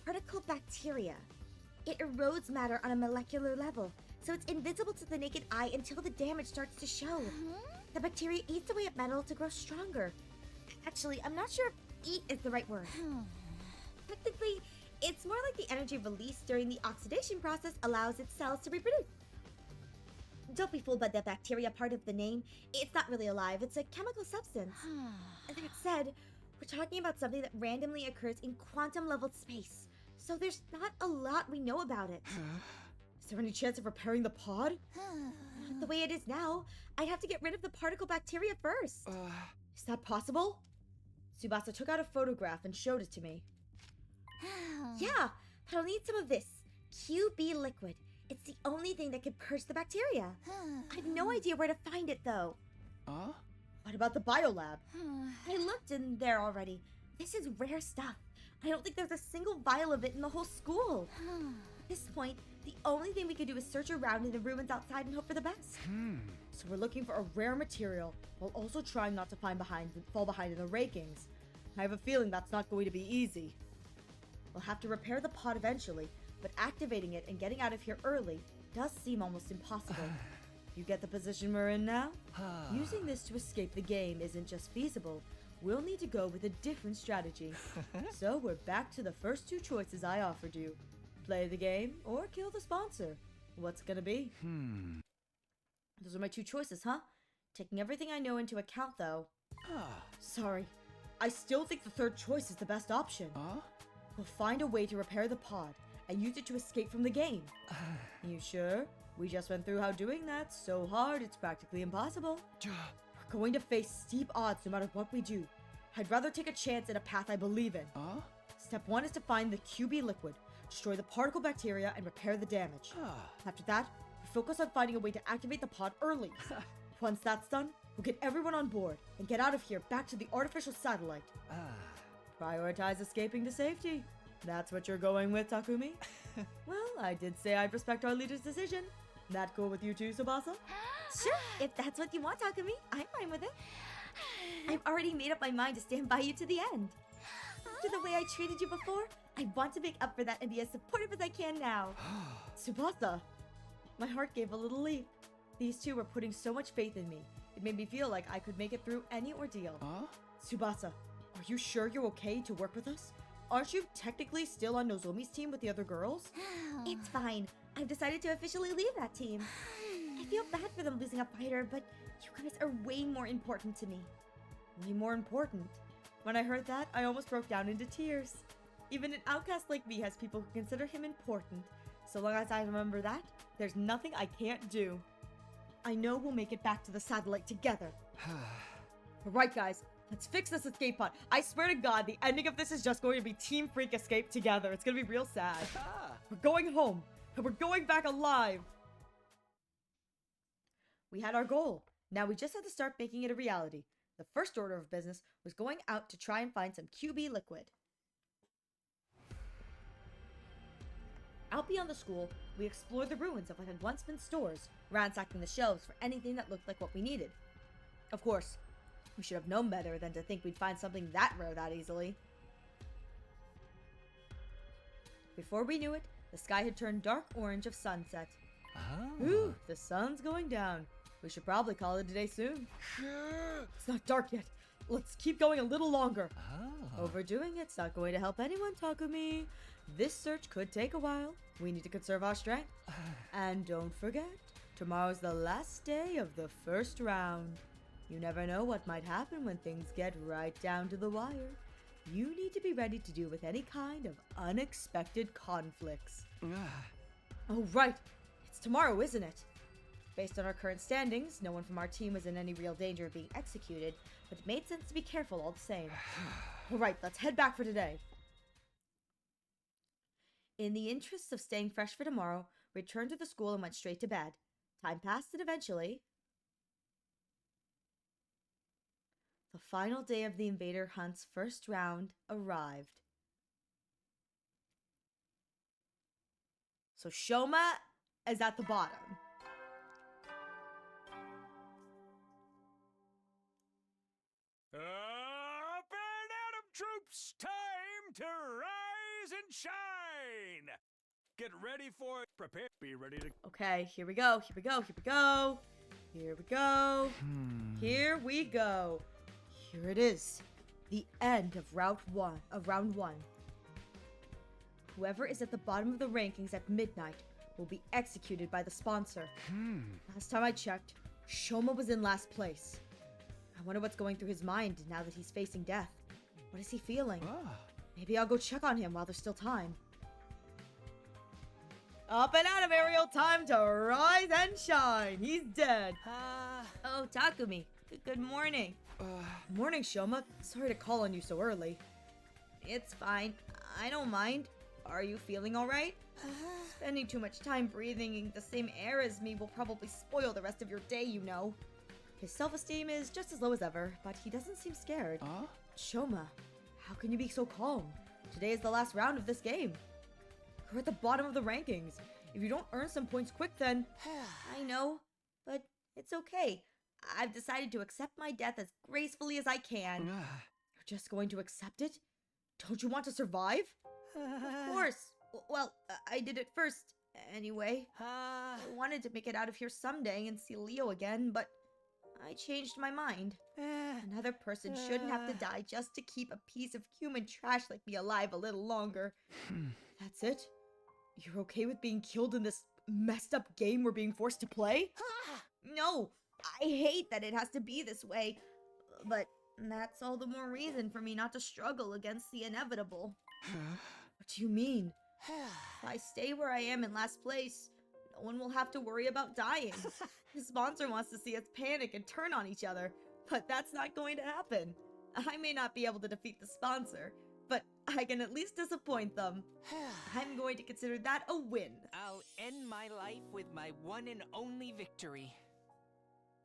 particle bacteria. It erodes matter on a molecular level, so it's invisible to the naked eye until the damage starts to show. The bacteria eats away at metal to grow stronger. Actually, I'm not sure if eat is the right word. Technically, it's more like the energy released during the oxidation process allows its cells to reproduce. Don't be fooled by the bacteria part of the name. It's not really alive, it's a chemical substance. That said, we're talking about something that randomly occurs in quantum-leveled space, so there's not a lot we know about it. Is there any chance of repairing the pod? Not the way it is now. I'd have to get rid of the particle bacteria first. Is that possible? Tsubasa took out a photograph and showed it to me. Yeah, but I'll need some of this QB liquid. It's the only thing that can purge the bacteria. I have no idea where to find it, though. What about the biolab? I looked in there already. This is rare stuff. I don't think there's a single vial of it in the whole school. At this point, the only thing we can do is search around in the ruins outside and hope for the best. So we're looking for a rare material while also trying not to fall behind in the rankings. I have a feeling that's not going to be easy. We'll have to repair the pod eventually, but activating it and getting out of here early does seem almost impossible. You get the position we're in now? Using this to escape the game isn't just feasible. We'll need to go with a different strategy. So we're back to the first two choices I offered you. Play the game or kill the sponsor. What's gonna be? Those are my two choices, huh? Taking everything I know into account, though. Sorry. I still think the third choice is the best option. We'll find a way to repair the pod and use it to escape from the game. You sure? We just went through how doing that's so hard it's practically impossible. We're going to face steep odds no matter what we do. I'd rather take a chance in a path I believe in. Step 1 is to find the QB liquid, destroy the particle bacteria, and repair the damage. After that, we focus on finding a way to activate the pod early. Once that's done, we'll get everyone on board and get out of here back to the artificial satellite. Prioritize escaping to safety. That's what you're going with, Takumi? Well, I did say I'd respect our leader's decision. That cool with you too, Tsubasa? Sure, if that's what you want, Takumi, I'm fine with it. I've already made up my mind to stand by you to the end. After the way I treated you before, I want to make up for that and be as supportive as I can now. Tsubasa! My heart gave a little leap. These two were putting so much faith in me. It made me feel like I could make it through any ordeal. Tsubasa, are you sure you're okay to work with us? Aren't you technically still on Nozomi's team with the other girls? It's fine. I've decided to officially leave that team. I feel bad for them losing a fighter, but you guys are way more important to me. Way more important? When I heard that, I almost broke down into tears. Even an outcast like me has people who consider him important. So long as I remember that, there's nothing I can't do. I know we'll make it back to the satellite together. Alright guys, let's fix this escape pod. I swear to God, the ending of this is just going to be Team Freak escape together. It's gonna be real sad. We're going home, and we're going back alive. We had our goal. Now we just have to start making it a reality. The first order of business was going out to try and find some QB liquid. Out beyond the school, we explored the ruins of what had once been stores, ransacking the shelves for anything that looked like what we needed. Of course, we should have known better than to think we'd find something that rare that easily. Before we knew it, the sky had turned dark orange of sunset. Oh. Ooh, the sun's going down. We should probably call it a day soon. It's not dark yet. Let's keep going a little longer. Oh. Overdoing it's not going to help anyone, Takumi. This search could take a while. We need to conserve our strength. And don't forget, tomorrow's the last day of the first round. You never know what might happen when things get right down to the wire. You need to be ready to deal with any kind of unexpected conflicts. Oh, right. It's tomorrow, isn't it? Based on our current standings, no one from our team was in any real danger of being executed, but it made sense to be careful all the same. All right, let's head back for today. In the interests of staying fresh for tomorrow, we returned to the school and went straight to bed. Time passed, and eventually, the final day of the Invader Hunt's first round arrived. So Shoma is at the bottom. Up and Atom troops, time to rise and shine. Get ready for it. Prepare. Be ready to. Okay, here we go. Here we go. Here we go. Here we go. Here we go. Here it is. The end of round one. Whoever is at the bottom of the rankings at midnight will be executed by the sponsor. Last time I checked, Shoma was in last place. I wonder what's going through his mind now that he's facing death. What is he feeling? Maybe I'll go check on him while there's still time. Up and out of Ariel, time to rise and shine. He's dead. Oh, Takumi. Good morning. Morning, Shoma. Sorry to call on you so early. It's fine. I don't mind. Are you feeling alright? Spending too much time breathing the same air as me will probably spoil the rest of your day, you know. His self-esteem is just as low as ever, but he doesn't seem scared. Shoma, how can you be so calm? Today is the last round of this game. You're at the bottom of the rankings. If you don't earn some points quick, then... I know, but it's okay. I've decided to accept my death as gracefully as I can. You're just going to accept it? Don't you want to survive? Of course. Well, I did it first, anyway. I wanted to make it out of here someday and see Leo again, but I changed my mind. Another person shouldn't have to die just to keep a piece of human trash like me alive a little longer. That's it? You're okay with being killed in this messed up game we're being forced to play? No, I hate that it has to be this way, but that's all the more reason for me not to struggle against the inevitable. What do you mean? If I stay where I am in last place, no one will have to worry about dying. The sponsor wants to see us panic and turn on each other, but that's not going to happen. I may not be able to defeat the sponsor, but I can at least disappoint them. I'm going to consider that a win. I'll end my life with my one and only victory.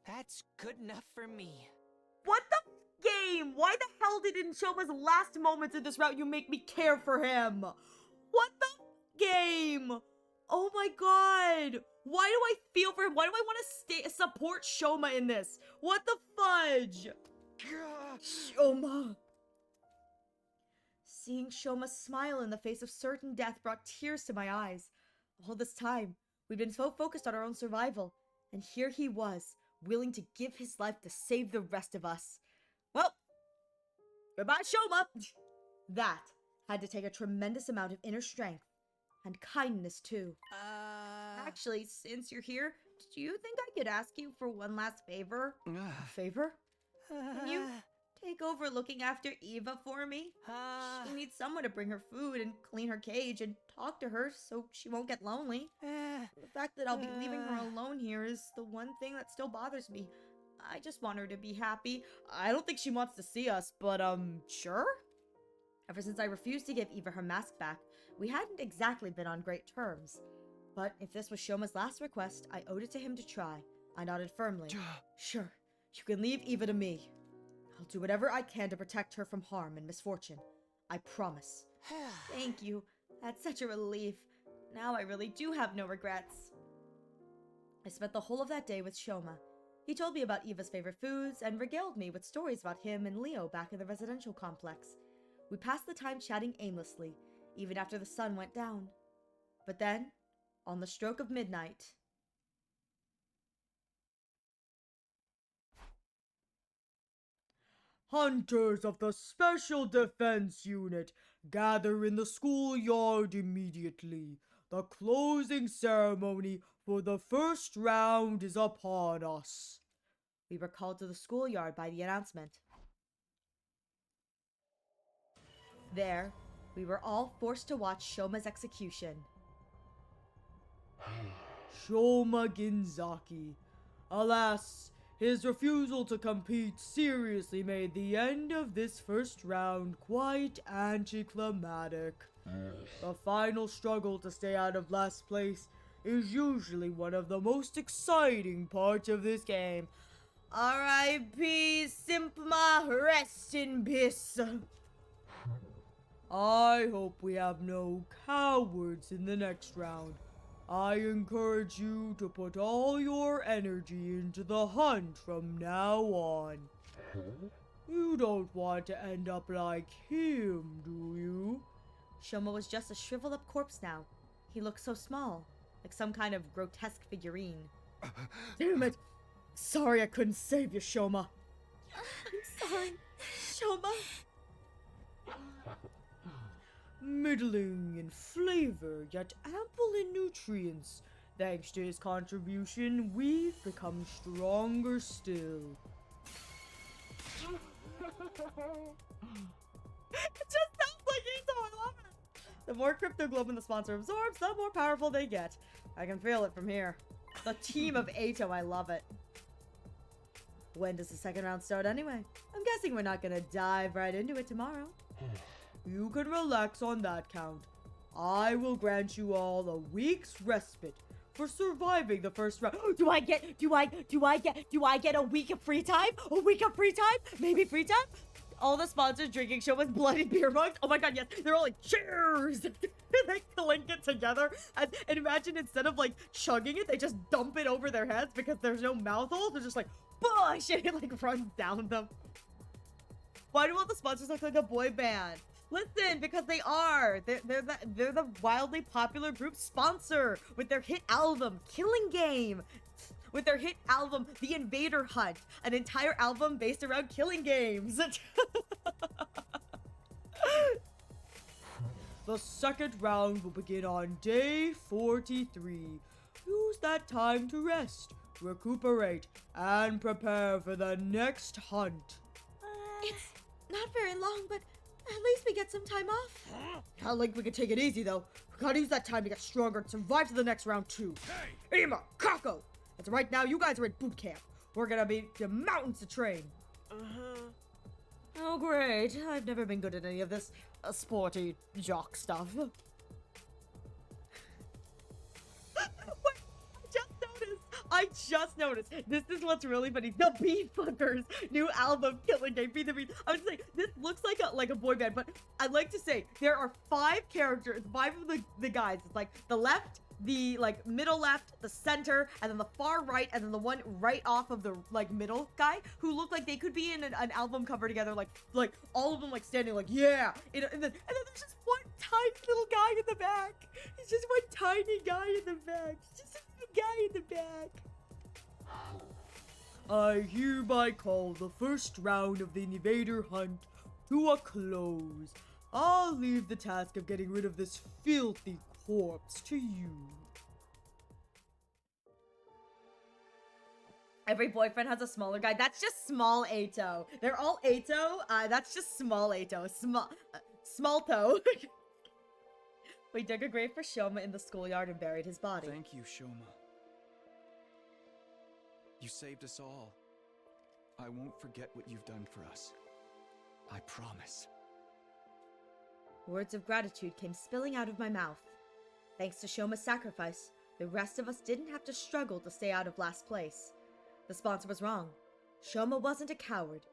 That's good enough for me. What the game? Why the hell did in Shoma's last moments in this route you make me care for him? What the game? Oh my god. Why do I feel for him? Why do I want to support Shoma in this? What the fudge? Shoma. Seeing Shoma smile in the face of certain death brought tears to my eyes. All this time, we'd been so focused on our own survival, and here he was, willing to give his life to save the rest of us. Well, goodbye, Shoma. That had to take a tremendous amount of inner strength, and kindness too. Actually, since you're here, do you think I could ask you for one last favor? A favor? Can you take over looking after Eva for me? She needs someone to bring her food and clean her cage and talk to her so she won't get lonely. The fact that I'll be leaving her alone here is the one thing that still bothers me. I just want her to be happy. I don't think she wants to see us, but sure? Ever since I refused to give Eva her mask back, we hadn't exactly been on great terms. But if this was Shoma's last request, I owed it to him to try. I nodded firmly. Sure, you can leave Eva to me. I'll do whatever I can to protect her from harm and misfortune. I promise. Thank you. That's such a relief. Now I really do have no regrets. I spent the whole of that day with Shoma. He told me about Eva's favorite foods and regaled me with stories about him and Leo back in the residential complex. We passed the time chatting aimlessly, even after the sun went down. But then, on the stroke of midnight... Hunters of the Special Defense Unit, gather in the schoolyard immediately. The closing ceremony for the first round is upon us. We were called to the schoolyard by the announcement. There, we were all forced to watch Shoma's execution. Shoma Ginzaki. Alas, his refusal to compete seriously made the end of this first round quite anticlimactic. The final struggle to stay out of last place is usually one of the most exciting parts of this game. R.I.P. Simpma, rest in peace. I hope we have no cowards in the next round. I encourage you to put all your energy into the hunt from now on. You don't want to end up like him, do you? Shoma was just a shriveled up corpse now. He looked so small, like some kind of grotesque figurine. Damn it! Sorry I couldn't save you, Shoma. I'm sorry, Shoma. Middling in flavor, yet ample in nutrients. Thanks to his contribution, we've become stronger still. It just sounds like Ito, I love it! The more cryptoglobin the sponsor absorbs, the more powerful they get. I can feel it from here. The team of Ato, I love it. When does the second round start anyway? I'm guessing we're not gonna dive right into it tomorrow. You can relax on that count. I will grant you all a week's respite for surviving the first round. Do I get a week of free time? A week of free time? Maybe free time? All the sponsors drinking Shoma's bloody beer mugs. Oh my god, yes. They're all like, cheers! They clink it together. And imagine instead of like chugging it, they just dump it over their heads because there's no mouth hole. They're just like, bush! And it like runs down them. Why do all the sponsors look like a boy band? Listen, because they are. They're the wildly popular group sponsor with their hit album, Killing Game. With their hit album, The Invader Hunt. An entire album based around killing games. The second round will begin on day 43. Use that time to rest, recuperate, and prepare for the next hunt. It's not very long, but at least we get some time off. Not like we could take it easy, though. We gotta use that time to get stronger and survive to the next round, too. Hey! Ima, Kako! As of right now, you guys are at boot camp. We're gonna be the mountains to train. Oh, great. I've never been good at any of this sporty jock stuff. Wait, I just noticed. This is what's really funny. The Beatfuckers' new album, Killing Game, Be the Beat. I would say this looks like a boy band, but I'd like to say there are 5 characters, 5 of the guys. It's like the left, the like middle left, the center, and then the far right, and then the one right off of the like middle guy who look like they could be in an album cover together, like all of them like standing like yeah. And then there's just one tiny little guy in the back. He's just one tiny guy in the back. He's just a little guy in the back. I hereby call the first round of the Invader Hunt to a close. I'll leave the task of getting rid of this filthy corpse to you. Every boyfriend has a smaller guy. That's just small Ato. They're all Ato. That's just small Ato. Small toe. We dug a grave for Shoma in the schoolyard and buried his body. Thank you, Shoma. You saved us all. I won't forget what you've done for us. I promise. Words of gratitude came spilling out of my mouth. Thanks to Shoma's sacrifice, the rest of us didn't have to struggle to stay out of last place. The sponsor was wrong. Shoma wasn't a coward.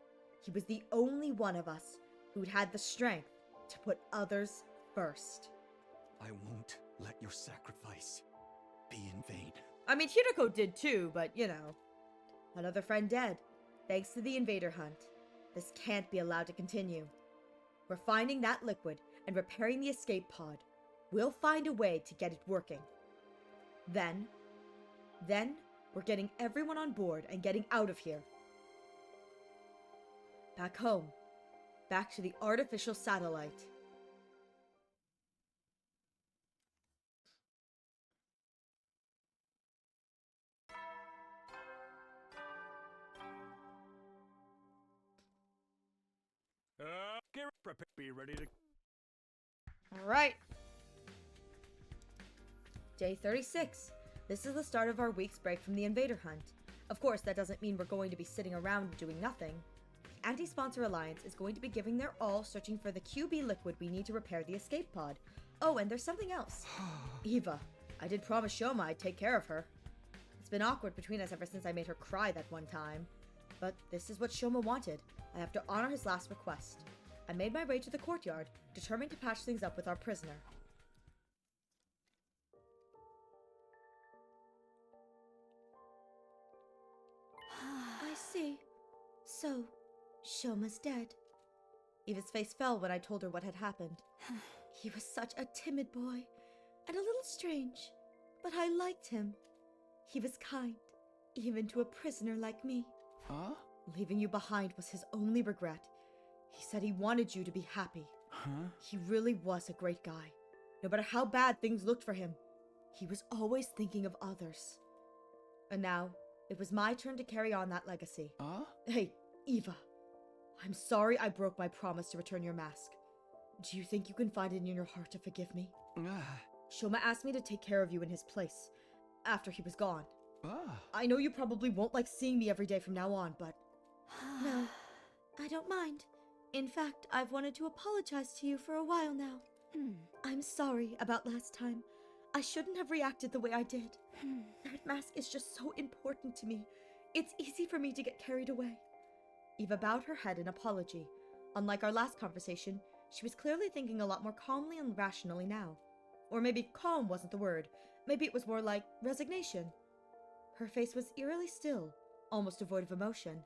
He was the only one of us who'd had the strength to put others first. I won't let your sacrifice be in vain. I mean, Hiriko did too, but you know. Another friend dead, thanks to the invader hunt. This can't be allowed to continue. We're finding that liquid and repairing the escape pod. We'll find a way to get it working. Then, we're getting everyone on board and getting out of here. Back home. Back to the artificial satellite. Be ready to. Alright. Day 36. This is the start of our week's break from the invader hunt. Of course, that doesn't mean we're going to be sitting around doing nothing. The Anti-Sponsor Alliance is going to be giving their all searching for the QB liquid we need to repair the escape pod. Oh, and there's something else. Eva. I did promise Shoma I'd take care of her. It's been awkward between us ever since I made her cry that one time. But this is what Shoma wanted. I have to honor his last request. I made my way to the courtyard, determined to patch things up with our prisoner. I see. So, Shoma's dead. Eva's face fell when I told her what had happened. He was such a timid boy, and a little strange, but I liked him. He was kind, even to a prisoner like me. Huh? Leaving you behind was his only regret. He said he wanted you to be happy. Huh? He really was a great guy. No matter how bad things looked for him, he was always thinking of others. And now, it was my turn to carry on that legacy. Huh? Hey, Eva. I'm sorry I broke my promise to return your mask. Do you think you can find it in your heart to forgive me? Shoma asked me to take care of you in his place, after he was gone. I know you probably won't like seeing me every day from now on, but... No, I don't mind. In fact, I've wanted to apologize to you for a while now. I'm sorry about last time. I shouldn't have reacted the way I did. That mask is just so important to me. It's easy for me to get carried away. Eva bowed her head in apology. Unlike our last conversation, she was clearly thinking a lot more calmly and rationally now. Or maybe calm wasn't the word. Maybe it was more like resignation. Her face was eerily still, almost devoid of emotion.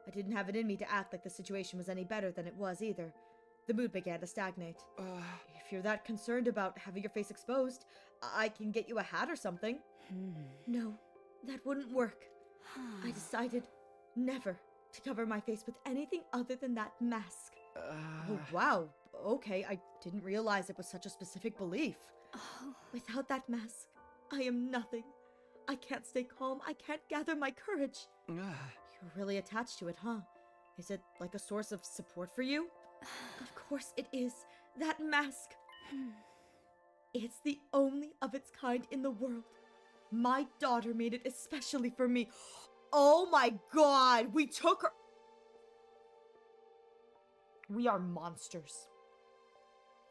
I didn't have it in me to act like the situation was any better than it was either. The mood began to stagnate. If you're that concerned about having your face exposed, I can get you a hat or something. No, that wouldn't work. I decided never to cover my face with anything other than that mask. Oh, wow. Okay, I didn't realize it was such a specific belief. Without that mask, I am nothing. I can't stay calm. I can't gather my courage. You're really attached to it, huh? Is it like a source of support for you? Of course it is. That mask. It's the only of its kind in the world. My daughter made it especially for me. Oh my god! We took her... We are monsters.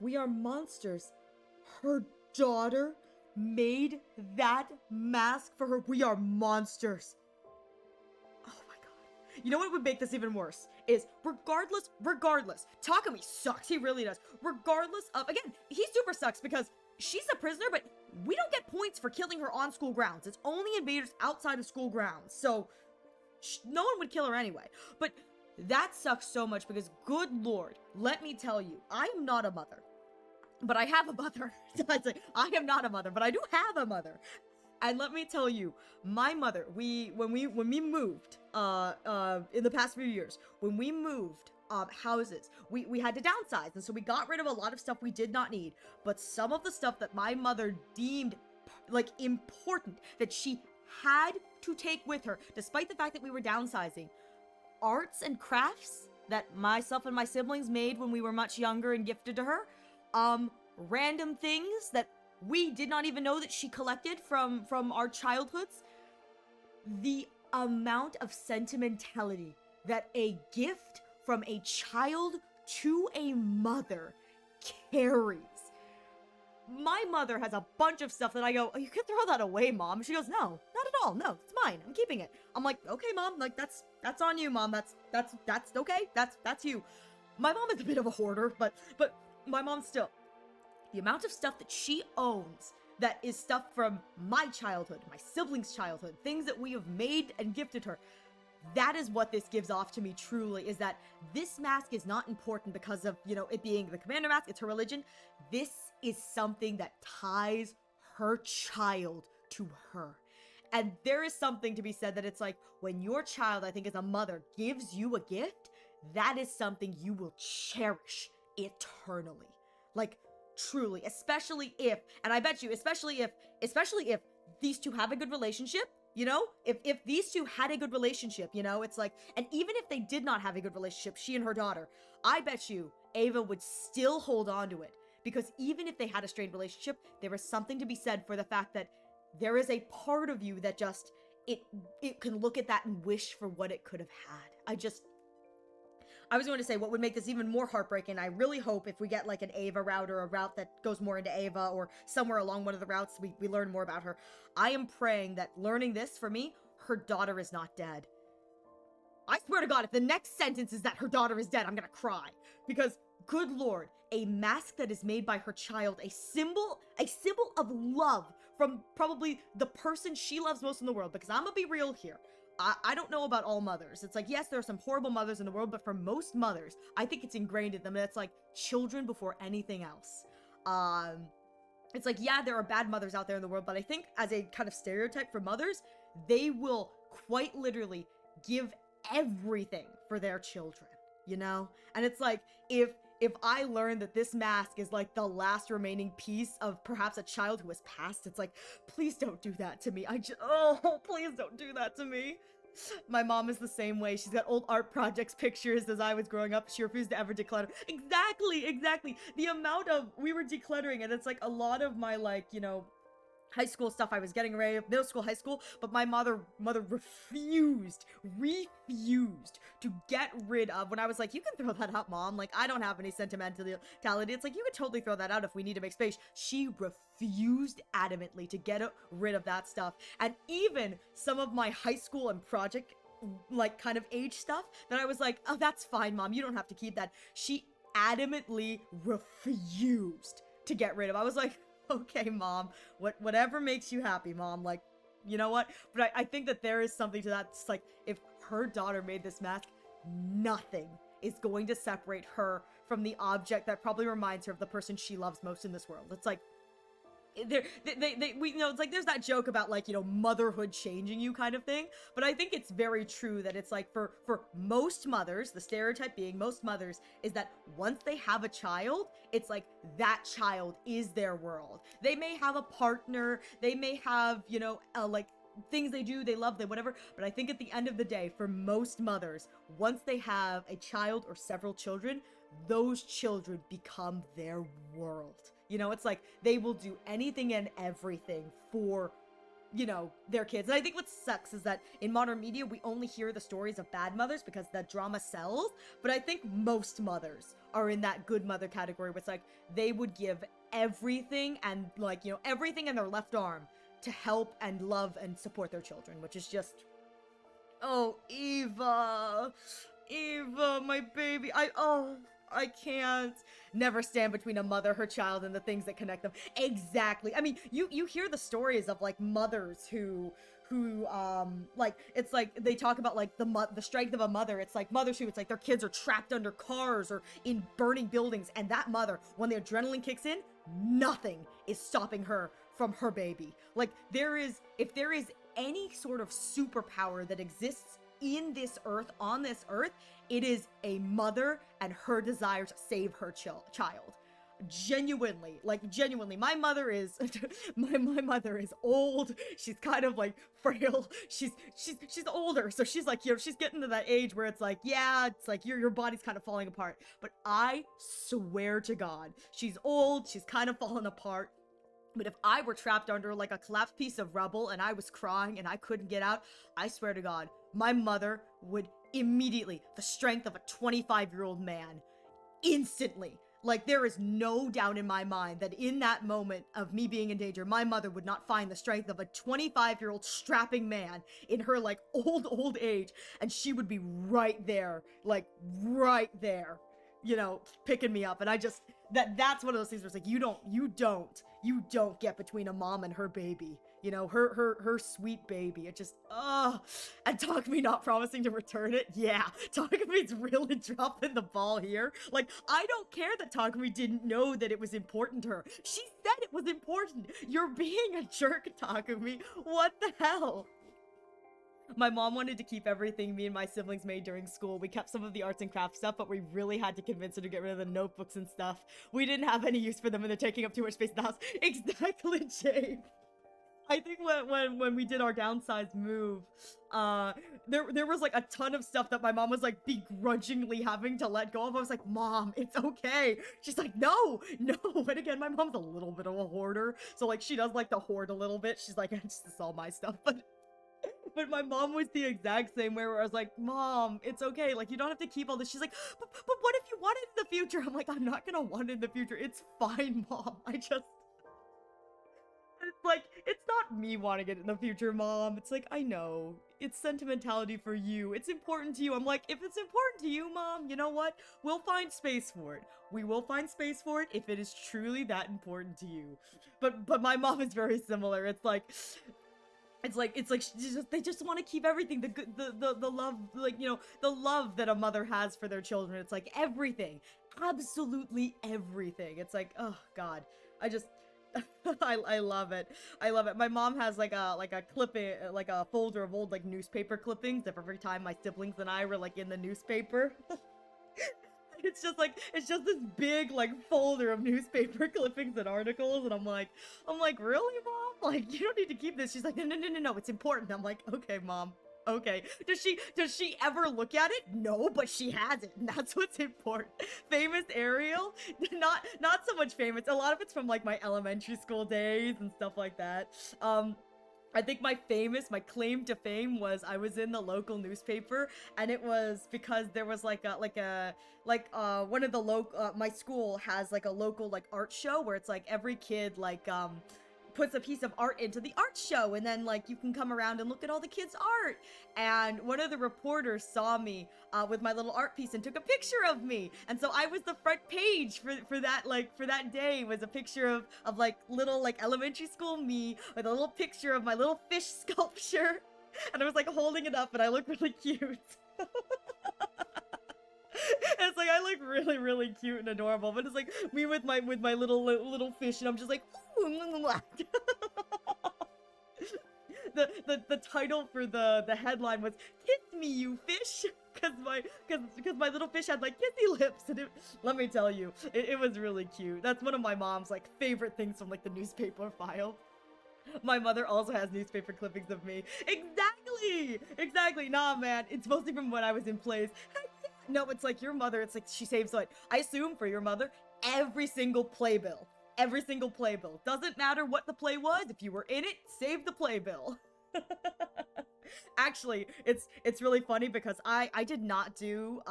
We are monsters. Her daughter made that mask for her. We are monsters. Oh my god. You know what would make this even worse? Is regardless, Takumi sucks. He really does. Regardless of, again, he super sucks because she's a prisoner, but we don't get points for killing her on school grounds. It's only invaders outside of school grounds. So, no one would kill her anyway. But that sucks so much because, good lord, let me tell you, I'm not a mother. But I have a mother. I am not a mother, but I do have a mother. And let me tell you, my mother, when we moved, in the past few years, when we moved houses, we had to downsize, and so we got rid of a lot of stuff we did not need. But some of the stuff that my mother deemed like important, that she had to take with her, despite the fact that we were downsizing, arts and crafts that myself and my siblings made when we were much younger and gifted to her, random things that we did not even know that she collected from our childhoods. The amount of sentimentality that a gift from a child to a mother carries. my mother has a bunch of stuff that I go, oh, you can throw that away, Mom. She goes, no, not at all. No, it's mine. I'm keeping it. I'm like, okay, Mom, like that's on you, Mom. That's okay. That's you. My mom is a bit of a hoarder, but my mom still, the amount of stuff that she owns that is stuff from my childhood, my siblings' childhood, things that we have made and gifted her. That is what this gives off to me truly, is that this mask is not important because of, you know, it being the commander mask, it's her religion. This is something that ties her child to her. And there is something to be said that it's like, when your child, I think as a mother, gives you a gift, that is something you will cherish eternally. Like, truly, especially if, and I bet you, especially if these two have a good relationship, you know, if these two had a good relationship, you know, it's like, and even if they did not have a good relationship, she and her daughter, I bet you Ava would still hold on to it, because even if they had a strained relationship, there is something to be said for the fact that there is a part of you that just, it can look at that and wish for what it could have had. I was going to say, what would make this even more heartbreaking, I really hope if we get like an Ava route or a route that goes more into Ava, or somewhere along one of the routes we learn more about her. I am praying that learning this, for me, her daughter is not dead. I swear to God, if the next sentence is that her daughter is dead, I'm gonna cry. Because, good Lord, a mask that is made by her child, a symbol of love from probably the person she loves most in the world. Because I'm gonna be real here. I don't know about all mothers. It's like, yes, there are some horrible mothers in the world, but for most mothers, I think it's ingrained in them. It's like children before anything else. It's like, yeah, there are bad mothers out there in the world, but I think as a kind of stereotype for mothers, they will quite literally give everything for their children, you know? And it's like, if I learn that this mask is like the last remaining piece of perhaps a child who has passed, it's like, please don't do that to me. Oh, please don't do that to me. My mom is the same way. She's got old art projects pictures as I was growing up. She refused to ever declutter. Exactly. The amount of, we were decluttering, and it's like a lot of my, like, you know, high school stuff I was getting rid of, middle school, high school, but my mother refused to get rid of. When I was like, you can throw that out, Mom, like, I don't have any sentimentality. It's like, you could totally throw that out if we need to make space. She refused adamantly to get rid of that stuff. And even some of my high school and project, like, kind of age stuff that I was like, oh, that's fine, Mom, you don't have to keep that. She adamantly refused to get rid of. I was like, okay, Mom, whatever makes you happy, Mom, like, you know what? But I think that there is something to that. It's like, if her daughter made this mask, nothing is going to separate her from the object that probably reminds her of the person she loves most in this world. It's like, we you know, it's like, there's that joke about, like, you know, motherhood changing you kind of thing, but I think it's very true that it's like, for most mothers, the stereotype being most mothers, is that once they have a child, it's like that child is their world. They may have a partner, they may have, you know, like, things they do, they love, they whatever, but I think at the end of the day, for most mothers, once they have a child or several children, those children become their world. You know, it's like, they will do anything and everything for, you know, their kids. And I think what sucks is that in modern media, we only hear the stories of bad mothers because the drama sells, but I think most mothers are in that good mother category where it's like, they would give everything and, like, you know, everything in their left arm to help and love and support their children, which is just, oh, Eva, my baby, I can't. Never stand between a mother, her child, and the things that connect them. Exactly. I mean, you hear the stories of, like, mothers who like, it's like, they talk about, like, the strength of a mother. It's like mothers who, it's like, their kids are trapped under cars or in burning buildings, and that mother, when the adrenaline kicks in, nothing is stopping her from her baby. Like, if there is any sort of superpower that exists in this earth, on this earth, it is a mother and her desire to save her child. Genuinely, my mother is my mother is old. She's kind of, like, frail. She's older, so she's like, you know, she's getting to that age where it's like, yeah, it's like your body's kind of falling apart. But I swear to God, she's old, she's kind of falling apart. But if I were trapped under, like, a collapsed piece of rubble and I was crying and I couldn't get out, I swear to God, my mother would immediately, the strength of a 25-year-old man, instantly, Like, there is no doubt in my mind that in that moment of me being in danger, my mother would not find the strength of a 25-year-old strapping man in her, like, old age, and she would be right there, like, right there, you know, picking me up. And I just, that's one of those things where it's like, you don't get between a mom and her baby. You know, her sweet baby. It just, and Takumi not promising to return it. Yeah, Takumi's really dropping the ball here. Like, I don't care that Takumi didn't know that it was important to her. She said it was important. You're being a jerk, Takumi. What the hell? My mom wanted to keep everything me and my siblings made during school. We kept some of the arts and crafts stuff, but we really had to convince her to get rid of the notebooks and stuff. We didn't have any use for them and they're taking up too much space in the house. Exactly, Jade. I think when we did our downsized move, there was like a ton of stuff that my mom was like begrudgingly having to let go of. I was like, Mom, it's okay. She's like, no. And again, my mom's a little bit of a hoarder, so like she does like to hoard a little bit. She's like, this is all my stuff, but my mom was the exact same way where I was like, Mom, it's okay. Like, you don't have to keep all this. She's like, but what if you want it in the future? I'm like, I'm not gonna want it in the future. It's fine, Mom. It's like, it's not me wanting it in the future, Mom. It's like, I know. It's sentimentality for you. It's important to you. I'm like, if it's important to you, Mom, you know what? We'll find space for it. We will find space for it if it is truly that important to you. But my mom is very similar. It's like they just want to keep everything, the love, like, you know, the love that a mother has for their children. It's like everything, absolutely everything. It's like, oh God, I just. I love it. I love it. My mom has like a clipping, like a folder of old like newspaper clippings of every time my siblings and I were like in the newspaper. It's just this big like folder of newspaper clippings and articles, and I'm like, really, Mom? Like, you don't need to keep this. She's like, no, it's important. I'm like, okay, Mom. Okay. Does she ever look at it? No, but she has it, and that's what's important. Famous Ariel? Not so much famous. A lot of it's from like my elementary school days and stuff like that. I think my claim to fame was I was in the local newspaper, and it was because there was one of the my school has like a local like art show where it's like every kid like puts a piece of art into the art show, and then like you can come around and look at all the kids' art. And one of the reporters saw me with my little art piece and took a picture of me, and so I was the front page for that day. Was a picture of like little like elementary school me with a little picture of my little fish sculpture, and I was like holding it up, and I look really cute. It's like I look really, really cute and adorable, but it's like me with my little fish, and I'm just like, ooh. The title for the headline was "Kiss Me, You Fish," because my little fish had like kissy lips, and let me tell you, it was really cute. That's one of my mom's like favorite things from like the newspaper file. My mother also has newspaper clippings of me. Exactly. Nah, man, it's mostly from when I was in plays. No, it's like your mother, it's like she saves, like, I assume for your mother, every single playbill. Doesn't matter what the play was, if you were in it, save the playbill. Actually, it's really funny because I did not do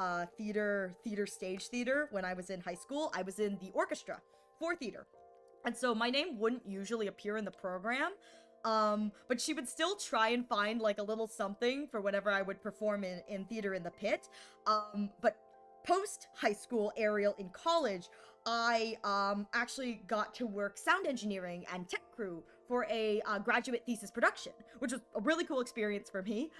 stage theater when I was in high school. I was in the orchestra for theater. And so my name wouldn't usually appear in the program. But she would still try and find like a little something for whenever I would perform in theater in the pit. But post high school, Ariel, in college, I actually got to work sound engineering and tech crew for a graduate thesis production, which was a really cool experience for me.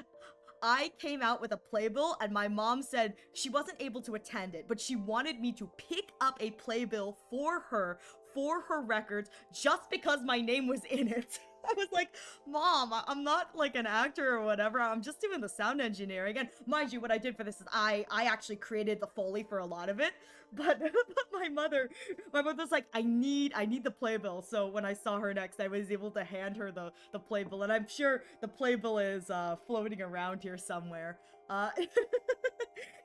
I came out with a playbill, and my mom said she wasn't able to attend it, but she wanted me to pick up a playbill for her records just because my name was in it. I was like, Mom, I'm not like an actor or whatever. I'm just doing the sound engineering. And mind you, what I did for this is I actually created the Foley for a lot of it. But my mother's like, I need the playbill. So when I saw her next, I was able to hand her the playbill. And I'm sure the playbill is floating around here somewhere.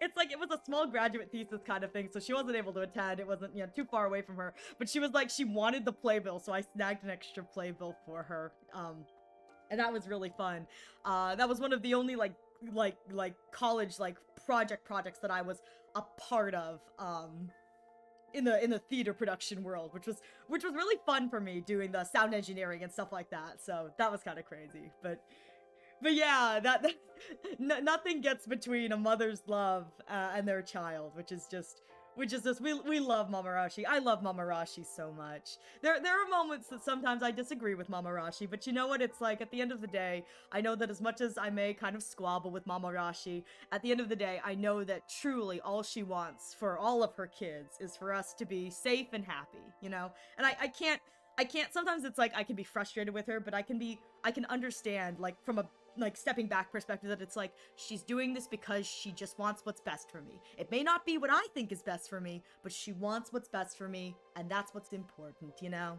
It's like, it was a small graduate thesis kind of thing, so she wasn't able to attend. It wasn't, too far away from her. But she was like, she wanted the playbill, so I snagged an extra playbill for her. And that was really fun. That was one of the only like college like projects that I was a part of. in the theater production world, which was really fun for me doing the sound engineering and stuff like that. So that was kind of crazy, but yeah, that nothing gets between a mother's love and their child, which is just we love Mamarashi. I love Mamarashi so much. There are moments that sometimes I disagree with Mamarashi, but you know what? It's like at the end of the day, I know that as much as I may kind of squabble with Mamarashi, at the end of the day, I know that truly all she wants for all of her kids is for us to be safe and happy, you know? And I can't sometimes it's like I can be frustrated with her, but I can understand, like, from a stepping back perspective, that it's like she's doing this because she just wants what's best for me. It may not be what I think is best for me, but she wants what's best for me, and that's what's important, you know?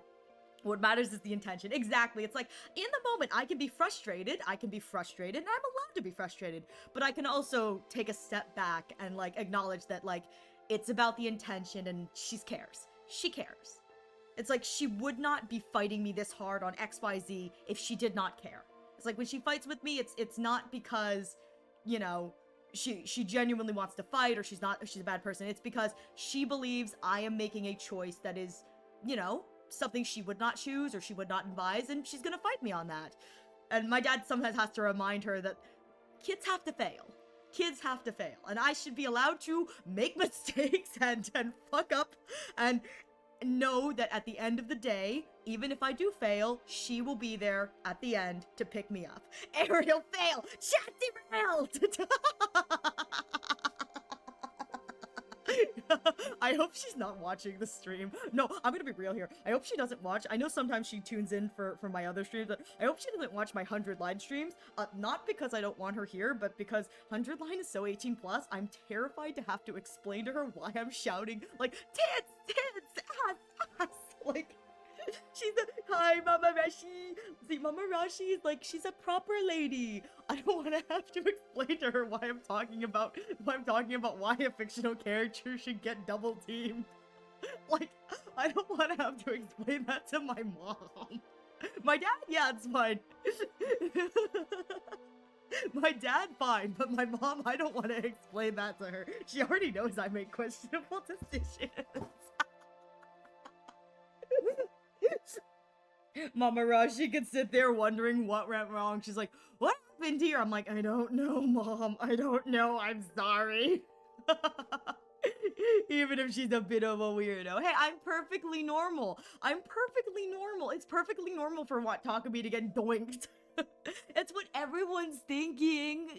What matters is the intention. Exactly. It's like, in the moment, I can be frustrated, and I'm allowed to be frustrated, but I can also take a step back and, like, acknowledge that, like, it's about the intention, and she cares. She cares. It's like, she would not be fighting me this hard on XYZ if she did not care. It's like, when she fights with me, it's not because, you know, she genuinely wants to fight, or she's a bad person. It's because she believes I am making a choice that is, you know, something she would not choose or she would not advise, and she's gonna fight me on that. And my dad sometimes has to remind her that kids have to fail. Kids have to fail, and I should be allowed to make mistakes and fuck up, and know that at the end of the day, even if I do fail, she will be there at the end to pick me up. Ariel fail! Chat derailed! I hope she's not watching the stream. No, I'm gonna be real here. I hope she doesn't watch. I know sometimes she tunes in for my other streams, but I hope she doesn't watch my 100 line streams. Not because I don't want her here, but because 100 line is so 18 plus. I'm terrified to have to explain to her why I'm shouting, like, tits, ass. Like, she's a, hi, Mama Rashi. See, Mama Rashi is like, she's a proper lady. I don't want to have to explain to her why I'm talking about why a fictional character should get double teamed. Like, I don't want to have to explain that to my mom. My dad, yeah, it's fine. My dad, fine, but my mom, I don't want to explain that to her. She already knows I make questionable decisions. Mama Rashi could sit there wondering what went wrong. She's like, what happened here? I'm like, I don't know, Mom. I don't know. I'm sorry. Even if she's a bit of a weirdo. Hey, I'm perfectly normal. It's perfectly normal for what Takumi to get doinked. It's what everyone's thinking.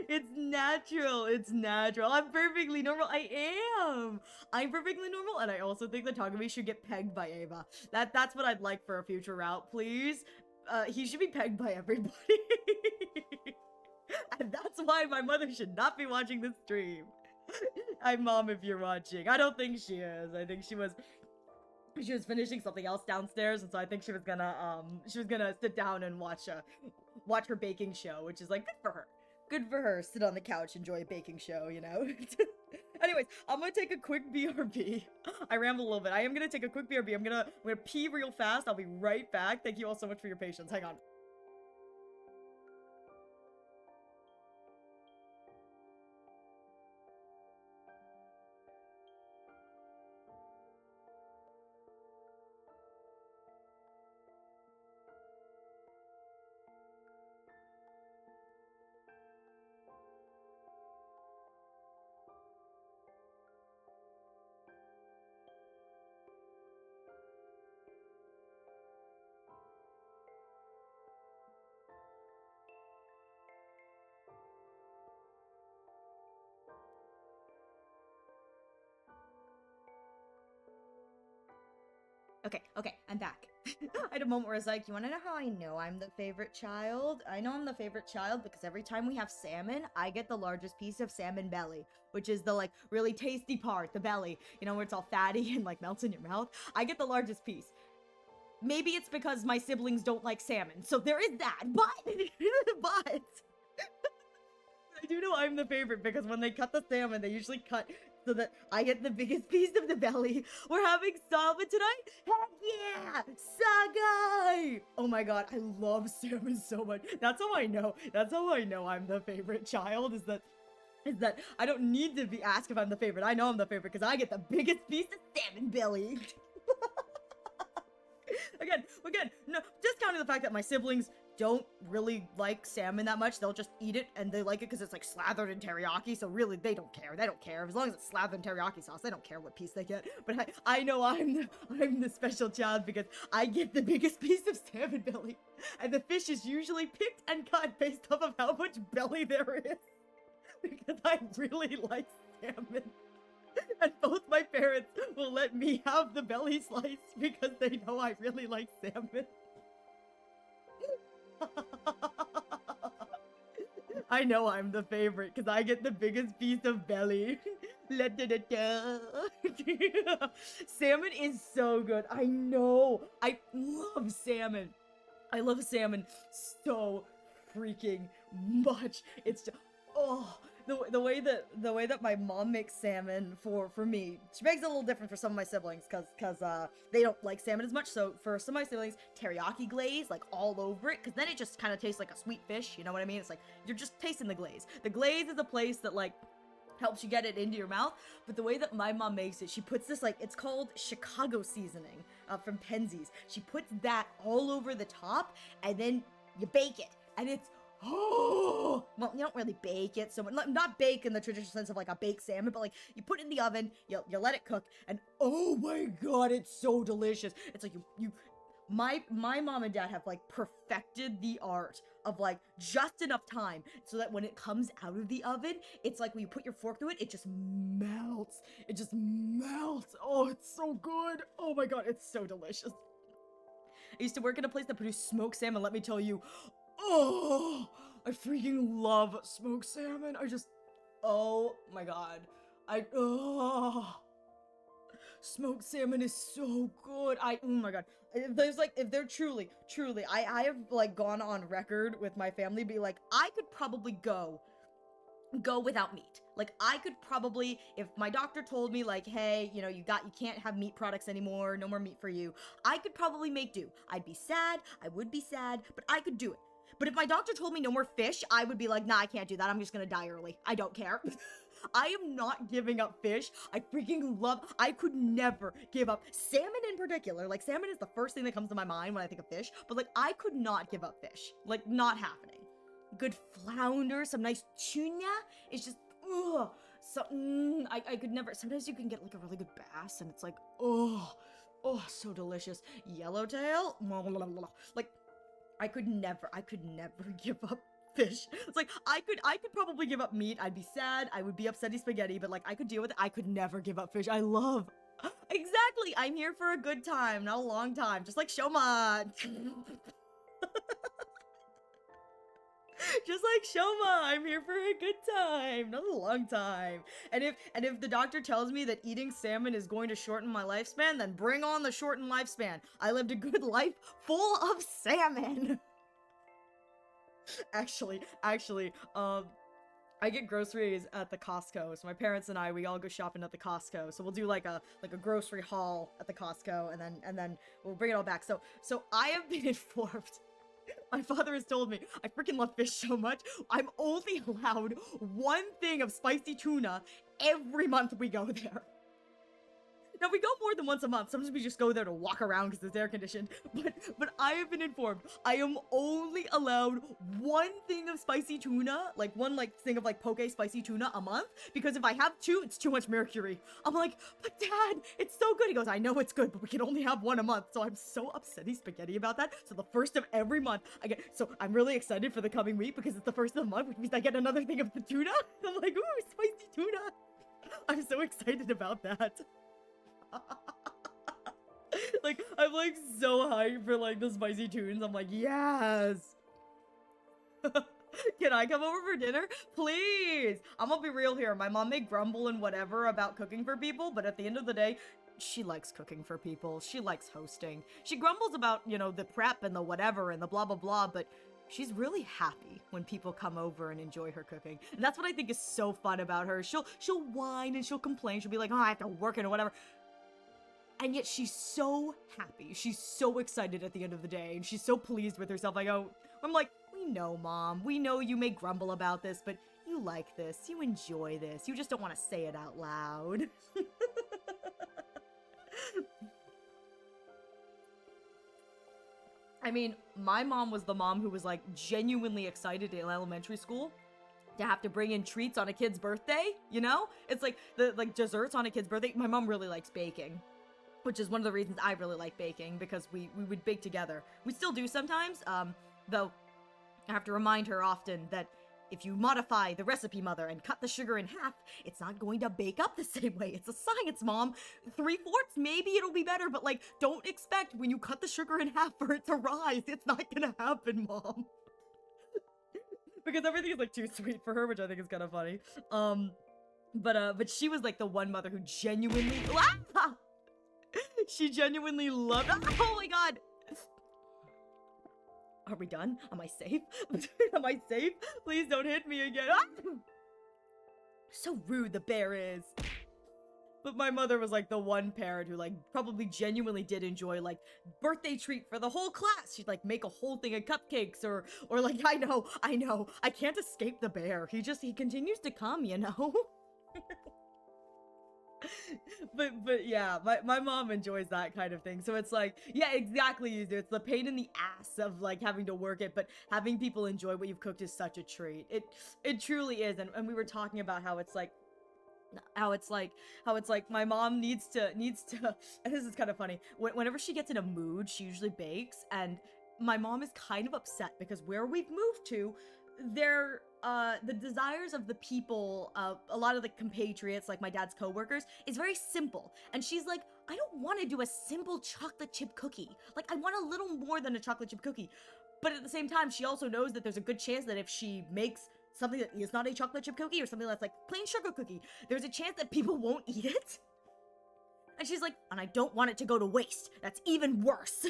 It's natural. I'm perfectly normal. I'm perfectly normal, and I also think that Takumi should get pegged by Ava. That's what I'd like for a future route, please. He should be pegged by everybody. And that's why my mother should not be watching this stream. Hi, Mom, if you're watching. I don't think she is. I think she was finishing something else downstairs, and so I think she was gonna sit down and watch her baking show, which is like, good for her. Good for her. Sit on the couch, enjoy a baking show, you know? Anyways, I'm gonna take a quick BRB. I ramble a little bit. I am gonna take a quick BRB. I'm gonna pee real fast. I'll be right back. Thank you all so much for your patience. Hang on. Okay, I'm back. I had a moment where I was like, you wanna know how I know I'm the favorite child? I know I'm the favorite child because every time we have salmon, I get the largest piece of salmon belly, which is the, like, really tasty part, the belly, you know, where it's all fatty and, like, melts in your mouth. I get the largest piece. Maybe it's because my siblings don't like salmon, so there is that, but I do know I'm the favorite because when they cut the salmon, they usually cut so that I get the biggest piece of the belly. We're having salmon tonight? Heck yeah! Sagai! Oh my god, I love salmon so much. That's how I know. That's how I know I'm the favorite child, is that I don't need to be asked if I'm the favorite. I know I'm the favorite because I get the biggest piece of salmon belly. Again, no, discounting the fact that my siblings don't really like salmon that much. They'll just eat it and they like it because it's like slathered in teriyaki. So really, they don't care. They don't care. As long as it's slathered in teriyaki sauce, they don't care what piece they get. But I know I'm the special child because I get the biggest piece of salmon belly. And the fish is usually picked and cut based off of how much belly there is. Because I really like salmon. And both my parents will let me have the belly slice because they know I really like salmon. I know I'm the favorite because I get the biggest piece of belly. Salmon is so good. I know. I love salmon. I love salmon so freaking much. It's just, oh, the way that my mom makes salmon for me, she makes it a little different for some of my siblings because they don't like salmon as much. So for some of my siblings, teriyaki glaze like all over it, because then it just kind of tastes like a sweet fish. You know what I mean? It's like you're just tasting the glaze. The glaze is a place that like helps you get it into your mouth. But the way that my mom makes it, she puts this like, it's called Chicago seasoning from Penzeys. She puts that all over the top and then you bake it, and it's oh, well, you don't really bake it, so not bake in the traditional sense of like a baked salmon, but like you put it in the oven, you let it cook, and oh my god, it's so delicious. It's like my mom and dad have like perfected the art of like just enough time so that when it comes out of the oven, it's like when you put your fork through it, it just melts. It just melts. Oh, it's so good. Oh my god, it's so delicious. I used to work in a place that produced smoked salmon. Let me tell you, oh, I freaking love smoked salmon. Oh my god. Smoked salmon is so good. Oh my god. If they're truly, I have like gone on record with my family, be like, I could probably go without meat. Like I could probably, if my doctor told me like, hey, you know, you can't have meat products anymore, no more meat for you, I could probably make do. I'd be sad, I would be sad, but I could do it. But if my doctor told me no more fish, I would be like, nah, I can't do that. I'm just gonna die early. I don't care. I am not giving up fish. I could never give up salmon in particular. Like salmon is the first thing that comes to my mind when I think of fish, but like I could not give up fish. Like not happening. Good flounder, some nice tuna. It's just, ugh. So, I could never, sometimes you can get like a really good bass and it's like, oh, so delicious. Yellowtail, like, I could never give up fish. It's like, I could probably give up meat. I'd be sad. I would be upsetty spaghetti, but like, I could deal with it. I could never give up fish. Exactly. I'm here for a good time, not a long time. Just like Shoma. Just like Shoma, I'm here for a good time, not a long time. And if the doctor tells me that eating salmon is going to shorten my lifespan, then bring on the shortened lifespan. I lived a good life full of salmon. Actually, I get groceries at the Costco. So my parents and we all go shopping at the Costco. So we'll do like a grocery haul at the Costco, and then we'll bring it all back. So I have been informed. My father has told me, I freaking love fish so much, I'm only allowed one thing of spicy tuna every month we go there. Now, we go more than once a month. Sometimes we just go there to walk around because it's air conditioned. But I have been informed I am only allowed one thing of spicy tuna, like one thing of poke spicy tuna a month, because if I have two, it's too much mercury. I'm like, but Dad, it's so good. He goes, I know it's good, but we can only have one a month. So I'm so upsetty spaghetti about that. So the first of every month, so I'm really excited for the coming week because it's the first of the month, which means I get another thing of the tuna. I'm like, ooh, spicy tuna. I'm so excited about that. I'm so hyped for the spicy tunes. I'm like, yes. Can I come over for dinner? Please. I'm gonna be real here. My mom may grumble and whatever about cooking for people, but at the end of the day, she likes cooking for people. She likes hosting. She grumbles about, the prep and the whatever and the blah blah blah, but she's really happy when people come over and enjoy her cooking. And that's what I think is so fun about her. She'll whine and she'll complain. She'll be like, oh, I have to work and whatever. And yet she's so happy. She's so excited at the end of the day. And she's so pleased with herself. I'm like, we know, Mom. We know you may grumble about this, but you like this. You enjoy this. You just don't want to say it out loud. I mean, my mom was the mom who was like genuinely excited in elementary school to have to bring in treats on a kid's birthday, you know? It's like the desserts on a kid's birthday. My mom really likes baking, which is one of the reasons I really like baking, because we would bake together. We still do sometimes, though I have to remind her often that if you modify the recipe, Mother, and cut the sugar in half, it's not going to bake up the same way. It's a science, Mom. 3/4, maybe it'll be better, but like, don't expect when you cut the sugar in half for it to rise. It's not gonna happen, Mom. Because everything is like too sweet for her, which I think is kind of funny. But she was like the one mother who genuinely, she genuinely loved, oh my god! Are we done? Am I safe? Am I safe? Please don't hit me again. So rude the bear is. But my mother was like the one parent who like probably genuinely did enjoy like birthday treat for the whole class. She'd like make a whole thing of cupcakes or like, I know, I can't escape the bear. He continues to come, you know? but yeah, my mom enjoys that kind of thing. So it's like, yeah, exactly, Yuzu. It's the pain in the ass of like having to work it, but having people enjoy what you've cooked is such a treat. It truly is. And we were talking about how it's like my mom needs to and this is kind of funny. Whenever she gets in a mood, she usually bakes, and my mom is kind of upset because where we've moved to, the desires of the people, a lot of the compatriots, like my dad's coworkers, is very simple. And she's like, I don't want to do a simple chocolate chip cookie. Like, I want a little more than a chocolate chip cookie. But at the same time, she also knows that there's a good chance that if she makes something that is not a chocolate chip cookie or something that's like plain sugar cookie, there's a chance that people won't eat it. And she's like, and I don't want it to go to waste. That's even worse.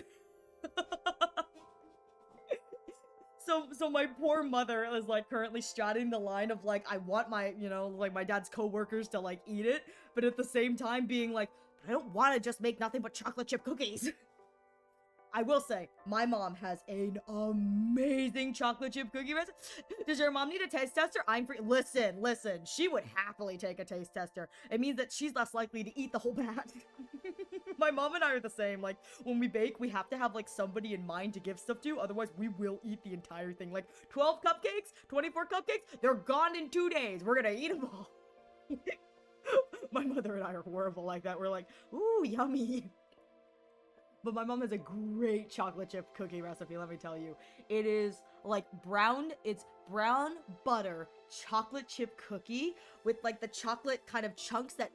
So my poor mother is like currently straddling the line of like, I want my, like my dad's coworkers to like eat it, but at the same time being like, I don't want to just make nothing but chocolate chip cookies. I will say, my mom has an amazing chocolate chip cookie recipe. Does your mom need a taste tester? I'm free. Listen, she would happily take a taste tester. It means that she's less likely to eat the whole batch. My mom and I are the same. Like, when we bake, we have to have, like, somebody in mind to give stuff to. Otherwise, we will eat the entire thing. Like, 12 cupcakes, 24 cupcakes, they're gone in 2 days. We're gonna eat them all. My mother and I are horrible like that. We're like, ooh, yummy. But my mom has a great chocolate chip cookie recipe, let me tell you. It is like it's brown butter chocolate chip cookie with like the chocolate kind of chunks that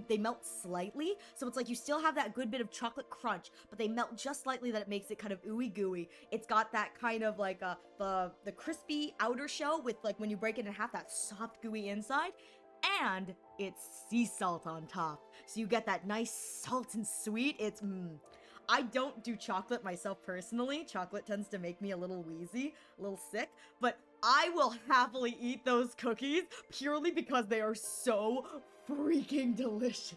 they melt slightly. So it's like you still have that good bit of chocolate crunch, but they melt just slightly that it makes it kind of ooey gooey. It's got that kind of like the crispy outer shell with like when you break it in half, that soft gooey inside. And it's sea salt on top. So you get that nice salt and sweet. It's I don't do chocolate myself personally. Chocolate tends to make me a little wheezy, a little sick, but I will happily eat those cookies purely because they are so freaking delicious.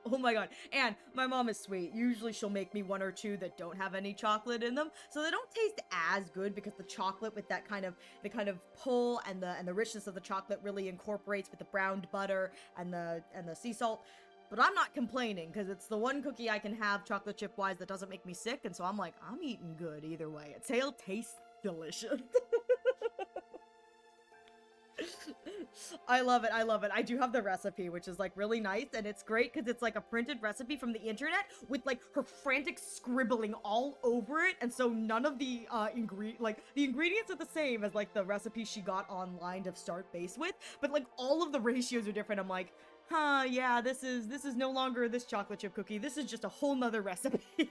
Oh my god. And my mom is sweet. Usually she'll make me 1 or 2 that don't have any chocolate in them, so they don't taste as good because the chocolate with that kind of pull and the richness of the chocolate really incorporates with the browned butter and the sea salt. But I'm not complaining, because it's the one cookie I can have chocolate chip wise that doesn't make me sick, and so I'm like, I'm eating good either way. It still tastes delicious. I love it. I do have the recipe, which is like really nice, and it's great because it's like a printed recipe from the internet with like her frantic scribbling all over it, and so none of the the ingredients are the same as like the recipe she got online to start base with, but like all of the ratios are different. I'm like, huh, yeah, this is no longer this chocolate chip cookie. This is just a whole nother recipe. I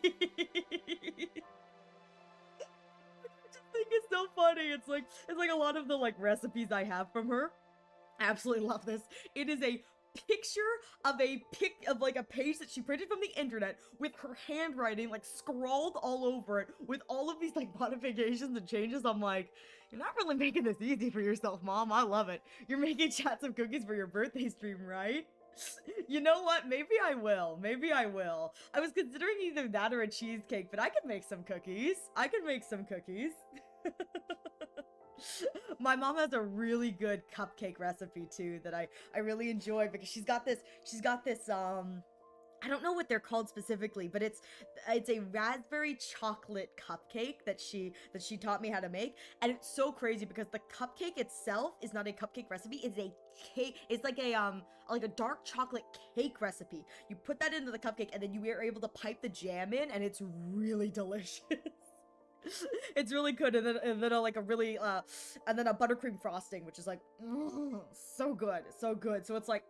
just think it's so funny. It's like a lot of the like recipes I have from her. I absolutely love this. It is a picture of like a page that she printed from the internet with her handwriting like scrawled all over it with all of these like modifications and changes. I'm like, you're not really making this easy for yourself, Mom. I love it. You're making chats of cookies for your birthday stream, right? You know what? Maybe I will. Maybe I will. I was considering either that or a cheesecake, but I could make some cookies. I could make some cookies. My mom has a really good cupcake recipe too that I really enjoy because she's got this I don't know what they're called specifically, but it's a raspberry chocolate cupcake that she taught me how to make, and it's so crazy because the cupcake itself is not a cupcake recipe, it's a cake. It's like a dark chocolate cake recipe. You put that into the cupcake and then you are able to pipe the jam in, and it's really delicious. It's really good, and then like a really and then a buttercream frosting, which is like so good, so good. So it's like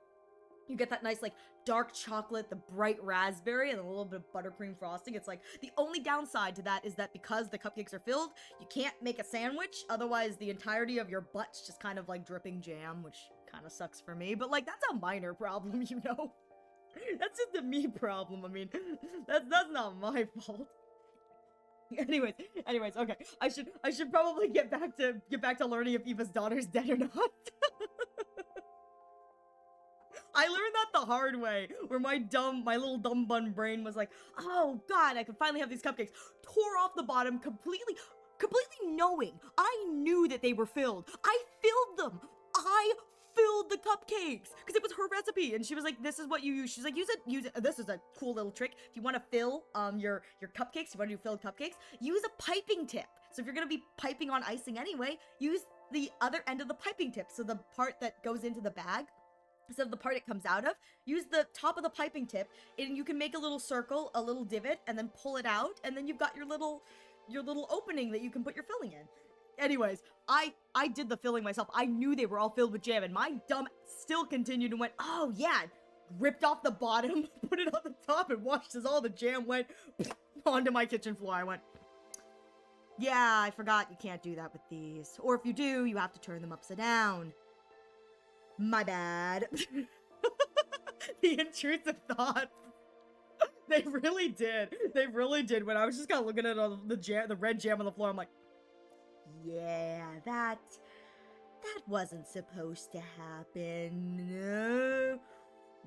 you get that nice like dark chocolate, the bright raspberry, and a little bit of buttercream frosting. It's like the only downside to that is that because the cupcakes are filled, you can't make a sandwich. Otherwise, the entirety of your butt's just kind of like dripping jam, which kind of sucks for me. But like that's a minor problem, you know. That's just a me problem. I mean, that's not my fault. Anyways, okay. I should probably get back to learning if Eva's daughter's dead or not. I learned that the hard way, where my little dumb bun brain was like, oh god, I can finally have these cupcakes. Tore off the bottom completely knowing. I knew that they were filled. I filled them. I filled the cupcakes because it was her recipe, and she was like, this is what you use. She's like, use it. This is a cool little trick. If you want to fill your cupcakes, you want to do filled cupcakes, use a piping tip. So if you're gonna be piping on icing anyway, use the other end of the piping tip. So the part that goes into the bag, instead of the part it comes out of, use the top of the piping tip, and you can make a little circle, a little divot, and then pull it out, and then you've got your little opening that you can put your filling in. Anyways, I did the filling myself. I knew they were all filled with jam, and my dumb still continued and went, oh yeah, ripped off the bottom, put it on the top, and watched as all the jam went onto my kitchen floor. I went, yeah, I forgot you can't do that with these. Or if you do, you have to turn them upside down. My bad. The intrusive thoughts. They really did. They really did. When I was just kind of looking at the red jam on the floor, I'm like, yeah, that wasn't supposed to happen.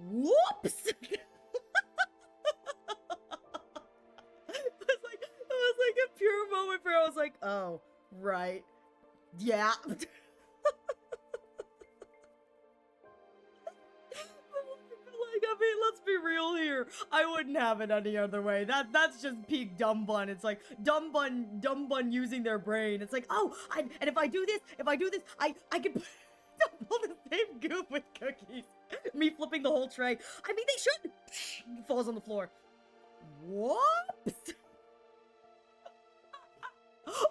Whoops! It was like a pure moment where I was like, oh, right. Yeah. I mean, let's be real here. I wouldn't have it any other way. That's just peak dumb bun. It's like dumb bun using their brain. It's like, oh, and if I do this, I can pull the same goof with cookies. Me flipping the whole tray. I mean, they should. Falls on the floor. Whoops.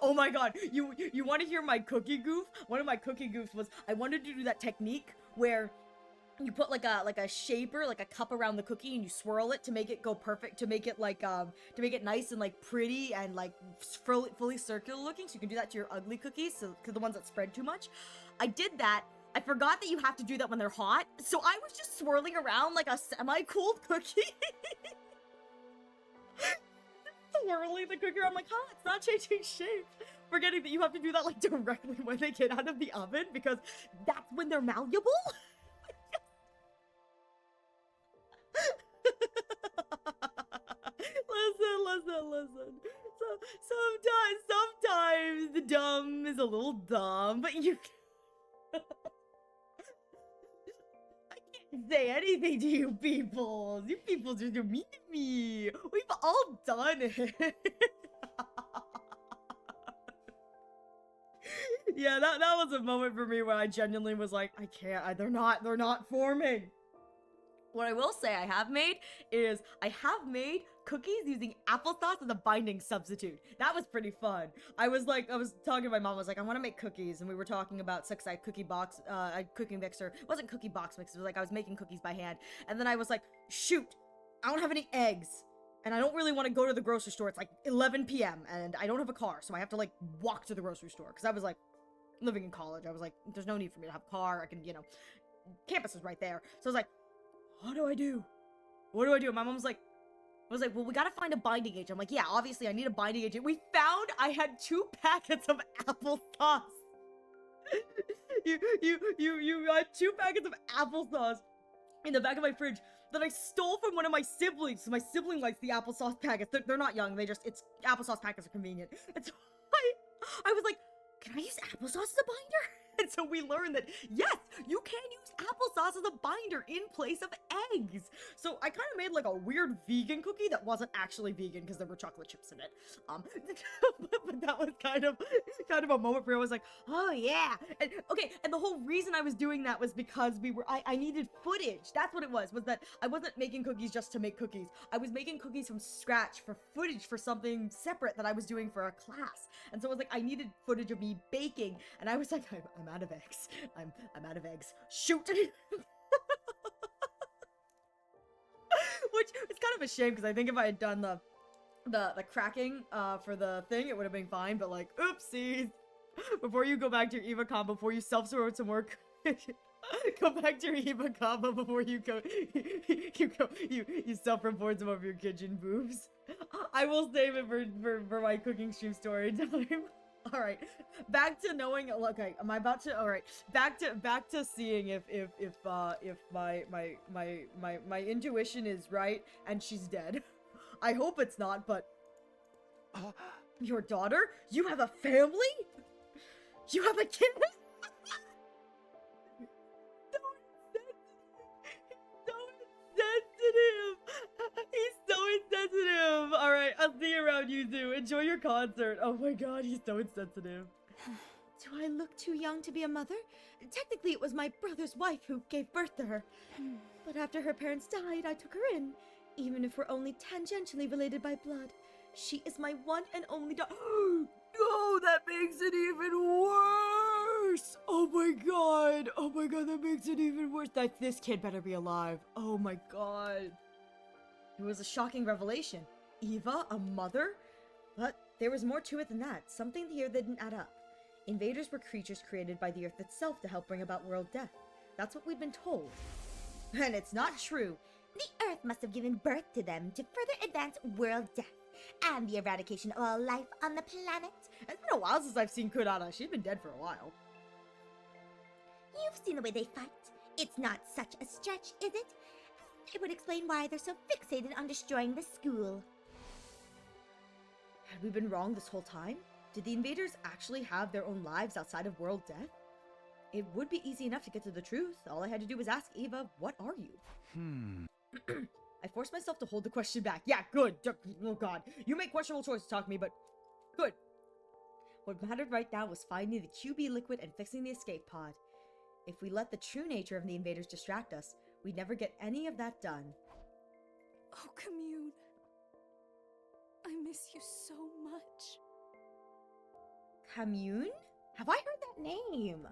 Oh my god, you want to hear my cookie goof? One of my cookie goofs was I wanted to do that technique where you put like a shaper, like a cup around the cookie, and you swirl it to make it go perfect, to make it like to make it nice and like pretty and like fully circular looking, so you can do that to your ugly cookies, so the ones that spread too much. I did that. I forgot that you have to do that when they're hot, so I was just swirling around like a semi-cooled cookie. Swirling the cookie, I'm like, huh, it's not changing shape. Forgetting that you have to do that like directly when they get out of the oven, because that's when they're malleable. Listen. So sometimes the dumb is a little dumb, but you I can't say anything to you people. You people just are mean to me. We've all done it. Yeah, that was a moment for me where I genuinely was like, I can't. They're not forming. What I will say I have made is I have made cookies using applesauce as a binding substitute. That was pretty fun. I was talking to my mom, I was like, I want to make cookies, and we were talking about cooking mixer. It wasn't cookie box mix, it was like I was making cookies by hand. And then I was like, shoot, I don't have any eggs. And I don't really want to go to the grocery store. It's like 11 p.m. and I don't have a car, so I have to like walk to the grocery store. Because I was like, living in college, I was like, there's no need for me to have a car. I can, campus is right there. So I was like, what do I do? What do I do? My mom's like, I was like, well, we gotta find a binding agent. I'm like, yeah, obviously I need a binding agent. We found I had 2 packets of applesauce. you had 2 packets of applesauce in the back of my fridge that I stole from one of my siblings. So my sibling likes the applesauce packets. They're not young. It's applesauce packets are convenient. And so I was like, can I use applesauce as a binder? And so we learned that, yes, you can use applesauce as a binder in place of eggs. So I kind of made like a weird vegan cookie that wasn't actually vegan because there were chocolate chips in it. But that was kind of a moment where I was like, oh yeah. And okay, and the whole reason I was doing that was because I needed footage. That's what it was that I wasn't making cookies just to make cookies. I was making cookies from scratch for footage for something separate that I was doing for a class. And so I was like, I needed footage of me baking. And I was like, I'm out of eggs. I'm out of eggs. Shoot! Which is kind of a shame because I think if I had done the cracking for the thing, it would have been fine. But like, oopsies! Before you go back to your Eva combo, before you self-sort some work, go back to your Eva combo before you self-report some of your kitchen boobs. I will save it for my cooking stream story time. All right, back to knowing. Okay, am I about to? All right, back to seeing if my intuition is right and she's dead. I hope it's not, but your daughter? You have a family? You have a kid? He's so insensitive. All right, I'll see you around, you two. Enjoy your concert. Oh my god, he's so insensitive. Do I look too young to be a mother? Technically, it was my brother's wife who gave birth to her. But after her parents died, I took her in. Even if we're only tangentially related by blood, she is my one and only daughter. Oh, that makes it even worse. Oh my god. Oh my god, that makes it even worse. This kid better be alive. Oh my god. It was a shocking revelation. Eva, a mother? But there was more to it than that. Something here that didn't add up. Invaders were creatures created by the Earth itself to help bring about world death. That's what we'd been told. And it's not true. The Earth must have given birth to them to further advance world death and the eradication of all life on the planet. It's been a while since I've seen Kurara. She's been dead for a while. You've seen the way they fight. It's not such a stretch, is it? It would explain why they're so fixated on destroying the school. Had we been wrong this whole time? Did the invaders actually have their own lives outside of world death? It would be easy enough to get to the truth. All I had to do was ask Eva, what are you? I forced myself to hold the question back. Yeah, good. Oh god. You make questionable choices to talk to me, but good. What mattered right now was finding the QB liquid and fixing the escape pod. If we let the true nature of the invaders distract us, we'd never get any of that done. Oh, Commune. I miss you so much. Commune? Have I heard that name?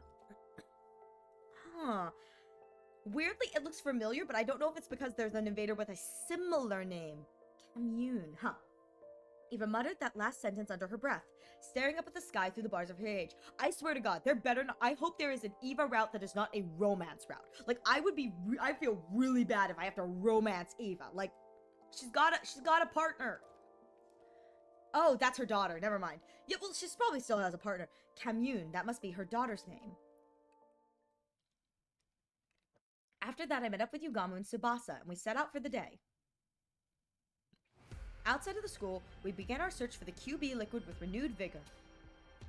Huh. Weirdly, it looks familiar, but I don't know if it's because there's an invader with a similar name. Commune, huh. Eva muttered that last sentence under her breath, staring up at the sky through the bars of her cage. I swear to God, there better not. I hope there is an Eva route that is not a romance route. Like, I feel really bad if I have to romance Eva. Like, she's got a partner. Oh, that's her daughter. Never mind. Yeah, well, she probably still has a partner. Commune, that must be her daughter's name. After that, I met up with Yugamu and Tsubasa, and we set out for the day. Outside of the school, we began our search for the QB liquid with renewed vigor.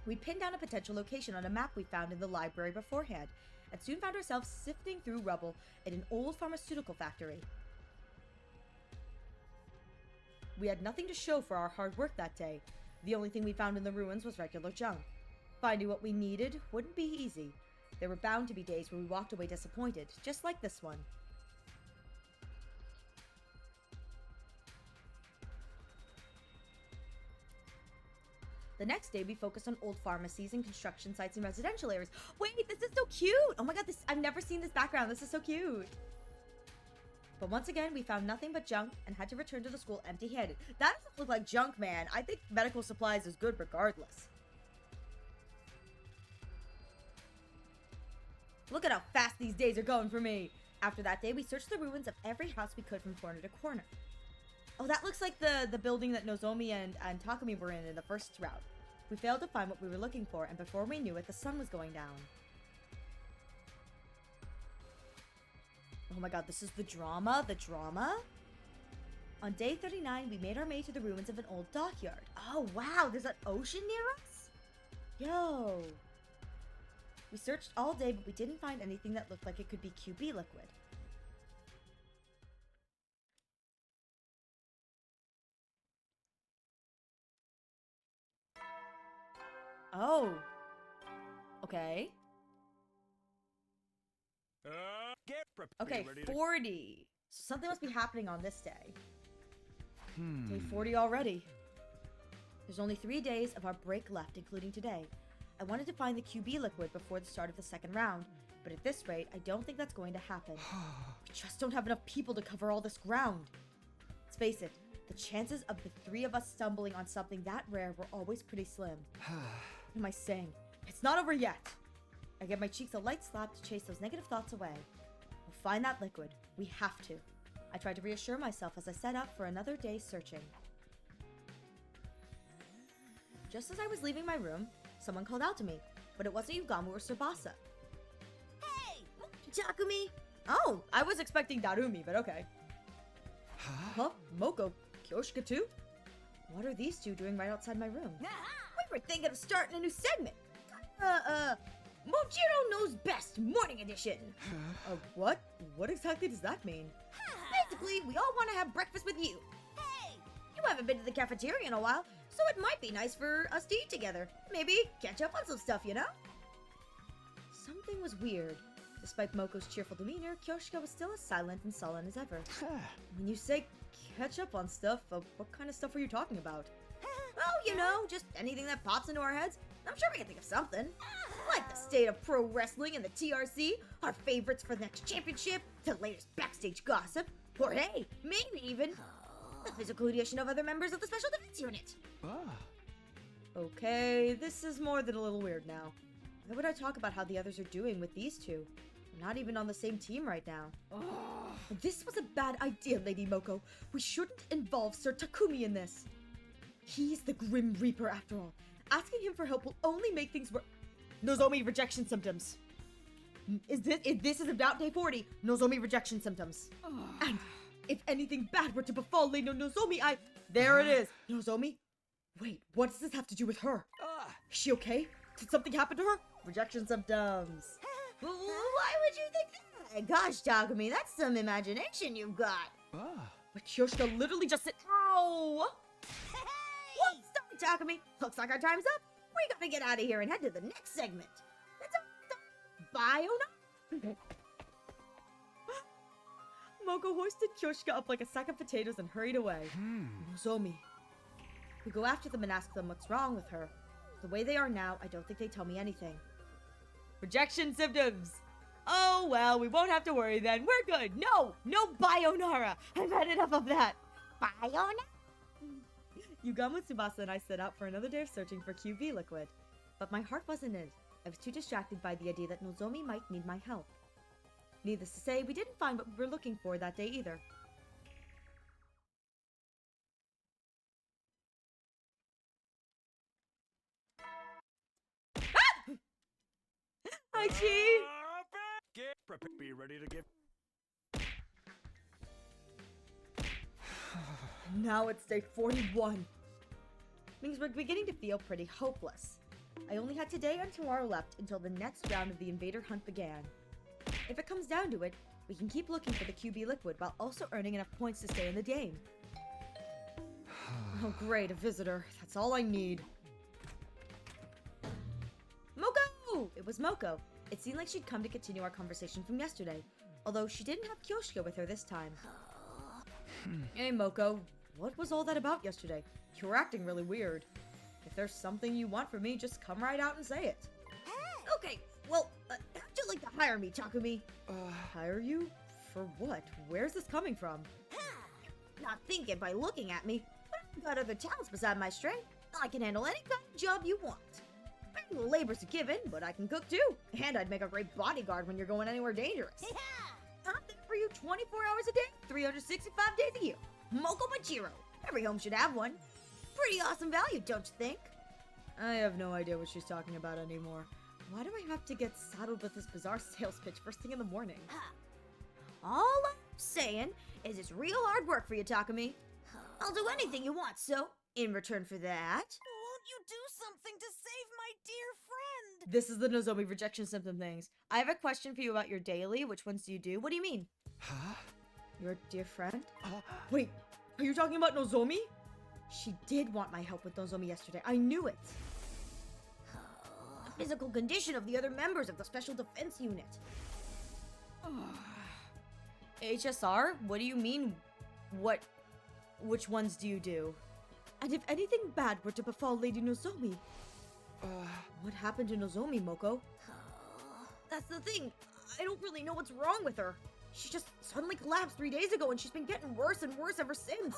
We'd pinned down a potential location on a map we found in the library beforehand, and soon found ourselves sifting through rubble in an old pharmaceutical factory. We had nothing to show for our hard work that day. The only thing we found in the ruins was regular junk. Finding what we needed wouldn't be easy. There were bound to be days where we walked away disappointed, just like this one. The next day, we focused on old pharmacies and construction sites and residential areas. Wait, this is so cute! Oh my god, I've never seen this background. This is so cute. But once again, we found nothing but junk and had to return to the school empty-handed. That doesn't look like junk, man. I think medical supplies is good regardless. Look at how fast these days are going for me. After that day, we searched the ruins of every house we could from corner to corner. Oh, that looks like the building that Nozomi and Takumi were in the first round. We failed to find what we were looking for, and before we knew it, the sun was going down. Oh my god, this is the drama? The drama? On day 39, we made our way to the ruins of an old dockyard. Oh wow, there's an ocean near us? Yo. We searched all day, but we didn't find anything that looked like it could be QB liquid. Oh. Okay. Get prepared. Okay, Ready to 40. So something must be happening on this day. Day 40 already. There's only 3 days of our break left, including today. I wanted to find the QB liquid before the start of the second round, but at this rate, I don't think that's going to happen. We just don't have enough people to cover all this ground. Let's face it, the chances of the 3 of us stumbling on something that rare were always pretty slim. What am I saying? It's not over yet! I give my cheeks a light slap to chase those negative thoughts away. We'll find that liquid. We have to. I tried to reassure myself as I set out for another day searching. Just as I was leaving my room, someone called out to me, but it wasn't Yugamu or Tsubasa. Hey! Takumi! Oh, I was expecting Darumi, but okay. Huh? Moko? Kyoshika too? What are these two doing right outside my room? Aha! We were thinking of starting a new segment. Mojiro Knows Best Morning Edition. What? What exactly does that mean? Basically, we all want to have breakfast with you. Hey! You haven't been to the cafeteria in a while, so it might be nice for us to eat together. Maybe catch up on some stuff, you know? Something was weird. Despite Moko's cheerful demeanor, Kyoshika was still as silent and sullen as ever. When you say catch up on stuff, what kind of stuff are you talking about? Oh, you know, just anything that pops into our heads. I'm sure we can think of something. Like the state of pro wrestling and the TRC, our favorites for the next championship, the latest backstage gossip, or hey, maybe even the physical condition of other members of the Special Defense Unit. Okay, this is more than a little weird now. Why would I talk about how the others are doing with these two? We're not even on the same team right now. This was a bad idea, Lady Moko. We shouldn't involve Sir Takumi in this. He's the Grim Reaper after all. Asking him for help will only make things worse. Nozomi rejection symptoms. If this is about day 40, Nozomi rejection symptoms. And if anything bad were to befall Lady Nozomi, there it is. Nozomi? Wait, what does this have to do with her? Is she okay? Did something happen to her? Rejection symptoms. Why would you think that? Gosh, Takumi, that's some imagination you've got. But Kyoshika literally just said, ow! Well, sorry, Takumi. Looks like our time's up. We gotta get out of here and head to the next segment. Bye, Ona. Moko hoisted Kyoshika up like a sack of potatoes and hurried away. Nozomi. We go after them and ask them what's wrong with her. The way they are now, I don't think they tell me anything. Rejection symptoms. Oh, well, we won't have to worry then. We're good. No Bayonara. I've had enough of that. Bayona? Yugamu, Tsubasa, and I set out for another day of searching for QB liquid. But my heart wasn't in it. I was too distracted by the idea that Nozomi might need my help. Needless to say, we didn't find what we were looking for that day either. Hi, Chi! Get prepared. Be ready to give. Now it's day 41. Means we're beginning to feel pretty hopeless. I only had today and tomorrow left until the next round of the invader hunt began. If it comes down to it, we can keep looking for the QB liquid while also earning enough points to stay in the game. Oh great, a visitor. That's all I need. Moko! It was Moko. It seemed like she'd come to continue our conversation from yesterday, although she didn't have Kyoshika with her this time. Hey Moko, what was all that about yesterday? You were acting really weird. If there's something you want from me, just come right out and say it. Okay, well, how'd you like to hire me, Takumi? Hire you? For what? Where's this coming from? Not thinking by looking at me, but I've got other talents beside my strength. I can handle any kind of job you want. Manual labor's a given, but I can cook too. And I'd make a great bodyguard when you're going anywhere dangerous. Not that for you 24 hours a day, 365 days a year. Moko Machiro. Every home should have one. Pretty awesome value, don't you think? I have no idea what she's talking about anymore. Why do I have to get saddled with this bizarre sales pitch first thing in the morning? All I'm saying is it's real hard work for you, Takumi. I'll do anything you want, so in return for that... Won't you do something to save my dear friend? This is the Nozomi rejection symptom things. I have a question for you about your daily. Which ones do you do? What do you mean? Huh? Your dear friend? Wait, are you talking about Nozomi? She did want my help with Nozomi yesterday. I knew it. The physical condition of the other members of the Special Defense Unit. HSR? What do you mean? Which ones do you do? And if anything bad were to befall Lady Nozomi... What happened to Nozomi, Moko? That's the thing. I don't really know what's wrong with her. She just suddenly collapsed 3 days ago and she's been getting worse and worse ever since.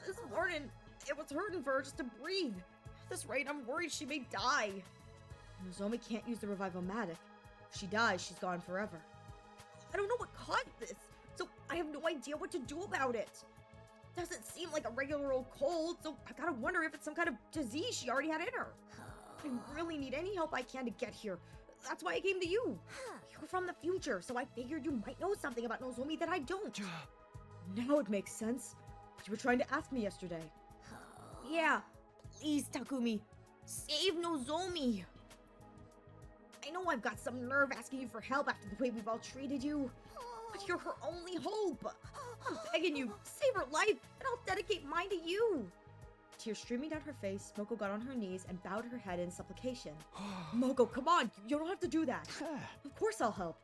This morning, it was hurting for her just to breathe. At this rate, I'm worried she may die. Nozomi can't use the Revive-O-Matic. If she dies, she's gone forever. I don't know what caused this, so I have no idea what to do about it. It doesn't seem like a regular old cold, so I gotta wonder if it's some kind of disease she already had in her. I really need any help I can to get here. That's why I came to you. You're from the future, so I figured you might know something about Nozomi that I don't. Now it makes sense. You were trying to ask me yesterday. Yeah, please, Takumi. Save Nozomi. I know I've got some nerve asking you for help after the way we've all treated you, but you're her only hope. I'm begging you, save her life, and I'll dedicate mine to you. Tears streaming down her face, Moko got on her knees and bowed her head in supplication. Moko, come on, you don't have to do that. Of course I'll help.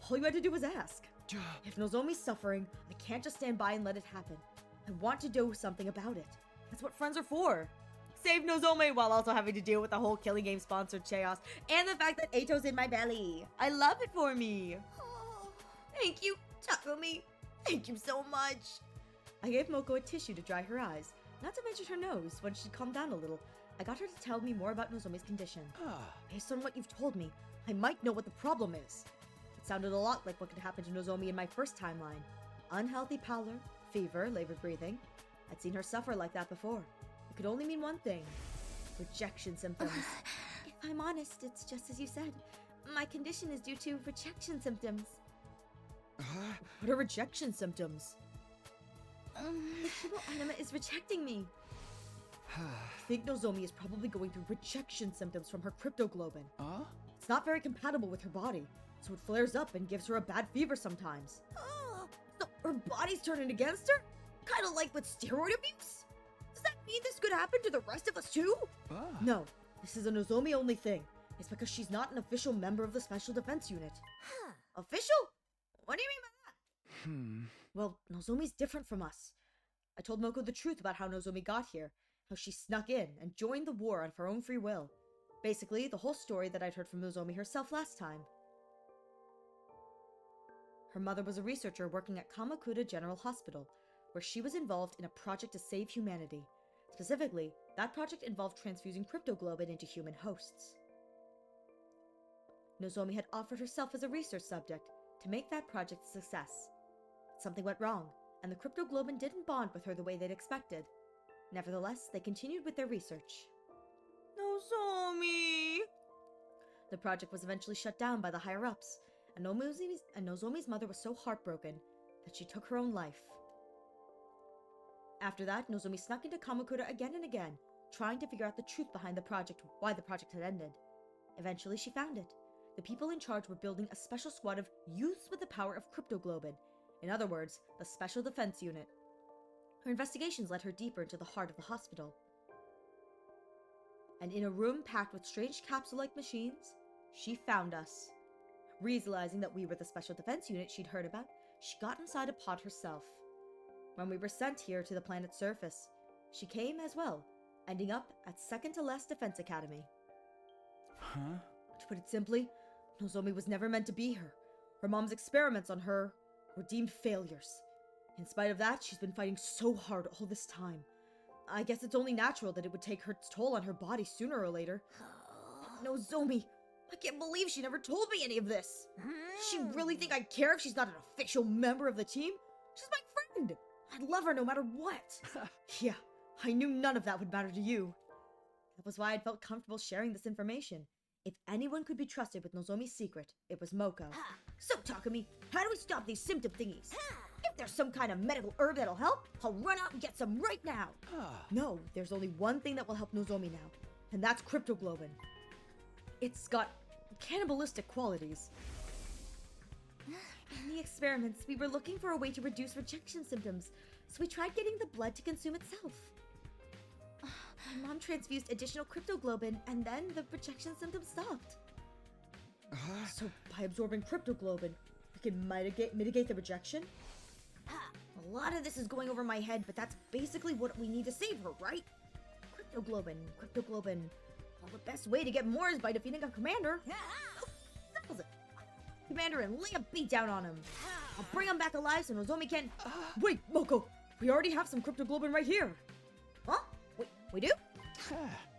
All you had to do was ask. If Nozomi's suffering, I can't just stand by and let it happen. I want to do something about it. That's what friends are for. Save Nozomi while also having to deal with the whole Killing Game sponsored chaos and the fact that Eito's in my belly. I love it for me. Thank you, Takumi. Thank you so much. I gave Moko a tissue to dry her eyes, not to mention her nose. When she calmed down a little, I got her to tell me more about Nozomi's condition. Based on what you've told me, I might know what the problem is. It sounded a lot like what could happen to Nozomi in my first timeline. Unhealthy pallor, fever, labored breathing. I'd seen her suffer like that before. It could only mean one thing. Rejection symptoms. If I'm honest, it's just as you said. My condition is due to rejection symptoms. What are rejection symptoms? The chemo anima is rejecting me. I think Nozomi is probably going through rejection symptoms from her cryptoglobin. It's not very compatible with her body, so it flares up and gives her a bad fever sometimes. So her body's turning against her? Kind of like with steroid abuse? Does that mean this could happen to the rest of us too? No, this is a Nozomi only thing. It's because she's not an official member of the Special Defense Unit. Official? What do you mean by that? Well, Nozomi's different from us. I told Moko the truth about how Nozomi got here, how she snuck in and joined the war of her own free will. Basically, the whole story that I'd heard from Nozomi herself last time. Her mother was a researcher working at Kamakura General Hospital, where she was involved in a project to save humanity. Specifically, that project involved transfusing cryptoglobin into human hosts. Nozomi had offered herself as a research subject to make that project a success. Something went wrong, and the cryptoglobin didn't bond with her the way they'd expected. Nevertheless, they continued with their research. Nozomi! The project was eventually shut down by the higher-ups, and Nozomi's mother was so heartbroken that she took her own life. After that, Nozomi snuck into Kamakura again and again, trying to figure out the truth behind the project, why the project had ended. Eventually, she found it. The people in charge were building a special squad of youths with the power of cryptoglobin. In other words, the Special Defense Unit. Her investigations led her deeper into the heart of the hospital. And in a room packed with strange capsule-like machines, she found us. Realizing that we were the Special Defense Unit she'd heard about, she got inside a pod herself. When we were sent here to the planet's surface, she came as well, ending up at Second to Last Defense Academy. To put it simply, Nozomi was never meant to be here. Her mom's experiments on her were deemed failures. In spite of that, she's been fighting so hard all this time. I guess it's only natural that it would take her toll on her body sooner or later. Nozomi, I can't believe she never told me any of this. Does she really think I care if she's not an official member of the team? She's my friend. I'd love her no matter what. Yeah, I knew none of that would matter to you. That was why I felt comfortable sharing this information. If anyone could be trusted with Nozomi's secret, it was Moko. So, Takumi, how do we stop these symptom thingies? If there's some kind of medical herb that'll help, I'll run out and get some right now. No, there's only one thing that will help Nozomi now, and that's cryptoglobin. It's got cannibalistic qualities. In the experiments, we were looking for a way to reduce rejection symptoms, so we tried getting the blood to consume itself. My mom transfused additional cryptoglobin, and then the rejection symptoms stopped. So by absorbing cryptoglobin, we can mitigate the rejection? A lot of this is going over my head, but that's basically what we need to save her, right? Cryptoglobin. Well, the best way to get more is by defeating a commander. Settles it. Commander and lay a beat down on him. I'll bring him back alive so Nozomi can... Wait, Moko! We already have some cryptoglobin right here. Huh? Wait, we do?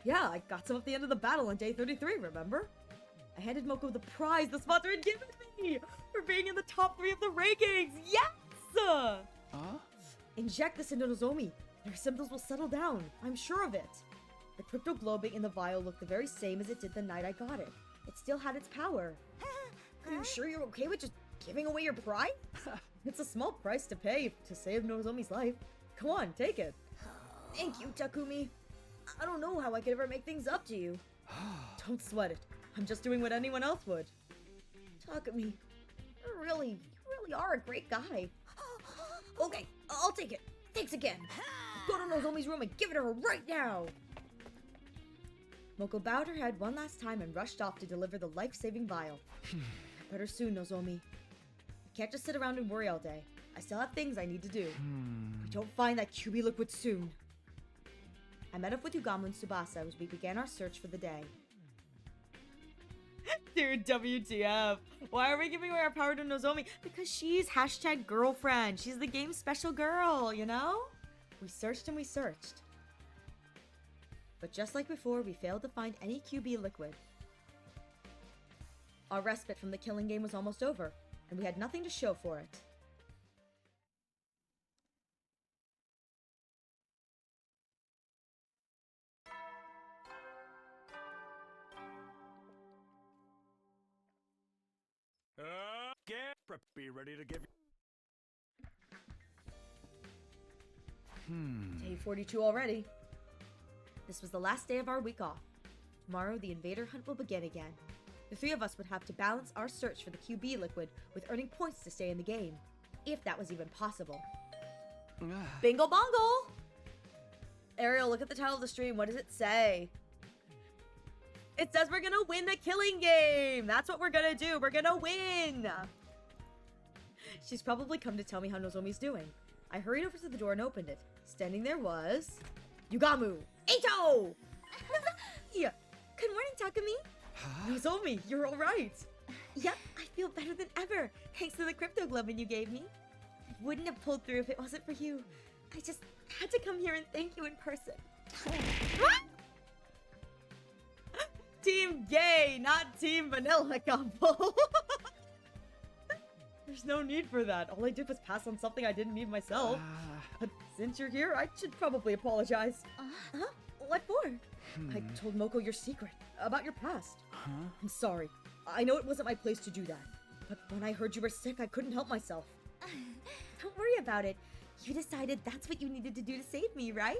Yeah, I got some at the end of the battle on day 33, remember? I handed Moko the prize the sponsor had given me for being in the top 3 of the rankings. Yes! Inject this into Nozomi. Their symptoms will settle down. I'm sure of it. The cryptoglobin in the vial looked the very same as it did the night I got it. It still had its power. Are you sure you're okay with just giving away your prize? It's a small price to pay to save Nozomi's life. Come on, take it. Thank you, Takumi. I don't know how I could ever make things up to you. Don't sweat it. I'm just doing what anyone else would. Takumi, you really are a great guy. Okay, I'll take it. Thanks again. Go to Nozomi's room and give it to her right now. Moko bowed her head one last time and rushed off to deliver the life-saving vial. Better soon, Nozomi. I can't just sit around and worry all day. I still have things I need to do. If we don't find that QB liquid soon. I met up with Yugamu and Tsubasa as we began our search for the day. Dude, WTF. Why are we giving away our power to Nozomi? Because she's #girlfriend. She's the game's special girl, you know? We searched and we searched. But just like before, we failed to find any QB liquid. Our respite from the killing game was almost over, and we had nothing to show for it. Be ready to give. Day 42 already. This was the last day of our week off. Tomorrow, the invader hunt will begin again. The 3 of us would have to balance our search for the QB liquid with earning points to stay in the game, if that was even possible. Bingo bongo! Ariel, look at the title of the stream. What does it say? It says we're gonna win the killing game! That's what we're gonna do! We're gonna win! She's probably come to tell me how Nozomi's doing. I hurried over to the door and opened it. Standing there was... Yugamu! Eito! Yeah. Good morning, Takumi. Nozomi, you're alright. Yep, I feel better than ever, thanks to the cryptoglobin you gave me. I wouldn't have pulled through if it wasn't for you. I just had to come here and thank you in person. Team gay, not team vanilla couple. There's no need for that. All I did was pass on something I didn't need myself. But since you're here, I should probably apologize. Huh? What for? I told Moko your secret about your past. I'm sorry. I know it wasn't my place to do that. But when I heard you were sick, I couldn't help myself. Don't worry about it. You decided that's what you needed to do to save me, right?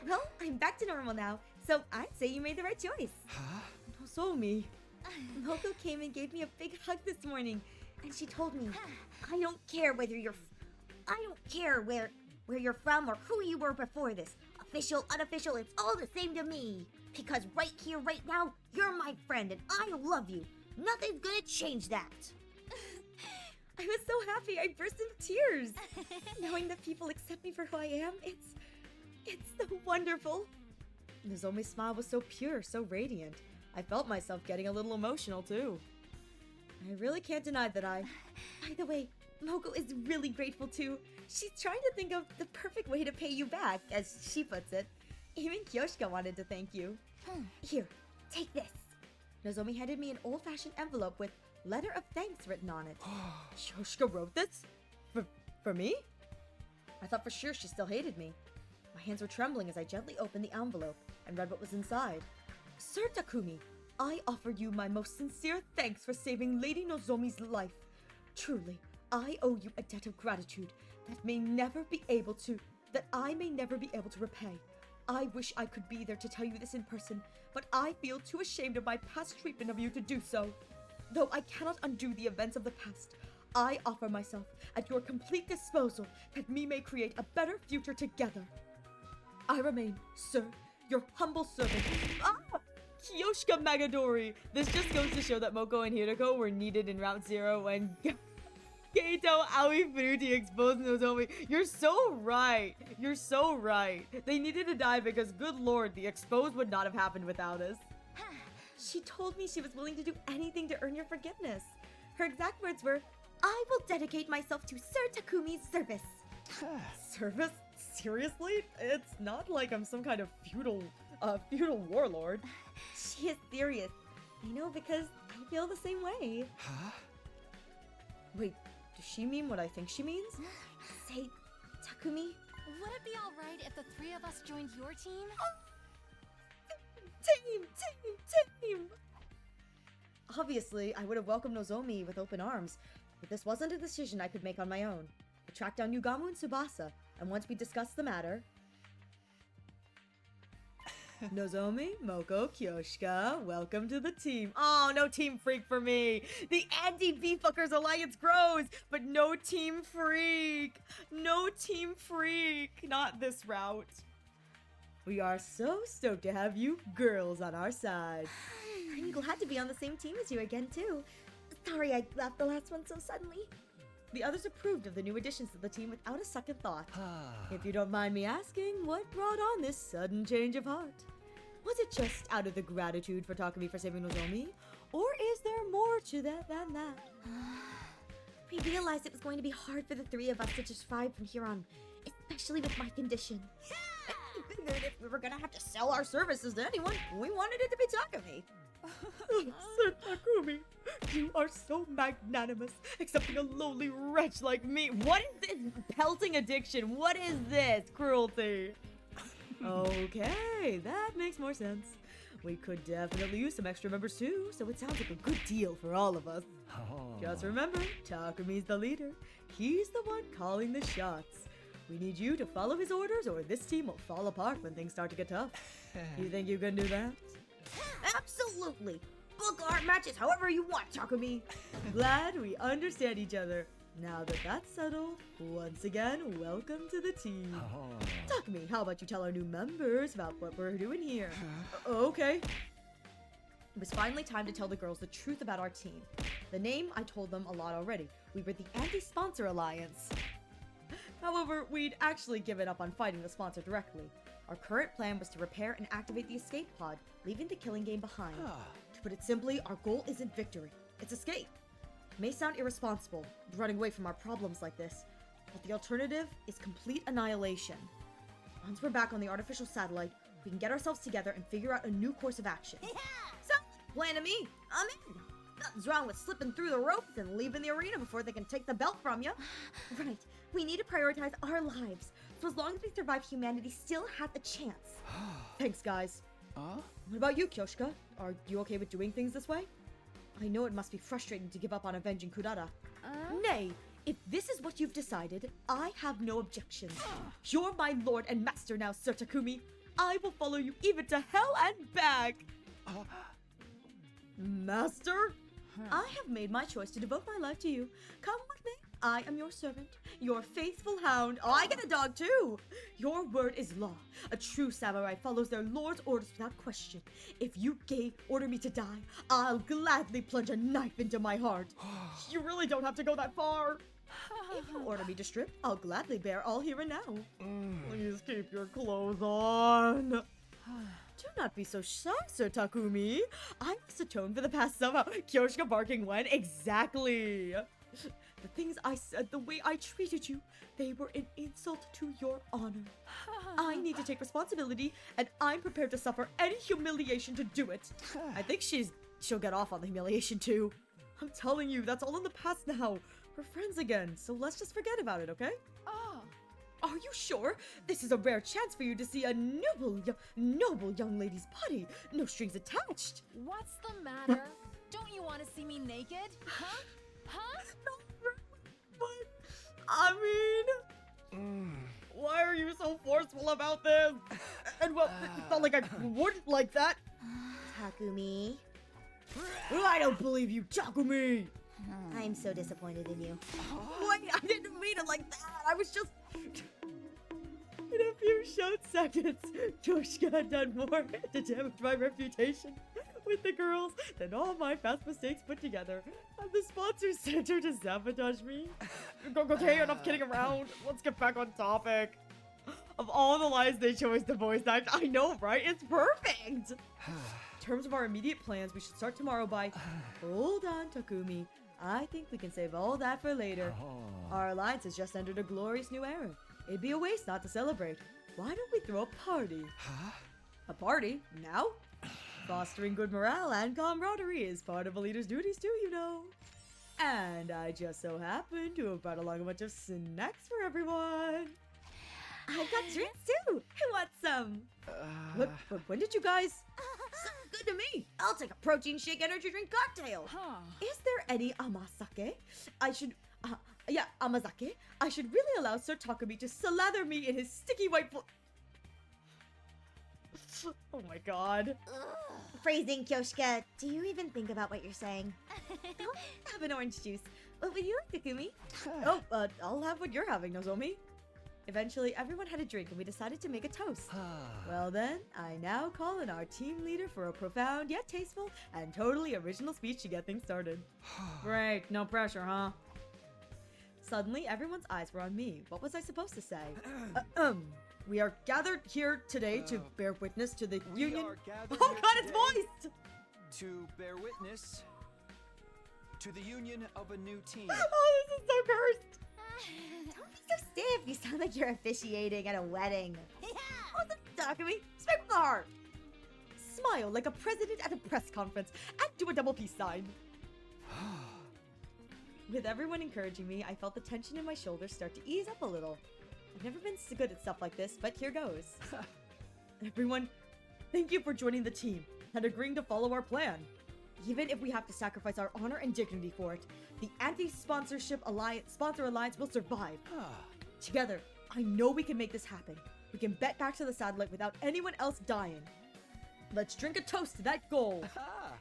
Well, I'm back to normal now, so I'd say you made the right choice. Nozomi. Moko came and gave me a big hug this morning, and she told me, I don't care where you're from or who you were before this. Official, unofficial, it's all the same to me. Because right here, right now, you're my friend and I love you. Nothing's gonna change that. I was so happy, I burst into tears. Knowing that people accept me for who I am, it's so wonderful. Nozomi's smile was so pure, so radiant. I felt myself getting a little emotional too. I really can't deny that By the way, Moko is really grateful too. She's trying to think of the perfect way to pay you back, as she puts it. Even Kyoshika wanted to thank you. Here, take this. Nozomi handed me an old-fashioned envelope with letter of thanks written on it. Kyoshka wrote this? For me? I thought for sure she still hated me. My hands were trembling as I gently opened the envelope and read what was inside. Sir Takumi, I offer you my most sincere thanks for saving Lady Nozomi's life. Truly, I owe you a debt of gratitude that I may never be able to repay. I wish I could be there to tell you this in person, but I feel too ashamed of my past treatment of you to do so. Though I cannot undo the events of the past, I offer myself at your complete disposal that we may create a better future together. I remain, sir, your humble servant. Kyoshka Magadori! This just goes to show that Moko and Hiroko were needed in Route 0 when Kaito Aoi Fruity exposed Nozomi. You're so right. You're so right. They needed to die because, good lord, the expose would not have happened without us. She told me she was willing to do anything to earn your forgiveness. Her exact words were, I will dedicate myself to Sir Takumi's service. Service? Seriously? It's not like I'm some kind of feudal warlord. She is serious. I know because I feel the same way. Huh? Wait, does she mean what I think she means? Say, Takumi? Would it be alright if the three of us joined your team? Team! Obviously, I would have welcomed Nozomi with open arms, but this wasn't a decision I could make on my own. I tracked down Yugamu and Tsubasa, and once we discussed the matter... Nozomi, Moko, Kyoshka, welcome to the team. Oh, no Team Freak for me. The anti-B-fuckers alliance grows, but no Team Freak. No Team Freak. Not this route. We are so stoked to have you girls on our side. I'm glad to be on the same team as you again, too. Sorry I left the last one so suddenly. The others approved of the new additions to the team without a second thought. If you don't mind me asking, what brought on this sudden change of heart? Was it just out of the gratitude for Takumi for saving Nozomi? Or is there more to that than that? We realized it was going to be hard for the three of us to just survive from here on, especially with my condition. We figured if we were gonna have to sell our services to anyone, we wanted it to be Takumi. Sir Takumi, you are so magnanimous, accepting a lowly wretch like me. What is this pelting addiction? What is this cruelty? Okay, that makes more sense. We could definitely use some extra members too, so it sounds like a good deal for all of us. Just remember, Takumi's the leader. He's the one calling the shots. We need you to follow his orders or this team will fall apart when things start to get tough. You think you can do that? Absolutely! Book our matches however you want, Takumi! Glad we understand each other. Now that that's settled, once again, welcome to the team. Takumi, how about you tell our new members about what we're doing here? Okay. It was finally time to tell the girls the truth about our team. The name, I told them a lot already. We were the Anti-Sponsor Alliance. However, we'd actually given up on fighting the sponsor directly. Our current plan was to repair and activate the escape pod, leaving the killing game behind. To put it simply, our goal isn't victory, it's escape. It may sound irresponsible, running away from our problems like this, but the alternative is complete annihilation. Once we're back on the artificial satellite, we can get ourselves together and figure out a new course of action. Sounds like a plan to me. I'm in. Nothing's wrong with slipping through the ropes and leaving the arena before they can take the belt from you. Right. We need to prioritize our lives. So as long as we survive, humanity still has a chance. Thanks, guys. What about you, Kyoshka? Are you okay with doing things this way? I know it must be frustrating to give up on avenging Kurara. Nay, if this is what you've decided, I have no objections. You're my lord and master now, Sir Takumi. I will follow you even to hell and back. Master? I have made my choice to devote my life to you. Come with me. I am your servant, your faithful hound. Oh, I get a dog too. Your word is law. A true samurai follows their lord's orders without question. If you order me to die, I'll gladly plunge a knife into my heart. You really don't have to go that far. If you order me to strip, I'll gladly bear all here and now. Please keep your clothes on. Do not be so shy, Sir Takumi. I must atone for the past somehow. Kyoshka barking when? Exactly. The things I said, the way I treated you, they were an insult to your honor. I need to take responsibility, and I'm prepared to suffer any humiliation to do it. I think she's she'll get off on the humiliation too. I'm telling you, that's all in the past now. We're friends again, so let's just forget about it, okay? Oh, Are you sure? This is a rare chance for you to see a noble young lady's body. No strings attached. what's the matter? Don't you want to see me naked? Huh? Huh? But, I mean... Why are you so forceful about this? And well, it's not like I wouldn't like that. Takumi, I don't believe you, Takumi! I'm so disappointed in you. Wait, I didn't mean it like that. I was just... In a few short seconds, Joshka had done more to damage my reputation with the girls than all my past mistakes put together. And the sponsors sent her to sabotage me. Okay, enough kidding around. Let's get back on topic. Of all the lies they chose to voice act, I know, right? It's perfect! In terms of our immediate plans, we should start tomorrow by... Hold on, Takumi. I think we can save all that for later. Our alliance has just entered a glorious new era. It'd be a waste not to celebrate. Why don't we throw a party? Huh? A party? Now? Fostering good morale and camaraderie is part of a leader's duties too, you know. And I just so happen to have brought along a bunch of snacks for everyone. I've got drinks too. Who wants some? But when did you guys... Sounds good to me. I'll take a protein shake energy drink cocktail. Huh. Is there any amasake? Amazake. I should really allow Sir Takumi to slather me in his sticky white Oh my god. Phrasing, Kyoshka. Do you even think about what you're saying? Have an orange juice. What would you like, Takumi? I'll have what you're having, Nozomi. Eventually, everyone had a drink and we decided to make a toast. Well then, I now call on our team leader for a profound yet tasteful and totally original speech to get things started. Great, no pressure, huh? Suddenly, everyone's eyes were on me. What was I supposed to say? We are gathered here today to bear witness to the union... Oh god, it's voiced! To bear witness to the union of a new team. Oh, this is so cursed! Don't be so stiff. You sound like you're officiating at a wedding. Awesome, Takumi. Speak with the heart. Smile like a president at a press conference and do a double peace sign. With everyone encouraging me, I felt the tension in my shoulders start to ease up a little. I've never been so good at stuff like this, but here goes. Everyone, thank you for joining the team and agreeing to follow our plan. Even if we have to sacrifice our honor and dignity for it, the anti-sponsor alliance will survive. Together, I know we can make this happen. We can bet back to the satellite without anyone else dying. Let's drink a toast to that goal.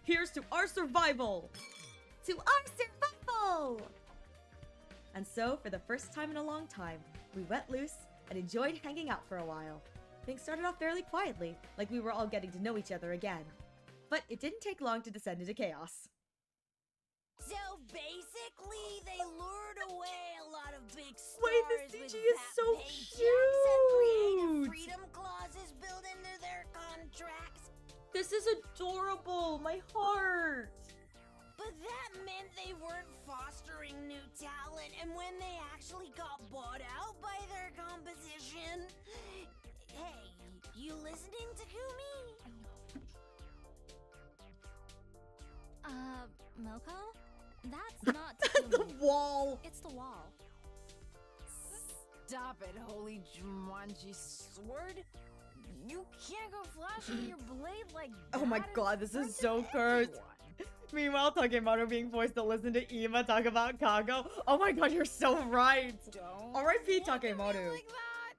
Here's to our survival. To our survival! And so, for the first time in a long time, we went loose and enjoyed hanging out for a while. Things started off fairly quietly, like we were all getting to know each other again. But it didn't take long to descend into chaos. So basically, they lured away a lot of big stars Wait, this with CG is fat so paychecks and creative cute! freedom clauses built into their contracts. This is adorable! My heart! But that meant they weren't fostering new talent, and when they actually got bought out by their composition... Hey, you listening, Takumi? Moko? That's not The Takumi. wall! It's the wall. Stop it, holy Jumanji sword. You can't go flashing your blade like that. Oh my in god, this front is of so cursed. everyone. Meanwhile, Takemoto being forced to listen to Ima talk about Kago. Oh my god, you're so right! Don't R.I.P. look at me Takemoto. like that.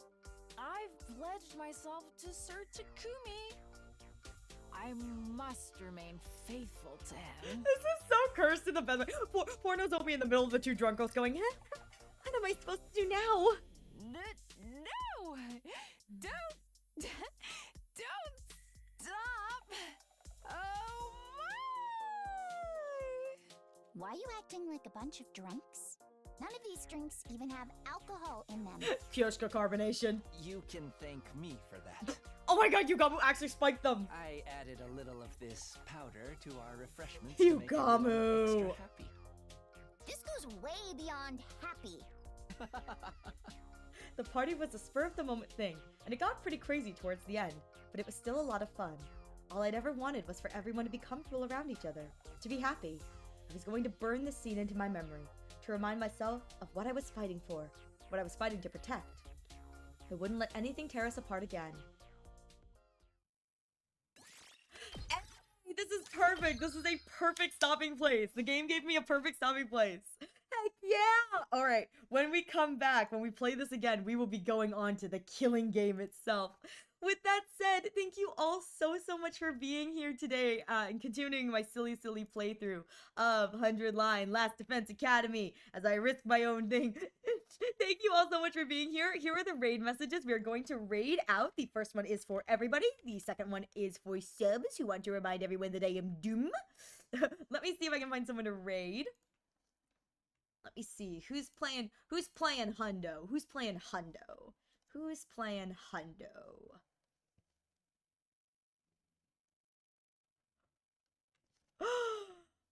I've pledged myself to Sir Takumi. I must remain faithful to him. This is so cursed in the best way. Poor Nozomi in the middle of the two drunkos going, what am I supposed to do now? No! Don't stop! Oh my! Why are you acting like a bunch of drunks? None of these drinks even have alcohol in them. Kyoshka carbonation. You can thank me for that. Oh my god, Yugamu actually spiked them! I added a little of this powder to our refreshments to make Yugamu! everyone extra happy. This goes way beyond happy. The party was a spur-of-the-moment thing, and it got pretty crazy towards the end, but it was still a lot of fun. all I'd ever wanted was for everyone to be comfortable around each other, to be happy. I was going to burn this scene into my memory, to remind myself of what I was fighting for, what I was fighting to protect. I wouldn't let anything tear us apart again. Hey, this is perfect. This is a perfect stopping place. The game gave me a perfect stopping place. Heck yeah! All right, when we come back, when we play this again, we will be going on to the killing game itself. With that said, thank you all so much for being here today and continuing my silly playthrough of 100 Line Last Defense Academy as I risk my own thing. Thank you all so much for being here. Here are the raid messages we are going to raid out. The first one is for everybody. The second one is for subs who want to remind everyone that I am Doom. Let me see if I can find someone to raid. Let me see. Who's playing Hundo? Who's playing Hundo? Who's playing Hundo?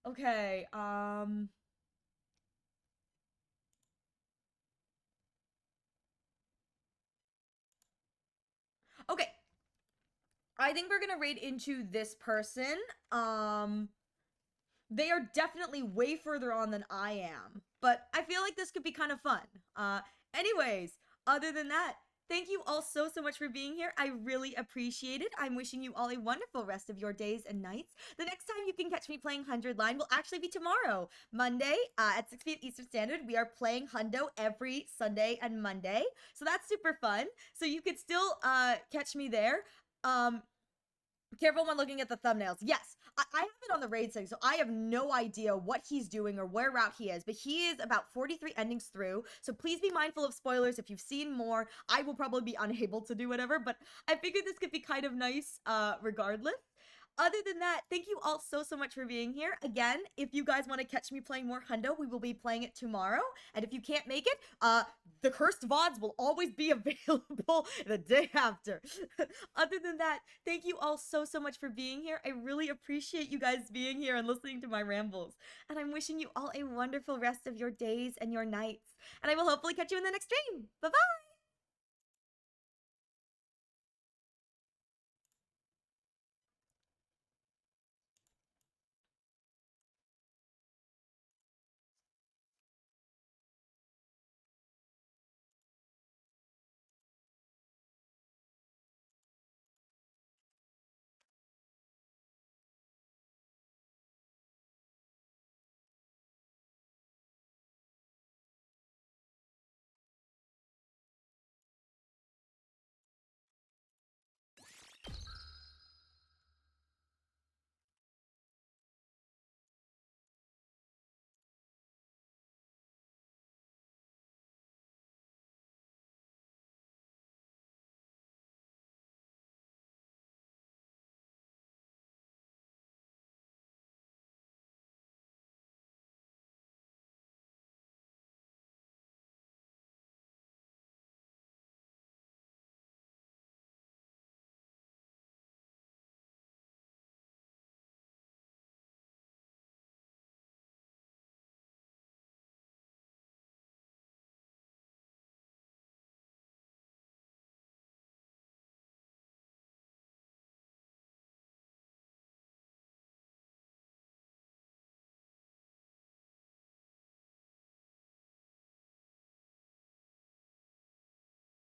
Okay, okay. I think we're gonna raid into this person. They are definitely way further on than I am, but I feel like this could be kind of fun. Anyways, other than that, thank you all so much for being here. I really appreciate it. I'm wishing you all a wonderful rest of your days and nights. The next time you can catch me playing 100 Line will actually be tomorrow, Monday, at 6 p.m. Eastern Standard. We are playing Hundo every Sunday and Monday, so that's super fun. So you could still catch me there. Careful when looking at the thumbnails. Yes, I have it on the raid setting, so I have no idea what he's doing or where route he is, but he is about 43 endings through, so please be mindful of spoilers. If you've seen more, I will probably be unable to do whatever, but I figured this could be kind of nice regardless. Other than that, thank you all so much for being here. Again, if you guys want to catch me playing more Hundo, we will be playing it tomorrow. And if you can't make it, the cursed VODs will always be available the day after. Other than that, thank you all so much for being here. I really appreciate you guys being here and listening to my rambles. And I'm wishing you all a wonderful rest of your days and your nights. And I will hopefully catch you in the next stream. Bye-bye!